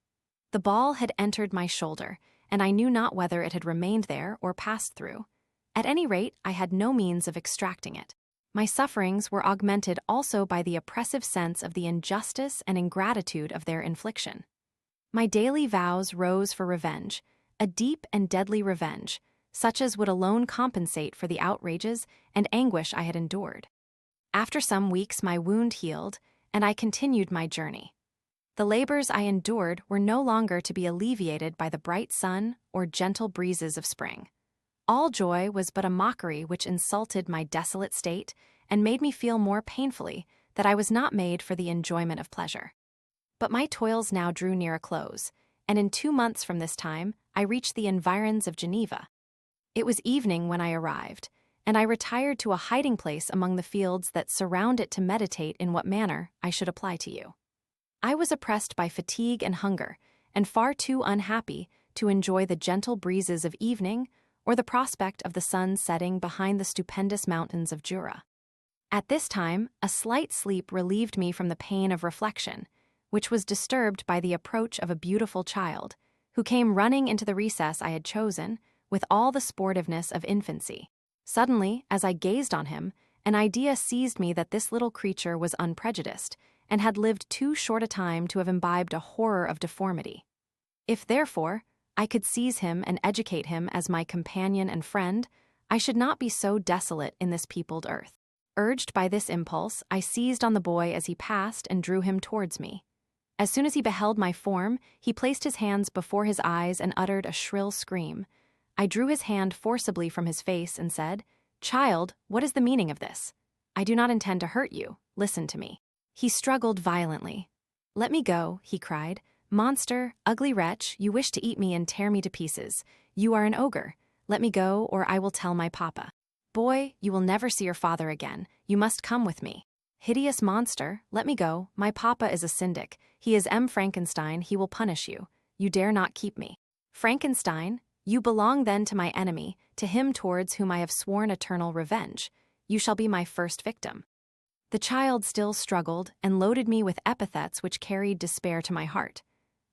The ball had entered my shoulder, and I knew not whether it had remained there or passed through. At any rate, I had no means of extracting it. My sufferings were augmented also by the oppressive sense of the injustice and ingratitude of their infliction. My daily vows rose for revenge, a deep and deadly revenge, such as would alone compensate for the outrages and anguish I had endured. After some weeks my wound healed, and I continued my journey. The labors I endured were no longer to be alleviated by the bright sun or gentle breezes of spring. All joy was but a mockery which insulted my desolate state and made me feel more painfully that I was not made for the enjoyment of pleasure. But my toils now drew near a close, and in 2 months from this time I reached the environs of Geneva. It was evening when I arrived, and I retired to a hiding place among the fields that surround it to meditate in what manner I should apply to you. I was oppressed by fatigue and hunger, and far too unhappy to enjoy the gentle breezes of evening or the prospect of the sun setting behind the stupendous mountains of Jura. At this time, a slight sleep relieved me from the pain of reflection, which was disturbed by the approach of a beautiful child, who came running into the recess I had chosen, with all the sportiveness of infancy. Suddenly, as I gazed on him, an idea seized me that this little creature was unprejudiced, and had lived too short a time to have imbibed a horror of deformity. If, therefore, I could seize him and educate him as my companion and friend, I should not be so desolate in this peopled earth. Urged by this impulse, I seized on the boy as he passed and drew him towards me. As soon as he beheld my form, he placed his hands before his eyes and uttered a shrill scream. I drew his hand forcibly from his face and said, "Child, what is the meaning of this? I do not intend to hurt you. Listen to me." He struggled violently. "Let me go," he cried. "Monster, ugly wretch, you wish to eat me and tear me to pieces. You are an ogre. Let me go, or I will tell my papa. Boy, you will never see your father again. You must come with me. Hideous monster, let me go. My papa is a syndic. He is Frankenstein. He will punish you. You dare not keep me. Frankenstein, you belong then to my enemy, to him towards whom I have sworn eternal revenge. You shall be my first victim." The child still struggled and loaded me with epithets which carried despair to my heart.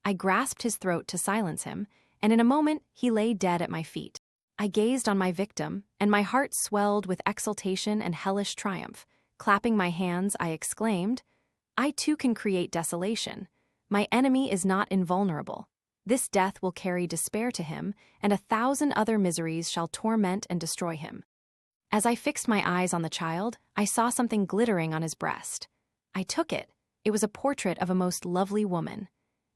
I grasped his throat to silence him, and in a moment he lay dead at my feet. I gazed on my victim, and my heart swelled with exultation and hellish triumph. Clapping my hands, I exclaimed, "I too can create desolation. My enemy is not invulnerable. This death will carry despair to him, and 1,000 other miseries shall torment and destroy him." As I fixed my eyes on the child, I saw something glittering on his breast. I took it. It was a portrait of a most lovely woman.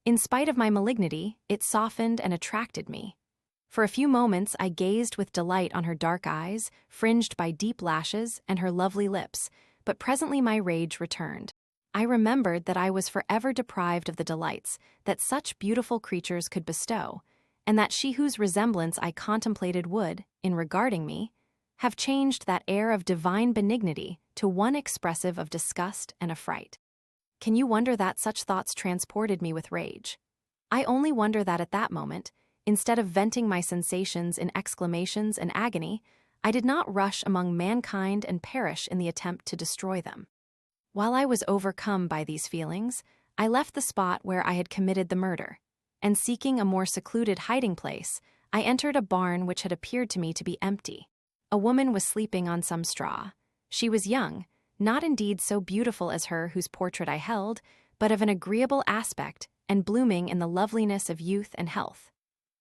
In spite of my malignity, it softened and attracted me. For a few moments I gazed with delight on her dark eyes, fringed by deep lashes, and her lovely lips, but presently my rage returned. I remembered that I was forever deprived of the delights that such beautiful creatures could bestow, and that she whose resemblance I contemplated would, in regarding me, have changed that air of divine benignity to one expressive of disgust and affright. Can you wonder that such thoughts transported me with rage? I only wonder that at that moment, instead of venting my sensations in exclamations and agony, I did not rush among mankind and perish in the attempt to destroy them. While I was overcome by these feelings, I left the spot where I had committed the murder, and seeking a more secluded hiding place, I entered a barn which had appeared to me to be empty. A woman was sleeping on some straw. She was young, not indeed so beautiful as her whose portrait I held, but of an agreeable aspect and blooming in the loveliness of youth and health.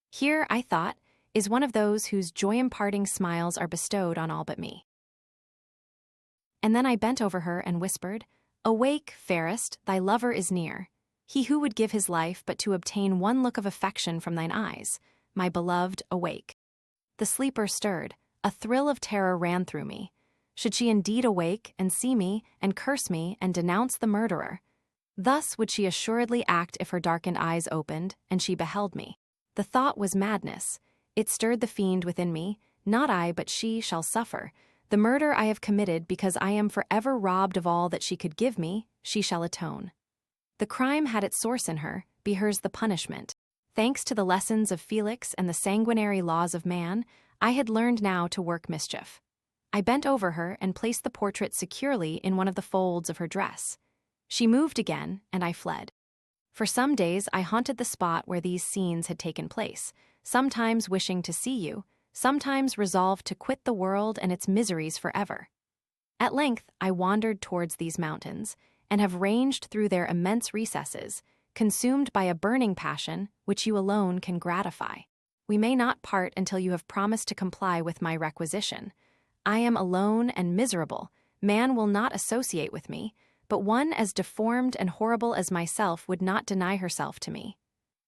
Here, I thought, is one of those whose joy-imparting smiles are bestowed on all but me. And then I bent over her and whispered, "Awake, fairest, thy lover is near. He who would give his life but to obtain one look of affection from thine eyes. My beloved, awake." The sleeper stirred. A thrill of terror ran through me. Should she indeed awake and see me and curse me and denounce the murderer? Thus would she assuredly act if her darkened eyes opened and she beheld me. The thought was madness. It stirred the fiend within me. Not I, but she shall suffer. The murder I have committed because I am forever robbed of all that she could give me, she shall atone. The crime had its source in her, be hers the punishment. Thanks to the lessons of Felix and the sanguinary laws of man, I had learned now to work mischief. I bent over her and placed the portrait securely in one of the folds of her dress. She moved again, and I fled. For some days I haunted the spot where these scenes had taken place, sometimes wishing to see you, sometimes resolved to quit the world and its miseries forever. At length I wandered towards these mountains, and have ranged through their immense recesses, consumed by a burning passion which you alone can gratify. We may not part until you have promised to comply with my requisition. I am alone and miserable. Man will not associate with me, but one as deformed and horrible as myself would not deny herself to me.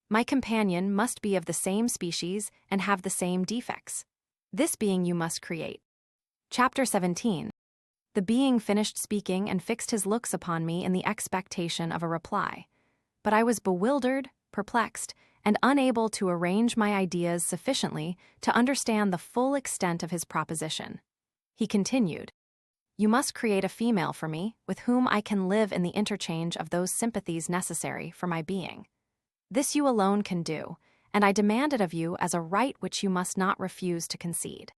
My companion must be of the same species and have the same defects. This being you must create. Chapter 17. The being finished speaking and fixed his looks upon me in the expectation of a reply. But I was bewildered, perplexed, and unable to arrange my ideas sufficiently to understand the full extent of his proposition. He continued, "You must create a female for me, with whom I can live in the interchange of those sympathies necessary for my being. This you alone can do, and I demand it of you as a right which you must not refuse to concede."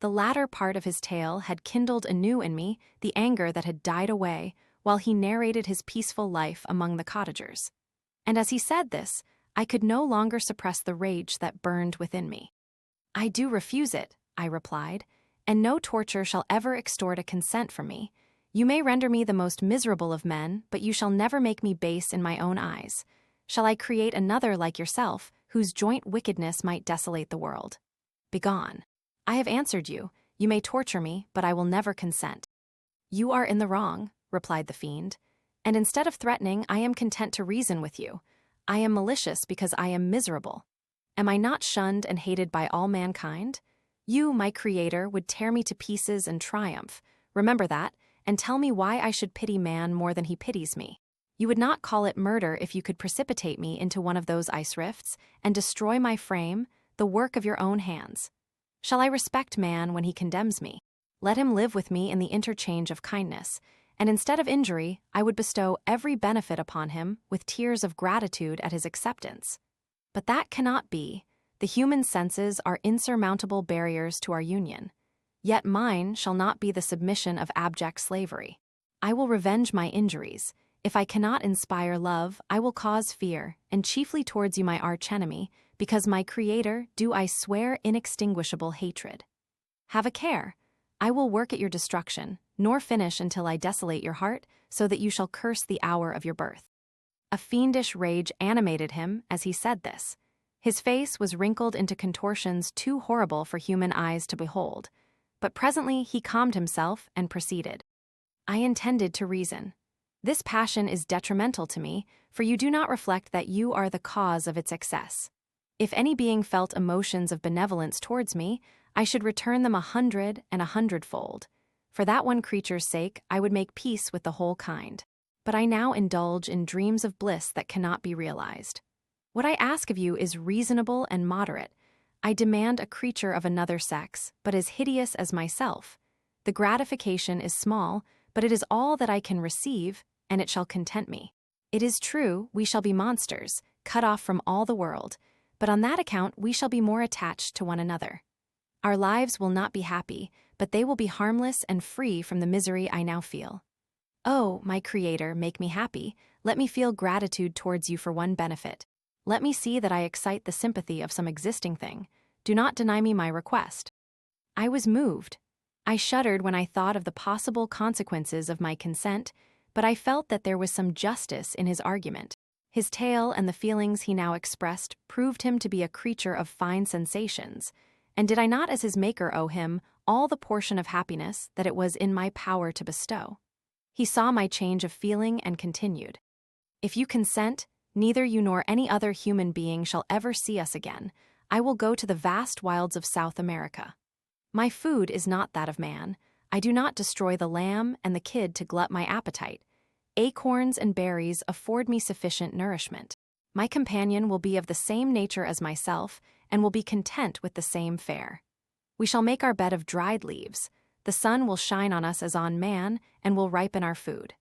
The latter part of his tale had kindled anew in me the anger that had died away while he narrated his peaceful life among the cottagers. And as he said this, I could no longer suppress the rage that burned within me. "I do refuse it," I replied, "and no torture shall ever extort a consent from me. You may render me the most miserable of men, but you shall never make me base in my own eyes. Shall I create another like yourself, whose joint wickedness might desolate the world? Begone. I have answered you. You may torture me, but I will never consent." "You are in the wrong," replied the fiend, "and instead of threatening, I am content to reason with you. I am malicious because I am miserable. Am I not shunned and hated by all mankind? You, my creator, would tear me to pieces and triumph. Remember that, and tell me why I should pity man more than he pities me. You would not call it murder if you could precipitate me into one of those ice rifts and destroy my frame, the work of your own hands. Shall I respect man when he condemns me? Let him live with me in the interchange of kindness, and instead of injury, I would bestow every benefit upon him with tears of gratitude at his acceptance. But that cannot be. The human senses are insurmountable barriers to our union. Yet mine shall not be the submission of abject slavery. I will revenge my injuries. If I cannot inspire love, I will cause fear, and chiefly towards you my archenemy, because my Creator do I swear inextinguishable hatred. Have a care. I will work at your destruction, nor finish until I desolate your heart, so that you shall curse the hour of your birth." A fiendish rage animated him as he said this. His face was wrinkled into contortions too horrible for human eyes to behold, but presently he calmed himself and proceeded. "I intended to reason. This passion is detrimental to me, for you do not reflect that you are the cause of its excess. If any being felt emotions of benevolence towards me, I should return them 100 and 100-fold. For that one creature's sake, I would make peace with the whole kind. But I now indulge in dreams of bliss that cannot be realized. What I ask of you is reasonable and moderate. I demand a creature of another sex, but as hideous as myself. The gratification is small, but it is all that I can receive, and it shall content me. It is true, we shall be monsters, cut off from all the world, but on that account we shall be more attached to one another. Our lives will not be happy, but they will be harmless and free from the misery I now feel. Oh, my Creator, make me happy. Let me feel gratitude towards you for one benefit. Let me see that I excite the sympathy of some existing thing. Do not deny me my request. I was moved. I shuddered when I thought of the possible consequences of my consent, but I felt that there was some justice in his argument. His tale and the feelings he now expressed proved him to be a creature of fine sensations, and did I not as his maker owe him all the portion of happiness that it was in my power to bestow? He saw my change of feeling and continued, "If you consent, neither you nor any other human being shall ever see us again. I will go to the vast wilds of South America. My food is not that of man. I do not destroy the lamb and the kid to glut my appetite. Acorns and berries afford me sufficient nourishment. My companion will be of the same nature as myself and will be content with the same fare. We shall make our bed of dried leaves. The sun will shine on us as on man and will ripen our food.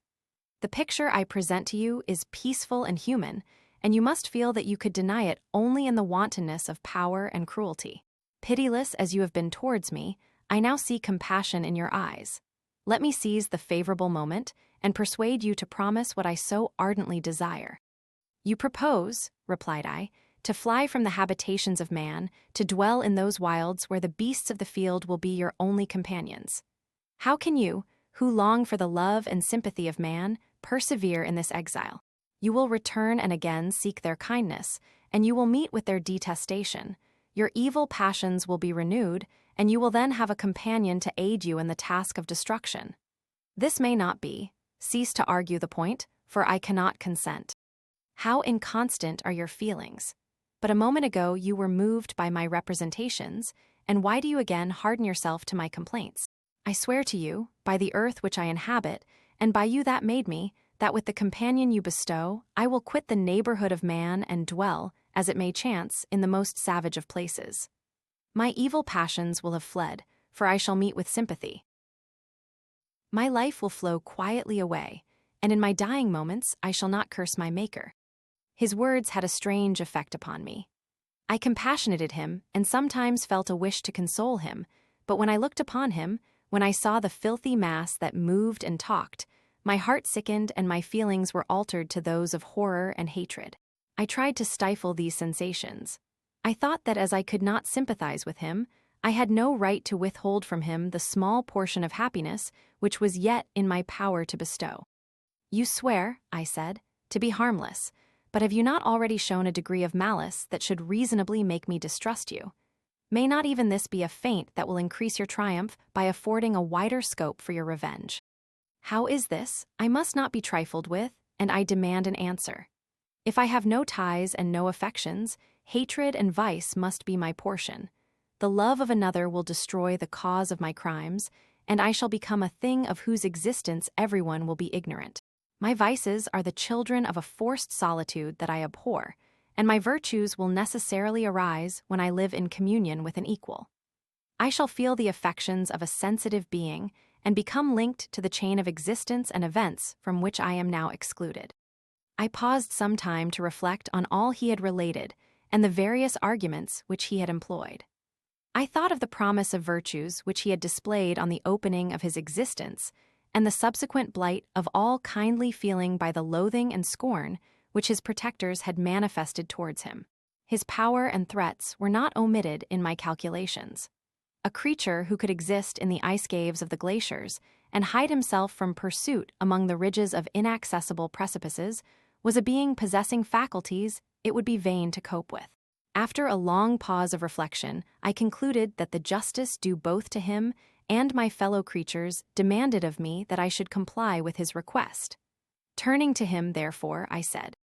The picture I present to you is peaceful and human, and you must feel that you could deny it only in the wantonness of power and cruelty. Pitiless as you have been towards me, I now see compassion in your eyes. Let me seize the favorable moment and persuade you to promise what I so ardently desire." "You propose," replied I, "to fly from the habitations of man, to dwell in those wilds where the beasts of the field will be your only companions. How can you, who long for the love and sympathy of man, persevere in this exile? You will return and again seek their kindness, and you will meet with their detestation. Your evil passions will be renewed, and you will then have a companion to aid you in the task of destruction. This may not be. Cease to argue the point, for I cannot consent. How inconstant are your feelings! But a moment ago you were moved by my representations, and why do you again harden yourself to my complaints? I swear to you, by the earth which I inhabit, and by you that made me, that with the companion you bestow, I will quit the neighborhood of man and dwell, as it may chance, in the most savage of places. My evil passions will have fled, for I shall meet with sympathy. My life will flow quietly away, and in my dying moments I shall not curse my Maker." His words had a strange effect upon me. I compassionated him and sometimes felt a wish to console him, but when I looked upon him, when I saw the filthy mass that moved and talked, my heart sickened and my feelings were altered to those of horror and hatred. I tried to stifle these sensations. I thought that as I could not sympathize with him, I had no right to withhold from him the small portion of happiness which was yet in my power to bestow. "You swear," I said, "to be harmless, but have you not already shown a degree of malice that should reasonably make me distrust you? May not even this be a feint that will increase your triumph by affording a wider scope for your revenge? How is this? I must not be trifled with, and I demand an answer. If I have no ties and no affections, hatred and vice must be my portion. The love of another will destroy the cause of my crimes, and I shall become a thing of whose existence everyone will be ignorant. My vices are the children of a forced solitude that I abhor, and my virtues will necessarily arise when I live in communion with an equal. I shall feel the affections of a sensitive being and become linked to the chain of existence and events from which I am now excluded." I paused some time to reflect on all he had related and the various arguments which he had employed. I thought of the promise of virtues which he had displayed on the opening of his existence, and the subsequent blight of all kindly feeling by the loathing and scorn which his protectors had manifested towards him. His power and threats were not omitted in my calculations. A creature who could exist in the ice caves of the glaciers and hide himself from pursuit among the ridges of inaccessible precipices was a being possessing faculties it would be vain to cope with. After a long pause of reflection, I concluded that the justice due both to him and my fellow creatures demanded of me that I should comply with his request. Turning to him, therefore, I said,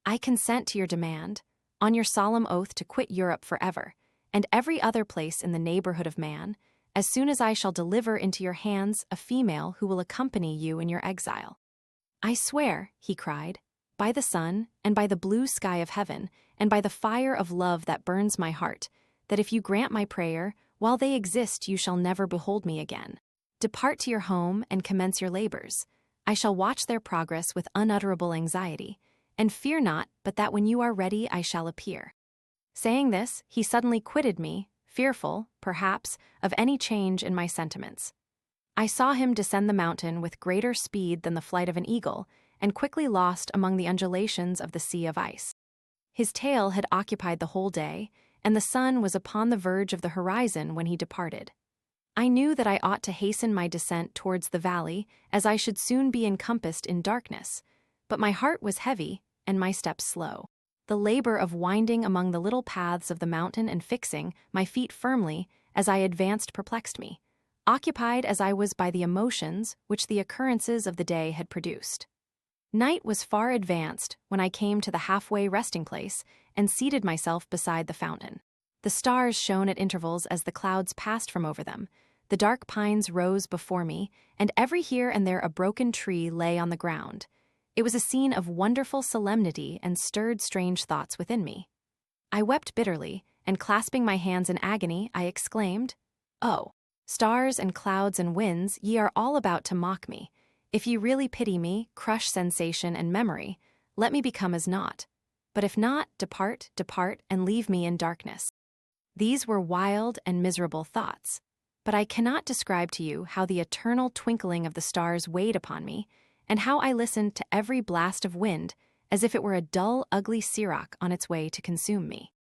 "I consent to your demand, on your solemn oath to quit Europe forever, and every other place in the neighborhood of man, as soon as I shall deliver into your hands a female who will accompany you in your exile." "I swear," he cried, "by the sun, and by the blue sky of heaven, and by the fire of love that burns my heart, that if you grant my prayer, while they exist you shall never behold me again." Depart to your home and commence your labors. I shall watch their progress with unutterable anxiety, and fear not but that when you are ready I shall appear." Saying this, he suddenly quitted me, fearful, perhaps, of any change in my sentiments. I saw him descend the mountain with greater speed than the flight of an eagle, and quickly lost among the undulations of the sea of ice. His tale had occupied the whole day, and the sun was upon the verge of the horizon when he departed. I knew that I ought to hasten my descent towards the valley, as I should soon be encompassed in darkness, but my heart was heavy, and my steps slow. The labor of winding among the little paths of the mountain and fixing my feet firmly as I advanced perplexed me, occupied as I was by the emotions which the occurrences of the day had produced. Night was far advanced when I came to the halfway resting place and seated myself beside the fountain. The stars shone at intervals as the clouds passed from over them, the dark pines rose before me, and every here and there a broken tree lay on the ground. It was a scene of wonderful solemnity and stirred strange thoughts within me. I wept bitterly, and clasping my hands in agony, I exclaimed, "Oh, stars and clouds and winds, ye are all about to mock me. If ye really pity me, crush sensation and memory, let me become as naught. But if not, depart, depart, and leave me in darkness." These were wild and miserable thoughts, but I cannot describe to you how the eternal twinkling of the stars weighed upon me, and how I listened to every blast of wind as if it were a dull, ugly siroc on its way to consume me.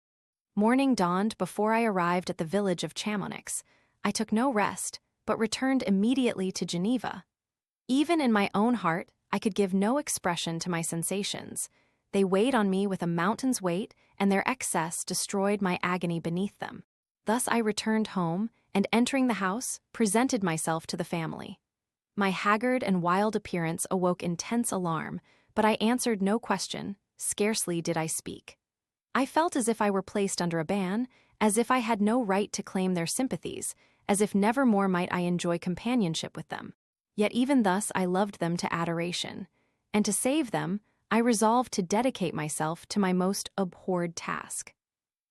Morning dawned before I arrived at the village of Chamonix. I took no rest, but returned immediately to Geneva. Even in my own heart, I could give no expression to my sensations. They weighed on me with a mountain's weight, and their excess destroyed my agony beneath them. Thus I returned home, and entering the house, presented myself to the family. My haggard and wild appearance awoke intense alarm, but I answered no question, scarcely did I speak. I felt as if I were placed under a ban, as if I had no right to claim their sympathies, as if never more might I enjoy companionship with them. Yet even thus I loved them to adoration, and to save them, I resolved to dedicate myself to my most abhorred task.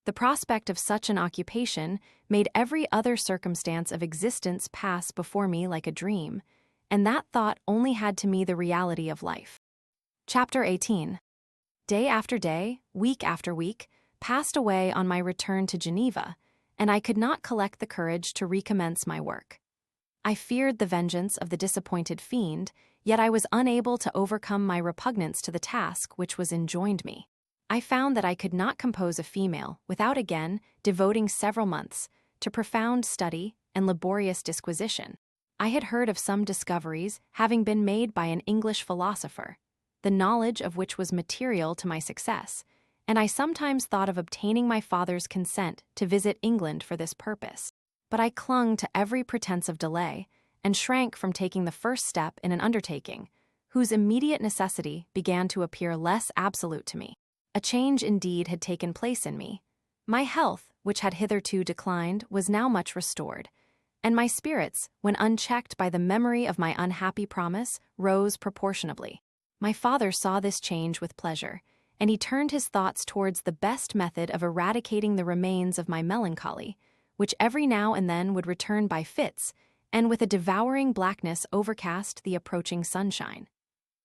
The prospect of such an occupation made every other circumstance of existence pass before me like a dream, and that thought only had to me the reality of life. Chapter 18. Day after day, week after week, passed away on my return to Geneva, and I could not collect the courage to recommence my work. I feared the vengeance of the disappointed fiend, yet I was unable to overcome my repugnance to the task which was enjoined me. I found that I could not compose a female without again devoting several months to profound study and laborious disquisition. I had heard of some discoveries having been made by an English philosopher, the knowledge of which was material to my success, and I sometimes thought of obtaining my father's consent to visit England for this purpose. But I clung to every pretense of delay, and shrank from taking the first step in an undertaking, whose immediate necessity began to appear less absolute to me. A change indeed had taken place in me. My health, which had hitherto declined, was now much restored, and my spirits, when unchecked by the memory of my unhappy promise, rose proportionably. My father saw this change with pleasure, and he turned his thoughts towards the best method of eradicating the remains of my melancholy, which every now and then would return by fits, and with a devouring blackness overcast the approaching sunshine.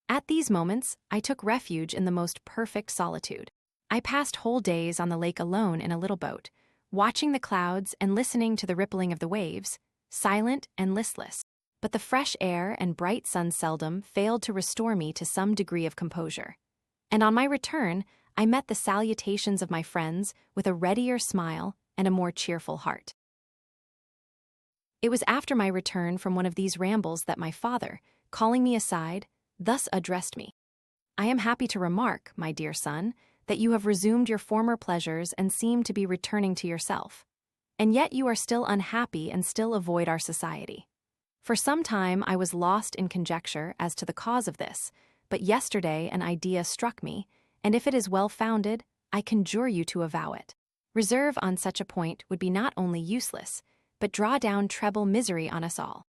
At these moments, I took refuge in the most perfect solitude. I passed whole days on the lake alone in a little boat, watching the clouds and listening to the rippling of the waves, silent and listless. But the fresh air and bright sun seldom failed to restore me to some degree of composure. And on my return, I met the salutations of my friends with a readier smile and a more cheerful heart. It was after my return from one of these rambles that my father, calling me aside, thus addressed me. "I am happy to remark, my dear son, that you have resumed your former pleasures and seem to be returning to yourself. And yet you are still unhappy and still avoid our society. For some time I was lost in conjecture as to the cause of this, but yesterday an idea struck me, and if it is well founded, I conjure you to avow it. Reserve on such a point would be not only useless, but draw down treble misery on us all."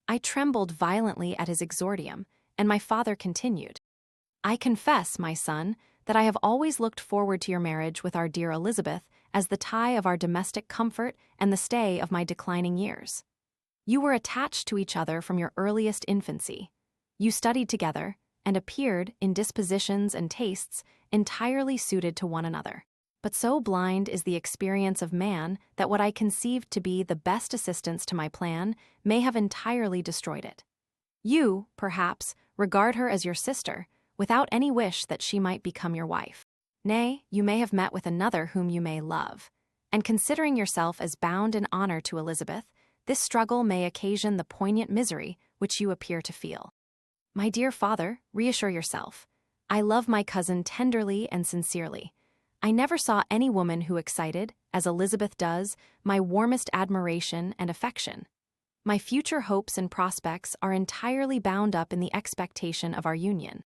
I trembled violently at his exordium, and my father continued, "I confess, my son, that I have always looked forward to your marriage with our dear Elizabeth as the tie of our domestic comfort and the stay of my declining years. You were attached to each other from your earliest infancy. You studied together and appeared in dispositions and tastes entirely suited to one another. But so blind is the experience of man that what I conceived to be the best assistance to my plan may have entirely destroyed it. You, perhaps, regard her as your sister, without any wish that she might become your wife. Nay, you may have met with another whom you may love, and considering yourself as bound in honor to Elizabeth, this struggle may occasion the poignant misery which you appear to feel. My dear father, reassure yourself. I love my cousin tenderly and sincerely. I never saw any woman who excited, as Elizabeth does, my warmest admiration and affection. My future hopes and prospects are entirely bound up in the expectation of our union.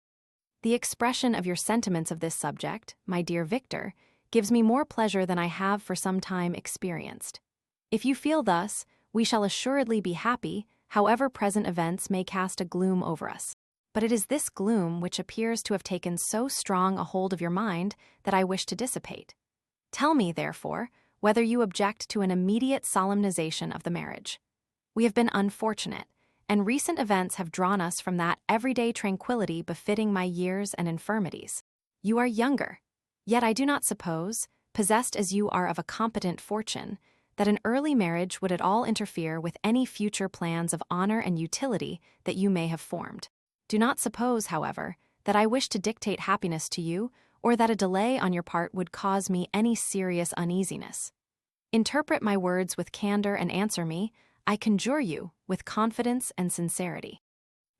The expression of your sentiments of this subject, my dear Victor, gives me more pleasure than I have for some time experienced. If you feel thus, we shall assuredly be happy, however present events may cast a gloom over us. But it is this gloom which appears to have taken so strong a hold of your mind that I wish to dissipate. Tell me, therefore, whether you object to an immediate solemnization of the marriage. We have been unfortunate, and recent events have drawn us from that everyday tranquility befitting my years and infirmities. You are younger, yet I do not suppose, possessed as you are of a competent fortune, that an early marriage would at all interfere with any future plans of honor and utility that you may have formed. Do not suppose, however, that I wish to dictate happiness to you, or that a delay on your part would cause me any serious uneasiness. Interpret my words with candor and answer me, I conjure you, with confidence and sincerity.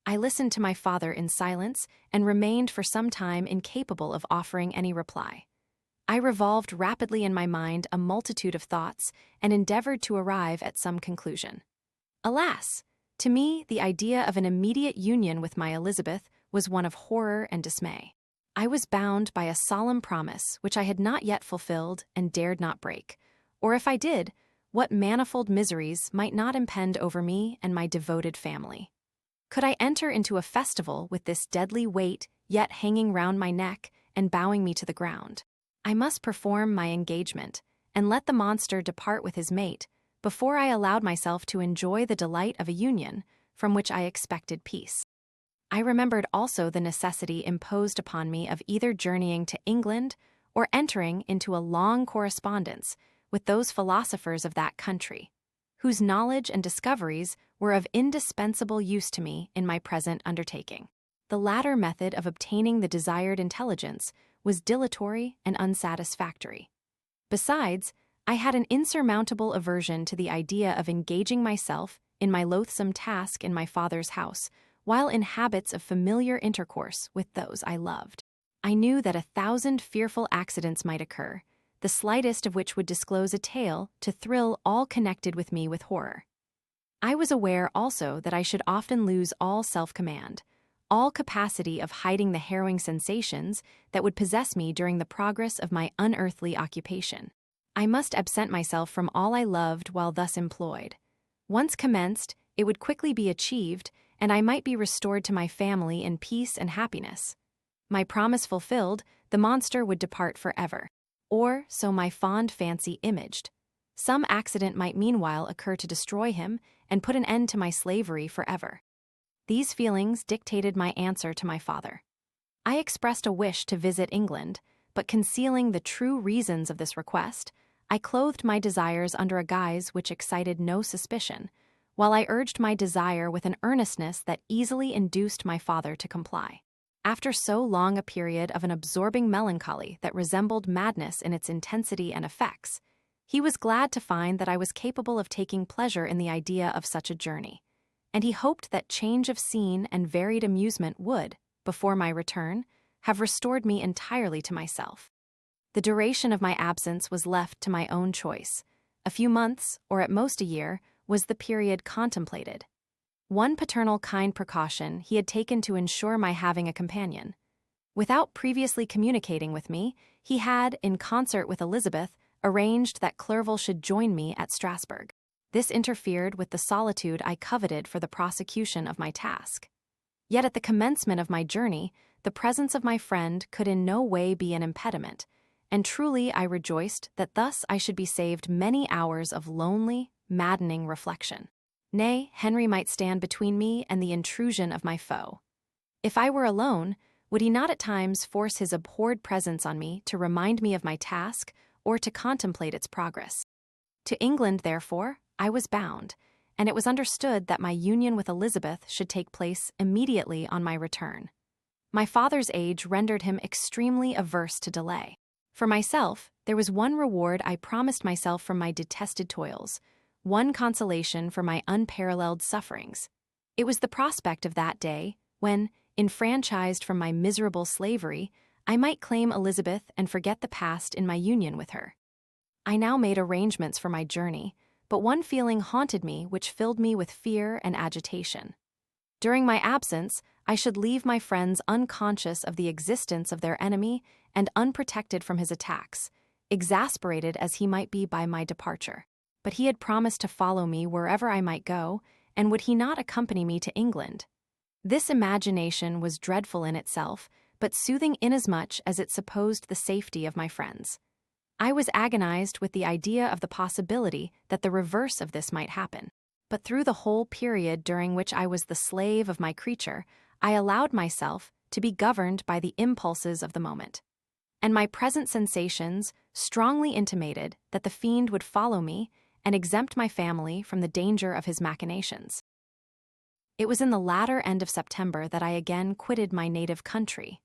I listened to my father in silence and remained for some time incapable of offering any reply. I revolved rapidly in my mind a multitude of thoughts and endeavored to arrive at some conclusion. Alas! To me, the idea of an immediate union with my Elizabeth was one of horror and dismay. I was bound by a solemn promise which I had not yet fulfilled and dared not break, or if I did, what manifold miseries might not impend over me and my devoted family. Could I enter into a festival with this deadly weight yet hanging round my neck and bowing me to the ground? I must perform my engagement and let the monster depart with his mate before I allowed myself to enjoy the delight of a union from which I expected peace. I remembered also the necessity imposed upon me of either journeying to England or entering into a long correspondence with those philosophers of that country, whose knowledge and discoveries were of indispensable use to me in my present undertaking. The latter method of obtaining the desired intelligence was dilatory and unsatisfactory. Besides, I had an insurmountable aversion to the idea of engaging myself in my loathsome task in my father's house, while in habits of familiar intercourse with those I loved. I knew that 1,000 fearful accidents might occur, the slightest of which would disclose a tale to thrill all connected with me with horror. I was aware also that I should often lose all self-command, all capacity of hiding the harrowing sensations that would possess me during the progress of my unearthly occupation. I must absent myself from all I loved while thus employed. Once commenced, it would quickly be achieved, and I might be restored to my family in peace and happiness. My promise fulfilled, the monster would depart forever. Or so my fond fancy imaged. Some accident might meanwhile occur to destroy him and put an end to my slavery forever. These feelings dictated my answer to my father. I expressed a wish to visit England, but concealing the true reasons of this request, I clothed my desires under a guise which excited no suspicion, while I urged my desire with an earnestness that easily induced my father to comply. After so long a period of an absorbing melancholy that resembled madness in its intensity and effects, he was glad to find that I was capable of taking pleasure in the idea of such a journey, and he hoped that change of scene and varied amusement would, before my return, have restored me entirely to myself. The duration of my absence was left to my own choice. A few months, or at most a year, was the period contemplated. One paternal kind precaution he had taken to ensure my having a companion. Without previously communicating with me, he had, in concert with Elizabeth, arranged that Clerval should join me at Strasbourg. This interfered with the solitude I coveted for the prosecution of my task. Yet at the commencement of my journey, the presence of my friend could in no way be an impediment, and truly I rejoiced that thus I should be saved many hours of lonely, maddening reflection. Nay, Henry might stand between me and the intrusion of my foe. If I were alone, would he not at times force his abhorred presence on me to remind me of my task or to contemplate its progress? To England, therefore, I was bound, and it was understood that my union with Elizabeth should take place immediately on my return. My father's age rendered him extremely averse to delay. For myself, there was one reward I promised myself from my detested toils, one consolation for my unparalleled sufferings. It was the prospect of that day when, enfranchised from my miserable slavery, I might claim Elizabeth and forget the past in my union with her. I now made arrangements for my journey, but one feeling haunted me which filled me with fear and agitation. During my absence, I should leave my friends unconscious of the existence of their enemy and unprotected from his attacks, exasperated as he might be by my departure. But he had promised to follow me wherever I might go, and would he not accompany me to England? This imagination was dreadful in itself, but soothing inasmuch as it supposed the safety of my friends. I was agonized with the idea of the possibility that the reverse of this might happen. But through the whole period during which I was the slave of my creature, I allowed myself to be governed by the impulses of the moment. And my present sensations strongly intimated that the fiend would follow me and exempt my family from the danger of his machinations. It was in the latter end of September that I again quitted my native country.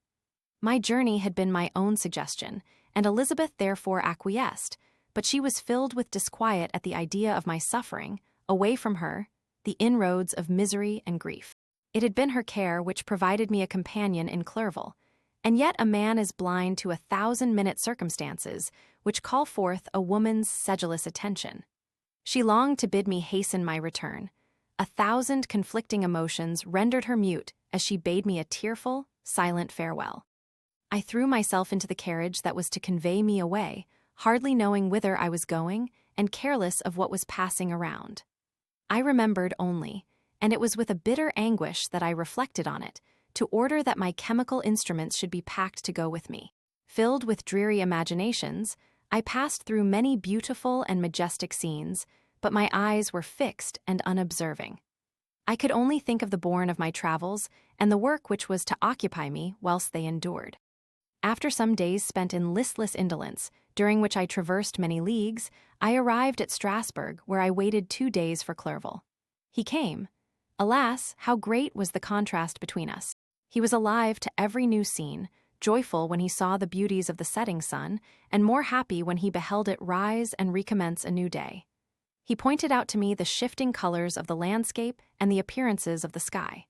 My journey had been my own suggestion, and Elizabeth therefore acquiesced, but she was filled with disquiet at the idea of my suffering, away from her, the inroads of misery and grief. It had been her care which provided me a companion in Clerval, and yet a man is blind to 1,000-minute circumstances which call forth a woman's sedulous attention. She longed to bid me hasten my return. 1,000 conflicting emotions rendered her mute as she bade me a tearful, silent farewell. I threw myself into the carriage that was to convey me away, hardly knowing whither I was going and careless of what was passing around. I remembered only, and it was with a bitter anguish that I reflected on it, to order that my chemical instruments should be packed to go with me. Filled with dreary imaginations, I passed through many beautiful and majestic scenes, but my eyes were fixed and unobserving. I could only think of the bourne of my travels and the work which was to occupy me whilst they endured. After some days spent in listless indolence, during which I traversed many leagues, I arrived at Strasbourg, where I waited 2 days for Clerval. He came. Alas, how great was the contrast between us! He was alive to every new scene, joyful when he saw the beauties of the setting sun, and more happy when he beheld it rise and recommence a new day. He pointed out to me the shifting colors of the landscape and the appearances of the sky.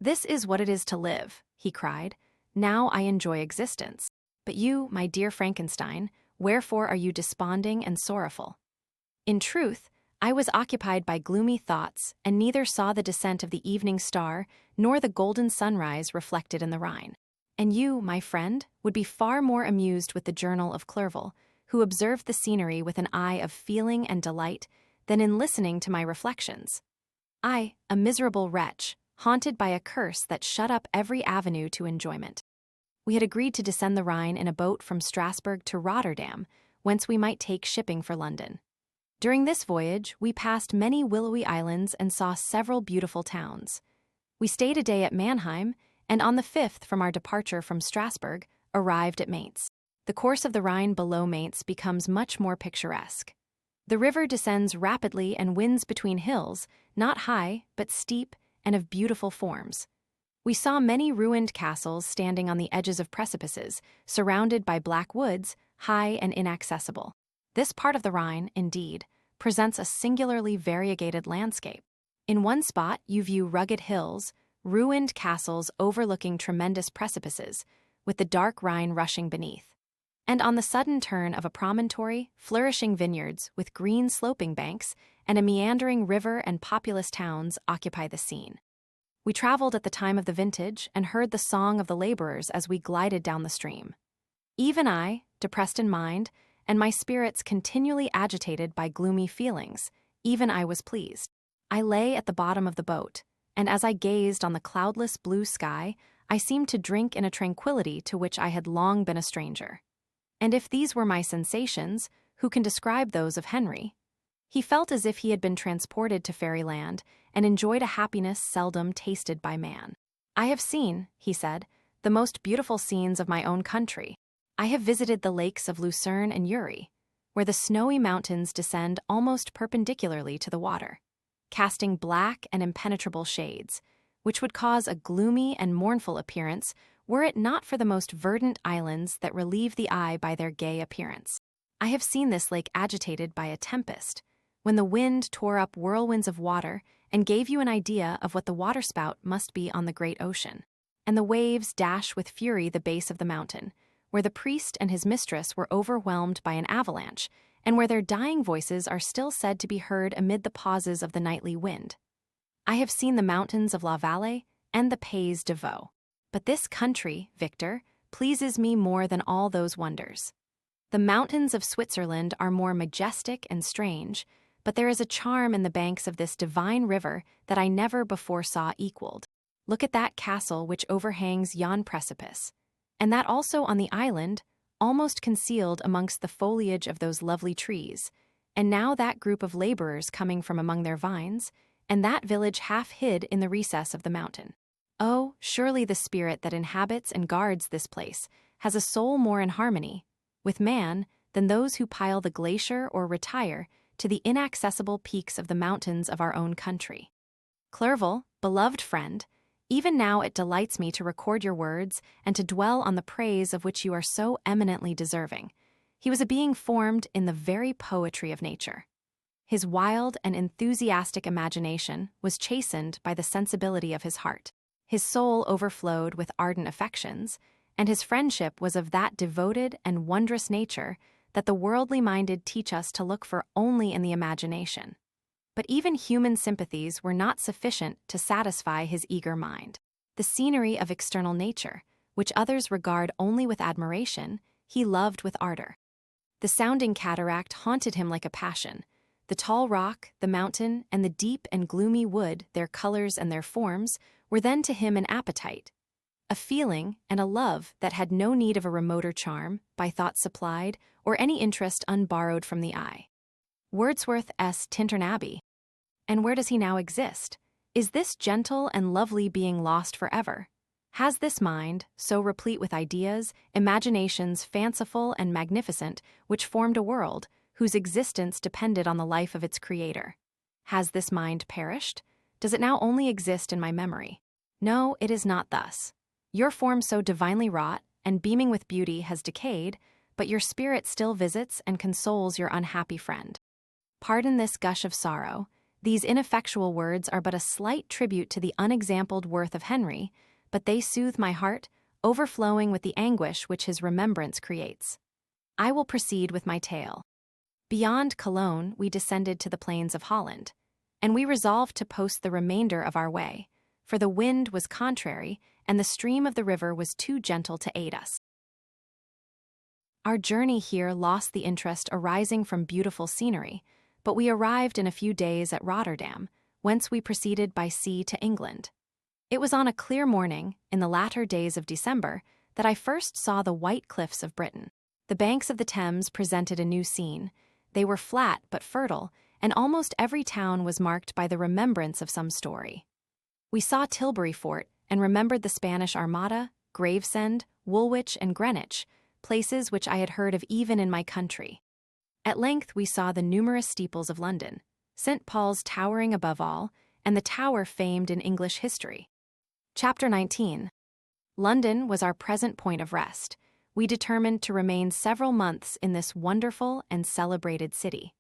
"This is what it is to live," he cried. "Now I enjoy existence. But you, my dear Frankenstein, wherefore are you desponding and sorrowful?" In truth, I was occupied by gloomy thoughts and neither saw the descent of the evening star nor the golden sunrise reflected in the Rhine. And you, my friend, would be far more amused with the journal of Clerval, who observed the scenery with an eye of feeling and delight, than in listening to my reflections. I, a miserable wretch, haunted by a curse that shut up every avenue to enjoyment. We had agreed to descend the Rhine in a boat from Strasbourg to Rotterdam, whence we might take shipping for London. During this voyage, we passed many willowy islands and saw several beautiful towns. We stayed a day at Mannheim, and on the 5th from our departure from Strasbourg, arrived at Mainz. The course of the Rhine below Mainz becomes much more picturesque. The river descends rapidly and winds between hills, not high, but steep, and of beautiful forms. We saw many ruined castles standing on the edges of precipices, surrounded by black woods, high and inaccessible. This part of the Rhine, indeed, presents a singularly variegated landscape. In one spot you view rugged hills, ruined castles overlooking tremendous precipices, with the dark Rhine rushing beneath. And on the sudden turn of a promontory, flourishing vineyards with green sloping banks and a meandering river and populous towns occupy the scene. We traveled at the time of the vintage and heard the song of the laborers as we glided down the stream. Even I, depressed in mind, and my spirits continually agitated by gloomy feelings, even I was pleased. I lay at the bottom of the boat, and as I gazed on the cloudless blue sky, I seemed to drink in a tranquility to which I had long been a stranger. And if these were my sensations, who can describe those of Henry? He felt as if he had been transported to fairyland and enjoyed a happiness seldom tasted by man. "I have seen," he said, "the most beautiful scenes of my own country. I have visited the lakes of Lucerne and Uri, where the snowy mountains descend almost perpendicularly to the water, casting black and impenetrable shades, which would cause a gloomy and mournful appearance were it not for the most verdant islands that relieve the eye by their gay appearance. I have seen this lake agitated by a tempest, when the wind tore up whirlwinds of water and gave you an idea of what the waterspout must be on the great ocean. And the waves dash with fury the base of the mountain, where the priest and his mistress were overwhelmed by an avalanche, and where their dying voices are still said to be heard amid the pauses of the nightly wind. I have seen the mountains of La Valle and the Pays de Vaux. But this country, Victor, pleases me more than all those wonders. The mountains of Switzerland are more majestic and strange, but there is a charm in the banks of this divine river that I never before saw equaled. Look at that castle which overhangs yon precipice, and that also on the island, almost concealed amongst the foliage of those lovely trees, and now that group of laborers coming from among their vines, and that village half hid in the recess of the mountain. Oh, surely the spirit that inhabits and guards this place has a soul more in harmony with man than those who pile the glacier or retire to the inaccessible peaks of the mountains of our own country. Clerval, beloved friend, even now it delights me to record your words and to dwell on the praise of which you are so eminently deserving. He was a being formed in the very poetry of nature. His wild and enthusiastic imagination was chastened by the sensibility of his heart. His soul overflowed with ardent affections, and his friendship was of that devoted and wondrous nature that the worldly-minded teach us to look for only in the imagination. But even human sympathies were not sufficient to satisfy his eager mind. The scenery of external nature, which others regard only with admiration, he loved with ardor. The sounding cataract haunted him like a passion. The tall rock, the mountain, and the deep and gloomy wood, their colors and their forms, were then to him an appetite, a feeling and a love that had no need of a remoter charm, by thought supplied, or any interest unborrowed from the eye. Wordsworth's Tintern Abbey. And where does he now exist? Is this gentle and lovely being lost forever? Has this mind, so replete with ideas, imaginations fanciful and magnificent, which formed a world, whose existence depended on the life of its creator? Has this mind perished? Does it now only exist in my memory? No, it is not thus. Your form so divinely wrought and beaming with beauty has decayed, but your spirit still visits and consoles your unhappy friend. Pardon this gush of sorrow. These ineffectual words are but a slight tribute to the unexampled worth of Henry, but they soothe my heart, overflowing with the anguish which his remembrance creates. I will proceed with my tale. Beyond Cologne, we descended to the plains of Holland, and we resolved to post the remainder of our way, for the wind was contrary, and the stream of the river was too gentle to aid us. Our journey here lost the interest arising from beautiful scenery, but we arrived in a few days at Rotterdam, whence we proceeded by sea to England. It was on a clear morning, in the latter days of December, that I first saw the white cliffs of Britain. The banks of the Thames presented a new scene. They were flat but fertile, and almost every town was marked by the remembrance of some story. We saw Tilbury Fort and remembered the Spanish Armada, Gravesend, Woolwich, and Greenwich, places which I had heard of even in my country. At length we saw the numerous steeples of London, St. Paul's towering above all, and the tower famed in English history. Chapter 19. London was our present point of rest. We determined to remain several months in this wonderful and celebrated city.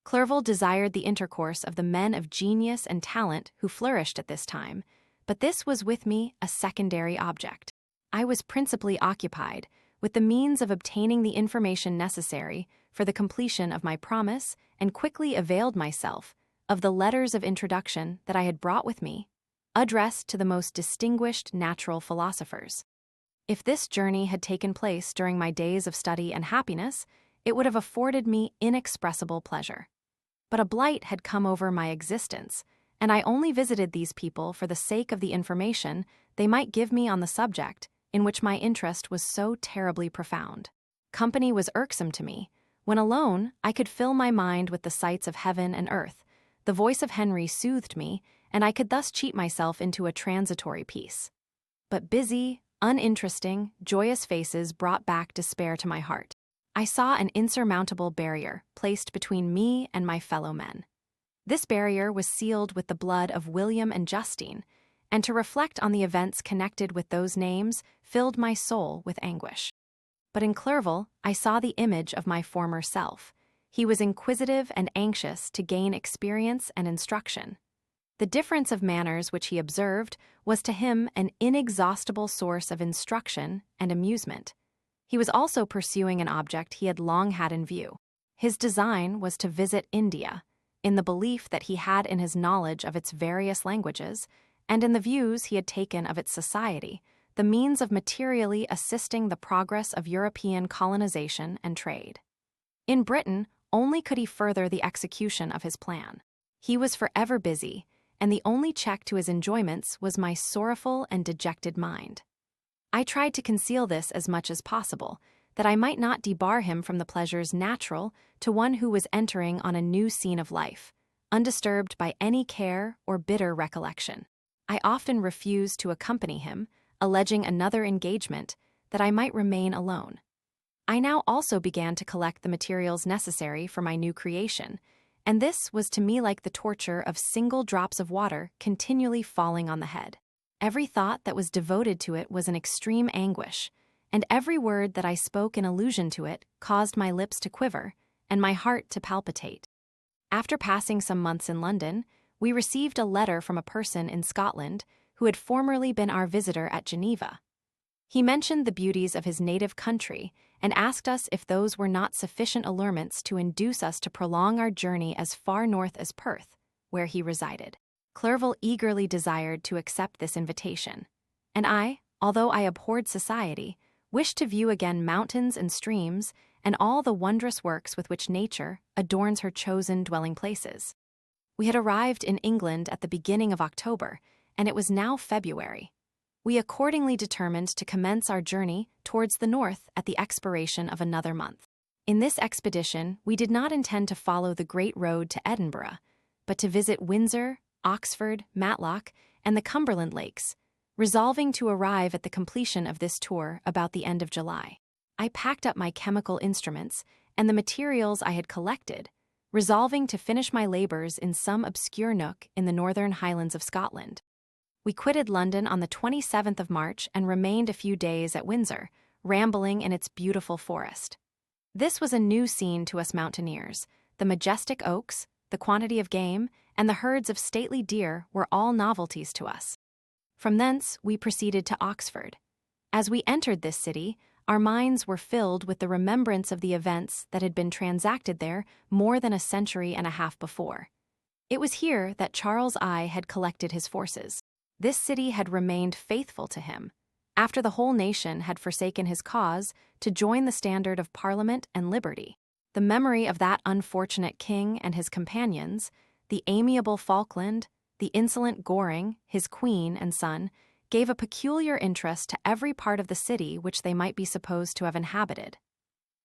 Clerval desired the intercourse of the men of genius and talent who flourished at this time, but this was with me a secondary object. I was principally occupied with the means of obtaining the information necessary for the completion of my promise, and quickly availed myself of the letters of introduction that I had brought with me, addressed to the most distinguished natural philosophers. If this journey had taken place during my days of study and happiness, it would have afforded me inexpressible pleasure. But a blight had come over my existence, and I only visited these people for the sake of the information they might give me on the subject in which my interest was so terribly profound. Company was irksome to me, When alone, I could fill my mind with the sights of heaven and earth. The voice of Henry soothed me, and I could thus cheat myself into a transitory peace. But busy, uninteresting, joyous faces brought back despair to my heart. I saw an insurmountable barrier placed between me and my fellow men. This barrier was sealed with the blood of William and Justine, and to reflect on the events connected with those names filled my soul with anguish. But in Clerval, I saw the image of my former self. He was inquisitive and anxious to gain experience and instruction. The difference of manners which he observed was to him an inexhaustible source of instruction and amusement. He was also pursuing an object he had long had in view. His design was to visit India, in the belief that he had in his knowledge of its various languages, and in the views he had taken of its society, the means of materially assisting the progress of European colonization and trade. In Britain, only could he further the execution of his plan. He was forever busy, and the only check to his enjoyments was my sorrowful and dejected mind. I tried to conceal this as much as possible, that I might not debar him from the pleasures natural to one who was entering on a new scene of life, undisturbed by any care or bitter recollection. I often refused to accompany him, alleging another engagement, that I might remain alone. I now also began to collect the materials necessary for my new creation, and this was to me like the torture of single drops of water continually falling on the head. Every thought that was devoted to it was an extreme anguish, and every word that I spoke in allusion to it caused my lips to quiver and my heart to palpitate. After passing some months in London, we received a letter from a person in Scotland who had formerly been our visitor at Geneva. He mentioned the beauties of his native country and asked us if those were not sufficient allurements to induce us to prolong our journey as far north as Perth, where he resided. Clerval eagerly desired to accept this invitation, and I, although I abhorred society, wished to view again mountains and streams and all the wondrous works with which nature adorns her chosen dwelling places. We had arrived in England at the beginning of October, and it was now February. We accordingly determined to commence our journey towards the north at the expiration of another month. In this expedition, we did not intend to follow the great road to Edinburgh, but to visit Windsor, Oxford, Matlock, and the Cumberland Lakes, resolving to arrive at the completion of this tour about the end of July. I packed up my chemical instruments and the materials I had collected, resolving to finish my labors in some obscure nook in the northern Highlands of Scotland. We quitted London on the 27th of March and remained a few days at Windsor, rambling in its beautiful forest. This was a new scene to us mountaineers. The majestic oaks, the quantity of game, and the herds of stately deer were all novelties to us. From thence we proceeded to Oxford. As we entered this city, our minds were filled with the remembrance of the events that had been transacted there more than a century and a half before. It was here that Charles I had collected his forces. This city had remained faithful to him, after the whole nation had forsaken his cause to join the standard of Parliament and liberty. The memory of that unfortunate king and his companions, the amiable Falkland, the insolent Goring, his queen and son, gave a peculiar interest to every part of the city which they might be supposed to have inhabited.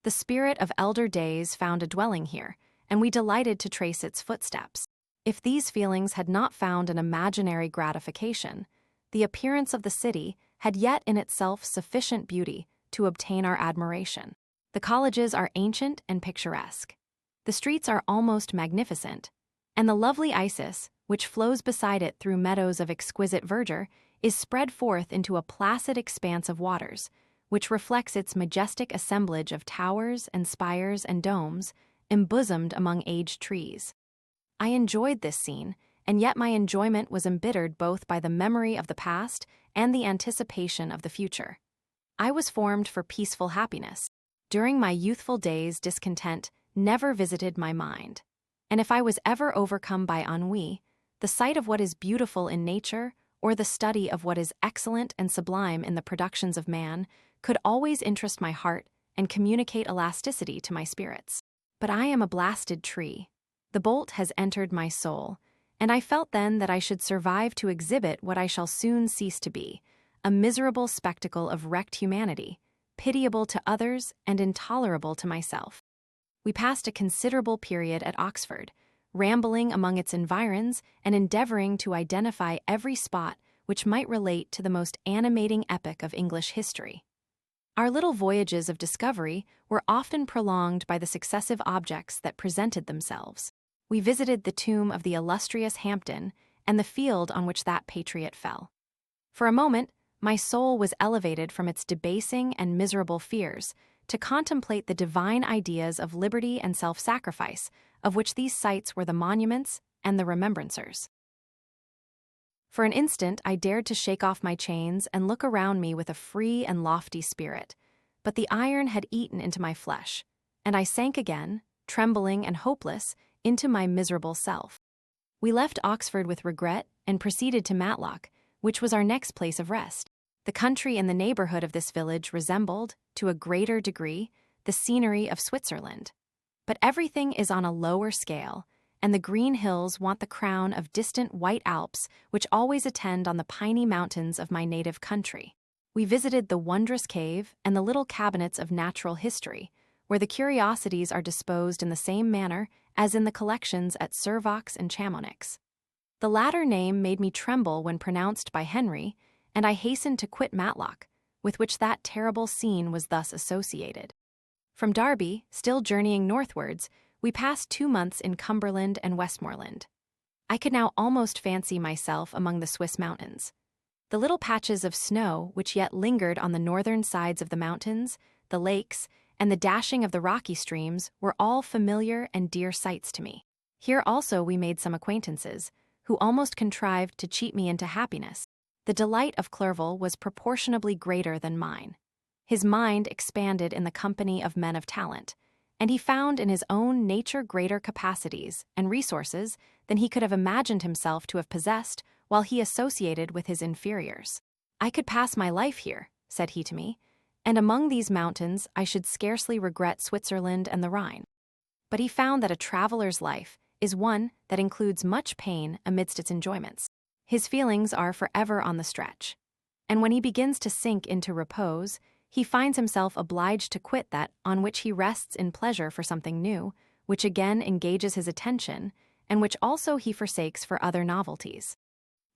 The spirit of elder days found a dwelling here, and we delighted to trace its footsteps. If these feelings had not found an imaginary gratification, the appearance of the city had yet in itself sufficient beauty to obtain our admiration. The colleges are ancient and picturesque. The streets are almost magnificent, and the lovely Isis, which flows beside it through meadows of exquisite verdure, is spread forth into a placid expanse of waters, which reflects its majestic assemblage of towers and spires and domes, embosomed among aged trees. I enjoyed this scene, and yet my enjoyment was embittered both by the memory of the past and the anticipation of the future. I was formed for peaceful happiness. During my youthful days, discontent never visited my mind, and if I was ever overcome by ennui, the sight of what is beautiful in nature or the study of what is excellent and sublime in the productions of man could always interest my heart and communicate elasticity to my spirits. But I am a blasted tree. The bolt has entered my soul, and I felt then that I should survive to exhibit what I shall soon cease to be, a miserable spectacle of wrecked humanity, pitiable to others and intolerable to myself. we passed a considerable period at Oxford, rambling among its environs and endeavoring to identify every spot which might relate to the most animating epoch of English history. Our little voyages of discovery were often prolonged by the successive objects that presented themselves. We visited the tomb of the illustrious Hampden and the field on which that patriot fell. For a moment, my soul was elevated from its debasing and miserable fears to contemplate the divine ideas of liberty and self-sacrifice, of which these sites were the monuments and the remembrancers. For an instant, I dared to shake off my chains and look around me with a free and lofty spirit, but the iron had eaten into my flesh, and I sank again, trembling and hopeless, into my miserable self. We left Oxford with regret and proceeded to Matlock, which was our next place of rest. The country in the neighborhood of this village resembled, to a greater degree, the scenery of Switzerland. But everything is on a lower scale, and the green hills want the crown of distant white Alps which always attend on the piney mountains of my native country. We visited the wondrous cave and the little cabinets of natural history, where the curiosities are disposed in the same manner as in the collections at Servox and Chamonix. The latter name made me tremble when pronounced by Henry, and I hastened to quit Matlock, with which that terrible scene was thus associated. From Derby, still journeying northwards, we passed 2 months in Cumberland and Westmoreland. I could now almost fancy myself among the Swiss mountains. The little patches of snow which yet lingered on the northern sides of the mountains, the lakes, and the dashing of the rocky streams were all familiar and dear sights to me. Here also we made some acquaintances, who almost contrived to cheat me into happiness. The delight of Clerval was proportionably greater than mine. His mind expanded in the company of men of talent, and he found in his own nature greater capacities and resources than he could have imagined himself to have possessed while he associated with his inferiors. "I could pass my life here," said he to me, "and among these mountains I should scarcely regret Switzerland and the Rhine." But he found that a traveler's life is one that includes much pain amidst its enjoyments. His feelings are forever on the stretch, and when he begins to sink into repose, he finds himself obliged to quit that on which he rests in pleasure for something new, which again engages his attention, and which also he forsakes for other novelties.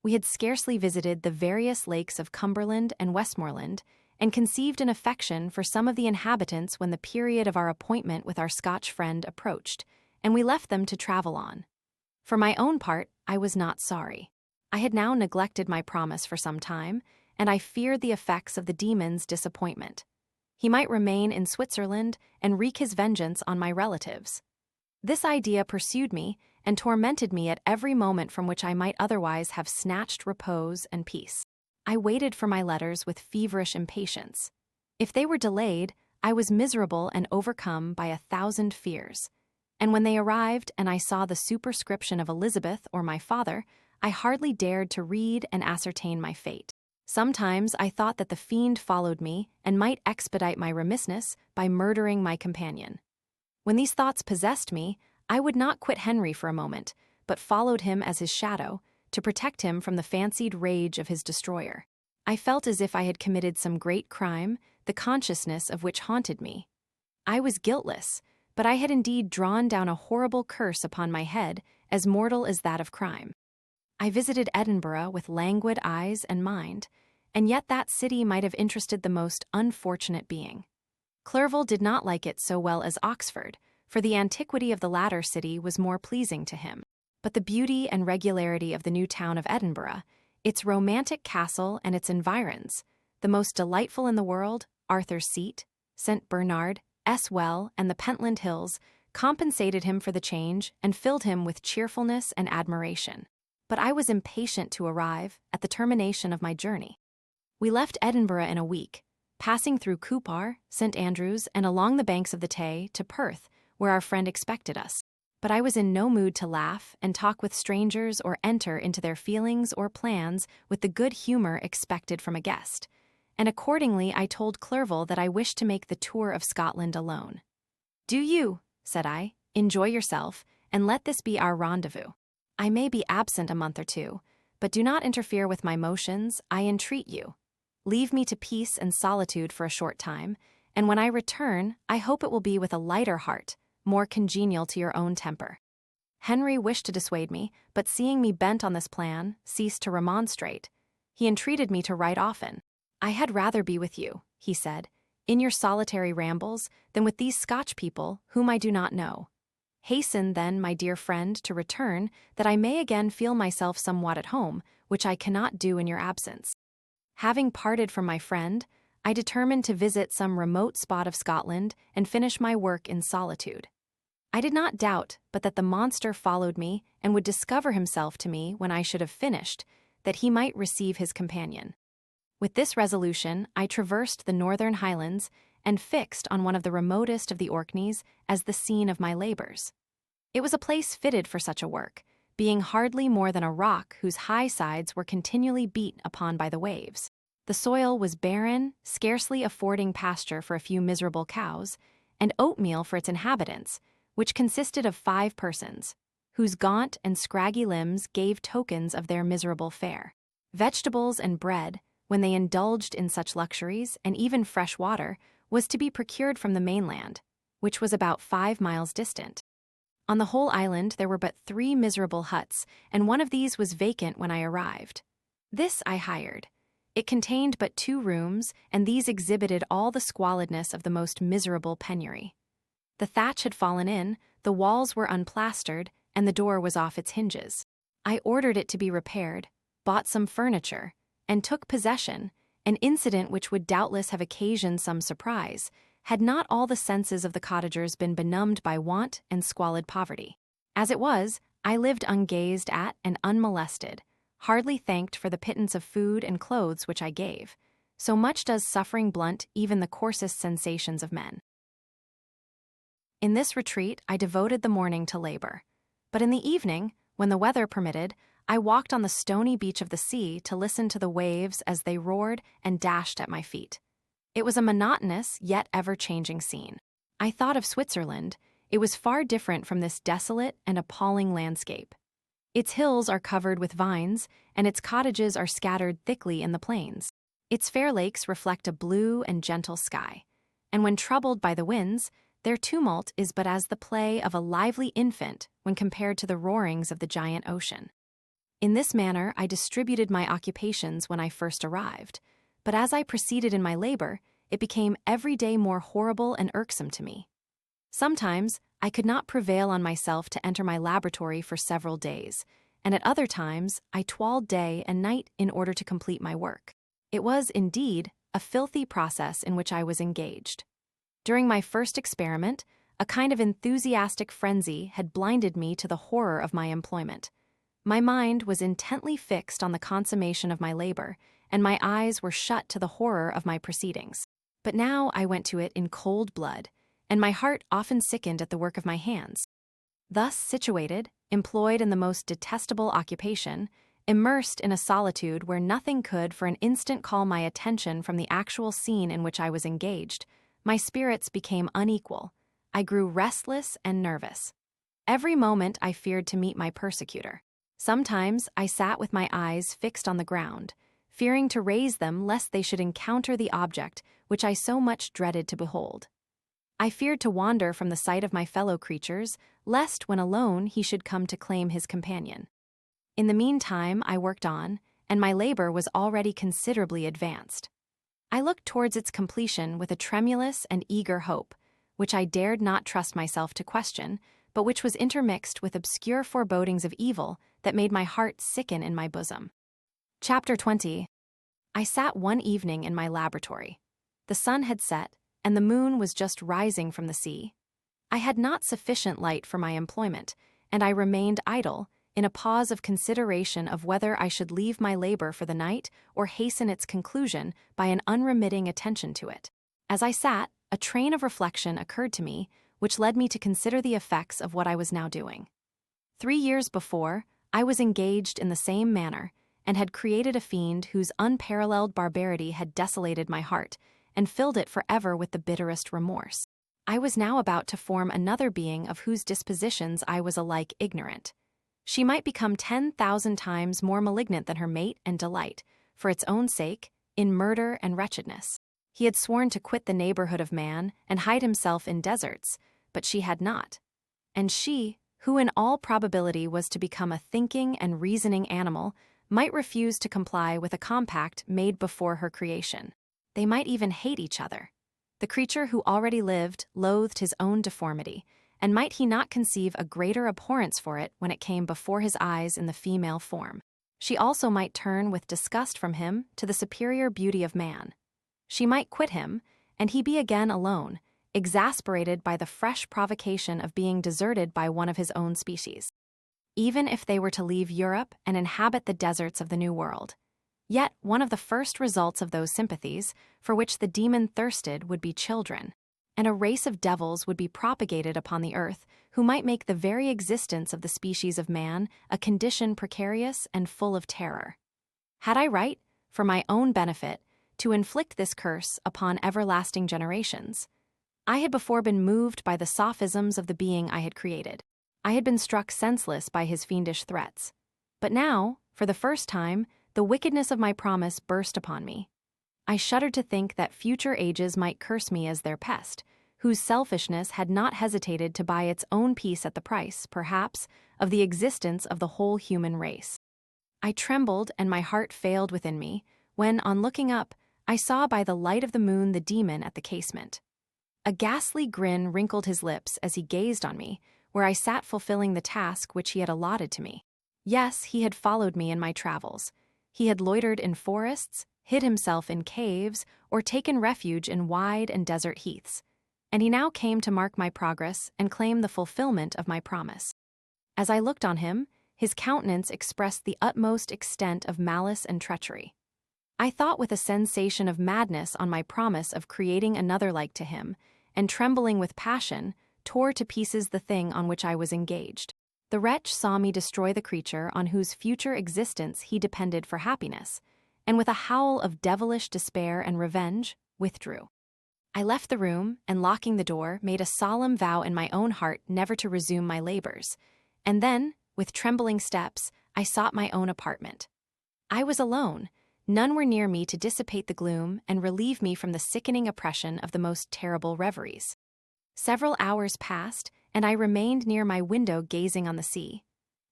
We had scarcely visited the various lakes of Cumberland and Westmoreland, and conceived an affection for some of the inhabitants when the period of our appointment with our Scotch friend approached, and we left them to travel on. For my own part, I was not sorry. I had now neglected my promise for some time, and I feared the effects of the demon's disappointment. He might remain in Switzerland and wreak his vengeance on my relatives. This idea pursued me and tormented me at every moment from which I might otherwise have snatched repose and peace. I waited for my letters with feverish impatience. If they were delayed, I was miserable and overcome by 1,000 fears. And when they arrived and I saw the superscription of Elizabeth or my father, I hardly dared to read and ascertain my fate. Sometimes I thought that the fiend followed me and might expedite my remissness by murdering my companion. When these thoughts possessed me, I would not quit Henry for a moment, but followed him as his shadow, to protect him from the fancied rage of his destroyer. I felt as if I had committed some great crime, the consciousness of which haunted me. I was guiltless, but I had indeed drawn down a horrible curse upon my head, as mortal as that of crime. I visited Edinburgh with languid eyes and mind, and yet that city might have interested the most unfortunate being. Clerval did not like it so well as Oxford, for the antiquity of the latter city was more pleasing to him. But the beauty and regularity of the new town of Edinburgh, its romantic castle and its environs, the most delightful in the world, Arthur's Seat, St. Bernard, Well, and the Pentland Hills, compensated him for the change and filled him with cheerfulness and admiration. But I was impatient to arrive at the termination of my journey. We left Edinburgh in a week, passing through Cupar, St. Andrews, and along the banks of the Tay to Perth, where our friend expected us. But I was in no mood to laugh and talk with strangers or enter into their feelings or plans with the good humor expected from a guest, and accordingly I told Clerval that I wished to make the tour of Scotland alone. "Do you," said I, "enjoy yourself, and let this be our rendezvous. I may be absent a month or two, but do not interfere with my motions, I entreat you. Leave me to peace and solitude for a short time, and when I return, I hope it will be with a lighter heart, more congenial to your own temper." Henry wished to dissuade me, but seeing me bent on this plan, ceased to remonstrate. He entreated me to write often. "I had rather be with you," he said, "in your solitary rambles, than with these Scotch people, whom I do not know. Hasten, then, my dear friend, to return, that I may again feel myself somewhat at home, which I cannot do in your absence." Having parted from my friend, I determined to visit some remote spot of Scotland and finish my work in solitude. I did not doubt but that the monster followed me and would discover himself to me when I should have finished, that he might receive his companion. With this resolution, I traversed the northern Highlands and fixed on one of the remotest of the Orkneys as the scene of my labors. It was a place fitted for such a work, being hardly more than a rock whose high sides were continually beat upon by the waves. The soil was barren, scarcely affording pasture for a few miserable cows, and oatmeal for its inhabitants, which consisted of 5 persons, whose gaunt and scraggy limbs gave tokens of their miserable fare. Vegetables and bread, when they indulged in such luxuries, and even fresh water, was to be procured from the mainland, which was about 5 miles distant. On the whole island there were but 3 miserable huts, and one of these was vacant when I arrived. This I hired. It contained but 2 rooms, and these exhibited all the squalidness of the most miserable penury. The thatch had fallen in, the walls were unplastered, and the door was off its hinges. I ordered it to be repaired, bought some furniture, and took possession, an incident which would doubtless have occasioned some surprise, had not all the senses of the cottagers been benumbed by want and squalid poverty. As it was, I lived ungazed at and unmolested, hardly thanked for the pittance of food and clothes which I gave. So much does suffering blunt even the coarsest sensations of men. In this retreat I devoted the morning to labor, but in the evening, when the weather permitted, I walked on the stony beach of the sea to listen to the waves as they roared and dashed at my feet. It was a monotonous yet ever-changing scene. I thought of Switzerland. It was far different from this desolate and appalling landscape. Its hills are covered with vines, and its cottages are scattered thickly in the plains. Its fair lakes reflect a blue and gentle sky, and when troubled by the winds, their tumult is but as the play of a lively infant when compared to the roarings of the giant ocean. In this manner I distributed my occupations when I first arrived, but as I proceeded in my labor, it became every day more horrible and irksome to me. Sometimes I could not prevail on myself to enter my laboratory for several days, and at other times I toiled day and night in order to complete my work. It was, indeed, a filthy process in which I was engaged. During my first experiment, a kind of enthusiastic frenzy had blinded me to the horror of my employment. My mind was intently fixed on the consummation of my labor, and my eyes were shut to the horror of my proceedings. But now I went to it in cold blood, and my heart often sickened at the work of my hands. Thus situated, employed in the most detestable occupation, immersed in a solitude where nothing could for an instant call my attention from the actual scene in which I was engaged, my spirits became unequal. I grew restless and nervous. Every moment I feared to meet my persecutor. Sometimes I sat with my eyes fixed on the ground, fearing to raise them lest they should encounter the object which I so much dreaded to behold. I feared to wander from the sight of my fellow creatures, lest when alone he should come to claim his companion. In the meantime I worked on, and my labor was already considerably advanced. I looked towards its completion with a tremulous and eager hope, which I dared not trust myself to question, but which was intermixed with obscure forebodings of evil that made my heart sicken in my bosom. Chapter 20. I sat one evening in my laboratory. The sun had set, and the moon was just rising from the sea. I had not sufficient light for my employment, and I remained idle, in a pause of consideration of whether I should leave my labor for the night or hasten its conclusion by an unremitting attention to it. As I sat, a train of reflection occurred to me, which led me to consider the effects of what I was now doing. 3 years before, I was engaged in the same manner, and had created a fiend whose unparalleled barbarity had desolated my heart, and filled it forever with the bitterest remorse. I was now about to form another being of whose dispositions I was alike ignorant. She might become 10,000 times more malignant than her mate and delight, for its own sake, in murder and wretchedness. He had sworn to quit the neighborhood of man and hide himself in deserts, but she had not. And she, who in all probability was to become a thinking and reasoning animal, might refuse to comply with a compact made before her creation. They might even hate each other. The creature who already lived loathed his own deformity, and might he not conceive a greater abhorrence for it when it came before his eyes in the female form? She also might turn with disgust from him to the superior beauty of man. She might quit him, and he be again alone, exasperated by the fresh provocation of being deserted by one of his own species. Even if they were to leave Europe and inhabit the deserts of the New World. Yet one of the first results of those sympathies, for which the demon thirsted, would be children, and a race of devils would be propagated upon the earth who might make the very existence of the species of man a condition precarious and full of terror. Had I right, for my own benefit, to inflict this curse upon everlasting generations? I had before been moved by the sophisms of the being I had created. I had been struck senseless by his fiendish threats. But now, for the first time, the wickedness of my promise burst upon me. I shuddered to think that future ages might curse me as their pest, whose selfishness had not hesitated to buy its own peace at the price, perhaps, of the existence of the whole human race. I trembled and my heart failed within me, when, on looking up, I saw by the light of the moon the demon at the casement. A ghastly grin wrinkled his lips as he gazed on me, where I sat fulfilling the task which he had allotted to me. Yes, he had followed me in my travels. He had loitered in forests, hid himself in caves, or taken refuge in wide and desert heaths. And he now came to mark my progress and claim the fulfillment of my promise. As I looked on him, his countenance expressed the utmost extent of malice and treachery. I thought with a sensation of madness on my promise of creating another like to him, and trembling with passion, tore to pieces the thing on which I was engaged. The wretch saw me destroy the creature on whose future existence he depended for happiness, and with a howl of devilish despair and revenge, withdrew. I left the room, and locking the door, made a solemn vow in my own heart never to resume my labors, and then, with trembling steps, I sought my own apartment. I was alone. None were near me to dissipate the gloom and relieve me from the sickening oppression of the most terrible reveries. Several hours passed, and I remained near my window gazing on the sea.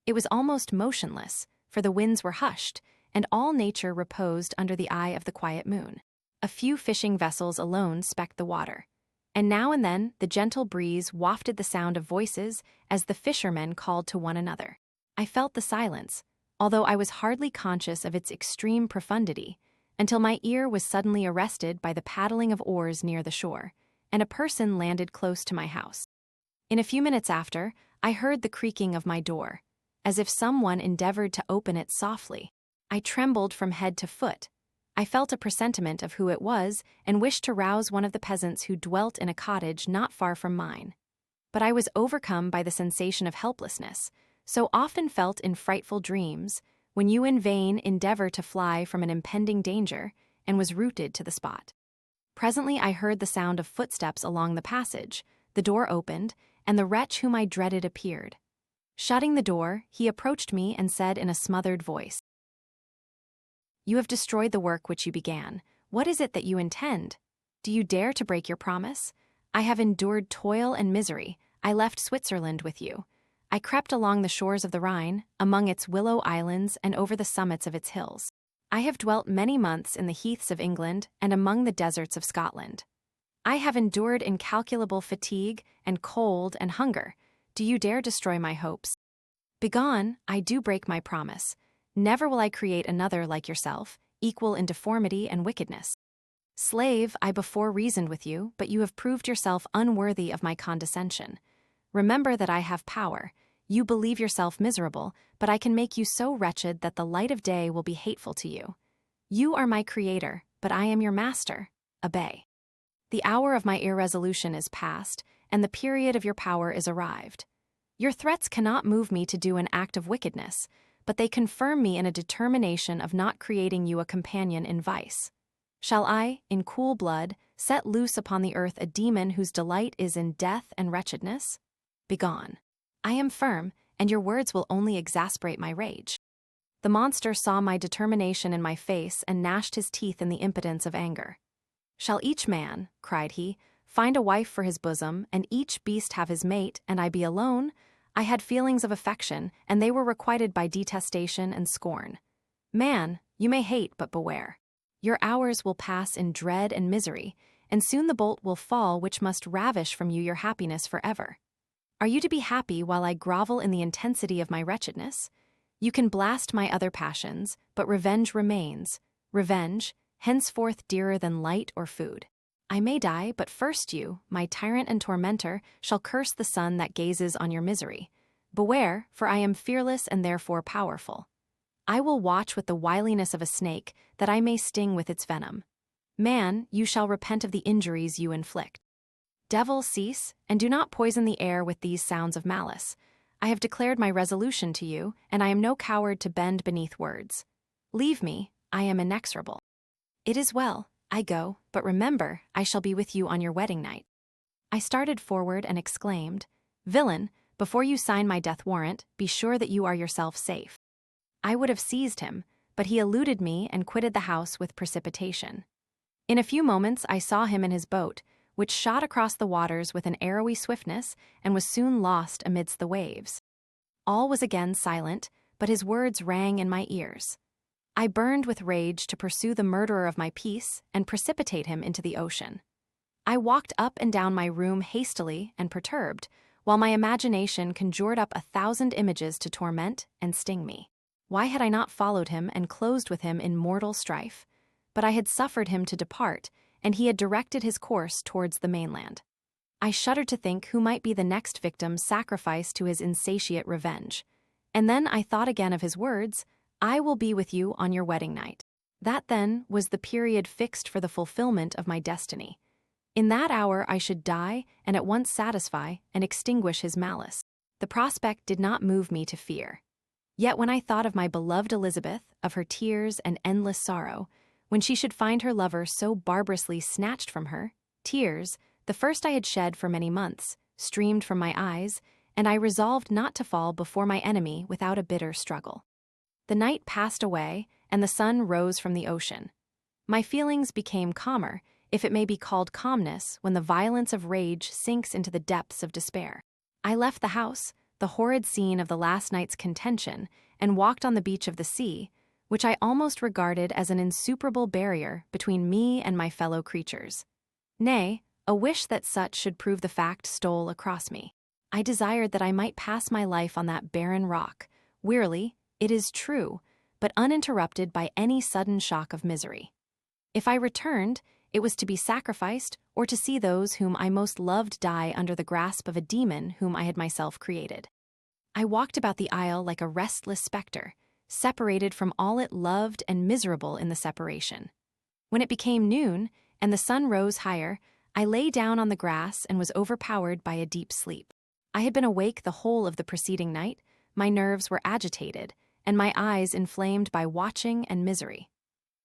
It was almost motionless, for the winds were hushed, and all nature reposed under the eye of the quiet moon. A few fishing vessels alone specked the water, and now and then the gentle breeze wafted the sound of voices as the fishermen called to one another. I felt the silence, although I was hardly conscious of its extreme profundity, until my ear was suddenly arrested by the paddling of oars near the shore, and a person landed close to my house. In a few minutes after, I heard the creaking of my door, as if someone endeavored to open it softly. I trembled from head to foot. I felt a presentiment of who it was, and wished to rouse one of the peasants who dwelt in a cottage not far from mine. But I was overcome by the sensation of helplessness, so often felt in frightful dreams, when you in vain endeavor to fly from an impending danger, and was rooted to the spot. Presently I heard the sound of footsteps along the passage, the door opened, and the wretch whom I dreaded appeared. Shutting the door, he approached me and said in a smothered voice, "You have destroyed the work which you began. What is it that you intend? Do you dare to break your promise? I have endured toil and misery. I left Switzerland with you. I crept along the shores of the Rhine, among its willow islands and over the summits of its hills. I have dwelt many months in the heaths of England and among the deserts of Scotland. I have endured incalculable fatigue and cold and hunger. Do you dare destroy my hopes? Begone, I do break my promise. Never will I create another like yourself, equal in deformity and wickedness. Slave, I before reasoned with you, but you have proved yourself unworthy of my condescension. Remember that I have power. You believe yourself miserable, but I can make you so wretched that the light of day will be hateful to you. You are my creator, but I am your master. Obey. The hour of my irresolution is past, and the period of your power is arrived. Your threats cannot move me to do an act of wickedness, but they confirm me in a determination of not creating you a companion in vice. Shall I, in cool blood, set loose upon the earth a demon whose delight is in death and wretchedness? Begone. I am firm, and your words will only exasperate my rage." The monster saw my determination in my face and gnashed his teeth in the impotence of anger. "Shall each man," cried he, find a wife for his bosom, and each beast have his mate, and I be alone, I had feelings of affection, and they were requited by detestation and scorn. Man, you may hate, but beware. Your hours will pass in dread and misery, and soon the bolt will fall which must ravish from you your happiness forever. Are you to be happy while I grovel in the intensity of my wretchedness? You can blast my other passions, but revenge remains. Revenge, henceforth dearer than light or food. I may die, but first you, my tyrant and tormentor, shall curse the sun that gazes on your misery. Beware, for I am fearless and therefore powerful. I will watch with the wiliness of a snake, that I may sting with its venom. Man, you shall repent of the injuries you inflict. Devil, cease, and do not poison the air with these sounds of malice. I have declared my resolution to you, and I am no coward to bend beneath words. Leave me, I am inexorable. It is well, I go, but remember, I shall be with you on your wedding night. I started forward and exclaimed, Villain, before you sign my death warrant, be sure that you are yourself safe. I would have seized him, but he eluded me and quitted the house with precipitation. In a few moments I saw him in his boat, which shot across the waters with an arrowy swiftness and was soon lost amidst the waves. All was again silent, but his words rang in my ears. I burned with rage to pursue the murderer of my peace and precipitate him into the ocean. I walked up and down my room hastily and perturbed, while my imagination conjured up 1,000 images to torment and sting me. Why had I not followed him and closed with him in mortal strife? But I had suffered him to depart, and he had directed his course towards the mainland. I shuddered to think who might be the next victim sacrificed to his insatiate revenge. And then I thought again of his words, I will be with you on your wedding night. That then was the period fixed for the fulfillment of my destiny. In that hour I should die and at once satisfy and extinguish his malice. The prospect did not move me to fear. Yet when I thought of my beloved Elizabeth, of her tears and endless sorrow, when she should find her lover so barbarously snatched from her, tears, the first I had shed for many months, streamed from my eyes, and I resolved not to fall before my enemy without a bitter struggle. The night passed away, and the sun rose from the ocean. My feelings became calmer, if it may be called calmness, when the violence of rage sinks into the depths of despair. I left the house, the horrid scene of the last night's contention, and walked on the beach of the sea, which I almost regarded as an insuperable barrier between me and my fellow creatures. Nay, a wish that such should prove the fact stole across me. I desired that I might pass my life on that barren rock, wearily, it is true, but uninterrupted by any sudden shock of misery. If I returned, it was to be sacrificed or to see those whom I most loved die under the grasp of a demon whom I had myself created. I walked about the isle like a restless spectre, separated from all it loved and miserable in the separation. When it became noon, and the sun rose higher, I lay down on the grass and was overpowered by a deep sleep. I had been awake the whole of the preceding night, my nerves were agitated, and my eyes inflamed by watching and misery.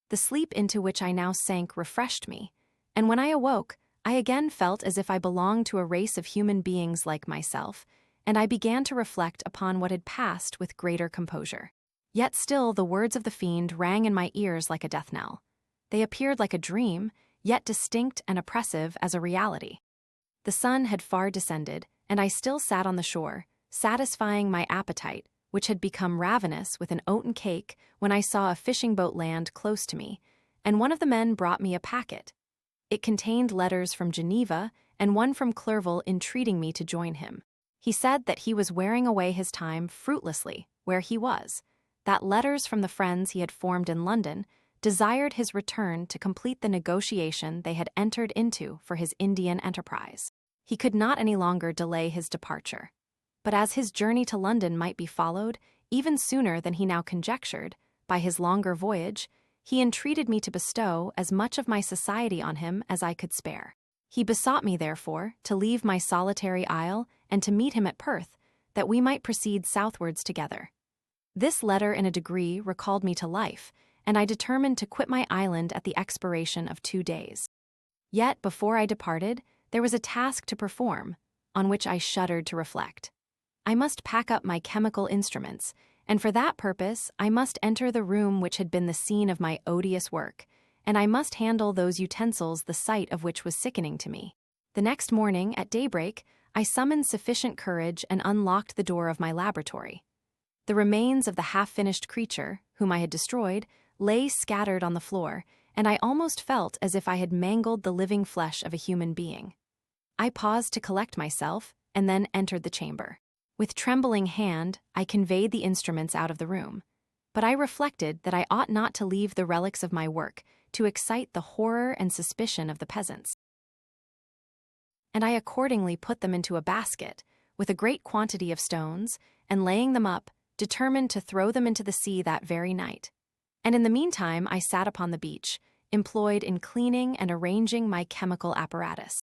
The sleep into which I now sank refreshed me, and when I awoke, I again felt as if I belonged to a race of human beings like myself, and I began to reflect upon what had passed with greater composure. Yet still the words of the fiend rang in my ears like a death knell. They appeared like a dream, yet distinct and oppressive as a reality. The sun had far descended, and I still sat on the shore, satisfying my appetite, which had become ravenous with an oaten cake when I saw a fishing boat land close to me, and one of the men brought me a packet. It contained letters from Geneva and one from Clerval entreating me to join him. He said that he was wearing away his time fruitlessly where he was, that letters from the friends he had formed in London desired his return to complete the negotiation they had entered into for his Indian enterprise. He could not any longer delay his departure. But as his journey to London might be followed, even sooner than he now conjectured, by his longer voyage, he entreated me to bestow as much of my society on him as I could spare. He besought me, therefore, to leave my solitary isle and to meet him at Perth, that we might proceed southwards together. This letter in a degree recalled me to life, and I determined to quit my island at the expiration of 2 days. Yet, before I departed, there was a task to perform, on which I shuddered to reflect. I must pack up my chemical instruments, and for that purpose I must enter the room which had been the scene of my odious work, and I must handle those utensils the sight of which was sickening to me. The next morning, at daybreak, I summoned sufficient courage and unlocked the door of my laboratory. The remains of the half-finished creature, whom I had destroyed, lay scattered on the floor, and I almost felt as if I had mangled the living flesh of a human being. I paused to collect myself, and then entered the chamber. With trembling hand, I conveyed the instruments out of the room. But I reflected that I ought not to leave the relics of my work to excite the horror and suspicion of the peasants. And I accordingly put them into a basket, with a great quantity of stones, and laying them up, determined to throw them into the sea that very night. And in the meantime I sat upon the beach, employed in cleaning and arranging my chemical apparatus.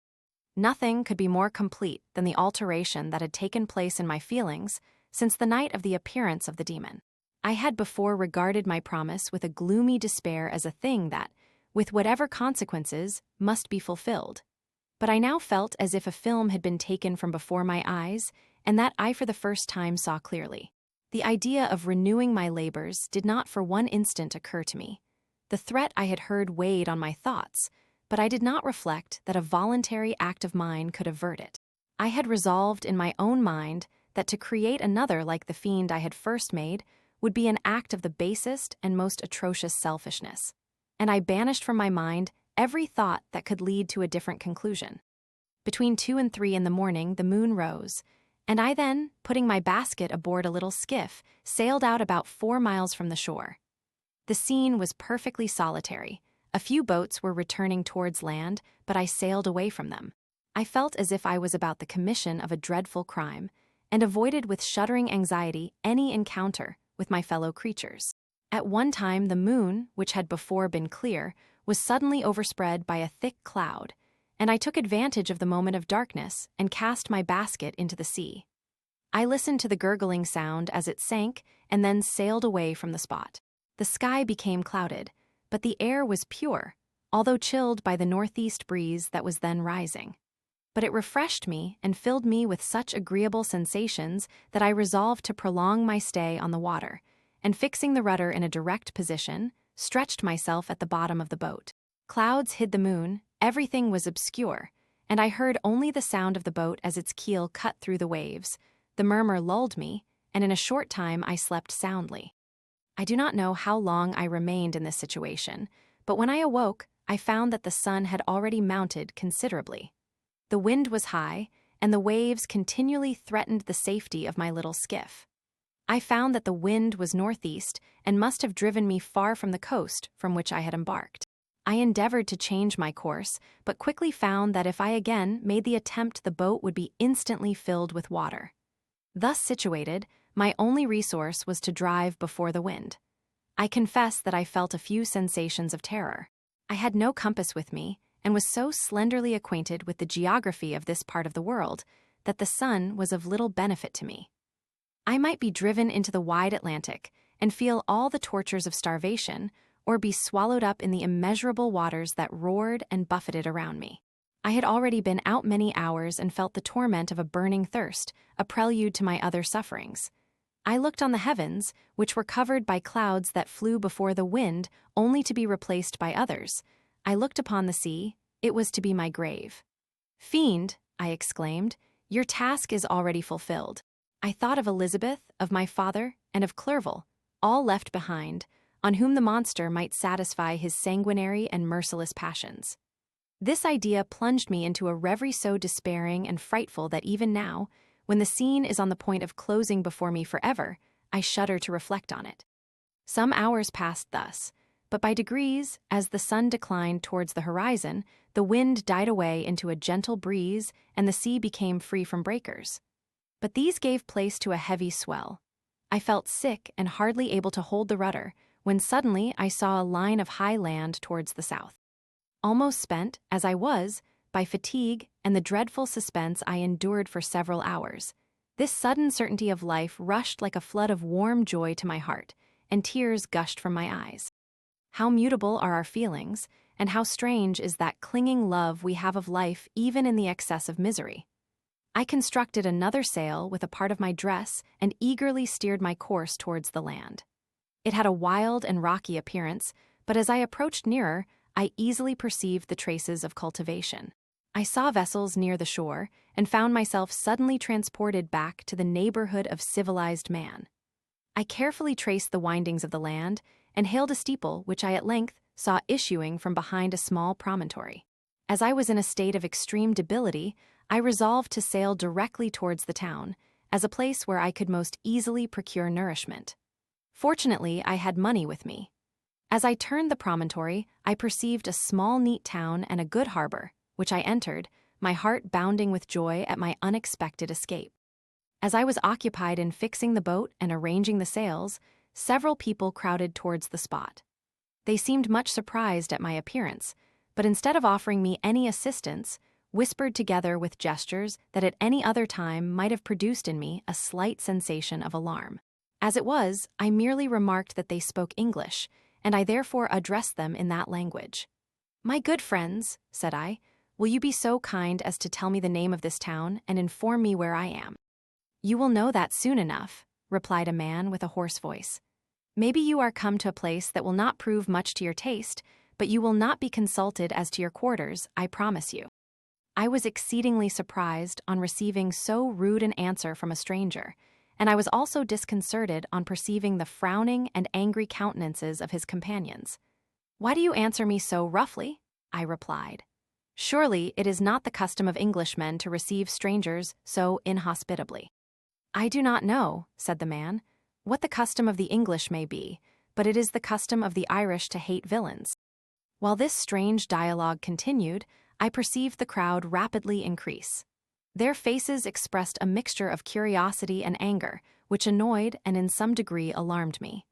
Nothing could be more complete than the alteration that had taken place in my feelings since the night of the appearance of the demon. I had before regarded my promise with a gloomy despair as a thing that, with whatever consequences, must be fulfilled. But I now felt as if a film had been taken from before my eyes, and that I for the first time saw clearly. The idea of renewing my labors did not for one instant occur to me. The threat I had heard weighed on my thoughts, but I did not reflect that a voluntary act of mine could avert it. I had resolved in my own mind that to create another like the fiend I had first made would be an act of the basest and most atrocious selfishness, and I banished from my mind every thought that could lead to a different conclusion. Between 2 and 3 in the morning the moon rose, and I then, putting my basket aboard a little skiff, sailed out about 4 miles from the shore. The scene was perfectly solitary. A few boats were returning towards land, but I sailed away from them. I felt as if I was about the commission of a dreadful crime, and avoided with shuddering anxiety any encounter with my fellow creatures. At one time the moon, which had before been clear, was suddenly overspread by a thick cloud, and I took advantage of the moment of darkness and cast my basket into the sea. I listened to the gurgling sound as it sank and then sailed away from the spot. The sky became clouded, but the air was pure, although chilled by the northeast breeze that was then rising. But it refreshed me and filled me with such agreeable sensations that I resolved to prolong my stay on the water, and fixing the rudder in a direct position, stretched myself at the bottom of the boat. Clouds hid the moon, everything was obscure, and I heard only the sound of the boat as its keel cut through the waves. The murmur lulled me, and in a short time I slept soundly. I do not know how long I remained in this situation, but when I awoke, I found that the sun had already mounted considerably. The wind was high, and the waves continually threatened the safety of my little skiff. I found that the wind was northeast and must have driven me far from the coast from which I had embarked. I endeavored to change my course, but quickly found that if I again made the attempt the boat would be instantly filled with water. Thus situated, my only resource was to drive before the wind. I confess that I felt a few sensations of terror. I had no compass with me, and was so slenderly acquainted with the geography of this part of the world that the sun was of little benefit to me. I might be driven into the wide Atlantic and feel all the tortures of starvation, or be swallowed up in the immeasurable waters that roared and buffeted around me. I had already been out many hours and felt the torment of a burning thirst, a prelude to my other sufferings. I looked on the heavens, which were covered by clouds that flew before the wind only to be replaced by others. I looked upon the sea, it was to be my grave. "Fiend," I exclaimed, "your task is already fulfilled." I thought of Elizabeth, of my father, and of Clerval, all left behind, on whom the monster might satisfy his sanguinary and merciless passions. This idea plunged me into a reverie so despairing and frightful that even now, when the scene is on the point of closing before me forever, I shudder to reflect on it. Some hours passed thus, but by degrees, as the sun declined towards the horizon, the wind died away into a gentle breeze and the sea became free from breakers. But these gave place to a heavy swell. I felt sick and hardly able to hold the rudder, when suddenly I saw a line of high land towards the south. Almost spent, as I was, by fatigue and the dreadful suspense I endured for several hours, this sudden certainty of life rushed like a flood of warm joy to my heart, and tears gushed from my eyes. How mutable are our feelings, and how strange is that clinging love we have of life even in the excess of misery. I constructed another sail with a part of my dress and eagerly steered my course towards the land. It had a wild and rocky appearance, but as I approached nearer, I easily perceived the traces of cultivation. I saw vessels near the shore and found myself suddenly transported back to the neighborhood of civilized man. I carefully traced the windings of the land and hailed a steeple which I at length saw issuing from behind a small promontory. As I was in a state of extreme debility, I resolved to sail directly towards the town, as a place where I could most easily procure nourishment. Fortunately, I had money with me. As I turned the promontory, I perceived a small neat town and a good harbor, which I entered, my heart bounding with joy at my unexpected escape. As I was occupied in fixing the boat and arranging the sails, several people crowded towards the spot. They seemed much surprised at my appearance, but instead of offering me any assistance, whispered together with gestures that at any other time might have produced in me a slight sensation of alarm. As it was, I merely remarked that they spoke English, and I therefore addressed them in that language. "My good friends," said I, "will you be so kind as to tell me the name of this town and inform me where I am?" "You will know that soon enough," replied a man with a hoarse voice. "Maybe you are come to a place that will not prove much to your taste, but you will not be consulted as to your quarters, I promise you." I was exceedingly surprised on receiving so rude an answer from a stranger, and I was also disconcerted on perceiving the frowning and angry countenances of his companions. "Why do you answer me so roughly?" I replied. "Surely it is not the custom of Englishmen to receive strangers so inhospitably." "I do not know," said the man, "what the custom of the English may be, but it is the custom of the Irish to hate villains." While this strange dialogue continued, I perceived the crowd rapidly increase. Their faces expressed a mixture of curiosity and anger, which annoyed and in some degree alarmed me.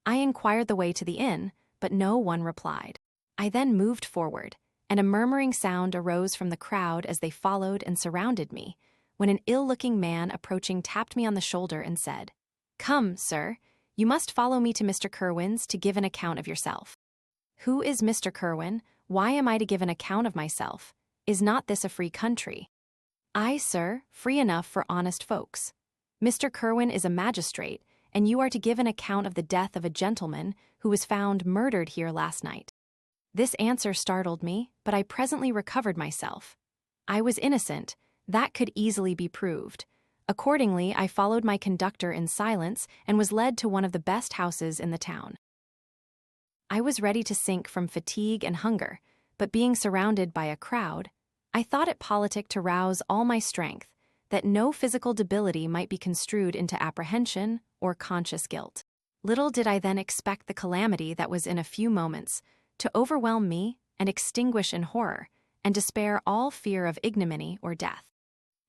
I inquired the way to the inn, but no one replied. I then moved forward, and a murmuring sound arose from the crowd as they followed and surrounded me, when an ill-looking man approaching tapped me on the shoulder and said, "Come, sir, you must follow me to Mr. Kerwin's to give an account of yourself." "Who is Mr. Kerwin? Why am I to give an account of myself? Is not this a free country?" "Aye, sir, free enough for honest folks. Mr. Kerwin is a magistrate, and you are to give an account of the death of a gentleman who was found murdered here last night." This answer startled me, but I presently recovered myself. I was innocent, that could easily be proved. Accordingly, I followed my conductor in silence and was led to one of the best houses in the town. I was ready to sink from fatigue and hunger, but being surrounded by a crowd, I thought it politic to rouse all my strength, that no physical debility might be construed into apprehension or conscious guilt. Little did I then expect the calamity that was in a few moments to overwhelm me and extinguish in horror, and despair all fear of ignominy or death.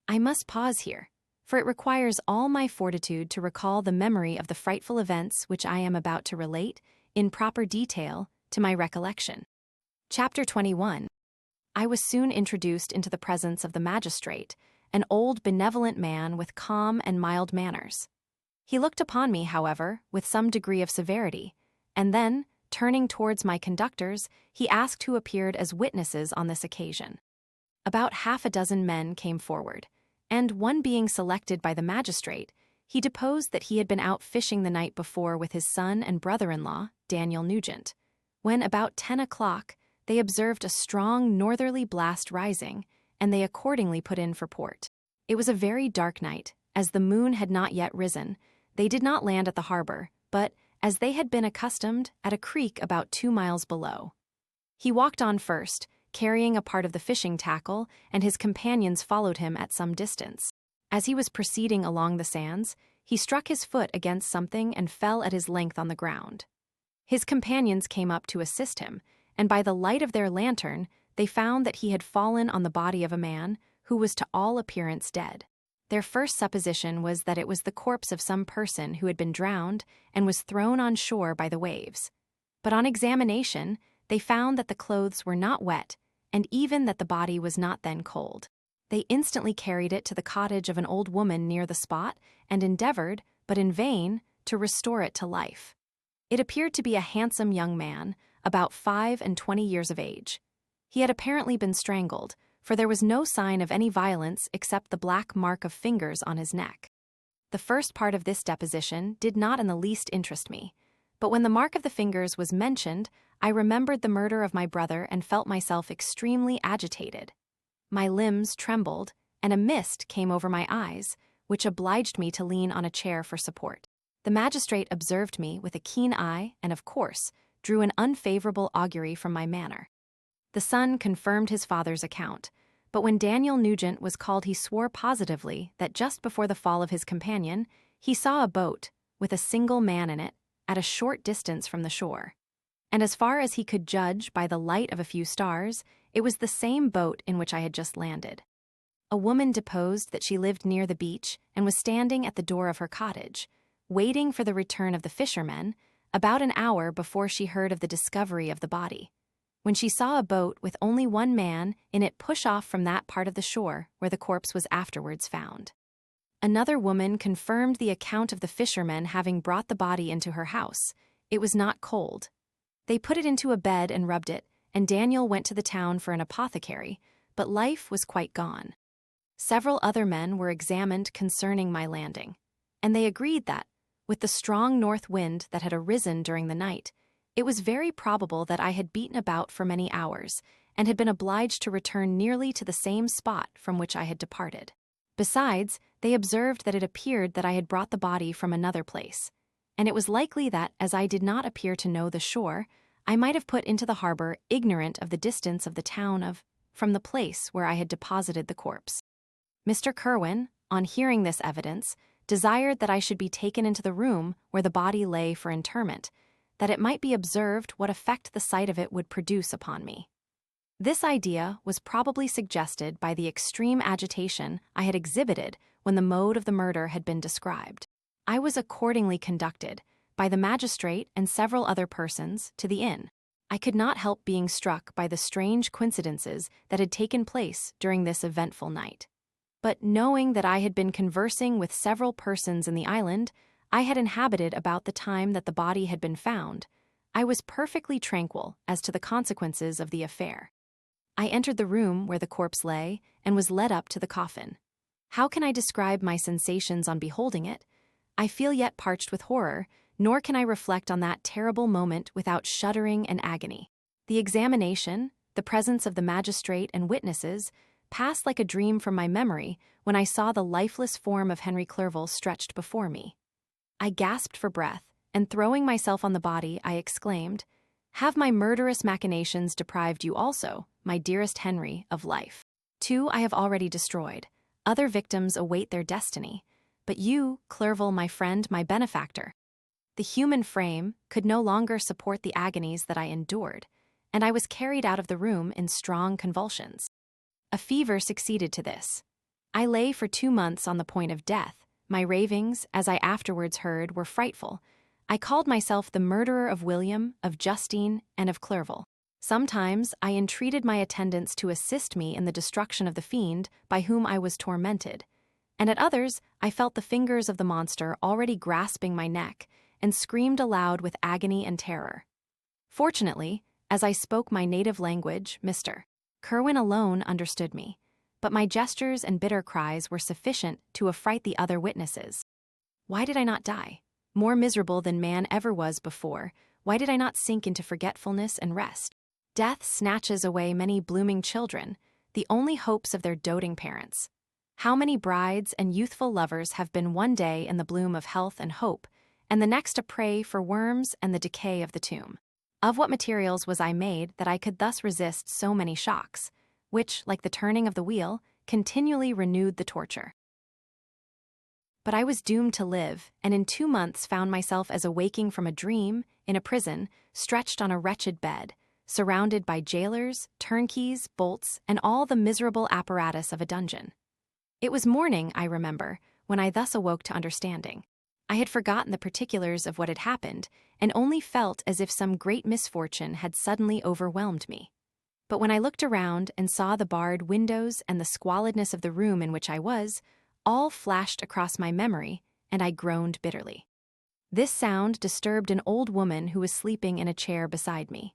I must pause here, for it requires all my fortitude to recall the memory of the frightful events which I am about to relate, in proper detail, to my recollection. Chapter 21. I was soon introduced into the presence of the magistrate, an old benevolent man with calm and mild manners. He looked upon me, however, with some degree of severity, and then, turning towards my conductors, he asked who appeared as witnesses on this occasion. About half a dozen men came forward, and one being selected by the magistrate, he deposed that he had been out fishing the night before with his son and brother-in-law, Daniel Nugent, when about 10 o'clock they observed a strong northerly blast rising, and they accordingly put in for port. It was a very dark night, as the moon had not yet risen. They did not land at the harbor, but, as they had been accustomed, at a creek about 2 miles below. He walked on first, carrying a part of the fishing tackle, and his companions followed him at some distance. As he was proceeding along the sands, he struck his foot against something and fell at his length on the ground. His companions came up to assist him, and by the light of their lantern, they found that he had fallen on the body of a man who was to all appearance dead. Their first supposition was that it was the corpse of some person who had been drowned and was thrown on shore by the waves. But on examination, they found that the clothes were not wet, and even that the body was not then cold. They instantly carried it to the cottage of an old woman near the spot and endeavored, but in vain, to restore it to life. It appeared to be a handsome young man, about 25 years of age. He had apparently been strangled, for there was no sign of any violence except the black mark of fingers on his neck. The first part of this deposition did not in the least interest me, but when the mark of the fingers was mentioned, I remembered the murder of my brother and felt myself extremely agitated. My limbs trembled, and a mist came over my eyes, which obliged me to lean on a chair for support. The magistrate observed me with a keen eye and, of course, drew an unfavorable augury from my manner. The son confirmed his father's account, but when Daniel Nugent was called he swore positively that just before the fall of his companion, he saw a boat, with a single man in it, at a short distance from the shore. And as far as he could judge by the light of a few stars, it was the same boat in which I had just landed. A woman deposed that she lived near the beach and was standing at the door of her cottage, waiting for the return of the fishermen, about an hour before she heard of the discovery of the body, when she saw a boat with only one man in it push off from that part of the shore where the corpse was afterwards found. Another woman confirmed the account of the fishermen having brought the body into her house. It was not cold. They put it into a bed and rubbed it, and Daniel went to the town for an apothecary, but life was quite gone. Several other men were examined concerning my landing, and they agreed that, with the strong north wind that had arisen during the night, it was very probable that I had beaten about for many hours and had been obliged to return nearly to the same spot from which I had departed. Besides, they observed that it appeared that I had brought the body from another place, and it was likely that, as I did not appear to know the shore, I might have put into the harbor ignorant of the distance of the town from the place where I had deposited the corpse. Mr. Kerwin, on hearing this evidence, desired that I should be taken into the room where the body lay for interment, that it might be observed what effect the sight of it would produce upon me. This idea was probably suggested by the extreme agitation I had exhibited when the mode of the murder had been described. I was accordingly conducted, by the magistrate and several other persons, to the inn. I could not help being struck by the strange coincidences that had taken place during this eventful night. But knowing that I had been conversing with several persons in the island I had inhabited about the time that the body had been found, I was perfectly tranquil as to the consequences of the affair. I entered the room where the corpse lay and was led up to the coffin. How can I describe my sensations on beholding it? I feel yet parched with horror, nor can I reflect on that terrible moment without shuddering and agony. The examination, the presence of the magistrate and witnesses, passed like a dream from my memory when I saw the lifeless form of Henry Clerval stretched before me. I gasped for breath, and throwing myself on the body, I exclaimed, "Have my murderous machinations deprived you also, my dearest Henry, of life? 2 I have already destroyed. Other victims await their destiny. But you, Clerval, my friend, my benefactor." The human frame could no longer support the agonies that I endured, and I was carried out of the room in strong convulsions. A fever succeeded to this. I lay for 2 months on the point of death. My ravings, as I afterwards heard, were frightful. I called myself the murderer of William, of Justine, and of Clerval. Sometimes I entreated my attendants to assist me in the destruction of the fiend by whom I was tormented, and at others I felt the fingers of the monster already grasping my neck, and screamed aloud with agony and terror. Fortunately, as I spoke my native language, Mr. Kerwin alone understood me, but my gestures and bitter cries were sufficient to affright the other witnesses. Why did I not die? More miserable than man ever was before, why did I not sink into forgetfulness and rest? Death snatches away many blooming children, the only hopes of their doting parents. How many brides and youthful lovers have been one day in the bloom of health and hope, and the next a prey for worms and the decay of the tomb? Of what materials was I made that I could thus resist so many shocks, which, like the turning of the wheel, continually renewed the torture? But I was doomed to live, and in 2 months found myself as awaking from a dream, in a prison, stretched on a wretched bed, surrounded by jailers, turnkeys, bolts, and all the miserable apparatus of a dungeon. It was morning, I remember, when I thus awoke to understanding. I had forgotten the particulars of what had happened, and only felt as if some great misfortune had suddenly overwhelmed me. But when I looked around and saw the barred windows and the squalidness of the room in which I was, all flashed across my memory, and I groaned bitterly. This sound disturbed an old woman who was sleeping in a chair beside me.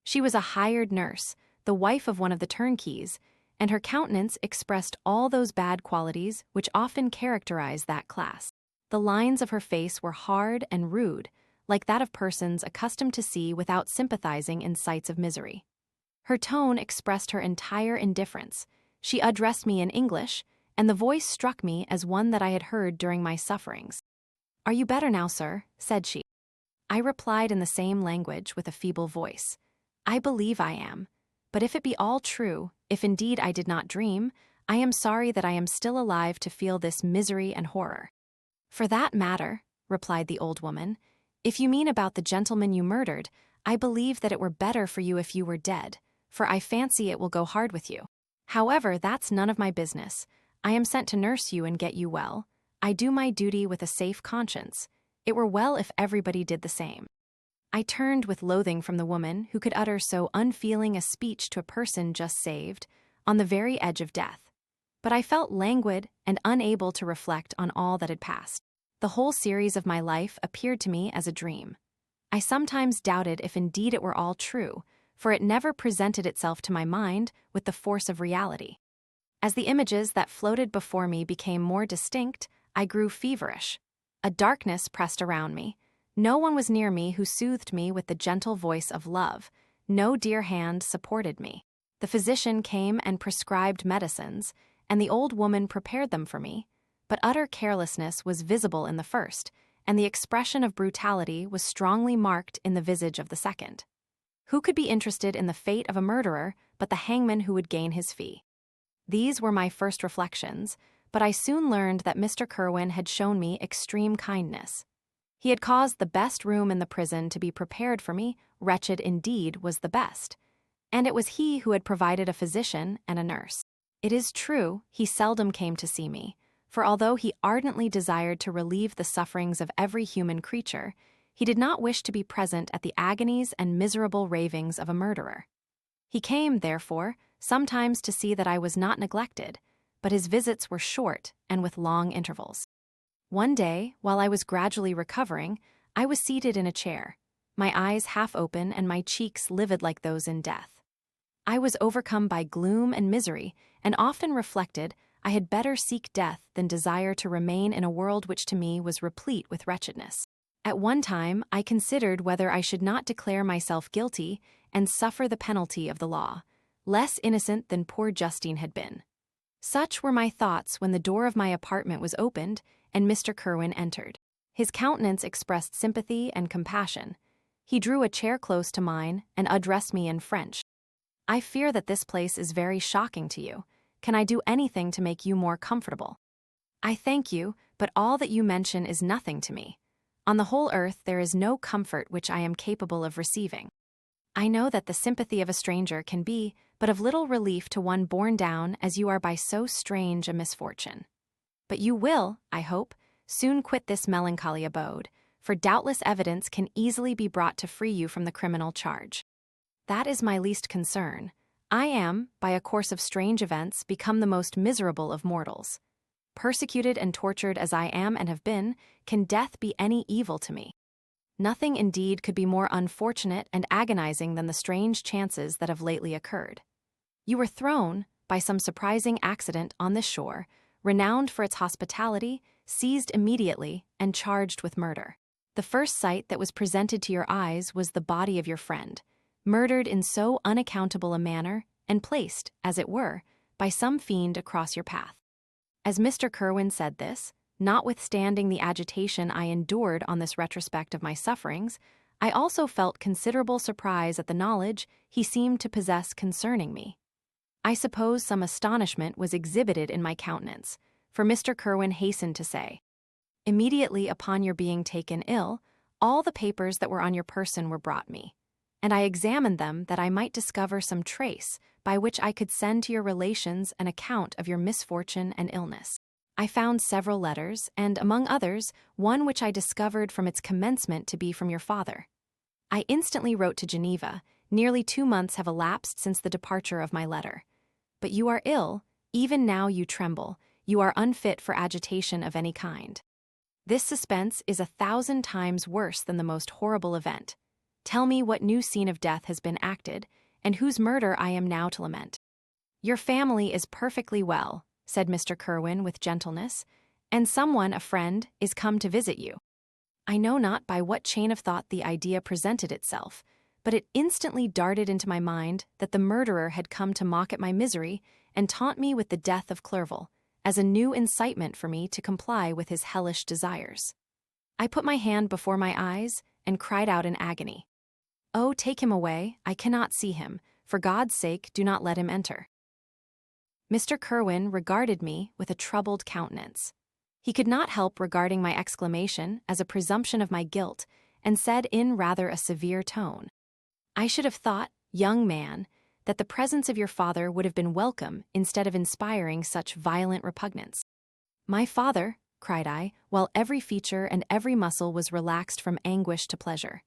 She was a hired nurse, the wife of one of the turnkeys, and her countenance expressed all those bad qualities which often characterize that class. The lines of her face were hard and rude, like that of persons accustomed to see without sympathizing in sights of misery. Her tone expressed her entire indifference. She addressed me in English, and the voice struck me as one that I had heard during my sufferings. "Are you better now, sir?" said she. I replied in the same language with a feeble voice. "I believe I am. But if it be all true, if indeed I did not dream, I am sorry that I am still alive to feel this misery and horror." "For that matter," replied the old woman, "if you mean about the gentleman you murdered, I believe that it were better for you if you were dead, for I fancy it will go hard with you. However, that's none of my business. I am sent to nurse you and get you well. I do my duty with a safe conscience. It were well if everybody did the same." I turned with loathing from the woman who could utter so unfeeling a speech to a person just saved, on the very edge of death. But I felt languid and unable to reflect on all that had passed. The whole series of my life appeared to me as a dream. I sometimes doubted if indeed it were all true, for it never presented itself to my mind with the force of reality. As the images that floated before me became more distinct, I grew feverish. A darkness pressed around me. No one was near me who soothed me with the gentle voice of love. No dear hand supported me. The physician came and prescribed medicines, and the old woman prepared them for me, but utter carelessness was visible in the first, and the expression of brutality was strongly marked in the visage of the second. Who could be interested in the fate of a murderer but the hangman who would gain his fee? These were my first reflections, but I soon learned that Mr. Kerwin had shown me extreme kindness. He had caused the best room in the prison to be prepared for me, wretched indeed was the best, and it was he who had provided a physician and a nurse. It is true, he seldom came to see me, for although he ardently desired to relieve the sufferings of every human creature, he did not wish to be present at the agonies and miserable ravings of a murderer. He came, therefore, sometimes to see that I was not neglected, but his visits were short and with long intervals. One day, while I was gradually recovering, I was seated in a chair, my eyes half open and my cheeks livid like those in death. I was overcome by gloom and misery, and often reflected I had better seek death than desire to remain in a world which to me was replete with wretchedness. At one time, I considered whether I should not declare myself guilty and suffer the penalty of the law, less innocent than poor Justine had been. Such were my thoughts when the door of my apartment was opened and Mr. Kerwin entered. His countenance expressed sympathy and compassion. He drew a chair close to mine and addressed me in French. "I fear that this place is very shocking to you. Can I do anything to make you more comfortable?" "I thank you, but all that you mention is nothing to me. On the whole earth there is no comfort which I am capable of receiving. I know that the sympathy of a stranger can be but of little relief to one borne down as you are by so strange a misfortune. But you will, I hope, soon quit this melancholy abode, for doubtless evidence can easily be brought to free you from the criminal charge. That is my least concern. I am, by a course of strange events, become the most miserable of mortals. Persecuted and tortured as I am and have been, can death be any evil to me? Nothing indeed could be more unfortunate and agonizing than the strange chances that have lately occurred. You were thrown, by some surprising accident, on this shore, renowned for its hospitality, seized immediately, and charged with murder. The first sight that was presented to your eyes was the body of your friend, murdered in so unaccountable a manner, and placed, as it were, by some fiend across your path. As Mr. Kerwin said this, notwithstanding the agitation I endured on this retrospect of my sufferings, I also felt considerable surprise at the knowledge he seemed to possess concerning me. I suppose some astonishment was exhibited in my countenance, for Mr. Kerwin hastened to say, "Immediately upon your being taken ill, all the papers that were on your person were brought me, and I examined them that I might discover some trace by which I could send to your relations an account of your misfortune and illness. I found several letters, and, among others, one which I discovered from its commencement to be from your father. I instantly wrote to Geneva. Nearly 2 months have elapsed since the departure of my letter. But you are ill, even now you tremble, you are unfit for agitation of any kind. This suspense is 1,000 times worse than the most horrible event. Tell me what new scene of death has been acted, and whose murder I am now to lament." "Your family is perfectly well," said Mr. Kerwin with gentleness, "and someone, a friend, is come to visit you." I know not by what chain of thought the idea presented itself, but it instantly darted into my mind that the murderer had come to mock at my misery and taunt me with the death of Clerval, as a new incitement for me to comply with his hellish desires. I put my hand before my eyes and cried out in agony. "Oh, take him away, I cannot see him. For God's sake, do not let him enter." Mr. Kerwin regarded me with a troubled countenance. He could not help regarding my exclamation as a presumption of my guilt, and said in rather a severe tone, "I should have thought, young man, that the presence of your father would have been welcome instead of inspiring such violent repugnance." "My father," cried I, while every feature and every muscle was relaxed from anguish to pleasure.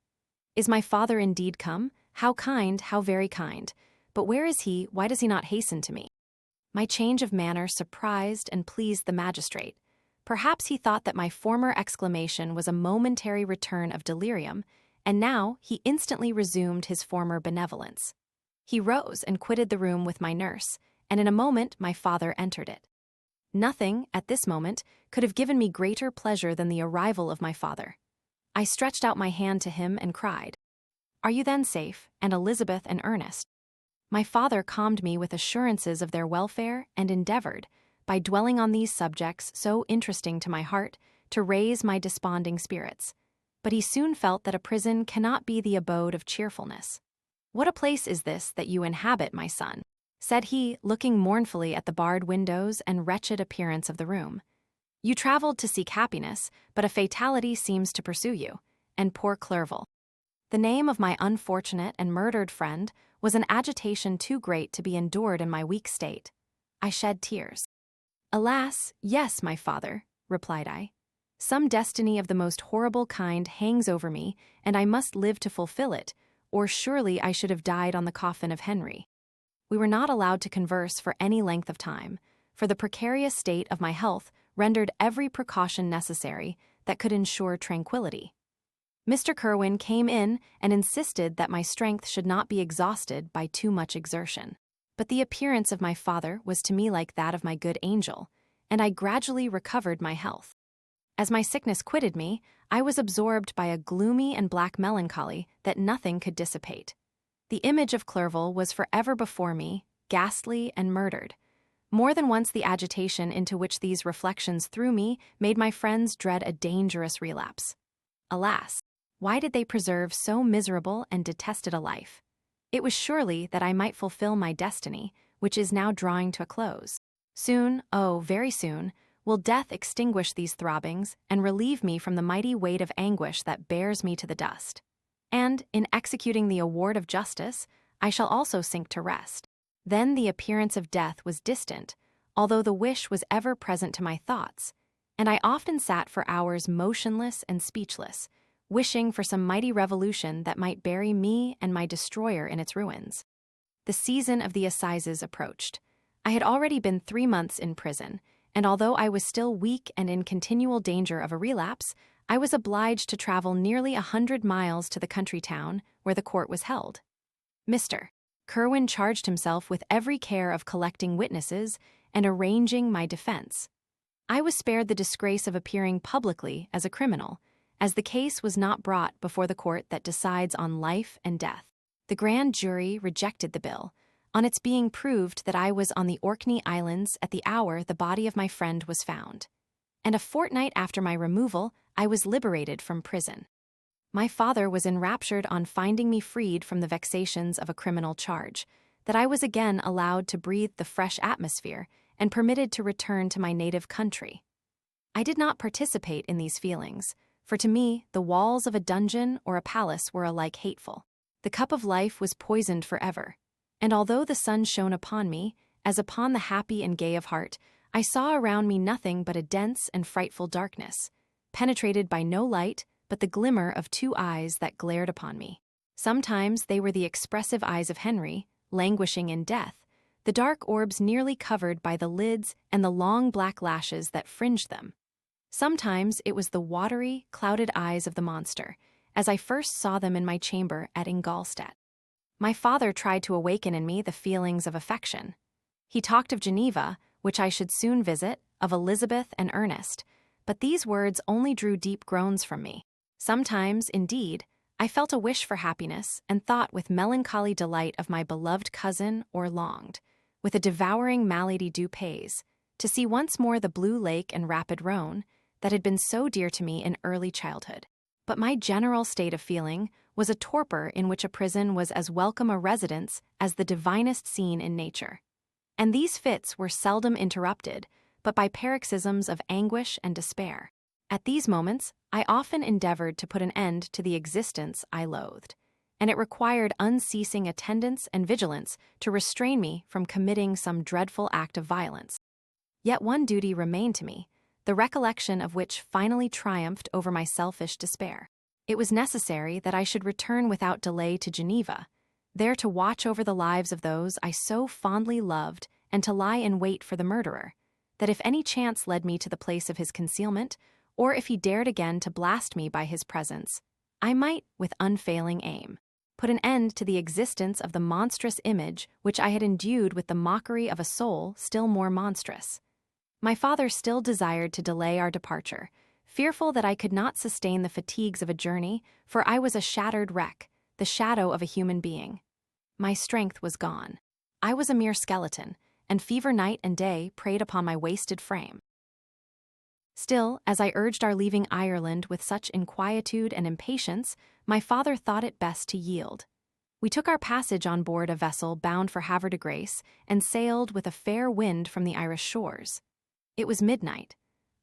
"Is my father indeed come? How kind, how very kind. But where is he? Why does he not hasten to me?" My change of manner surprised and pleased the magistrate. Perhaps he thought that my former exclamation was a momentary return of delirium, and now he instantly resumed his former benevolence. He rose and quitted the room with my nurse, and in a moment my father entered it. Nothing, at this moment, could have given me greater pleasure than the arrival of my father. I stretched out my hand to him and cried, "Are you then safe, and Elizabeth and Ernest?" My father calmed me with assurances of their welfare and endeavored, by dwelling on these subjects so interesting to my heart, to raise my desponding spirits. But he soon felt that a prison cannot be the abode of cheerfulness. "What a place is this that you inhabit, my son?" said he, looking mournfully at the barred windows and wretched appearance of the room. "You traveled to seek happiness, but a fatality seems to pursue you, and poor Clerval." The name of my unfortunate and murdered friend was an agitation too great to be endured in my weak state. I shed tears. "Alas, yes, my father," replied I. "Some destiny of the most horrible kind hangs over me, and I must live to fulfill it, or surely I should have died on the coffin of Henry." We were not allowed to converse for any length of time, for the precarious state of my health rendered every precaution necessary that could ensure tranquility. Mr. Kerwin came in and insisted that my strength should not be exhausted by too much exertion. But the appearance of my father was to me like that of my good angel, and I gradually recovered my health. As my sickness quitted me, I was absorbed by a gloomy and black melancholy that nothing could dissipate. The image of Clerval was forever before me, ghastly and murdered. More than once the agitation into which these reflections threw me made my friends dread a dangerous relapse. Alas, why did they preserve so miserable and detested a life? It was surely that I might fulfill my destiny, which is now drawing to a close. Soon, oh, very soon, will death extinguish these throbbings and relieve me from the mighty weight of anguish that bears me to the dust. And, in executing the award of justice, I shall also sink to rest. Then the appearance of death was distant, although the wish was ever present to my thoughts, and I often sat for hours motionless and speechless, wishing for some mighty revolution that might bury me and my destroyer in its ruins. The season of the assizes approached. I had already been 3 months in prison, and although I was still weak and in continual danger of a relapse, I was obliged to travel nearly 100 miles to the country town where the court was held. Mr. Kerwin charged himself with every care of collecting witnesses and arranging my defense. I was spared the disgrace of appearing publicly as a criminal, as the case was not brought before the court that decides on life and death. The grand jury rejected the bill, on its being proved that I was on the Orkney Islands at the hour the body of my friend was found. And a fortnight after my removal, I was liberated from prison. My father was enraptured on finding me freed from the vexations of a criminal charge, that I was again allowed to breathe the fresh atmosphere and permitted to return to my native country. I did not participate in these feelings, for to me the walls of a dungeon or a palace were alike hateful. The cup of life was poisoned forever, and although the sun shone upon me, as upon the happy and gay of heart, I saw around me nothing but a dense and frightful darkness, penetrated by no light but the glimmer of 2 eyes that glared upon me. Sometimes they were the expressive eyes of Henry, languishing in death, the dark orbs nearly covered by the lids and the long black lashes that fringed them. Sometimes it was the watery, clouded eyes of the monster, as I first saw them in my chamber at Ingolstadt. My father tried to awaken in me the feelings of affection. He talked of Geneva, which I should soon visit, of Elizabeth and Ernest, but these words only drew deep groans from me. Sometimes, indeed, I felt a wish for happiness and thought with melancholy delight of my beloved cousin or longed, with a devouring malady du pays, to see once more the blue lake and rapid Rhone that had been so dear to me in early childhood. But my general state of feeling was a torpor in which a prison was as welcome a residence as the divinest scene in nature. And these fits were seldom interrupted, but by paroxysms of anguish and despair. At these moments, I often endeavored to put an end to the existence I loathed, and it required unceasing attendance and vigilance to restrain me from committing some dreadful act of violence. Yet one duty remained to me, the recollection of which finally triumphed over my selfish despair. It was necessary that I should return without delay to Geneva, there to watch over the lives of those I so fondly loved and to lie in wait for the murderer, that if any chance led me to the place of his concealment, or if he dared again to blast me by his presence, I might, with unfailing aim, put an end to the existence of the monstrous image which I had endued with the mockery of a soul still more monstrous. My father still desired to delay our departure, fearful that I could not sustain the fatigues of a journey, for I was a shattered wreck, the shadow of a human being. My strength was gone. I was a mere skeleton, and fever night and day preyed upon my wasted frame. Still, as I urged our leaving Ireland with such inquietude and impatience, my father thought it best to yield. We took our passage on board a vessel bound for Havre de Grace and sailed with a fair wind from the Irish shores. It was midnight.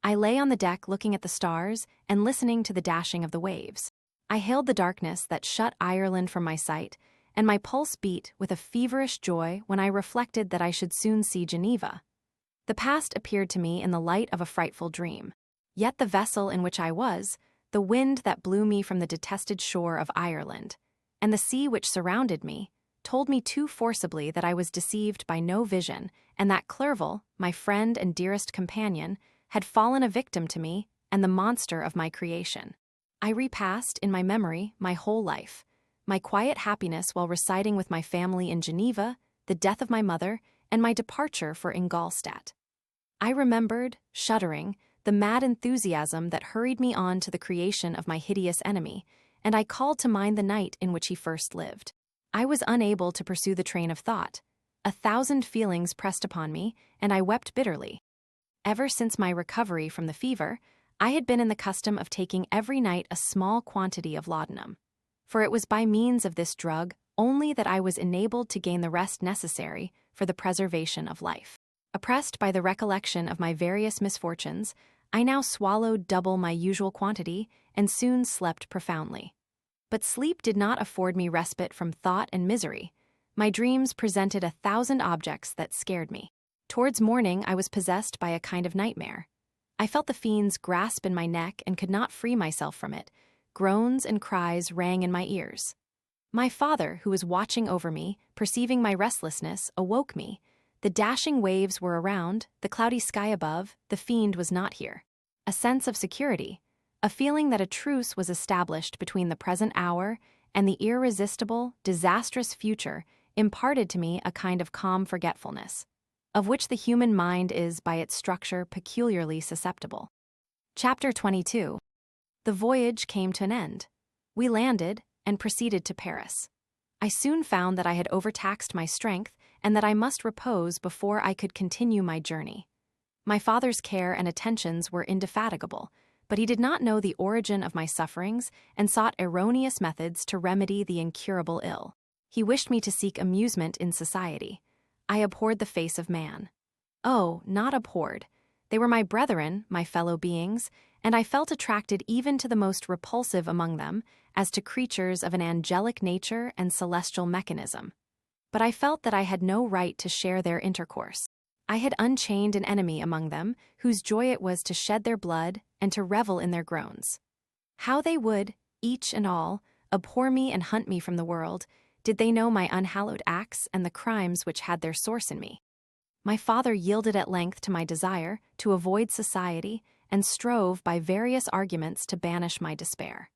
I lay on the deck looking at the stars and listening to the dashing of the waves. I hailed the darkness that shut Ireland from my sight, and my pulse beat with a feverish joy when I reflected that I should soon see Geneva. The past appeared to me in the light of a frightful dream. Yet the vessel in which I was, the wind that blew me from the detested shore of Ireland, and the sea which surrounded me, told me too forcibly that I was deceived by no vision, and that Clerval, my friend and dearest companion, had fallen a victim to me and the monster of my creation. I repassed in my memory my whole life, my quiet happiness while residing with my family in Geneva, the death of my mother, and my departure for Ingolstadt. I remembered, shuddering, the mad enthusiasm that hurried me on to the creation of my hideous enemy, and I called to mind the night in which he first lived. I was unable to pursue the train of thought. 1,000 feelings pressed upon me, and I wept bitterly. Ever since my recovery from the fever, I had been in the custom of taking every night a small quantity of laudanum, for it was by means of this drug only that I was enabled to gain the rest necessary for the preservation of life. Oppressed by the recollection of my various misfortunes, I now swallowed double my usual quantity and soon slept profoundly. But sleep did not afford me respite from thought and misery. My dreams presented 1,000 objects that scared me. Towards morning, I was possessed by a kind of nightmare. I felt the fiend's grasp in my neck and could not free myself from it. Groans and cries rang in my ears. My father, who was watching over me, perceiving my restlessness, awoke me. The dashing waves were around, the cloudy sky above, the fiend was not here. A sense of security, a feeling that a truce was established between the present hour and the irresistible, disastrous future imparted to me a kind of calm forgetfulness, of which the human mind is by its structure peculiarly susceptible. Chapter 22. The voyage came to an end. We landed and proceeded to Paris. I soon found that I had overtaxed my strength and that I must repose before I could continue my journey. My father's care and attentions were indefatigable, but he did not know the origin of my sufferings and sought erroneous methods to remedy the incurable ill. He wished me to seek amusement in society. I abhorred the face of man. Oh, not abhorred. They were my brethren, my fellow beings, and I felt attracted even to the most repulsive among them as to creatures of an angelic nature and celestial mechanism. But I felt that I had no right to share their intercourse. I had unchained an enemy among them, whose joy it was to shed their blood and to revel in their groans. How they would, each and all, abhor me and hunt me from the world, did they know my unhallowed acts and the crimes which had their source in me. My father yielded at length to my desire to avoid society and strove by various arguments to banish my despair.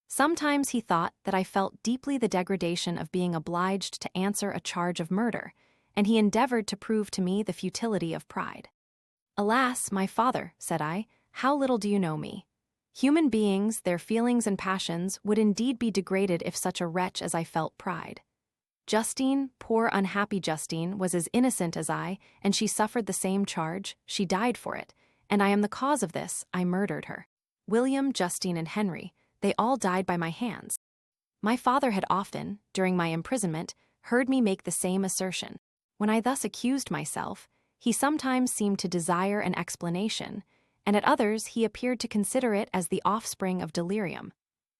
Sometimes he thought that I felt deeply the degradation of being obliged to answer a charge of murder, and he endeavored to prove to me the futility of pride. "Alas, my father," said I, "how little do you know me. Human beings, their feelings and passions, would indeed be degraded if such a wretch as I felt pride. Justine, poor unhappy Justine, was as innocent as I, and she suffered the same charge, she died for it, and I am the cause of this, I murdered her. William, Justine, and Henry, they all died by my hands. My father had often, during my imprisonment, heard me make the same assertion. When I thus accused myself, he sometimes seemed to desire an explanation, and at others he appeared to consider it as the offspring of delirium,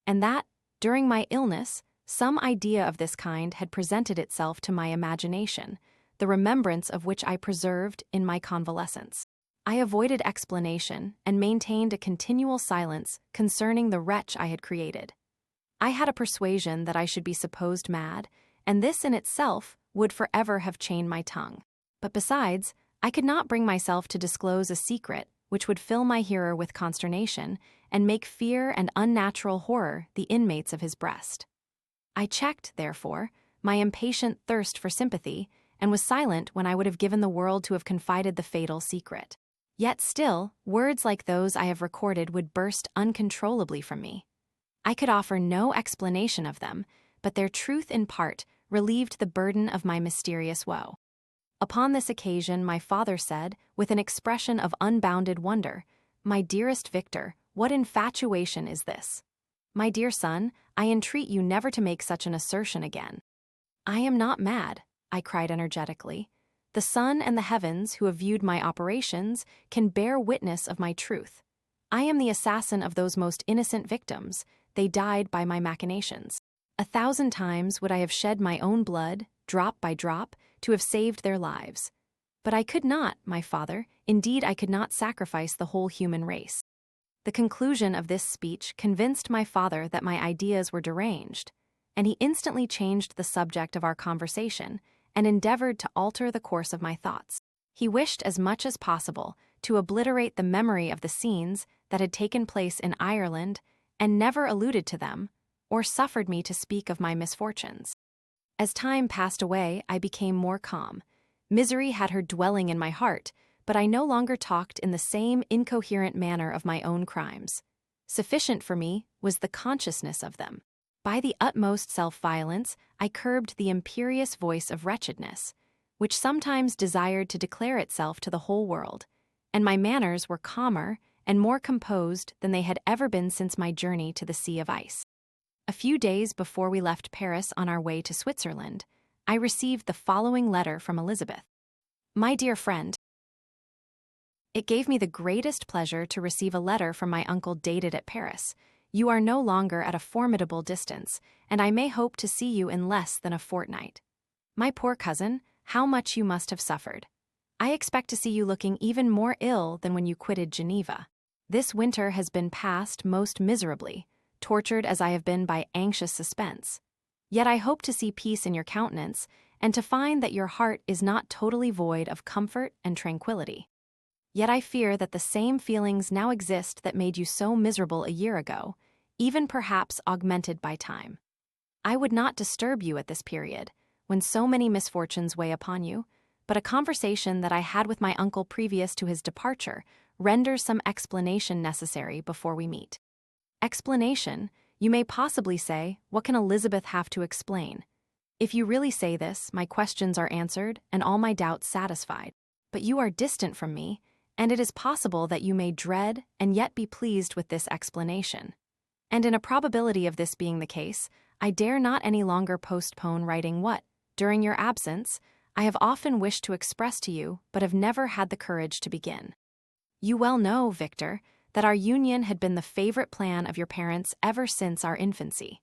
and that, during my illness, some idea of this kind had presented itself to my imagination, the remembrance of which I preserved in my convalescence. I avoided explanation and maintained a continual silence concerning the wretch I had created. I had a persuasion that I should be supposed mad, and this in itself would forever have chained my tongue. But besides, I could not bring myself to disclose a secret which would fill my hearer with consternation and make fear and unnatural horror the inmates of his breast. I checked, therefore, my impatient thirst for sympathy, and was silent when I would have given the world to have confided the fatal secret. Yet still, words like those I have recorded would burst uncontrollably from me. I could offer no explanation of them, but their truth in part relieved the burden of my mysterious woe. Upon this occasion my father said, with an expression of unbounded wonder, "My dearest Victor, what infatuation is this? My dear son, I entreat you never to make such an assertion again." "I am not mad," I cried energetically. "The sun and the heavens, who have viewed my operations, can bear witness of my truth. I am the assassin of those most innocent victims. They died by my machinations. 1,000 times would I have shed my own blood, drop by drop, to have saved their lives. But I could not, my father, indeed I could not sacrifice the whole human race." The conclusion of this speech convinced my father that my ideas were deranged, and he instantly changed the subject of our conversation and endeavored to alter the course of my thoughts. He wished as much as possible to obliterate the memory of the scenes that had taken place in Ireland and never alluded to them, or suffered me to speak of my misfortunes. As time passed away, I became more calm. Misery had her dwelling in my heart, but I no longer talked in the same incoherent manner of my own crimes. Sufficient for me was the consciousness of them. By the utmost self-violence, I curbed the imperious voice of wretchedness, which sometimes desired to declare itself to the whole world, and my manners were calmer and more composed than they had ever been since my journey to the Sea of Ice. A few days before we left Paris on our way to Switzerland, I received the following letter from Elizabeth. "My dear friend, it gave me the greatest pleasure to receive a letter from my uncle dated at Paris. You are no longer at a formidable distance, and I may hope to see you in less than a fortnight. My poor cousin, how much you must have suffered. I expect to see you looking even more ill than when you quitted Geneva. This winter has been passed most miserably, tortured as I have been by anxious suspense. Yet I hope to see peace in your countenance, and to find that your heart is not totally void of comfort and tranquility. Yet I fear that the same feelings now exist that made you so miserable a year ago, even perhaps augmented by time. I would not disturb you at this period, when so many misfortunes weigh upon you, but a conversation that I had with my uncle previous to his departure renders some explanation necessary before we meet. Explanation, you may possibly say, what can Elizabeth have to explain? If you really say this, my questions are answered and all my doubts satisfied. But you are distant from me, and it is possible that you may dread and yet be pleased with this explanation. And in a probability of this being the case, I dare not any longer postpone writing what, during your absence, I have often wished to express to you, but have never had the courage to begin. You well know, Victor, that our union had been the favorite plan of your parents ever since our infancy.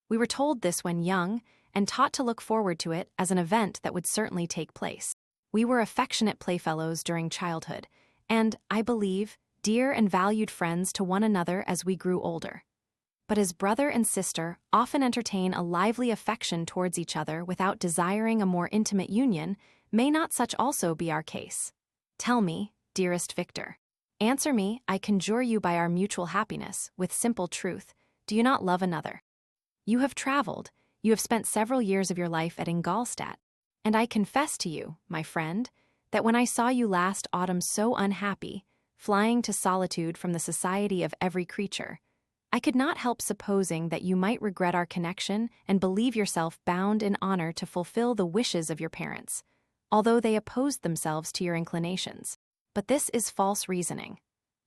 We were told this when young, and taught to look forward to it as an event that would certainly take place. We were affectionate playfellows during childhood, and, I believe, dear and valued friends to one another as we grew older. But as brother and sister often entertain a lively affection towards each other without desiring a more intimate union, may not such also be our case? Tell me, dearest Victor. Answer me, I conjure you by our mutual happiness, with simple truth, do you not love another? You have traveled, you have spent several years of your life at Ingolstadt, and I confess to you, my friend, that when I saw you last autumn so unhappy, flying to solitude from the society of every creature, I could not help supposing that you might regret our connection and believe yourself bound in honor to fulfill the wishes of your parents, although they opposed themselves to your inclinations. But this is false reasoning.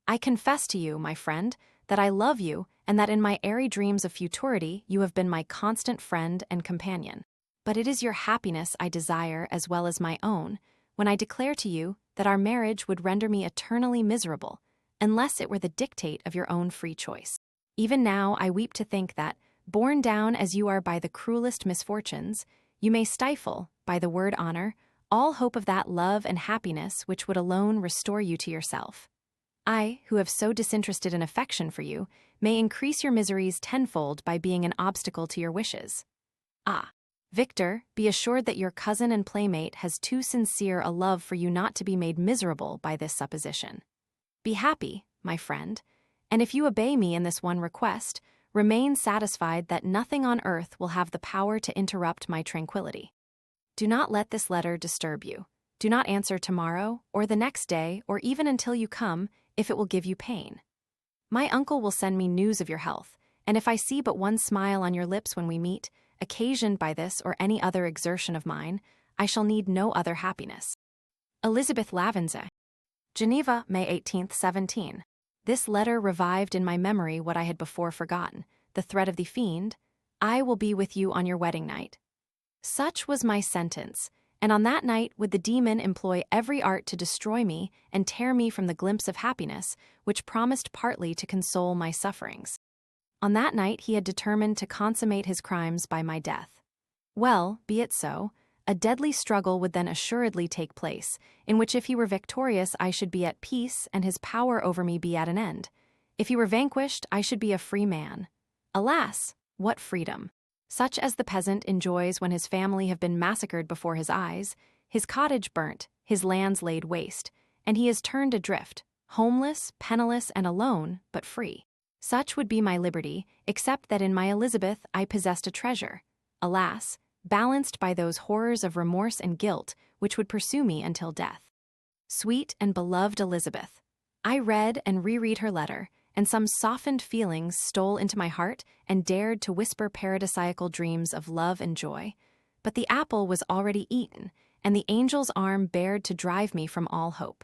I confess to you, my friend, that I love you and that in my airy dreams of futurity you have been my constant friend and companion. But it is your happiness I desire as well as my own, when I declare to you that our marriage would render me eternally miserable, unless it were the dictate of your own free choice. Even now I weep to think that, borne down as you are by the cruelest misfortunes, you may stifle, by the word honor, all hope of that love and happiness which would alone restore you to yourself. I, who have so disinterested an affection for you, may increase your miseries tenfold by being an obstacle to your wishes. Ah, Victor, be assured that your cousin and playmate has too sincere a love for you not to be made miserable by this supposition. Be happy, my friend, and if you obey me in this one request, remain satisfied that nothing on earth will have the power to interrupt my tranquility. Do not let this letter disturb you. Do not answer tomorrow, or the next day, or even until you come, if it will give you pain. My uncle will send me news of your health, and if I see but one smile on your lips when we meet, occasioned by this or any other exertion of mine, I shall need no other happiness. Elizabeth Lavenze. Geneva, May 18, 17. This letter revived in my memory what I had before forgotten, the threat of the fiend, I will be with you on your wedding night. Such was my sentence, and on that night would the demon employ every art to destroy me and tear me from the glimpse of happiness which promised partly to console my sufferings. On that night he had determined to consummate his crimes by my death. Well, be it so. A deadly struggle would then assuredly take place, in which if he were victorious I should be at peace and his power over me be at an end. If he were vanquished, I should be a free man. Alas, what freedom! Such as the peasant enjoys when his family have been massacred before his eyes, his cottage burnt, his lands laid waste, and he is turned adrift, homeless, penniless, and alone, but free. Such would be my liberty, except that in my Elizabeth I possessed a treasure. Alas, balanced by those horrors of remorse and guilt which would pursue me until death. Sweet and beloved Elizabeth, I read and reread her letter, and some softened feelings stole into my heart and dared to whisper paradisiacal dreams of love and joy. But the apple was already eaten, and the angel's arm bared to drive me from all hope.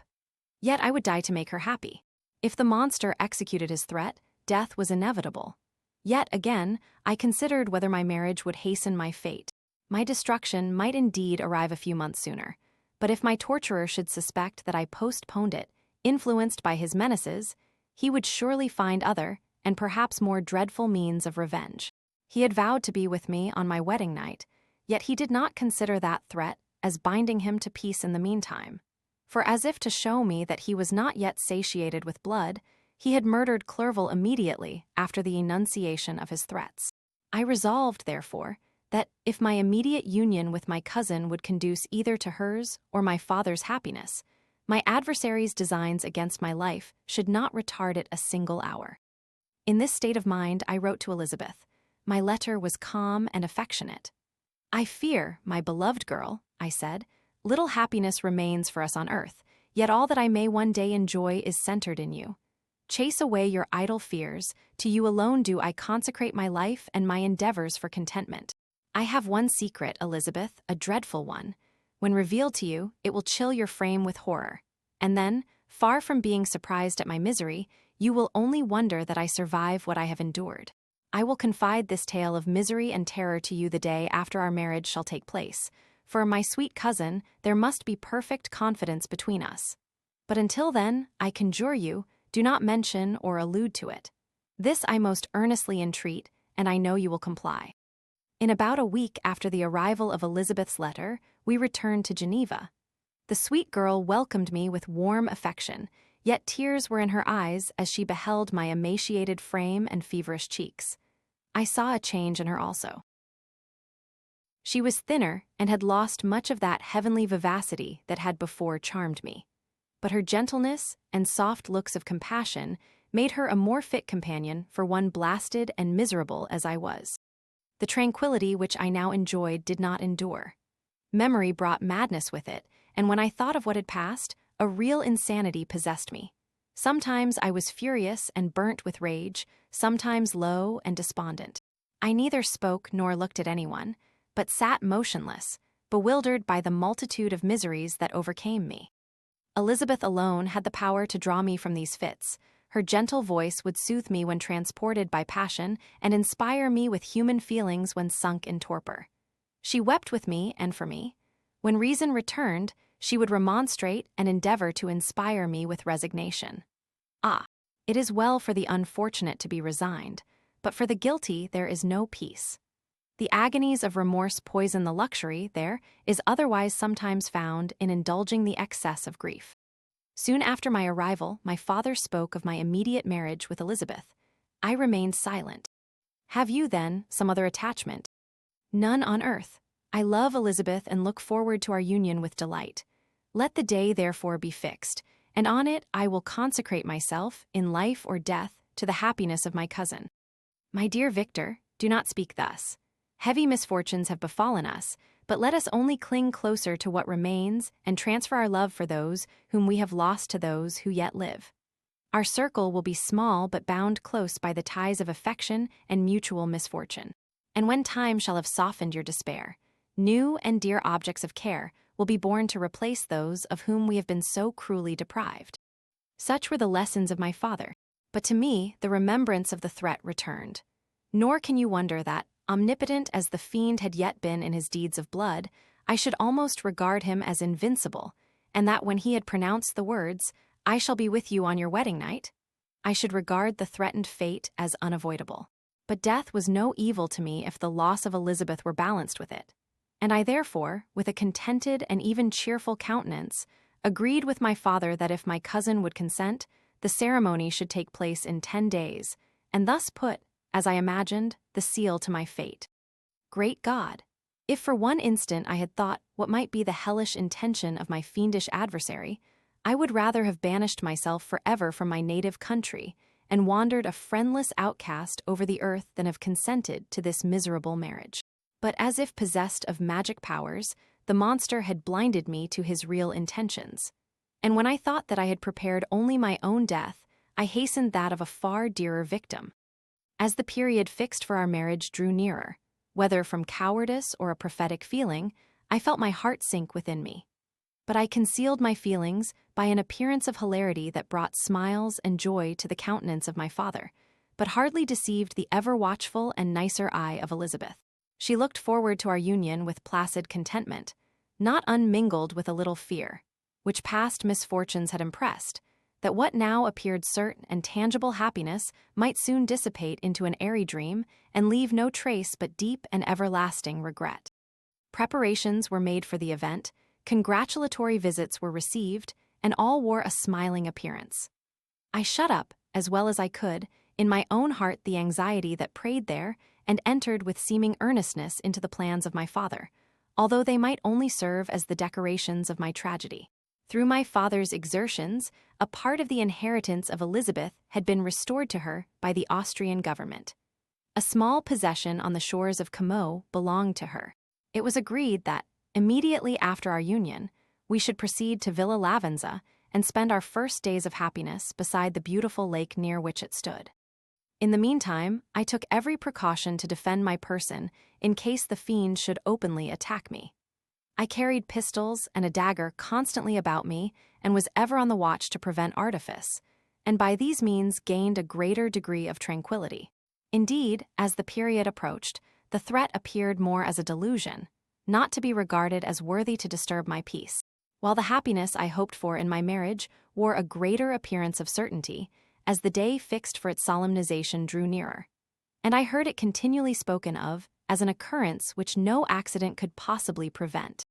Yet I would die to make her happy. If the monster executed his threat, death was inevitable. Yet again, I considered whether my marriage would hasten my fate. My destruction might indeed arrive a few months sooner, but if my torturer should suspect that I postponed it, influenced by his menaces, he would surely find other, and perhaps more dreadful means of revenge. He had vowed to be with me on my wedding night, yet he did not consider that threat as binding him to peace in the meantime. For as if to show me that he was not yet satiated with blood, he had murdered Clerval immediately after the enunciation of his threats. I resolved, therefore, that if my immediate union with my cousin would conduce either to hers or my father's happiness, my adversary's designs against my life should not retard it a single hour. In this state of mind I wrote to Elizabeth. My letter was calm and affectionate. I fear, my beloved girl, I said, little happiness remains for us on earth, yet all that I may one day enjoy is centered in you. Chase away your idle fears, to you alone do I consecrate my life and my endeavors for contentment. I have one secret, Elizabeth, a dreadful one. When revealed to you, it will chill your frame with horror. And then, far from being surprised at my misery, you will only wonder that I survive what I have endured. I will confide this tale of misery and terror to you the day after our marriage shall take place, for, my sweet cousin, there must be perfect confidence between us. But until then, I conjure you, do not mention or allude to it. This I most earnestly entreat, and I know you will comply. In about a week after the arrival of Elizabeth's letter, we returned to Geneva. The sweet girl welcomed me with warm affection, yet tears were in her eyes as she beheld my emaciated frame and feverish cheeks. I saw a change in her also. She was thinner and had lost much of that heavenly vivacity that had before charmed me. But her gentleness and soft looks of compassion made her a more fit companion for one blasted and miserable as I was. The tranquility which I now enjoyed did not endure. Memory brought madness with it, and when I thought of what had passed, a real insanity possessed me. Sometimes I was furious and burnt with rage, sometimes low and despondent. I neither spoke nor looked at anyone, but sat motionless, bewildered by the multitude of miseries that overcame me. Elizabeth alone had the power to draw me from these fits. Her gentle voice would soothe me when transported by passion and inspire me with human feelings when sunk in torpor. She wept with me and for me. When reason returned, she would remonstrate and endeavor to inspire me with resignation. Ah, it is well for the unfortunate to be resigned, but for the guilty there is no peace. The agonies of remorse poison the luxury there is otherwise sometimes found in indulging the excess of grief. Soon after my arrival, my father spoke of my immediate marriage with Elizabeth. I remained silent. Have you, then, some other attachment? None on earth. I love Elizabeth and look forward to our union with delight. Let the day, therefore, be fixed, and on it I will consecrate myself, in life or death, to the happiness of my cousin. My dear Victor, do not speak thus. Heavy misfortunes have befallen us, but let us only cling closer to what remains and transfer our love for those whom we have lost to those who yet live. Our circle will be small but bound close by the ties of affection and mutual misfortune. And when time shall have softened your despair, new and dear objects of care will be born to replace those of whom we have been so cruelly deprived. Such were the lessons of my father, but to me the remembrance of the threat returned. Nor can you wonder that, omnipotent as the fiend had yet been in his deeds of blood, I should almost regard him as invincible, and that when he had pronounced the words, "I shall be with you on your wedding night," I should regard the threatened fate as unavoidable. But death was no evil to me if the loss of Elizabeth were balanced with it, and I therefore, with a contented and even cheerful countenance, agreed with my father that if my cousin would consent, the ceremony should take place in 10 days, and thus put, as I imagined, the seal to my fate. Great God! If for one instant I had thought what might be the hellish intention of my fiendish adversary, I would rather have banished myself forever from my native country and wandered a friendless outcast over the earth than have consented to this miserable marriage. But as if possessed of magic powers, the monster had blinded me to his real intentions. And when I thought that I had prepared only my own death, I hastened that of a far dearer victim. As the period fixed for our marriage drew nearer, whether from cowardice or a prophetic feeling, I felt my heart sink within me. But I concealed my feelings by an appearance of hilarity that brought smiles and joy to the countenance of my father, but hardly deceived the ever-watchful and nicer eye of Elizabeth. She looked forward to our union with placid contentment, not unmingled with a little fear, which past misfortunes had impressed, that what now appeared certain and tangible happiness might soon dissipate into an airy dream and leave no trace but deep and everlasting regret. Preparations were made for the event, congratulatory visits were received, and all wore a smiling appearance. I shut up, as well as I could, in my own heart the anxiety that preyed there, and entered with seeming earnestness into the plans of my father, although they might only serve as the decorations of my tragedy. Through my father's exertions, a part of the inheritance of Elizabeth had been restored to her by the Austrian government. A small possession on the shores of Como belonged to her. It was agreed that, immediately after our union, we should proceed to Villa Lavenza and spend our first days of happiness beside the beautiful lake near which it stood. In the meantime, I took every precaution to defend my person in case the fiend should openly attack me. I carried pistols and a dagger constantly about me and was ever on the watch to prevent artifice, and by these means gained a greater degree of tranquillity. Indeed, as the period approached, the threat appeared more as a delusion, not to be regarded as worthy to disturb my peace, while the happiness I hoped for in my marriage wore a greater appearance of certainty as the day fixed for its solemnization drew nearer, and I heard it continually spoken of as an occurrence which no accident could possibly prevent.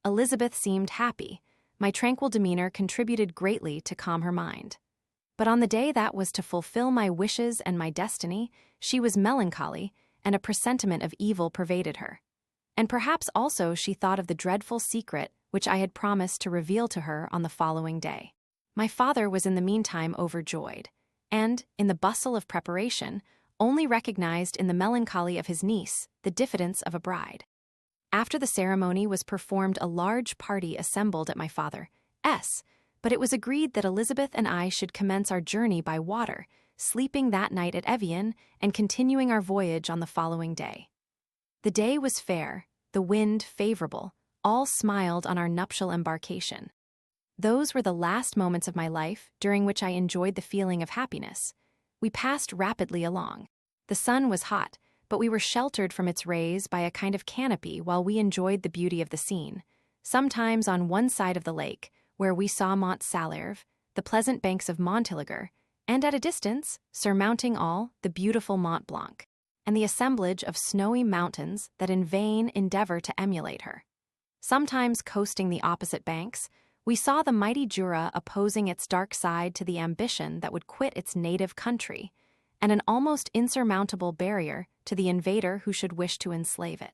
Elizabeth seemed happy. My tranquil demeanor contributed greatly to calm her mind. But on the day that was to fulfill my wishes and my destiny, she was melancholy, and a presentiment of evil pervaded her. And perhaps also she thought of the dreadful secret which I had promised to reveal to her on the following day. My father was in the meantime overjoyed, and, in the bustle of preparation, only recognized in the melancholy of his niece the diffidence of a bride. After the ceremony was performed, a large party assembled at my father's, but it was agreed that Elizabeth and I should commence our journey by water, sleeping that night at Evian and continuing our voyage on the following day. The day was fair, the wind favorable, all smiled on our nuptial embarkation. Those were the last moments of my life during which I enjoyed the feeling of happiness. We passed rapidly along. The sun was hot, but we were sheltered from its rays by a kind of canopy while we enjoyed the beauty of the scene. Sometimes on one side of the lake, where we saw Mont Salêve, the pleasant banks of Montélimar, and at a distance, surmounting all, the beautiful Mont Blanc, and the assemblage of snowy mountains that in vain endeavor to emulate her. Sometimes coasting the opposite banks, we saw the mighty Jura opposing its dark side to the ambition that would quit its native country, and an almost insurmountable barrier to the invader who should wish to enslave it.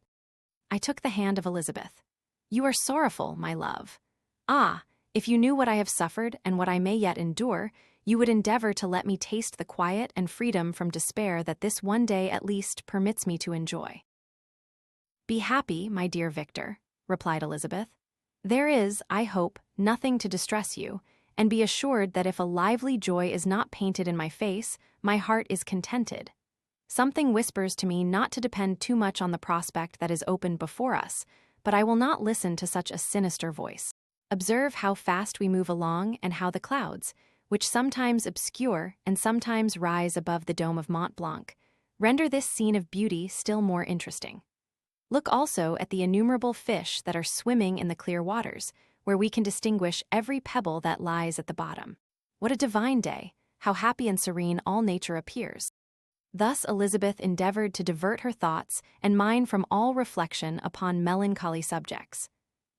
I took the hand of Elizabeth. "You are sorrowful, my love. Ah, if you knew what I have suffered and what I may yet endure, you would endeavor to let me taste the quiet and freedom from despair that this one day at least permits me to enjoy." "Be happy, my dear Victor," replied Elizabeth. "There is, I hope, nothing to distress you, and be assured that if a lively joy is not painted in my face, my heart is contented. Something whispers to me not to depend too much on the prospect that is opened before us, but I will not listen to such a sinister voice. Observe how fast we move along and how the clouds, which sometimes obscure and sometimes rise above the dome of Mont Blanc, render this scene of beauty still more interesting. Look also at the innumerable fish that are swimming in the clear waters, where we can distinguish every pebble that lies at the bottom. What a divine day! How happy and serene all nature appears." Thus Elizabeth endeavored to divert her thoughts and mine from all reflection upon melancholy subjects.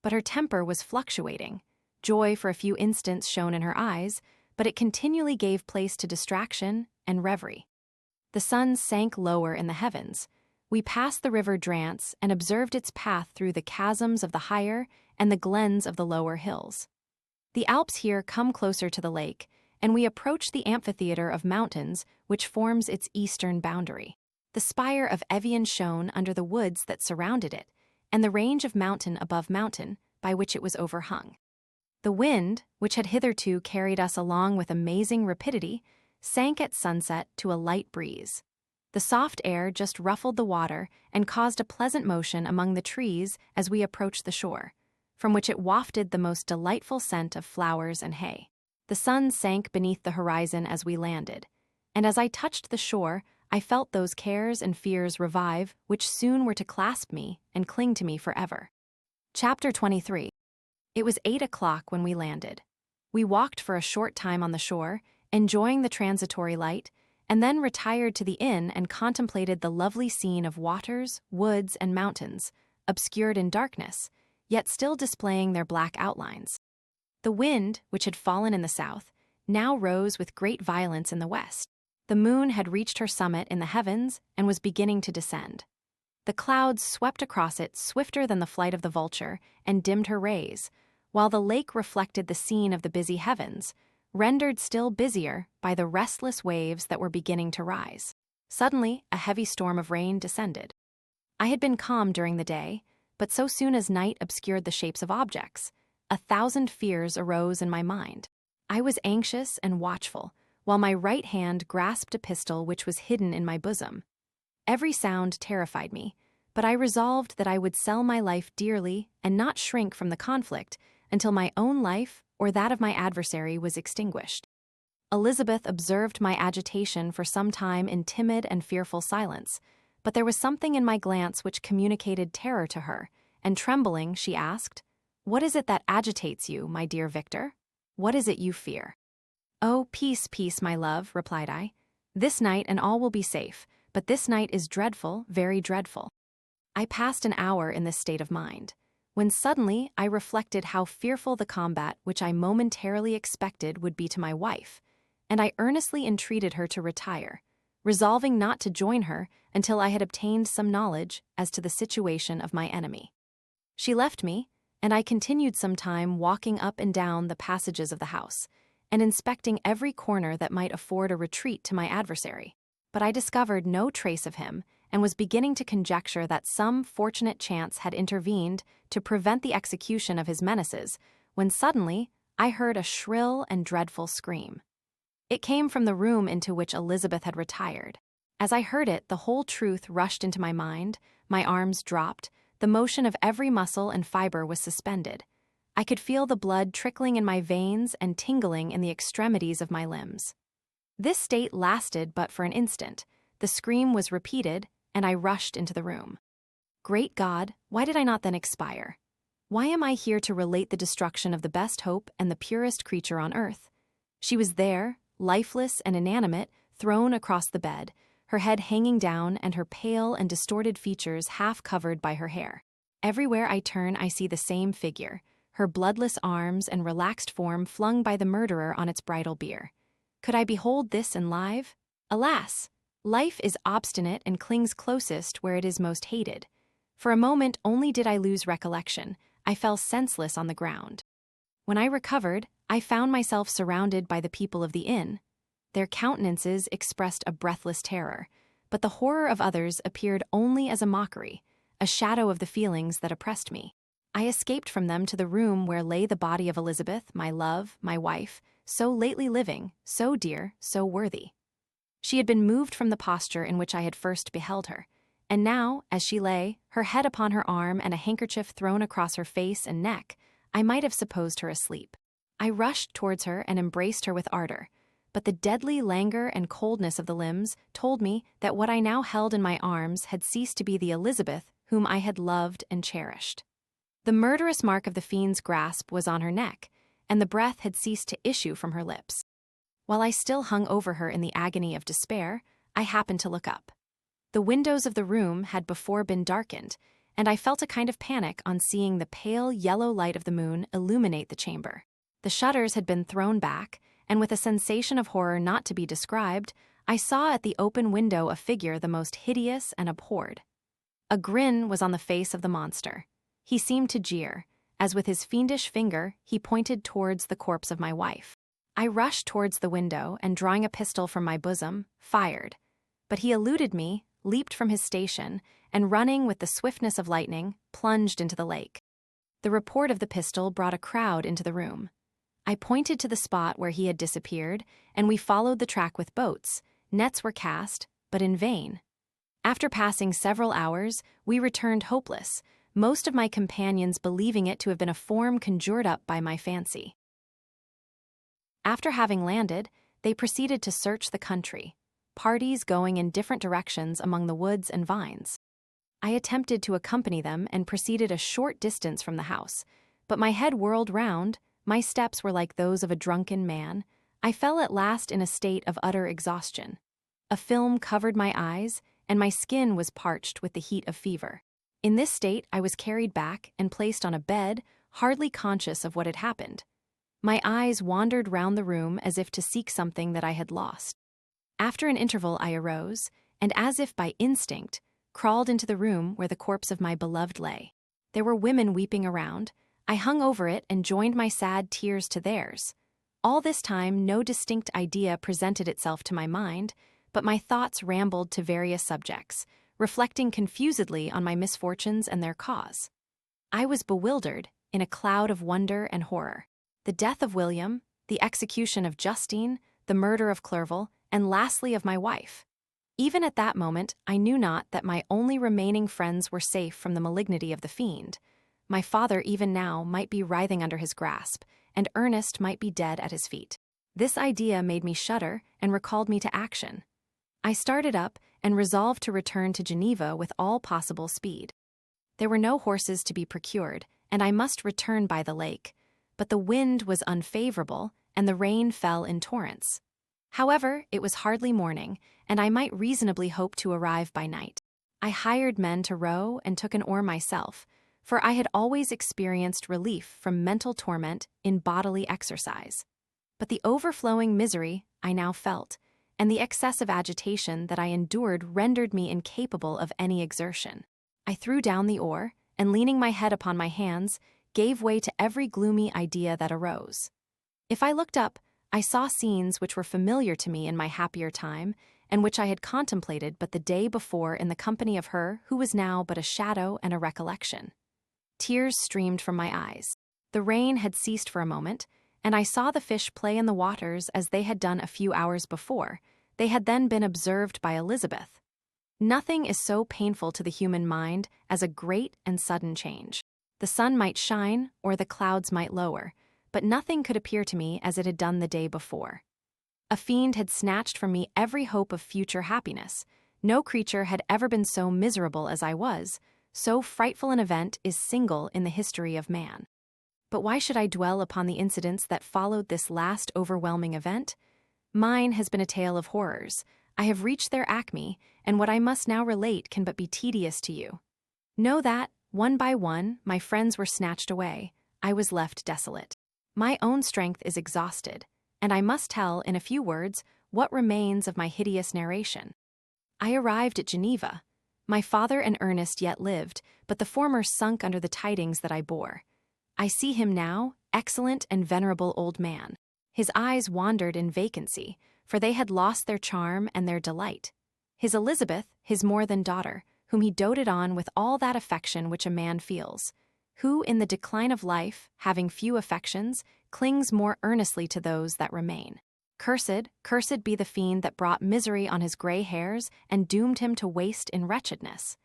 But her temper was fluctuating. Joy for a few instants shone in her eyes, but it continually gave place to distraction and reverie. The sun sank lower in the heavens. We passed the river Drance and observed its path through the chasms of the higher and the glens of the lower hills. The Alps here come closer to the lake, and we approach the amphitheater of mountains which forms its eastern boundary. The spire of Evian shone under the woods that surrounded it, and the range of mountain above mountain by which it was overhung. The wind, which had hitherto carried us along with amazing rapidity, sank at sunset to a light breeze. The soft air just ruffled the water and caused a pleasant motion among the trees as we approached the shore, from which it wafted the most delightful scent of flowers and hay. The sun sank beneath the horizon as we landed, and as I touched the shore, I felt those cares and fears revive which soon were to clasp me and cling to me forever. Chapter 23. It was 8 o'clock when we landed. We walked for a short time on the shore, enjoying the transitory light, and then retired to the inn and contemplated the lovely scene of waters, woods, and mountains, obscured in darkness, yet still displaying their black outlines. The wind, which had fallen in the south, now rose with great violence in the west. The moon had reached her summit in the heavens and was beginning to descend. The clouds swept across it swifter than the flight of the vulture and dimmed her rays, while the lake reflected the scene of the busy heavens, rendered still busier by the restless waves that were beginning to rise. Suddenly, a heavy storm of rain descended. I had been calm during the day, but so soon as night obscured the shapes of objects, 1,000 fears arose in my mind. I was anxious and watchful, while my right hand grasped a pistol which was hidden in my bosom. Every sound terrified me, but I resolved that I would sell my life dearly and not shrink from the conflict until my own life or that of my adversary was extinguished. Elizabeth observed my agitation for some time in timid and fearful silence, but there was something in my glance which communicated terror to her, and trembling, she asked, "What is it that agitates you, my dear Victor? What is it you fear?" "Oh, peace, peace, my love," replied I. "This night and all will be safe, but this night is dreadful, very dreadful." I passed an hour in this state of mind, when suddenly I reflected how fearful the combat which I momentarily expected would be to my wife, and I earnestly entreated her to retire, resolving not to join her until I had obtained some knowledge as to the situation of my enemy. She left me, and I continued some time walking up and down the passages of the house, and inspecting every corner that might afford a retreat to my adversary. But I discovered no trace of him, and was beginning to conjecture that some fortunate chance had intervened to prevent the execution of his menaces, when suddenly I heard a shrill and dreadful scream. It came from the room into which Elizabeth had retired. As I heard it, the whole truth rushed into my mind, my arms dropped, the motion of every muscle and fiber was suspended. I could feel the blood trickling in my veins and tingling in the extremities of my limbs. This state lasted but for an instant. The scream was repeated, and I rushed into the room. Great God, why did I not then expire? Why am I here to relate the destruction of the best hope and the purest creature on earth? She was there, lifeless and inanimate, thrown across the bed, her head hanging down and her pale and distorted features half covered by her hair. Everywhere I turn, I see the same figure, her bloodless arms and relaxed form flung by the murderer on its bridal bier. Could I behold this in life? Alas! Life is obstinate and clings closest where it is most hated. For a moment only did I lose recollection. I fell senseless on the ground. When I recovered, I found myself surrounded by the people of the inn. Their countenances expressed a breathless terror, but the horror of others appeared only as a mockery, a shadow of the feelings that oppressed me. I escaped from them to the room where lay the body of Elizabeth, my love, my wife, so lately living, so dear, so worthy. She had been moved from the posture in which I had first beheld her, and now, as she lay, her head upon her arm and a handkerchief thrown across her face and neck, I might have supposed her asleep. I rushed towards her and embraced her with ardor, but the deadly languor and coldness of the limbs told me that what I now held in my arms had ceased to be the Elizabeth whom I had loved and cherished. The murderous mark of the fiend's grasp was on her neck, and the breath had ceased to issue from her lips. While I still hung over her in the agony of despair, I happened to look up. The windows of the room had before been darkened, and I felt a kind of panic on seeing the pale yellow light of the moon illuminate the chamber. The shutters had been thrown back, and with a sensation of horror not to be described, I saw at the open window a figure the most hideous and abhorred. A grin was on the face of the monster. He seemed to jeer, as with his fiendish finger he pointed towards the corpse of my wife. I rushed towards the window and, drawing a pistol from my bosom, fired. But he eluded me, leaped from his station, and running with the swiftness of lightning, plunged into the lake. The report of the pistol brought a crowd into the room. I pointed to the spot where he had disappeared, and we followed the track with boats. Nets were cast, but in vain. After passing several hours, we returned hopeless, most of my companions believing it to have been a form conjured up by my fancy. After having landed, they proceeded to search the country, parties going in different directions among the woods and vines. I attempted to accompany them and proceeded a short distance from the house, but my head whirled round, my steps were like those of a drunken man. I fell at last in a state of utter exhaustion. A film covered my eyes, and my skin was parched with the heat of fever. In this state, I was carried back and placed on a bed, hardly conscious of what had happened. My eyes wandered round the room as if to seek something that I had lost. After an interval I arose, and as if by instinct, crawled into the room where the corpse of my beloved lay. There were women weeping around. I hung over it and joined my sad tears to theirs. All this time no distinct idea presented itself to my mind, but my thoughts rambled to various subjects, reflecting confusedly on my misfortunes and their cause. I was bewildered, in a cloud of wonder and horror. The death of William, the execution of Justine, the murder of Clerval, and lastly of my wife. Even at that moment, I knew not that my only remaining friends were safe from the malignity of the fiend. My father even now might be writhing under his grasp, and Ernest might be dead at his feet. This idea made me shudder and recalled me to action. I started up and resolved to return to Geneva with all possible speed. There were no horses to be procured, and I must return by the lake, but the wind was unfavorable, and the rain fell in torrents. However, it was hardly morning, and I might reasonably hope to arrive by night. I hired men to row and took an oar myself, for I had always experienced relief from mental torment in bodily exercise. But the overflowing misery I now felt, and the excessive agitation that I endured rendered me incapable of any exertion. I threw down the oar, and leaning my head upon my hands, gave way to every gloomy idea that arose. If I looked up, I saw scenes which were familiar to me in my happier time, and which I had contemplated but the day before in the company of her who was now but a shadow and a recollection. Tears streamed from my eyes. The rain had ceased for a moment, and I saw the fish play in the waters as they had done a few hours before. They had then been observed by Elizabeth. Nothing is so painful to the human mind as a great and sudden change. The sun might shine or the clouds might lower, but nothing could appear to me as it had done the day before. A fiend had snatched from me every hope of future happiness. No creature had ever been so miserable as I was. So frightful an event is single in the history of man. But why should I dwell upon the incidents that followed this last overwhelming event? Mine has been a tale of horrors. I have reached their acme, and what I must now relate can but be tedious to you. Know that, one by one, my friends were snatched away. I was left desolate. My own strength is exhausted, and I must tell, in a few words, what remains of my hideous narration. I arrived at Geneva. My father and Ernest yet lived, but the former sunk under the tidings that I bore. I see him now, excellent and venerable old man. His eyes wandered in vacancy, for they had lost their charm and their delight. His Elizabeth, his more than daughter, whom he doted on with all that affection which a man feels, who, in the decline of life, having few affections, clings more earnestly to those that remain. Cursed, cursed be the fiend that brought misery on his gray hairs and doomed him to waste in wretchedness.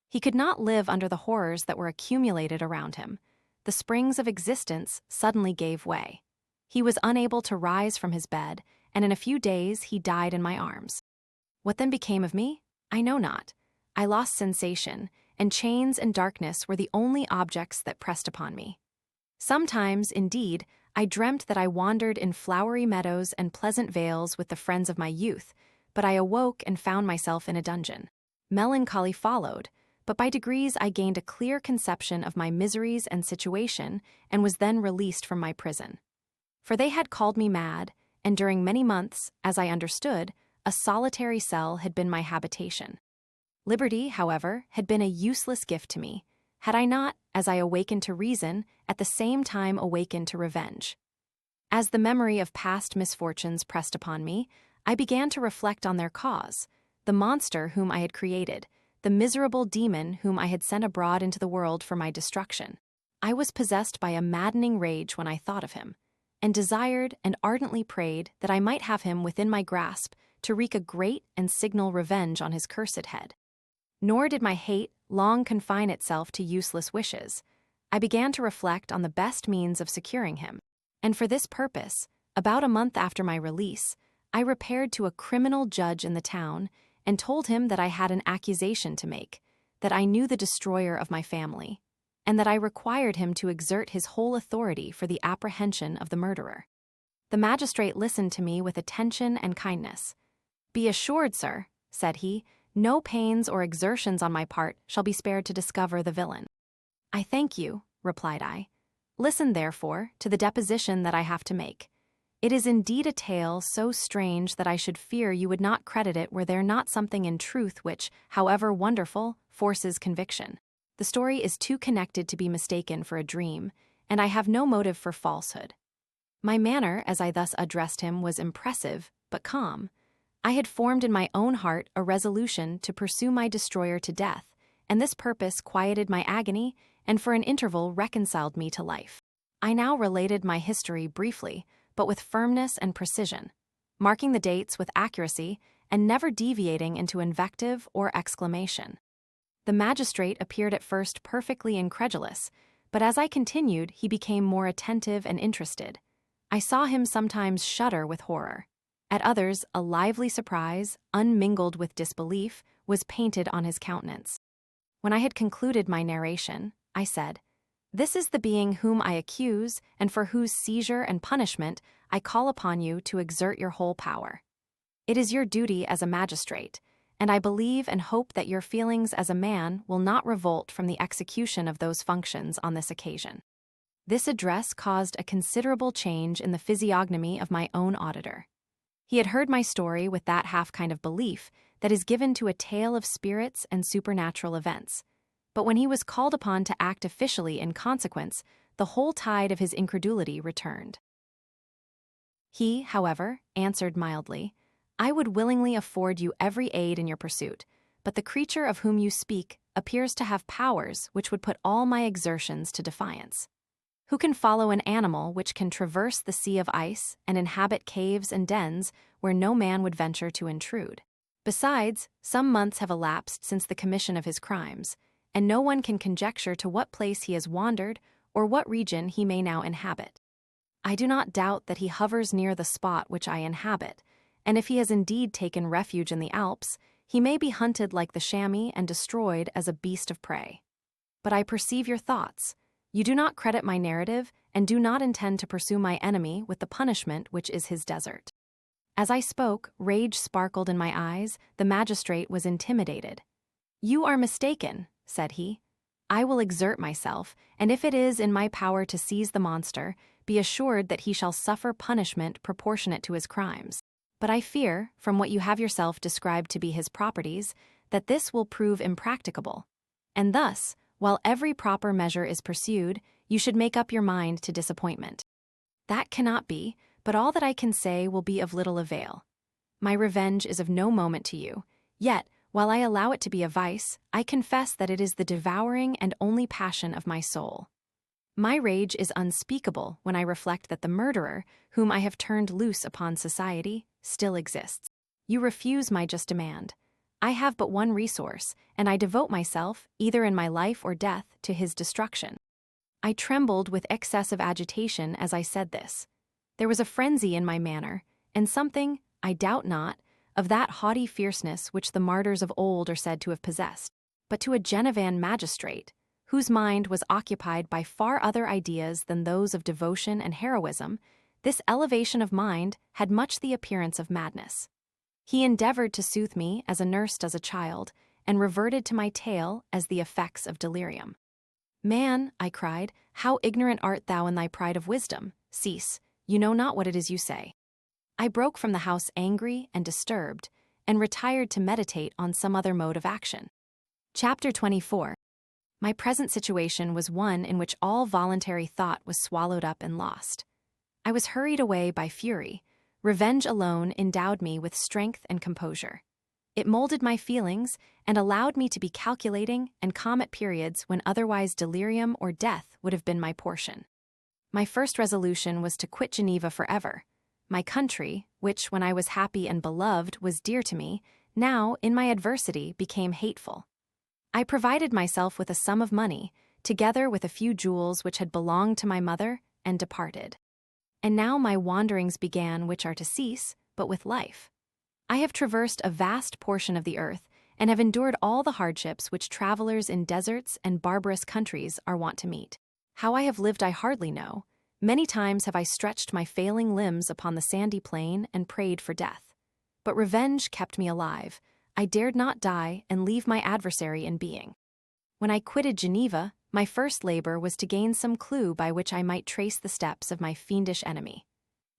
He could not live under the horrors that were accumulated around him. The springs of existence suddenly gave way. He was unable to rise from his bed, and in a few days he died in my arms. What then became of me? I know not. I lost sensation, and chains and darkness were the only objects that pressed upon me. Sometimes, indeed, I dreamt that I wandered in flowery meadows and pleasant vales with the friends of my youth, but I awoke and found myself in a dungeon. Melancholy followed, but by degrees I gained a clear conception of my miseries and situation, and was then released from my prison. For they had called me mad, and during many months, as I understood, a solitary cell had been my habitation. Liberty, however, had been a useless gift to me, had I not, as I awakened to reason, at the same time awakened to revenge. As the memory of past misfortunes pressed upon me, I began to reflect on their cause, the monster whom I had created, the miserable demon whom I had sent abroad into the world for my destruction. I was possessed by a maddening rage when I thought of him, and desired and ardently prayed that I might have him within my grasp to wreak a great and signal revenge on his cursed head. Nor did my hate long confine itself to useless wishes. I began to reflect on the best means of securing him, and for this purpose, about a month after my release, I repaired to a criminal judge in the town and told him that I had an accusation to make, that I knew the destroyer of my family, and that I required him to exert his whole authority for the apprehension of the murderer. The magistrate listened to me with attention and kindness. "Be assured, sir," said he, "no pains or exertions on my part shall be spared to discover the villain." "I thank you," replied I. "Listen, therefore, to the deposition that I have to make. It is indeed a tale so strange that I should fear you would not credit it were there not something in truth which, however wonderful, forces conviction. The story is too connected to be mistaken for a dream, and I have no motive for falsehood." My manner, as I thus addressed him, was impressive, but calm. I had formed in my own heart a resolution to pursue my destroyer to death, and this purpose quieted my agony and for an interval reconciled me to life. I now related my history briefly, but with firmness and precision, marking the dates with accuracy and never deviating into invective or exclamation. The magistrate appeared at first perfectly incredulous, but as I continued, he became more attentive and interested. I saw him sometimes shudder with horror. At others, a lively surprise, unmingled with disbelief, was painted on his countenance. When I had concluded my narration, I said, "This is the being whom I accuse, and for whose seizure and punishment I call upon you to exert your whole power. It is your duty as a magistrate, and I believe and hope that your feelings as a man will not revolt from the execution of those functions on this occasion." This address caused a considerable change in the physiognomy of my own auditor. He had heard my story with that half kind of belief that is given to a tale of spirits and supernatural events, but when he was called upon to act officially in consequence, the whole tide of his incredulity returned. He, however, answered mildly, "I would willingly afford you every aid in your pursuit, but the creature of whom you speak appears to have powers which would put all my exertions to defiance." Who can follow an animal which can traverse the sea of ice and inhabit caves and dens where no man would venture to intrude? Besides, some months have elapsed since the commission of his crimes, and no one can conjecture to what place he has wandered or what region he may now inhabit. I do not doubt that he hovers near the spot which I inhabit, and if he has indeed taken refuge in the Alps, he may be hunted like the chamois and destroyed as a beast of prey. But I perceive your thoughts. You do not credit my narrative and do not intend to pursue my enemy with the punishment which is his desert. As I spoke, rage sparkled in my eyes. The magistrate was intimidated. You are mistaken, said he. I will exert myself, and if it is in my power to seize the monster, be assured that he shall suffer punishment proportionate to his crimes. But I fear, from what you have yourself described to be his properties, that this will prove impracticable. And thus, while every proper measure is pursued, you should make up your mind to disappointment. That cannot be, but all that I can say will be of little avail. My revenge is of no moment to you, yet, while I allow it to be a vice, I confess that it is the devouring and only passion of my soul. My rage is unspeakable when I reflect that the murderer, whom I have turned loose upon society, still exists. You refuse my just demand. I have but one resource, and I devote myself, either in my life or death, to his destruction. I trembled with excessive agitation as I said this. There was a frenzy in my manner, and something, I doubt not, of that haughty fierceness which the martyrs of old are said to have possessed. But to a Genevan magistrate, whose mind was occupied by far other ideas than those of devotion and heroism, this elevation of mind had much the appearance of madness. He endeavored to soothe me as a nurse does a child, and reverted to my tale as the effects of delirium. Man, I cried, how ignorant art thou in thy pride of wisdom! Cease, you know not what it is you say. I broke from the house angry and disturbed, and retired to meditate on some other mode of action. Chapter 24. My present situation was one in which all voluntary thought was swallowed up and lost. I was hurried away by fury. Revenge alone endowed me with strength and composure. It molded my feelings and allowed me to be calculating and calm at periods when otherwise delirium or death would have been my portion. My first resolution was to quit Geneva forever. My country, which when I was happy and beloved was dear to me, now, in my adversity, became hateful. I provided myself with a sum of money, together with a few jewels which had belonged to my mother, and departed. And now my wanderings began, which are to cease, but with life. I have traversed a vast portion of the earth, and have endured all the hardships which travelers in deserts and barbarous countries are wont to meet. How I have lived I hardly know. Many times have I stretched my failing limbs upon the sandy plain and prayed for death. But revenge kept me alive. I dared not die and leave my adversary in being. When I quitted Geneva, my first labor was to gain some clue by which I might trace the steps of my fiendish enemy.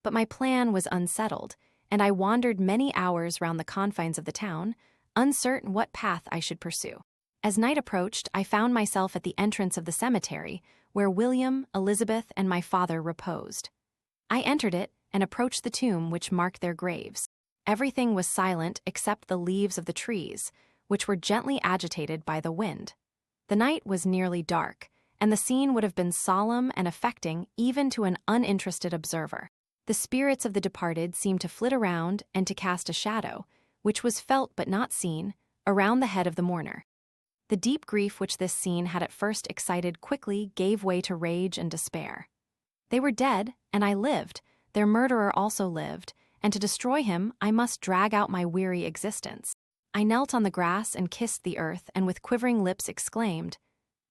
But my plan was unsettled, and I wandered many hours round the confines of the town, uncertain what path I should pursue. As night approached, I found myself at the entrance of the cemetery, where William, Elizabeth, and my father reposed. I entered it and approached the tomb which marked their graves. Everything was silent except the leaves of the trees, which were gently agitated by the wind. The night was nearly dark, and the scene would have been solemn and affecting even to an uninterested observer. The spirits of the departed seemed to flit around and to cast a shadow, which was felt but not seen, around the head of the mourner. The deep grief which this scene had at first excited quickly gave way to rage and despair. They were dead, and I lived. Their murderer also lived, and to destroy him I must drag out my weary existence. I knelt on the grass and kissed the earth, and with quivering lips exclaimed,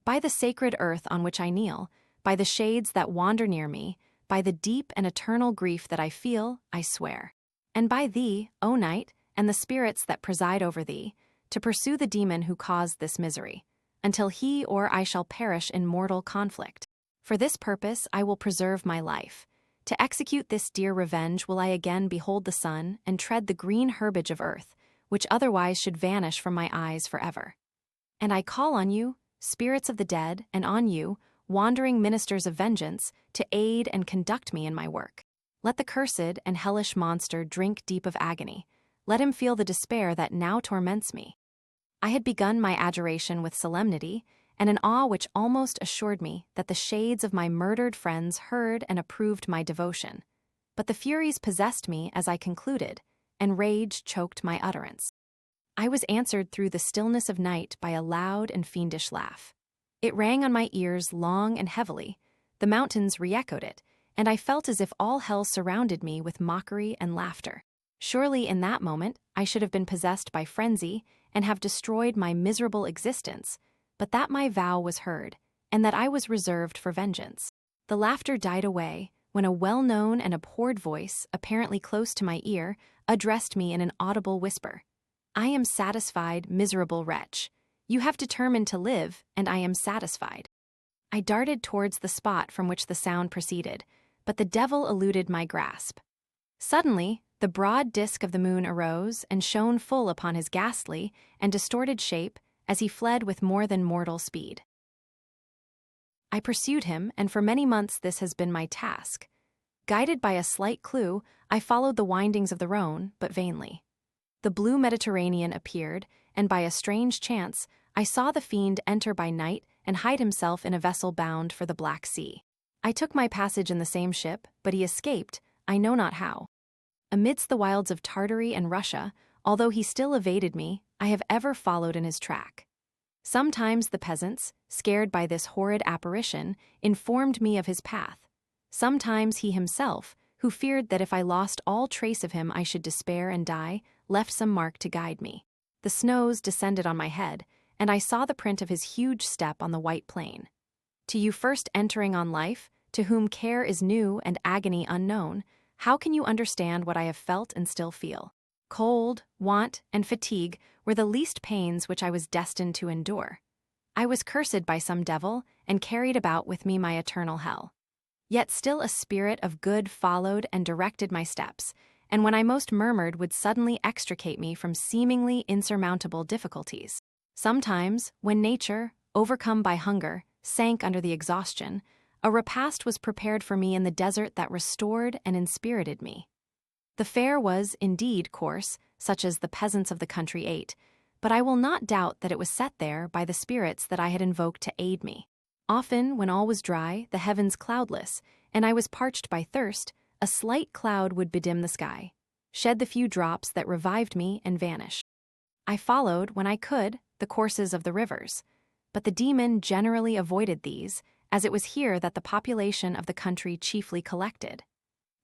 "By the sacred earth on which I kneel, by the shades that wander near me, by the deep and eternal grief that I feel, I swear. And by thee, O night, and the spirits that preside over thee, to pursue the demon who caused this misery, until he or I shall perish in mortal conflict. For this purpose I will preserve my life. To execute this dear revenge will I again behold the sun and tread the green herbage of earth, which otherwise should vanish from my eyes forever. And I call on you, spirits of the dead, and on you, wandering ministers of vengeance, to aid and conduct me in my work. Let the cursed and hellish monster drink deep of agony. Let him feel the despair that now torments me." I had begun my adjuration with solemnity, and an awe which almost assured me that the shades of my murdered friends heard and approved my devotion. But the furies possessed me as I concluded, and rage choked my utterance. I was answered through the stillness of night by a loud and fiendish laugh. It rang on my ears long and heavily, the mountains re-echoed it, and I felt as if all hell surrounded me with mockery and laughter. Surely in that moment I should have been possessed by frenzy and have destroyed my miserable existence, but that my vow was heard, and that I was reserved for vengeance. The laughter died away when a well-known and abhorred voice, apparently close to my ear, addressed me in an audible whisper. "I am satisfied, miserable wretch. You have determined to live, and I am satisfied." I darted towards the spot from which the sound proceeded, but the devil eluded my grasp. Suddenly, the broad disk of the moon arose and shone full upon his ghastly and distorted shape as he fled with more than mortal speed. I pursued him, and for many months this has been my task. Guided by a slight clue, I followed the windings of the Rhone, but vainly. The blue Mediterranean appeared, and by a strange chance, I saw the fiend enter by night and hide himself in a vessel bound for the Black Sea. I took my passage in the same ship, but he escaped, I know not how. Amidst the wilds of Tartary and Russia, although he still evaded me, I have ever followed in his track. Sometimes the peasants, scared by this horrid apparition, informed me of his path. Sometimes he himself, who feared that if I lost all trace of him I should despair and die, left some mark to guide me. The snows descended on my head, and I saw the print of his huge step on the white plain. To you first entering on life, to whom care is new and agony unknown, how can you understand what I have felt and still feel? Cold, want, and fatigue were the least pains which I was destined to endure. I was cursed by some devil, and carried about with me my eternal hell. Yet still a spirit of good followed and directed my steps, and when I most murmured would suddenly extricate me from seemingly insurmountable difficulties. Sometimes, when nature, overcome by hunger, sank under the exhaustion, a repast was prepared for me in the desert that restored and inspirited me. The fare was, indeed, coarse, such as the peasants of the country ate, but I will not doubt that it was set there by the spirits that I had invoked to aid me. Often, when all was dry, the heavens cloudless, and I was parched by thirst, a slight cloud would bedim the sky, shed the few drops that revived me, and vanish. I followed, when I could, the courses of the rivers, but the demon generally avoided these, as it was here that the population of the country chiefly collected.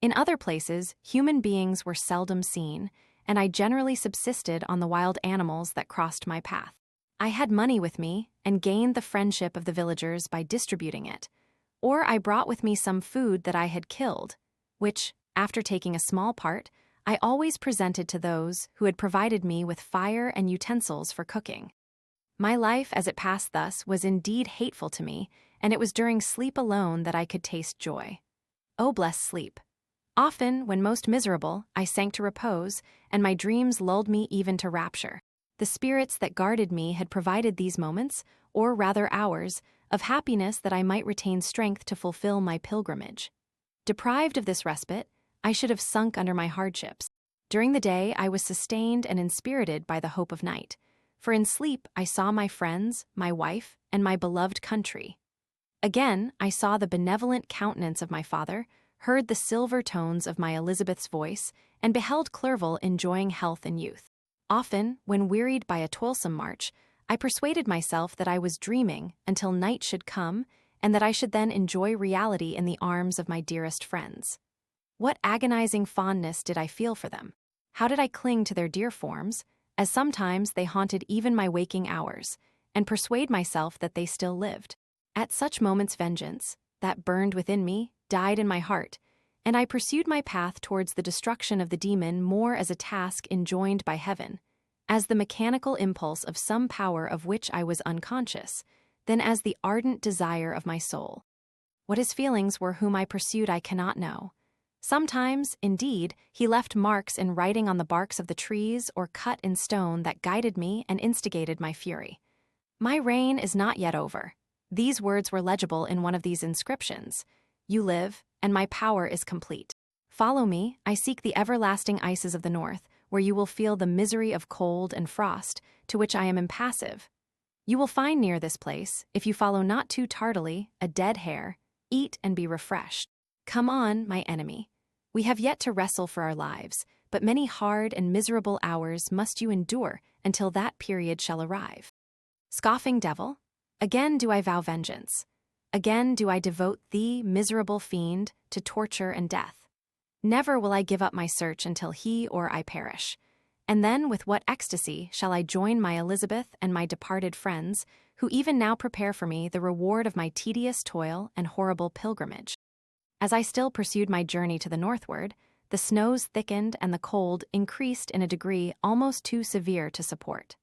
In other places, human beings were seldom seen, and I generally subsisted on the wild animals that crossed my path. I had money with me, and gained the friendship of the villagers by distributing it, or I brought with me some food that I had killed, which, after taking a small part, I always presented to those who had provided me with fire and utensils for cooking. My life as it passed thus was indeed hateful to me, and it was during sleep alone that I could taste joy. Oh, blessed sleep! Often, when most miserable, I sank to repose, and my dreams lulled me even to rapture. The spirits that guarded me had provided these moments, or rather hours, of happiness that I might retain strength to fulfill my pilgrimage. Deprived of this respite, I should have sunk under my hardships. During the day I was sustained and inspirited by the hope of night, for in sleep I saw my friends, my wife, and my beloved country. Again I saw the benevolent countenance of my father, heard the silver tones of my Elizabeth's voice, and beheld Clerval enjoying health and youth. Often, when wearied by a toilsome march, I persuaded myself that I was dreaming until night should come, and that I should then enjoy reality in the arms of my dearest friends. What agonizing fondness did I feel for them? How did I cling to their dear forms, as sometimes they haunted even my waking hours, and persuade myself that they still lived. At such moments vengeance, that burned within me, died in my heart, and I pursued my path towards the destruction of the demon more as a task enjoined by heaven, as the mechanical impulse of some power of which I was unconscious, than as the ardent desire of my soul. What his feelings were whom I pursued I cannot know. Sometimes, indeed, he left marks in writing on the barks of the trees or cut in stone that guided me and instigated my fury. My reign is not yet over. These words were legible in one of these inscriptions. You live, and my power is complete. Follow me, I seek the everlasting ices of the north, where you will feel the misery of cold and frost, to which I am impassive. You will find near this place, if you follow not too tardily, a dead hare. Eat and be refreshed. Come on, my enemy. We have yet to wrestle for our lives, but many hard and miserable hours must you endure until that period shall arrive. Scoffing devil, again do I vow vengeance. Again do I devote thee, miserable fiend, to torture and death. Never will I give up my search until he or I perish. And then with what ecstasy shall I join my Elizabeth and my departed friends, who even now prepare for me the reward of my tedious toil and horrible pilgrimage. As I still pursued my journey to the northward, the snows thickened and the cold increased in a degree almost too severe to support.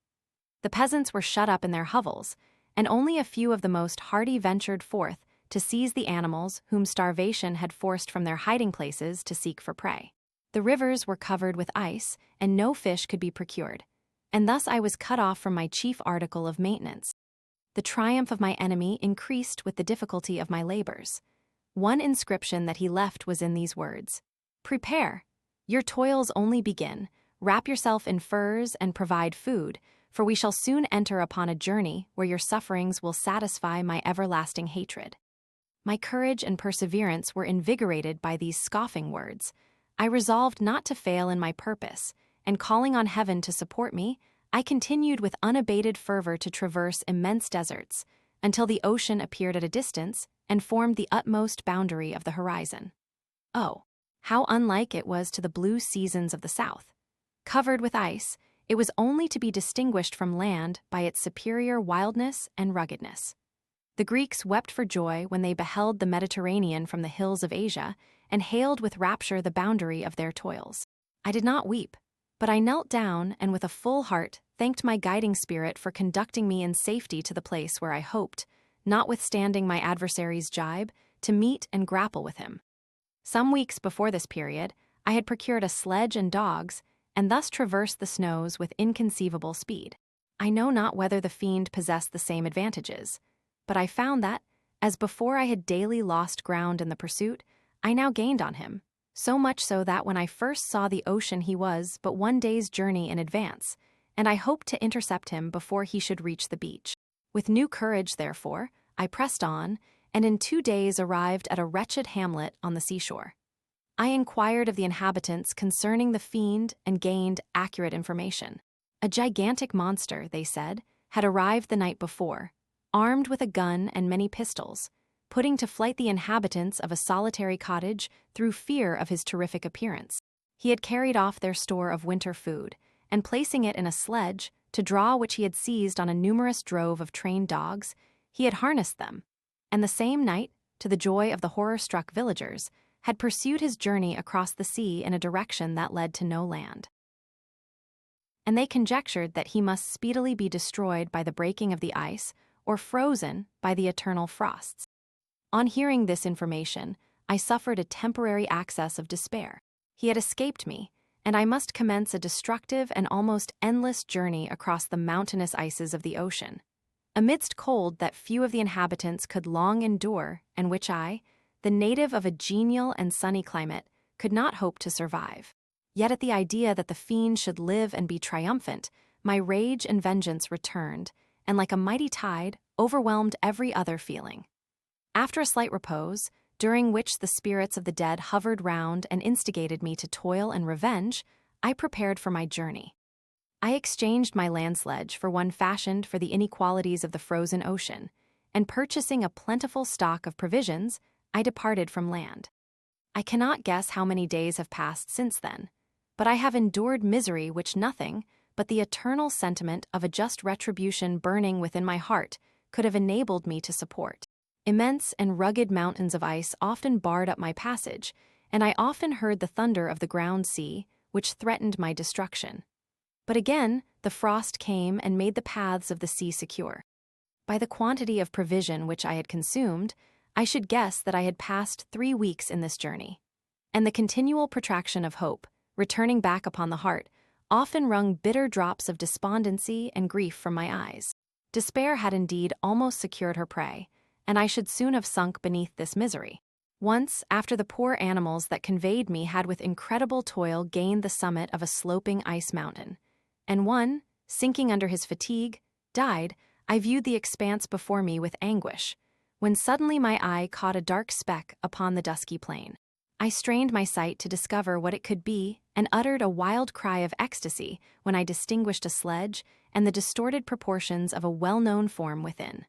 The peasants were shut up in their hovels, and only a few of the most hardy ventured forth to seize the animals whom starvation had forced from their hiding places to seek for prey. The rivers were covered with ice, and no fish could be procured, and thus I was cut off from my chief article of maintenance. The triumph of my enemy increased with the difficulty of my labors. One inscription that he left was in these words: "Prepare. Your toils only begin. Wrap yourself in furs and provide food, for we shall soon enter upon a journey where your sufferings will satisfy my everlasting hatred." My courage and perseverance were invigorated by these scoffing words. I resolved not to fail in my purpose, and calling on heaven to support me, I continued with unabated fervor to traverse immense deserts, until the ocean appeared at a distance and formed the utmost boundary of the horizon. Oh, how unlike it was to the blue seasons of the south! Covered with ice, it was only to be distinguished from land by its superior wildness and ruggedness. The Greeks wept for joy when they beheld the Mediterranean from the hills of Asia, and hailed with rapture the boundary of their toils. I did not weep, but I knelt down and with a full heart thanked my guiding spirit for conducting me in safety to the place where I hoped, notwithstanding my adversary's jibe, to meet and grapple with him. Some weeks before this period, I had procured a sledge and dogs, and thus traversed the snows with inconceivable speed. I know not whether the fiend possessed the same advantages, but I found that, as before I had daily lost ground in the pursuit, I now gained on him, so much so that when I first saw the ocean he was but one day's journey in advance, and I hoped to intercept him before he should reach the beach. With new courage, therefore, I pressed on, and in 2 days arrived at a wretched hamlet on the seashore. I inquired of the inhabitants concerning the fiend and gained accurate information. A gigantic monster, they said, had arrived the night before, armed with a gun and many pistols, putting to flight the inhabitants of a solitary cottage through fear of his terrific appearance. He had carried off their store of winter food, and placing it in a sledge, to draw which he had seized on a numerous drove of trained dogs, he had harnessed them, and the same night, to the joy of the horror-struck villagers, had pursued his journey across the sea in a direction that led to no land. And they conjectured that he must speedily be destroyed by the breaking of the ice, or frozen by the eternal frosts. On hearing this information, I suffered a temporary access of despair. He had escaped me, and I must commence a destructive and almost endless journey across the mountainous ices of the ocean, amidst cold that few of the inhabitants could long endure, and which I, the native of a genial and sunny climate, could not hope to survive. Yet at the idea that the fiend should live and be triumphant, my rage and vengeance returned, and like a mighty tide, overwhelmed every other feeling. After a slight repose, during which the spirits of the dead hovered round and instigated me to toil and revenge, I prepared for my journey. I exchanged my land sledge for one fashioned for the inequalities of the frozen ocean, and purchasing a plentiful stock of provisions, I departed from land. I cannot guess how many days have passed since then, but I have endured misery which nothing but the eternal sentiment of a just retribution burning within my heart could have enabled me to support. Immense and rugged mountains of ice often barred up my passage, and I often heard the thunder of the ground sea, which threatened my destruction. But again, the frost came and made the paths of the sea secure. By the quantity of provision which I had consumed, I should guess that I had passed 3 weeks in this journey. And the continual protraction of hope, returning back upon the heart, often wrung bitter drops of despondency and grief from my eyes. Despair had indeed almost secured her prey, and I should soon have sunk beneath this misery. Once, after the poor animals that conveyed me had with incredible toil gained the summit of a sloping ice mountain, and one, sinking under his fatigue, died, I viewed the expanse before me with anguish, when suddenly my eye caught a dark speck upon the dusky plain. I strained my sight to discover what it could be and uttered a wild cry of ecstasy when I distinguished a sledge and the distorted proportions of a well-known form within.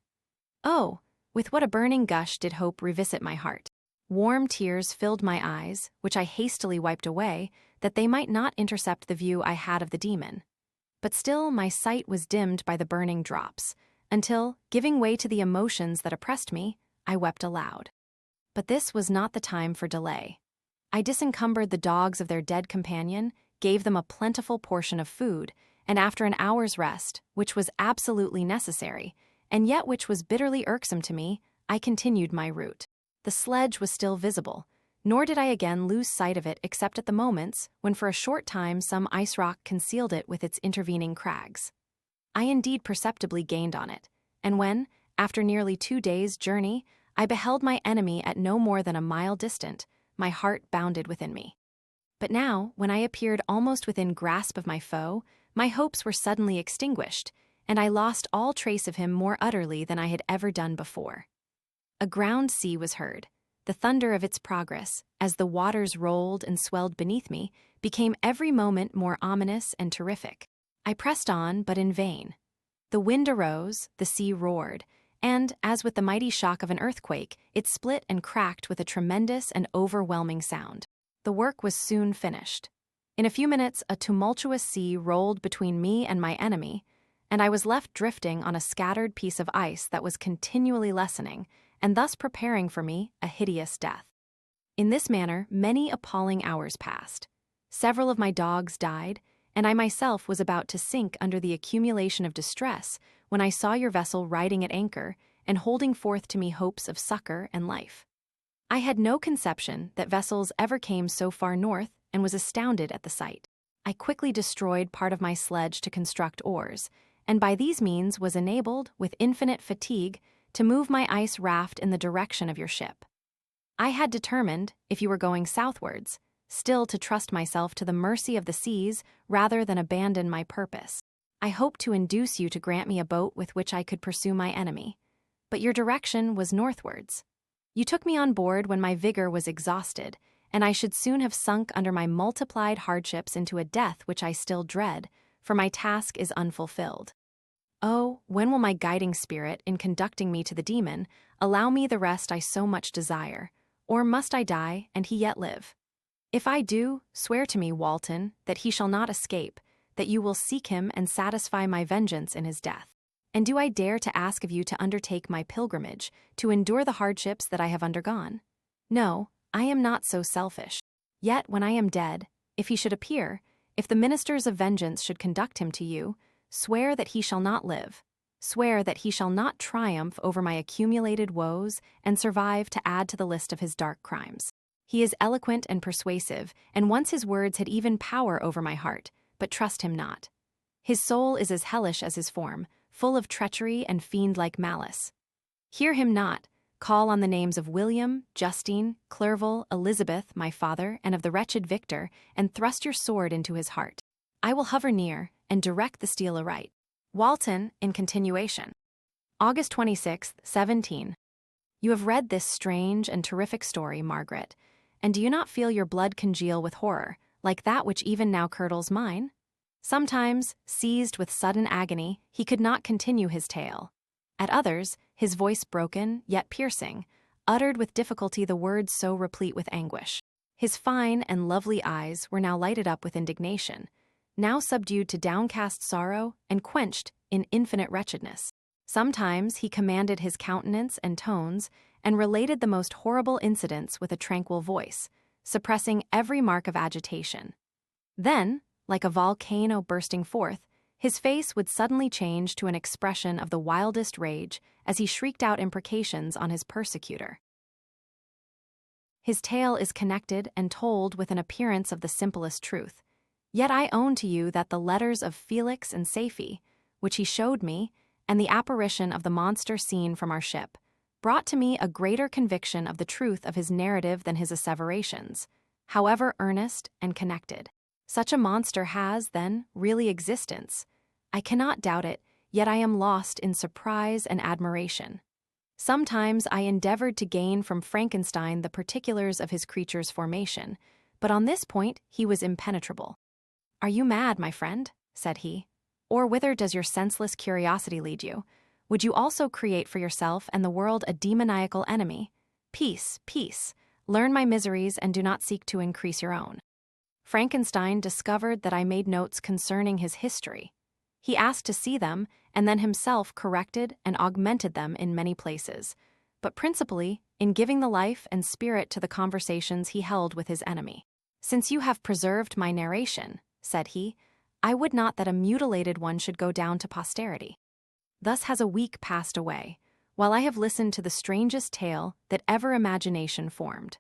Oh, with what a burning gush did hope revisit my heart. Warm tears filled my eyes, which I hastily wiped away, that they might not intercept the view I had of the demon. But still my sight was dimmed by the burning drops, until, giving way to the emotions that oppressed me, I wept aloud. But this was not the time for delay. I disencumbered the dogs of their dead companion, gave them a plentiful portion of food, and after an hour's rest, which was absolutely necessary, and yet which was bitterly irksome to me, I continued my route. The sledge was still visible, nor did I again lose sight of it except at the moments when for a short time some ice rock concealed it with its intervening crags. I indeed perceptibly gained on it, and when, after nearly 2 days' journey, I beheld my enemy at no more than a mile distant, my heart bounded within me. But now, when I appeared almost within grasp of my foe, my hopes were suddenly extinguished, and I lost all trace of him more utterly than I had ever done before. A ground sea was heard. The thunder of its progress, as the waters rolled and swelled beneath me, became every moment more ominous and terrific. I pressed on, but in vain. The wind arose, the sea roared, and, as with the mighty shock of an earthquake, it split and cracked with a tremendous and overwhelming sound. The work was soon finished. In a few minutes, a tumultuous sea rolled between me and my enemy, and I was left drifting on a scattered piece of ice that was continually lessening, and thus preparing for me a hideous death. In this manner, many appalling hours passed. Several of my dogs died, and I myself was about to sink under the accumulation of distress when I saw your vessel riding at anchor and holding forth to me hopes of succor and life. I had no conception that vessels ever came so far north and was astounded at the sight. I quickly destroyed part of my sledge to construct oars, and by these means was enabled, with infinite fatigue, to move my ice raft in the direction of your ship. I had determined, if you were going southwards, still to trust myself to the mercy of the seas rather than abandon my purpose. I hoped to induce you to grant me a boat with which I could pursue my enemy, but your direction was northwards. You took me on board when my vigor was exhausted, and I should soon have sunk under my multiplied hardships into a death which I still dread, for my task is unfulfilled. Oh, when will my guiding spirit, in conducting me to the demon, allow me the rest I so much desire, or must I die and he yet live? If I do, swear to me, Walton, that he shall not escape, that you will seek him and satisfy my vengeance in his death. And do I dare to ask of you to undertake my pilgrimage, to endure the hardships that I have undergone? No, I am not so selfish. Yet when I am dead, if he should appear, if the ministers of vengeance should conduct him to you, swear that he shall not live. Swear that he shall not triumph over my accumulated woes and survive to add to the list of his dark crimes. He is eloquent and persuasive, and once his words had even power over my heart, but trust him not. His soul is as hellish as his form, full of treachery and fiend-like malice. Hear him not. Call on the names of William, Justine, Clerval, Elizabeth, my father, and of the wretched Victor, and thrust your sword into his heart. I will hover near, and direct the steel aright. Walton, in continuation. August 26, 17. You have read this strange and terrific story, Margaret, and do you not feel your blood congeal with horror, like that which even now curdles mine? Sometimes, seized with sudden agony, he could not continue his tale. At others, his voice broken, yet piercing, uttered with difficulty the words so replete with anguish. His fine and lovely eyes were now lighted up with indignation, now subdued to downcast sorrow and quenched in infinite wretchedness. Sometimes he commanded his countenance and tones and related the most horrible incidents with a tranquil voice, suppressing every mark of agitation. Then, like a volcano bursting forth, his face would suddenly change to an expression of the wildest rage as he shrieked out imprecations on his persecutor. His tale is connected and told with an appearance of the simplest truth. Yet I own to you that the letters of Felix and Safie, which he showed me, and the apparition of the monster seen from our ship, brought to me a greater conviction of the truth of his narrative than his asseverations, however earnest and connected. Such a monster has, then, really existence. I cannot doubt it, yet I am lost in surprise and admiration. Sometimes I endeavored to gain from Frankenstein the particulars of his creature's formation, but on this point he was impenetrable. "Are you mad, my friend?" said he. "Or whither does your senseless curiosity lead you? Would you also create for yourself and the world a demoniacal enemy? Peace, peace. Learn my miseries and do not seek to increase your own." Frankenstein discovered that I made notes concerning his history. He asked to see them, and then himself corrected and augmented them in many places, but principally in giving the life and spirit to the conversations he held with his enemy. "Since you have preserved my narration," said he, "I would not that a mutilated one should go down to posterity. Thus has a week passed away, while I have listened to the strangest tale that ever imagination formed.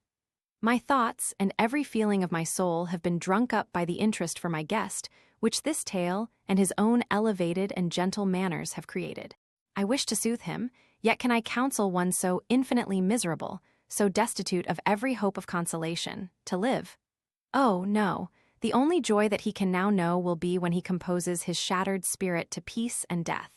My thoughts and every feeling of my soul have been drunk up by the interest for my guest, which this tale and his own elevated and gentle manners have created. I wish to soothe him, yet can I counsel one so infinitely miserable, so destitute of every hope of consolation, to live? Oh, no, the only joy that he can now know will be when he composes his shattered spirit to peace and death.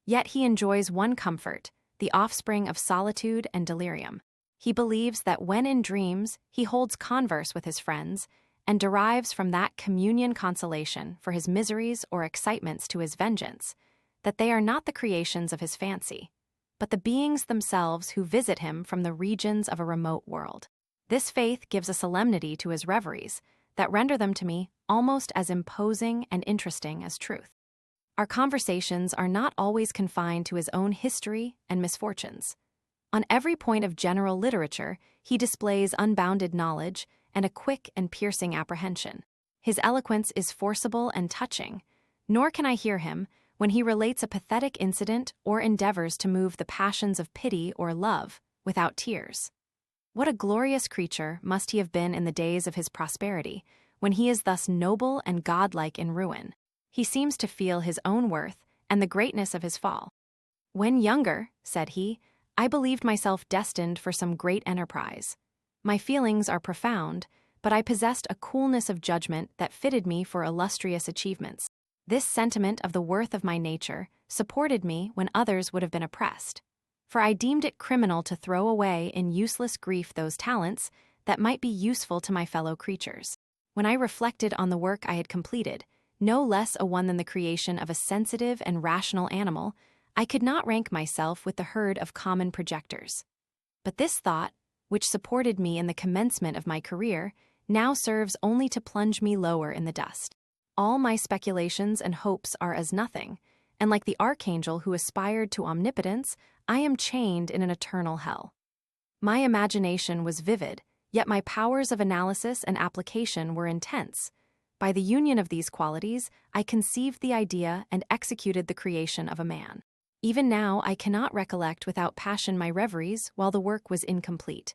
Yet he enjoys one comfort, the offspring of solitude and delirium. He believes that when in dreams he holds converse with his friends, and derives from that communion consolation for his miseries or excitements to his vengeance, that they are not the creations of his fancy, but the beings themselves who visit him from the regions of a remote world. This faith gives a solemnity to his reveries that render them to me almost as imposing and interesting as truth. Our conversations are not always confined to his own history and misfortunes. On every point of general literature, he displays unbounded knowledge and a quick and piercing apprehension. His eloquence is forcible and touching, nor can I hear him when he relates a pathetic incident or endeavors to move the passions of pity or love without tears. What a glorious creature must he have been in the days of his prosperity, when he is thus noble and godlike in ruin. He seems to feel his own worth and the greatness of his fall. "When younger," said he, "I believed myself destined for some great enterprise. My feelings are profound, but I possessed a coolness of judgment that fitted me for illustrious achievements. This sentiment of the worth of my nature supported me when others would have been oppressed, for I deemed it criminal to throw away in useless grief those talents that might be useful to my fellow creatures. When I reflected on the work I had completed, no less a one than the creation of a sensitive and rational animal, I could not rank myself with the herd of common projectors. But this thought, which supported me in the commencement of my career, now serves only to plunge me lower in the dust. All my speculations and hopes are as nothing, and like the archangel who aspired to omnipotence, I am chained in an eternal hell. My imagination was vivid, yet my powers of analysis and application were intense. By the union of these qualities, I conceived the idea and executed the creation of a man. Even now I cannot recollect without passion my reveries while the work was incomplete.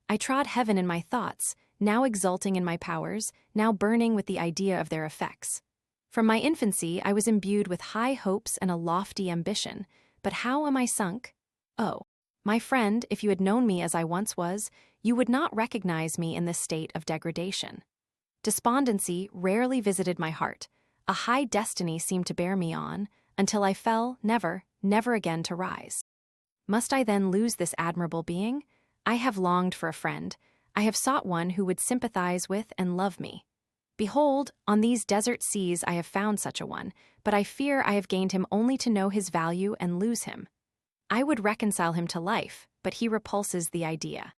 I trod heaven in my thoughts, now exulting in my powers, now burning with the idea of their effects. From my infancy I was imbued with high hopes and a lofty ambition, but how am I sunk? Oh, my friend, if you had known me as I once was, you would not recognize me in this state of degradation. Despondency rarely visited my heart. A high destiny seemed to bear me on, until I fell, never again to rise. Must I then lose this admirable being? I have longed for a friend. I have sought one who would sympathize with and love me. Behold, on these desert seas I have found such a one, but I fear I have gained him only to know his value and lose him. I would reconcile him to life, but he repulses the idea.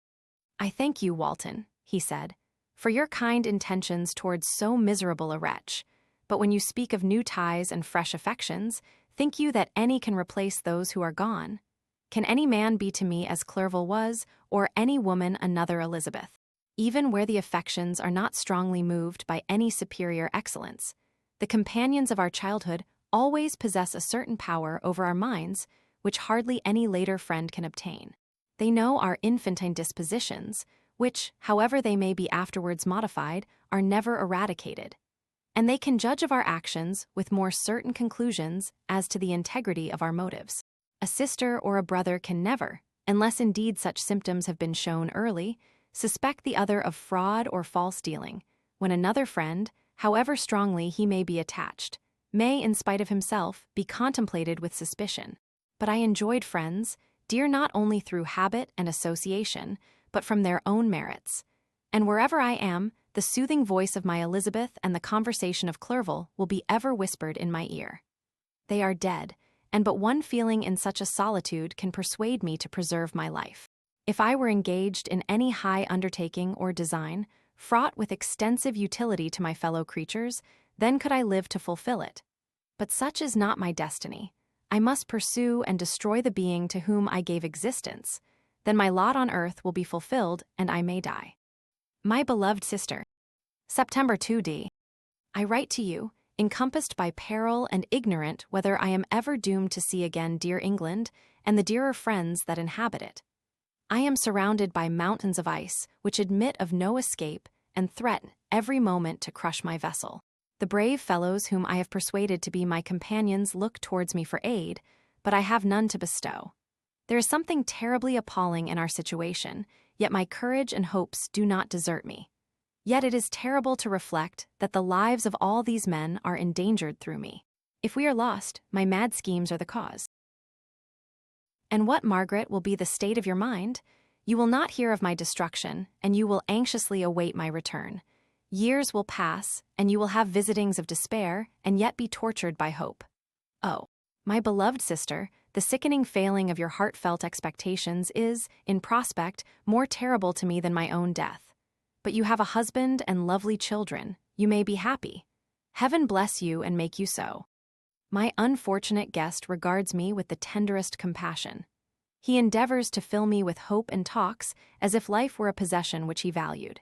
I thank you, Walton, he said, for your kind intentions towards so miserable a wretch, but when you speak of new ties and fresh affections, think you that any can replace those who are gone? Can any man be to me as Clerval was, or any woman another Elizabeth? Even where the affections are not strongly moved by any superior excellence, the companions of our childhood always possess a certain power over our minds which hardly any later friend can obtain. They know our infantine dispositions, which, however they may be afterwards modified, are never eradicated. And they can judge of our actions with more certain conclusions as to the integrity of our motives. A sister or a brother can never, unless indeed such symptoms have been shown early, suspect the other of fraud or false dealing, when another friend, however strongly he may be attached, may, in spite of himself, be contemplated with suspicion. But I enjoyed friends, dear not only through habit and association, but from their own merits. And wherever I am, the soothing voice of my Elizabeth and the conversation of Clerval will be ever whispered in my ear. They are dead, and but one feeling in such a solitude can persuade me to preserve my life. If I were engaged in any high undertaking or design, fraught with extensive utility to my fellow creatures, then could I live to fulfill it. But such is not my destiny. I must pursue and destroy the being to whom I gave existence. Then my lot on earth will be fulfilled, and I may die. My beloved sister. September 2d. I write to you, encompassed by peril and ignorant whether I am ever doomed to see again dear England and the dearer friends that inhabit it. I am surrounded by mountains of ice which admit of no escape and threaten every moment to crush my vessel. The brave fellows whom I have persuaded to be my companions look towards me for aid, but I have none to bestow. There is something terribly appalling in our situation, yet my courage and hopes do not desert me. Yet it is terrible to reflect that the lives of all these men are endangered through me. If we are lost, my mad schemes are the cause. And what, Margaret, will be the state of your mind? You will not hear of my destruction, and you will anxiously await my return. Years will pass, and you will have visitings of despair, and yet be tortured by hope. Oh, my beloved sister, the sickening failing of your heartfelt expectations is, in prospect, more terrible to me than my own death. But you have a husband and lovely children. You may be happy. Heaven bless you and make you so. My unfortunate guest regards me with the tenderest compassion. He endeavors to fill me with hope and talks as if life were a possession which he valued.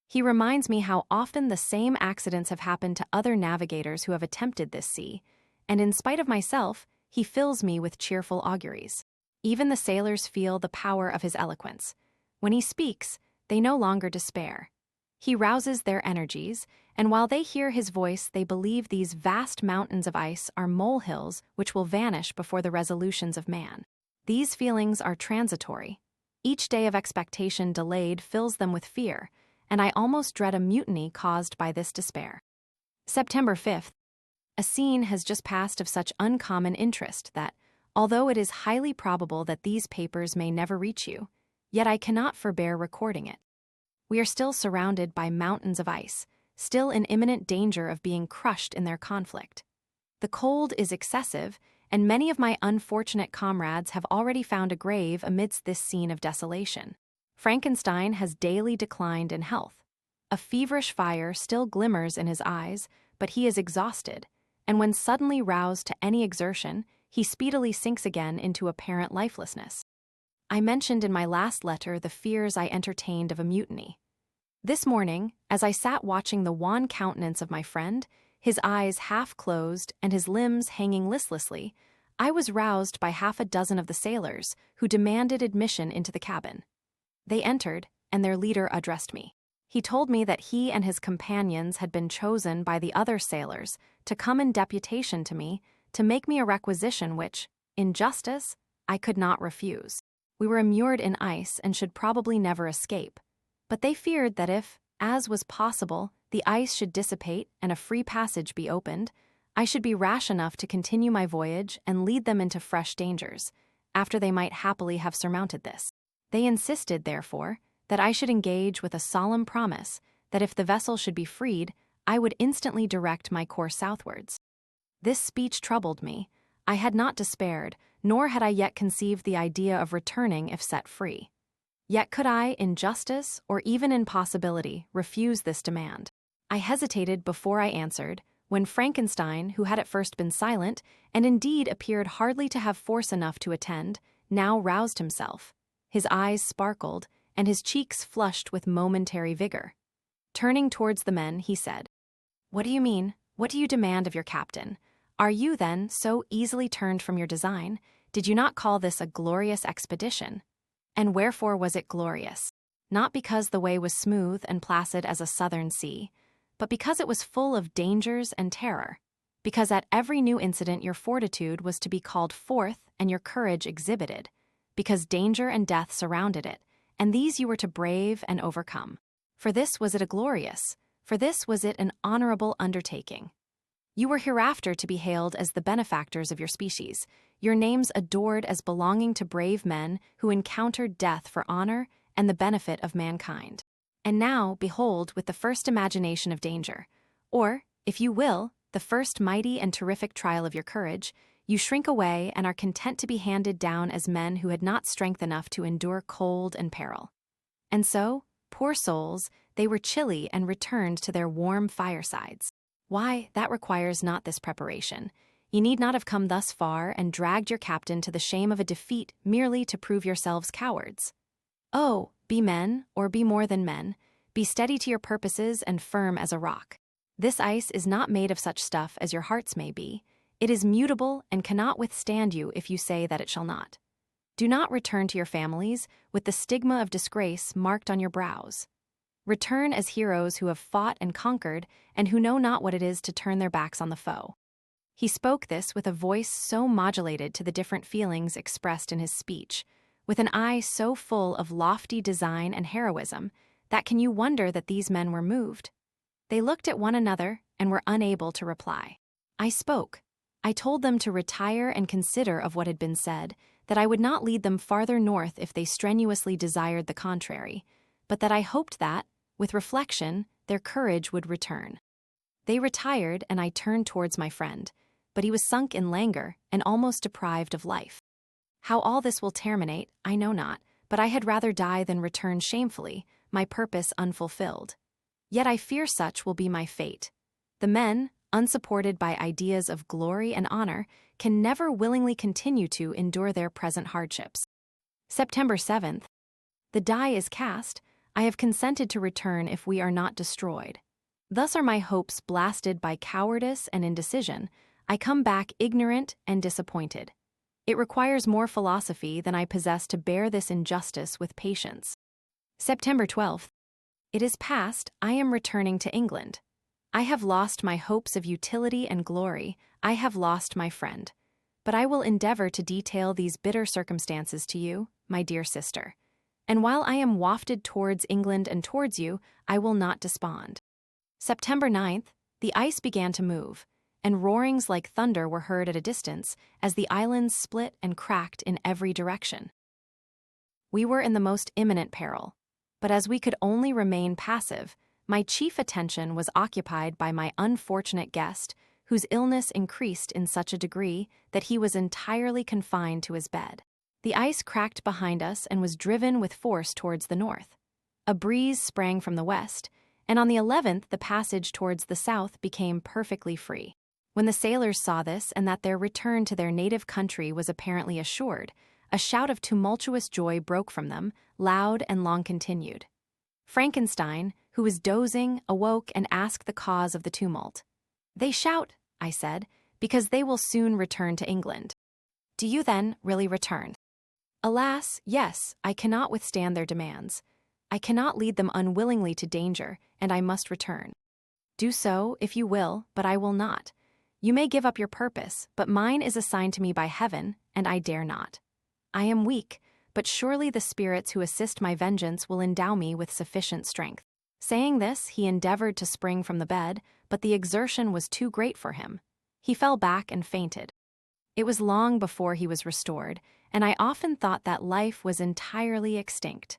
He reminds me how often the same accidents have happened to other navigators who have attempted this sea, and in spite of myself, he fills me with cheerful auguries. Even the sailors feel the power of his eloquence. When he speaks, they no longer despair. He rouses their energies, and while they hear his voice, they believe these vast mountains of ice are molehills which will vanish before the resolutions of man. These feelings are transitory. Each day of expectation delayed fills them with fear, and I almost dread a mutiny caused by this despair. September 5th. A scene has just passed of such uncommon interest that, although it is highly probable that these papers may never reach you, yet I cannot forbear recording it. We are still surrounded by mountains of ice, still in imminent danger of being crushed in their conflict. The cold is excessive, and many of my unfortunate comrades have already found a grave amidst this scene of desolation. Frankenstein has daily declined in health. A feverish fire still glimmers in his eyes, but he is exhausted, and when suddenly roused to any exertion, he speedily sinks again into apparent lifelessness. I mentioned in my last letter the fears I entertained of a mutiny. This morning, as I sat watching the wan countenance of my friend, his eyes half closed and his limbs hanging listlessly, I was roused by half a dozen of the sailors who demanded admission into the cabin. They entered, and their leader addressed me. He told me that he and his companions had been chosen by the other sailors to come in deputation to me to make me a requisition which, in justice, I could not refuse. We were immured in ice and should probably never escape, but they feared that if, as was possible, the ice should dissipate and a free passage be opened, I should be rash enough to continue my voyage and lead them into fresh dangers, after they might happily have surmounted this. They insisted, therefore, that I should engage with a solemn promise that if the vessel should be freed, I would instantly direct my course southwards. This speech troubled me. I had not despaired, nor had I yet conceived the idea of returning if set free. Yet could I, in justice or even in possibility, refuse this demand? I hesitated before I answered, when Frankenstein, who had at first been silent, and indeed appeared hardly to have force enough to attend, now roused himself. His eyes sparkled, and his cheeks flushed with momentary vigor. Turning towards the men, he said, "What do you mean? What do you demand of your captain? Are you, then, so easily turned from your design? Did you not call this a glorious expedition? And wherefore was it glorious? Not because the way was smooth and placid as a southern sea, but because it was full of dangers and terror, because at every new incident your fortitude was to be called forth and your courage exhibited, because danger and death surrounded it, and these you were to brave and overcome. For this was it a glorious, for this was it an honorable undertaking. You were hereafter to be hailed as the benefactors of your species, your names adored as belonging to brave men who encountered death for honor and the benefit of mankind. And now, behold, with the first imagination of danger, or, if you will, the first mighty and terrific trial of your courage, you shrink away and are content to be handed down as men who had not strength enough to endure cold and peril. And so, poor souls, they were chilly and returned to their warm firesides. Why, that requires not this preparation. You need not have come thus far and dragged your captain to the shame of a defeat merely to prove yourselves cowards. Oh, be men, or be more than men. Be steady to your purposes and firm as a rock. This ice is not made of such stuff as your hearts may be. It is mutable and cannot withstand you if you say that it shall not. Do not return to your families with the stigma of disgrace marked on your brows. Return as heroes who have fought and conquered and who know not what it is to turn their backs on the foe. He spoke this with a voice so modulated to the different feelings expressed in his speech, with an eye so full of lofty design and heroism, that can you wonder that these men were moved? They looked at one another and were unable to reply. I spoke. I told them to retire and consider of what had been said, that I would not lead them farther north if they strenuously desired the contrary, but that I hoped that, with reflection, their courage would return. They retired, and I turned towards my friend, but he was sunk in languor and almost deprived of life. How all this will terminate, I know not, but I had rather die than return shamefully, my purpose unfulfilled. Yet I fear such will be my fate. The men, unsupported by ideas of glory and honor, can never willingly continue to endure their present hardships. September 7th. The die is cast. I have consented to return if we are not destroyed. Thus are my hopes blasted by cowardice and indecision. I come back ignorant and disappointed. It requires more philosophy than I possess to bear this injustice with patience. September 12th. It is past. I am returning to England. I have lost my hopes of utility and glory. I have lost my friend. But I will endeavor to detail these bitter circumstances to you, my dear sister. And while I am wafted towards England and towards you, I will not despond. September 9th, the ice began to move, and roarings like thunder were heard at a distance as the islands split and cracked in every direction. We were in the most imminent peril, but as we could only remain passive, my chief attention was occupied by my unfortunate guest, whose illness increased in such a degree that he was entirely confined to his bed. The ice cracked behind us and was driven with force towards the north. A breeze sprang from the west, and on the 11th the passage towards the south became perfectly free. When the sailors saw this and that their return to their native country was apparently assured, a shout of tumultuous joy broke from them, loud and long continued. Frankenstein, who was dozing, awoke and asked the cause of the tumult. "They shout," I said, "because they will soon return to England." "Do you then really return?" "Alas, yes, I cannot withstand their demands. I cannot lead them unwillingly to danger, and I must return." "Do so, if you will, but I will not. You may give up your purpose, but mine is assigned to me by heaven, and I dare not. I am weak, but surely the spirits who assist my vengeance will endow me with sufficient strength." Saying this, he endeavored to spring from the bed, but the exertion was too great for him. He fell back and fainted. It was long before he was restored, and I often thought that life was entirely extinct.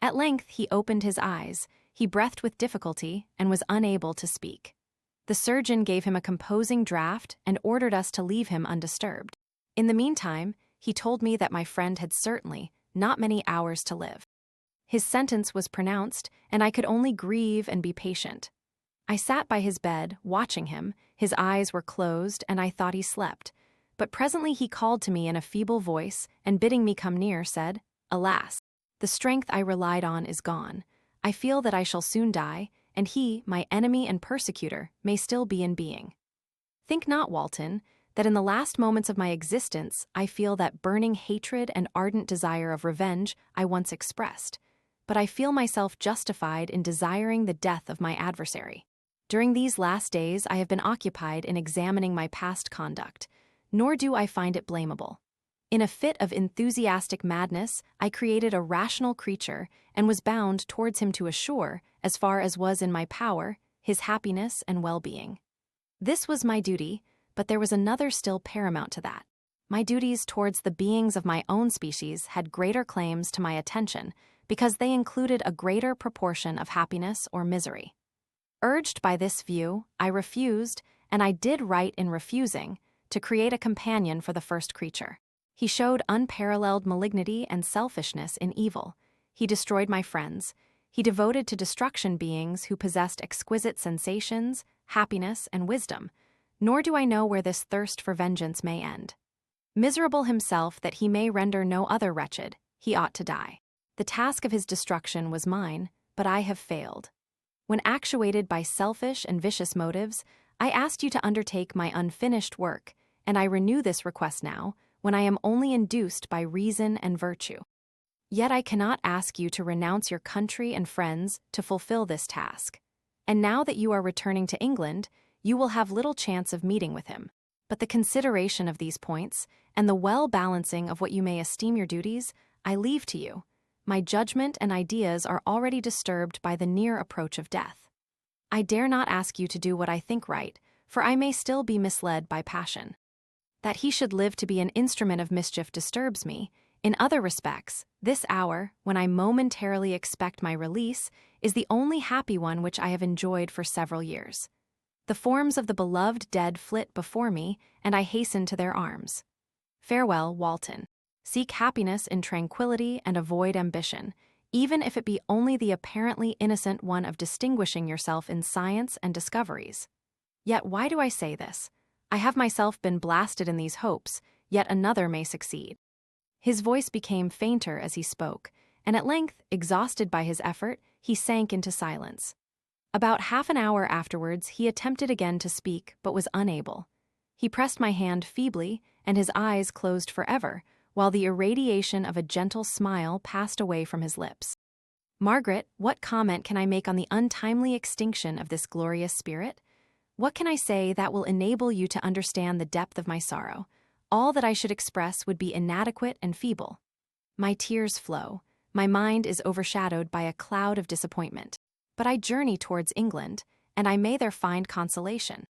At length he opened his eyes, he breathed with difficulty, and was unable to speak. The surgeon gave him a composing draught and ordered us to leave him undisturbed. In the meantime, he told me that my friend had certainly not many hours to live. His sentence was pronounced, and I could only grieve and be patient. I sat by his bed, watching him. His eyes were closed, and I thought he slept. But presently he called to me in a feeble voice, and bidding me come near, said, "Alas, the strength I relied on is gone. I feel that I shall soon die, and he, my enemy and persecutor, may still be in being. Think not, Walton, that in the last moments of my existence I feel that burning hatred and ardent desire of revenge I once expressed, but I feel myself justified in desiring the death of my adversary. During these last days I have been occupied in examining my past conduct, nor do I find it blamable. In a fit of enthusiastic madness, I created a rational creature and was bound towards him to assure, as far as was in my power, his happiness and well-being. This was my duty, but there was another still paramount to that. My duties towards the beings of my own species had greater claims to my attention because they included a greater proportion of happiness or misery. Urged by this view, I refused, and I did right in refusing, to create a companion for the first creature. He showed unparalleled malignity and selfishness in evil. He destroyed my friends. He devoted to destruction beings who possessed exquisite sensations, happiness, and wisdom, nor do I know where this thirst for vengeance may end. Miserable himself that he may render no other wretched, he ought to die. The task of his destruction was mine, but I have failed. When actuated by selfish and vicious motives, I asked you to undertake my unfinished work, and I renew this request now, when I am only induced by reason and virtue. Yet I cannot ask you to renounce your country and friends to fulfill this task. And now that you are returning to England, you will have little chance of meeting with him. But the consideration of these points, and the well-balancing of what you may esteem your duties, I leave to you. My judgment and ideas are already disturbed by the near approach of death. I dare not ask you to do what I think right, for I may still be misled by passion. That he should live to be an instrument of mischief disturbs me. In other respects, this hour, when I momentarily expect my release, is the only happy one which I have enjoyed for several years. The forms of the beloved dead flit before me, and I hasten to their arms. Farewell, Walton. Seek happiness in tranquility and avoid ambition, even if it be only the apparently innocent one of distinguishing yourself in science and discoveries. Yet why do I say this? I have myself been blasted in these hopes, yet another may succeed. His voice became fainter as he spoke, and at length, exhausted by his effort, he sank into silence. About half an hour afterwards, he attempted again to speak, but was unable. He pressed my hand feebly, and his eyes closed forever, while the irradiation of a gentle smile passed away from his lips. Margaret, what comment can I make on the untimely extinction of this glorious spirit? What can I say that will enable you to understand the depth of my sorrow? All that I should express would be inadequate and feeble. My tears flow. My mind is overshadowed by a cloud of disappointment. But I journey towards England, and I may there find consolation.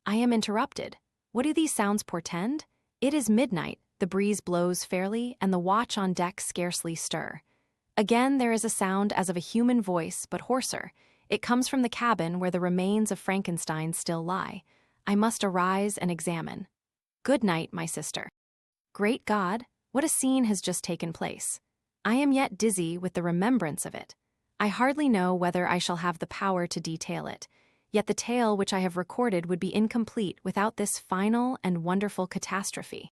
I am interrupted. What do these sounds portend? It is midnight, the breeze blows fairly, and the watch on deck scarcely stir. Again there is a sound as of a human voice, but hoarser. It comes from the cabin where the remains of Frankenstein still lie. I must arise and examine. Good night, my sister. Great God, what a scene has just taken place. I am yet dizzy with the remembrance of it. I hardly know whether I shall have the power to detail it, yet the tale which I have recorded would be incomplete without this final and wonderful catastrophe.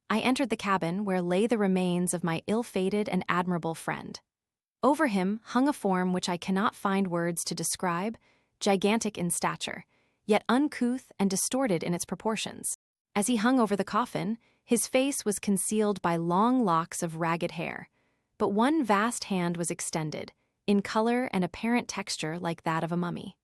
I entered the cabin where lay the remains of my ill-fated and admirable friend. Over him hung a form which I cannot find words to describe, gigantic in stature, yet uncouth and distorted in its proportions. As he hung over the coffin, his face was concealed by long locks of ragged hair, but one vast hand was extended, in color and apparent texture like that of a mummy.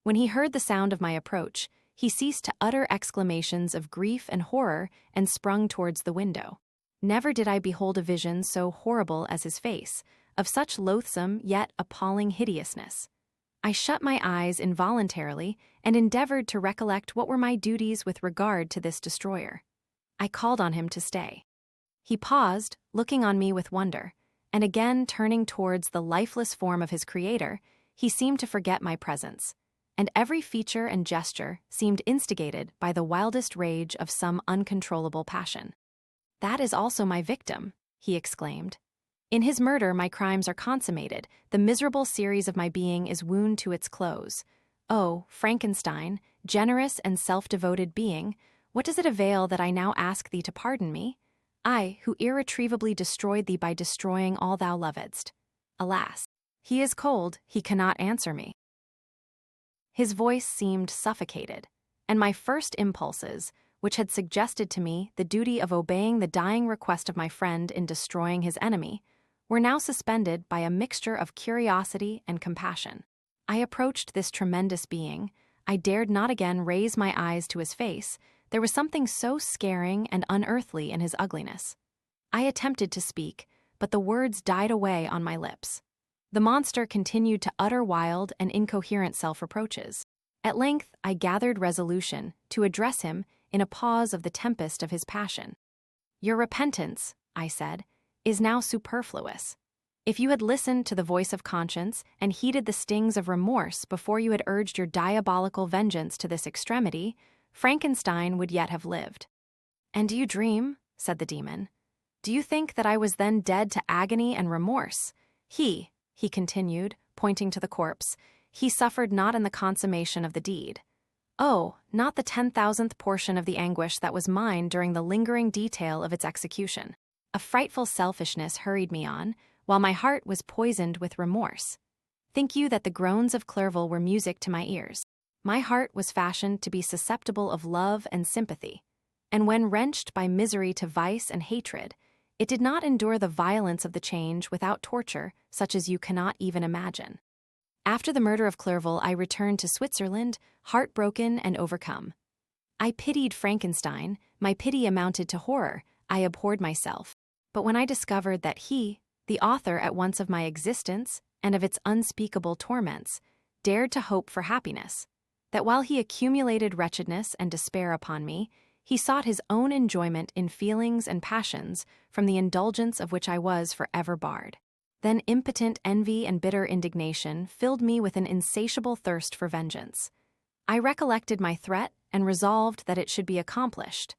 When he heard the sound of my approach, he ceased to utter exclamations of grief and horror and sprung towards the window. Never did I behold a vision so horrible as his face, of such loathsome yet appalling hideousness. I shut my eyes involuntarily and endeavored to recollect what were my duties with regard to this destroyer. I called on him to stay. He paused, looking on me with wonder, and again turning towards the lifeless form of his creator, he seemed to forget my presence, and every feature and gesture seemed instigated by the wildest rage of some uncontrollable passion. "That is also my victim," he exclaimed. "In his murder my crimes are consummated, the miserable series of my being is wound to its close. Oh, Frankenstein, generous and self-devoted being, what does it avail that I now ask thee to pardon me? I, who irretrievably destroyed thee by destroying all thou lovedst. Alas, he is cold, he cannot answer me." His voice seemed suffocated, and my first impulses, which had suggested to me the duty of obeying the dying request of my friend in destroying his enemy, were now suspended by a mixture of curiosity and compassion. I approached this tremendous being. I dared not again raise my eyes to his face. There was something so scaring and unearthly in his ugliness. I attempted to speak, but the words died away on my lips. The monster continued to utter wild and incoherent self-reproaches. At length I gathered resolution to address him in a pause of the tempest of his passion. "Your repentance," I said, "is now superfluous. If you had listened to the voice of conscience and heeded the stings of remorse before you had urged your diabolical vengeance to this extremity, Frankenstein would yet have lived." "And do you dream?" said the demon. "Do you think that I was then dead to agony and remorse? He continued, pointing to the corpse, he suffered not in the consummation of the deed. Oh, not the 10,000th portion of the anguish that was mine during the lingering detail of its execution. A frightful selfishness hurried me on, while my heart was poisoned with remorse. Think you that the groans of Clerval were music to my ears? My heart was fashioned to be susceptible of love and sympathy, and when wrenched by misery to vice and hatred, it did not endure the violence of the change without torture such as you cannot even imagine. After the murder of Clerval, I returned to Switzerland, heartbroken and overcome. I pitied Frankenstein, my pity amounted to horror, I abhorred myself. But when I discovered that he, the author at once of my existence and of its unspeakable torments, dared to hope for happiness, that while he accumulated wretchedness and despair upon me, he sought his own enjoyment in feelings and passions from the indulgence of which I was forever barred. Then impotent envy and bitter indignation filled me with an insatiable thirst for vengeance. I recollected my threat and resolved that it should be accomplished.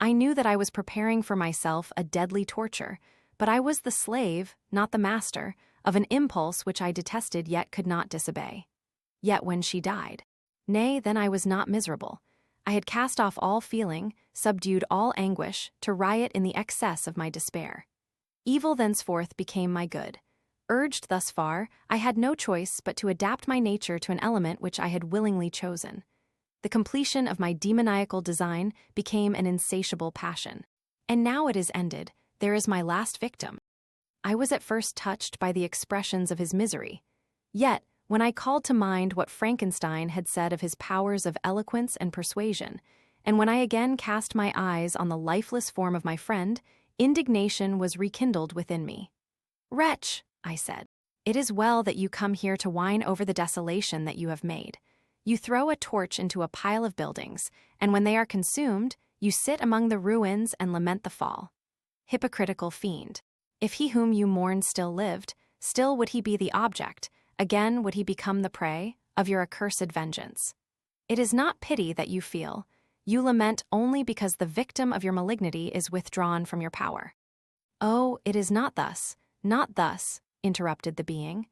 I knew that I was preparing for myself a deadly torture, but I was the slave, not the master, of an impulse which I detested yet could not disobey. Yet when she died, nay, then I was not miserable. I had cast off all feeling, subdued all anguish, to riot in the excess of my despair. Evil thenceforth became my good. Urged thus far, I had no choice but to adapt my nature to an element which I had willingly chosen. The completion of my demoniacal design became an insatiable passion. And now it is ended, there is my last victim. I was at first touched by the expressions of his misery. Yet, when I called to mind what Frankenstein had said of his powers of eloquence and persuasion, and when I again cast my eyes on the lifeless form of my friend, indignation was rekindled within me. "Wretch," I said, "it is well that you come here to whine over the desolation that you have made. You throw a torch into a pile of buildings, and when they are consumed, you sit among the ruins and lament the fall. Hypocritical fiend! If he whom you mourn still lived, still would he be the object, again would he become the prey, of your accursed vengeance. It is not pity that you feel. You lament only because the victim of your malignity is withdrawn from your power." "Oh, it is not thus, interrupted the being.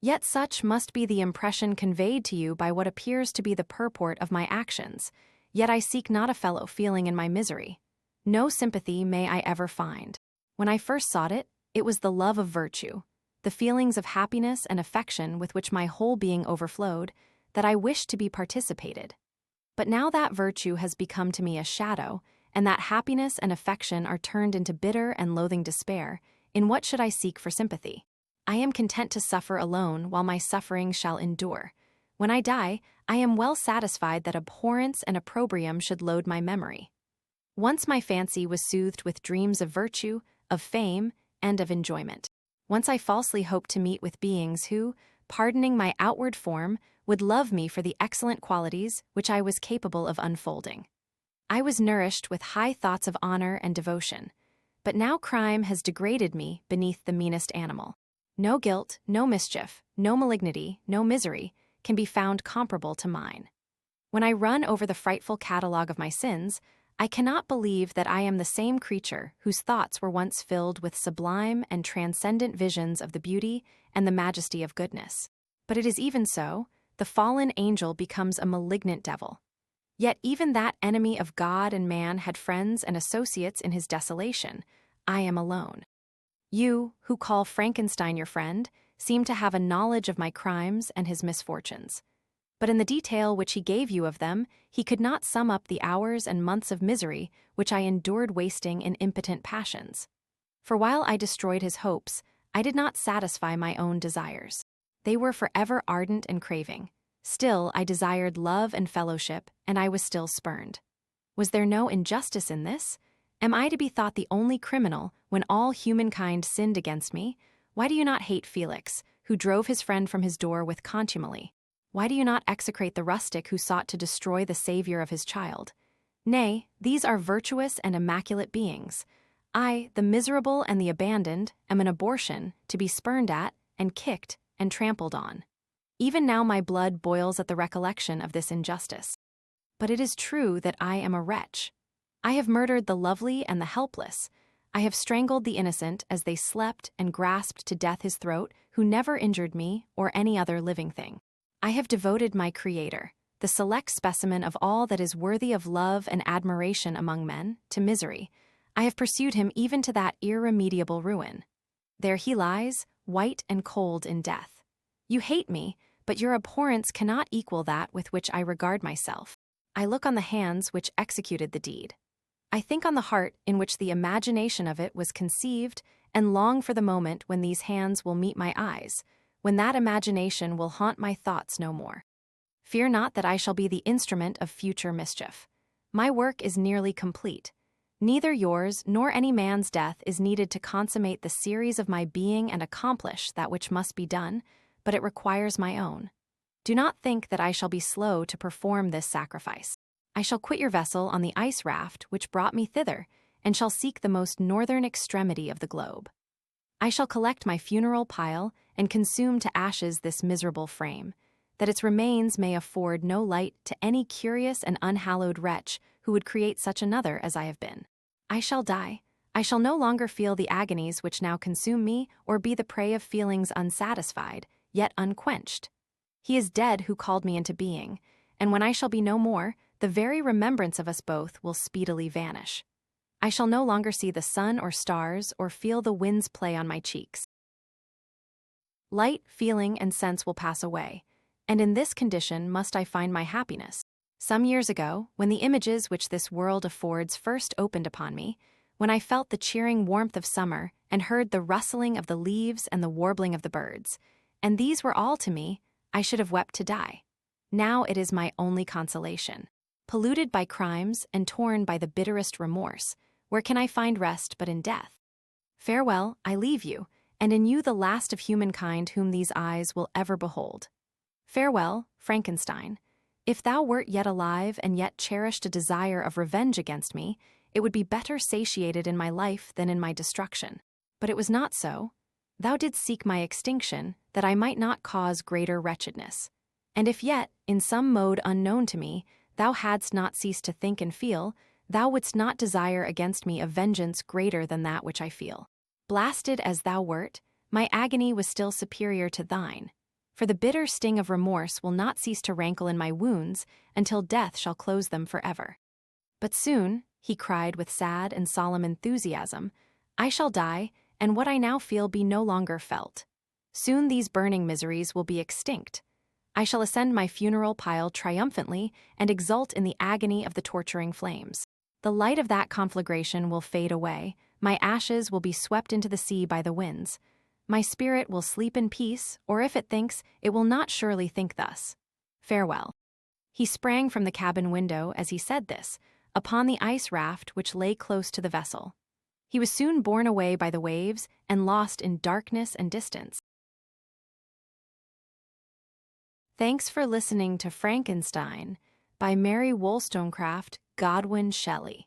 "Yet such must be the impression conveyed to you by what appears to be the purport of my actions, yet I seek not a fellow feeling in my misery. No sympathy may I ever find. When I first sought it, it was the love of virtue, the feelings of happiness and affection with which my whole being overflowed, that I wished to be participated. But now that virtue has become to me a shadow, and that happiness and affection are turned into bitter and loathing despair, in what should I seek for sympathy? I am content to suffer alone while my suffering shall endure. When I die, I am well satisfied that abhorrence and opprobrium should load my memory. Once my fancy was soothed with dreams of virtue, of fame, and of enjoyment. Once I falsely hoped to meet with beings who, pardoning my outward form, would love me for the excellent qualities which I was capable of unfolding. I was nourished with high thoughts of honor and devotion, but now crime has degraded me beneath the meanest animal. No guilt, no mischief, no malignity, no misery can be found comparable to mine. When I run over the frightful catalogue of my sins, I cannot believe that I am the same creature whose thoughts were once filled with sublime and transcendent visions of the beauty and the majesty of goodness. But it is even so, the fallen angel becomes a malignant devil. Yet even that enemy of God and man had friends and associates in his desolation. I am alone. You, who call Frankenstein your friend, seem to have a knowledge of my crimes and his misfortunes. But in the detail which he gave you of them, he could not sum up the hours and months of misery which I endured wasting in impotent passions. For while I destroyed his hopes, I did not satisfy my own desires. They were forever ardent and craving. Still, I desired love and fellowship, and I was still spurned. Was there no injustice in this? Am I to be thought the only criminal when all humankind sinned against me? Why do you not hate Felix, who drove his friend from his door with contumely? Why do you not execrate the rustic who sought to destroy the savior of his child? Nay, these are virtuous and immaculate beings. I, the miserable and the abandoned, am an abortion, to be spurned at, and kicked, and trampled on. Even now my blood boils at the recollection of this injustice. But it is true that I am a wretch. I have murdered the lovely and the helpless. I have strangled the innocent as they slept and grasped to death his throat, who never injured me or any other living thing. I have devoted my Creator, the select specimen of all that is worthy of love and admiration among men, to misery. I have pursued him even to that irremediable ruin. There he lies, white and cold in death. You hate me, but your abhorrence cannot equal that with which I regard myself. I look on the hands which executed the deed. I think on the heart in which the imagination of it was conceived, and long for the moment when these hands will meet my eyes, when that imagination will haunt my thoughts no more. Fear not that I shall be the instrument of future mischief. My work is nearly complete. Neither yours nor any man's death is needed to consummate the series of my being and accomplish that which must be done, but it requires my own. Do not think that I shall be slow to perform this sacrifice. I shall quit your vessel on the ice raft which brought me thither, and shall seek the most northern extremity of the globe. I shall collect my funeral pile and consume to ashes this miserable frame, that its remains may afford no light to any curious and unhallowed wretch who would create such another as I have been. I shall die. I shall no longer feel the agonies which now consume me, or be the prey of feelings unsatisfied, yet unquenched. He is dead who called me into being, and when I shall be no more, the very remembrance of us both will speedily vanish. I shall no longer see the sun or stars, or feel the winds play on my cheeks. Light, feeling, and sense will pass away, and in this condition must I find my happiness. Some years ago, when the images which this world affords first opened upon me, when I felt the cheering warmth of summer and heard the rustling of the leaves and the warbling of the birds, and these were all to me, I should have wept to die. Now it is my only consolation. Polluted by crimes and torn by the bitterest remorse, where can I find rest but in death? Farewell, I leave you, and in you the last of humankind whom these eyes will ever behold. Farewell, Frankenstein. If thou wert yet alive and yet cherished a desire of revenge against me, it would be better satiated in my life than in my destruction. But it was not so. Thou didst seek my extinction, that I might not cause greater wretchedness. And if yet, in some mode unknown to me, thou hadst not ceased to think and feel, thou wouldst not desire against me a vengeance greater than that which I feel. Blasted as thou wert, my agony was still superior to thine. For the bitter sting of remorse will not cease to rankle in my wounds until death shall close them forever. But soon, he cried with sad and solemn enthusiasm, I shall die, and what I now feel be no longer felt. Soon these burning miseries will be extinct. I shall ascend my funeral pile triumphantly and exult in the agony of the torturing flames. The light of that conflagration will fade away, my ashes will be swept into the sea by the winds. My spirit will sleep in peace, or if it thinks, it will not surely think thus. Farewell. He sprang from the cabin window as he said this, upon the ice raft which lay close to the vessel. He was soon borne away by the waves and lost in darkness and distance. Thanks for listening to Frankenstein by Mary Wollstonecraft, Godwin, Shelley.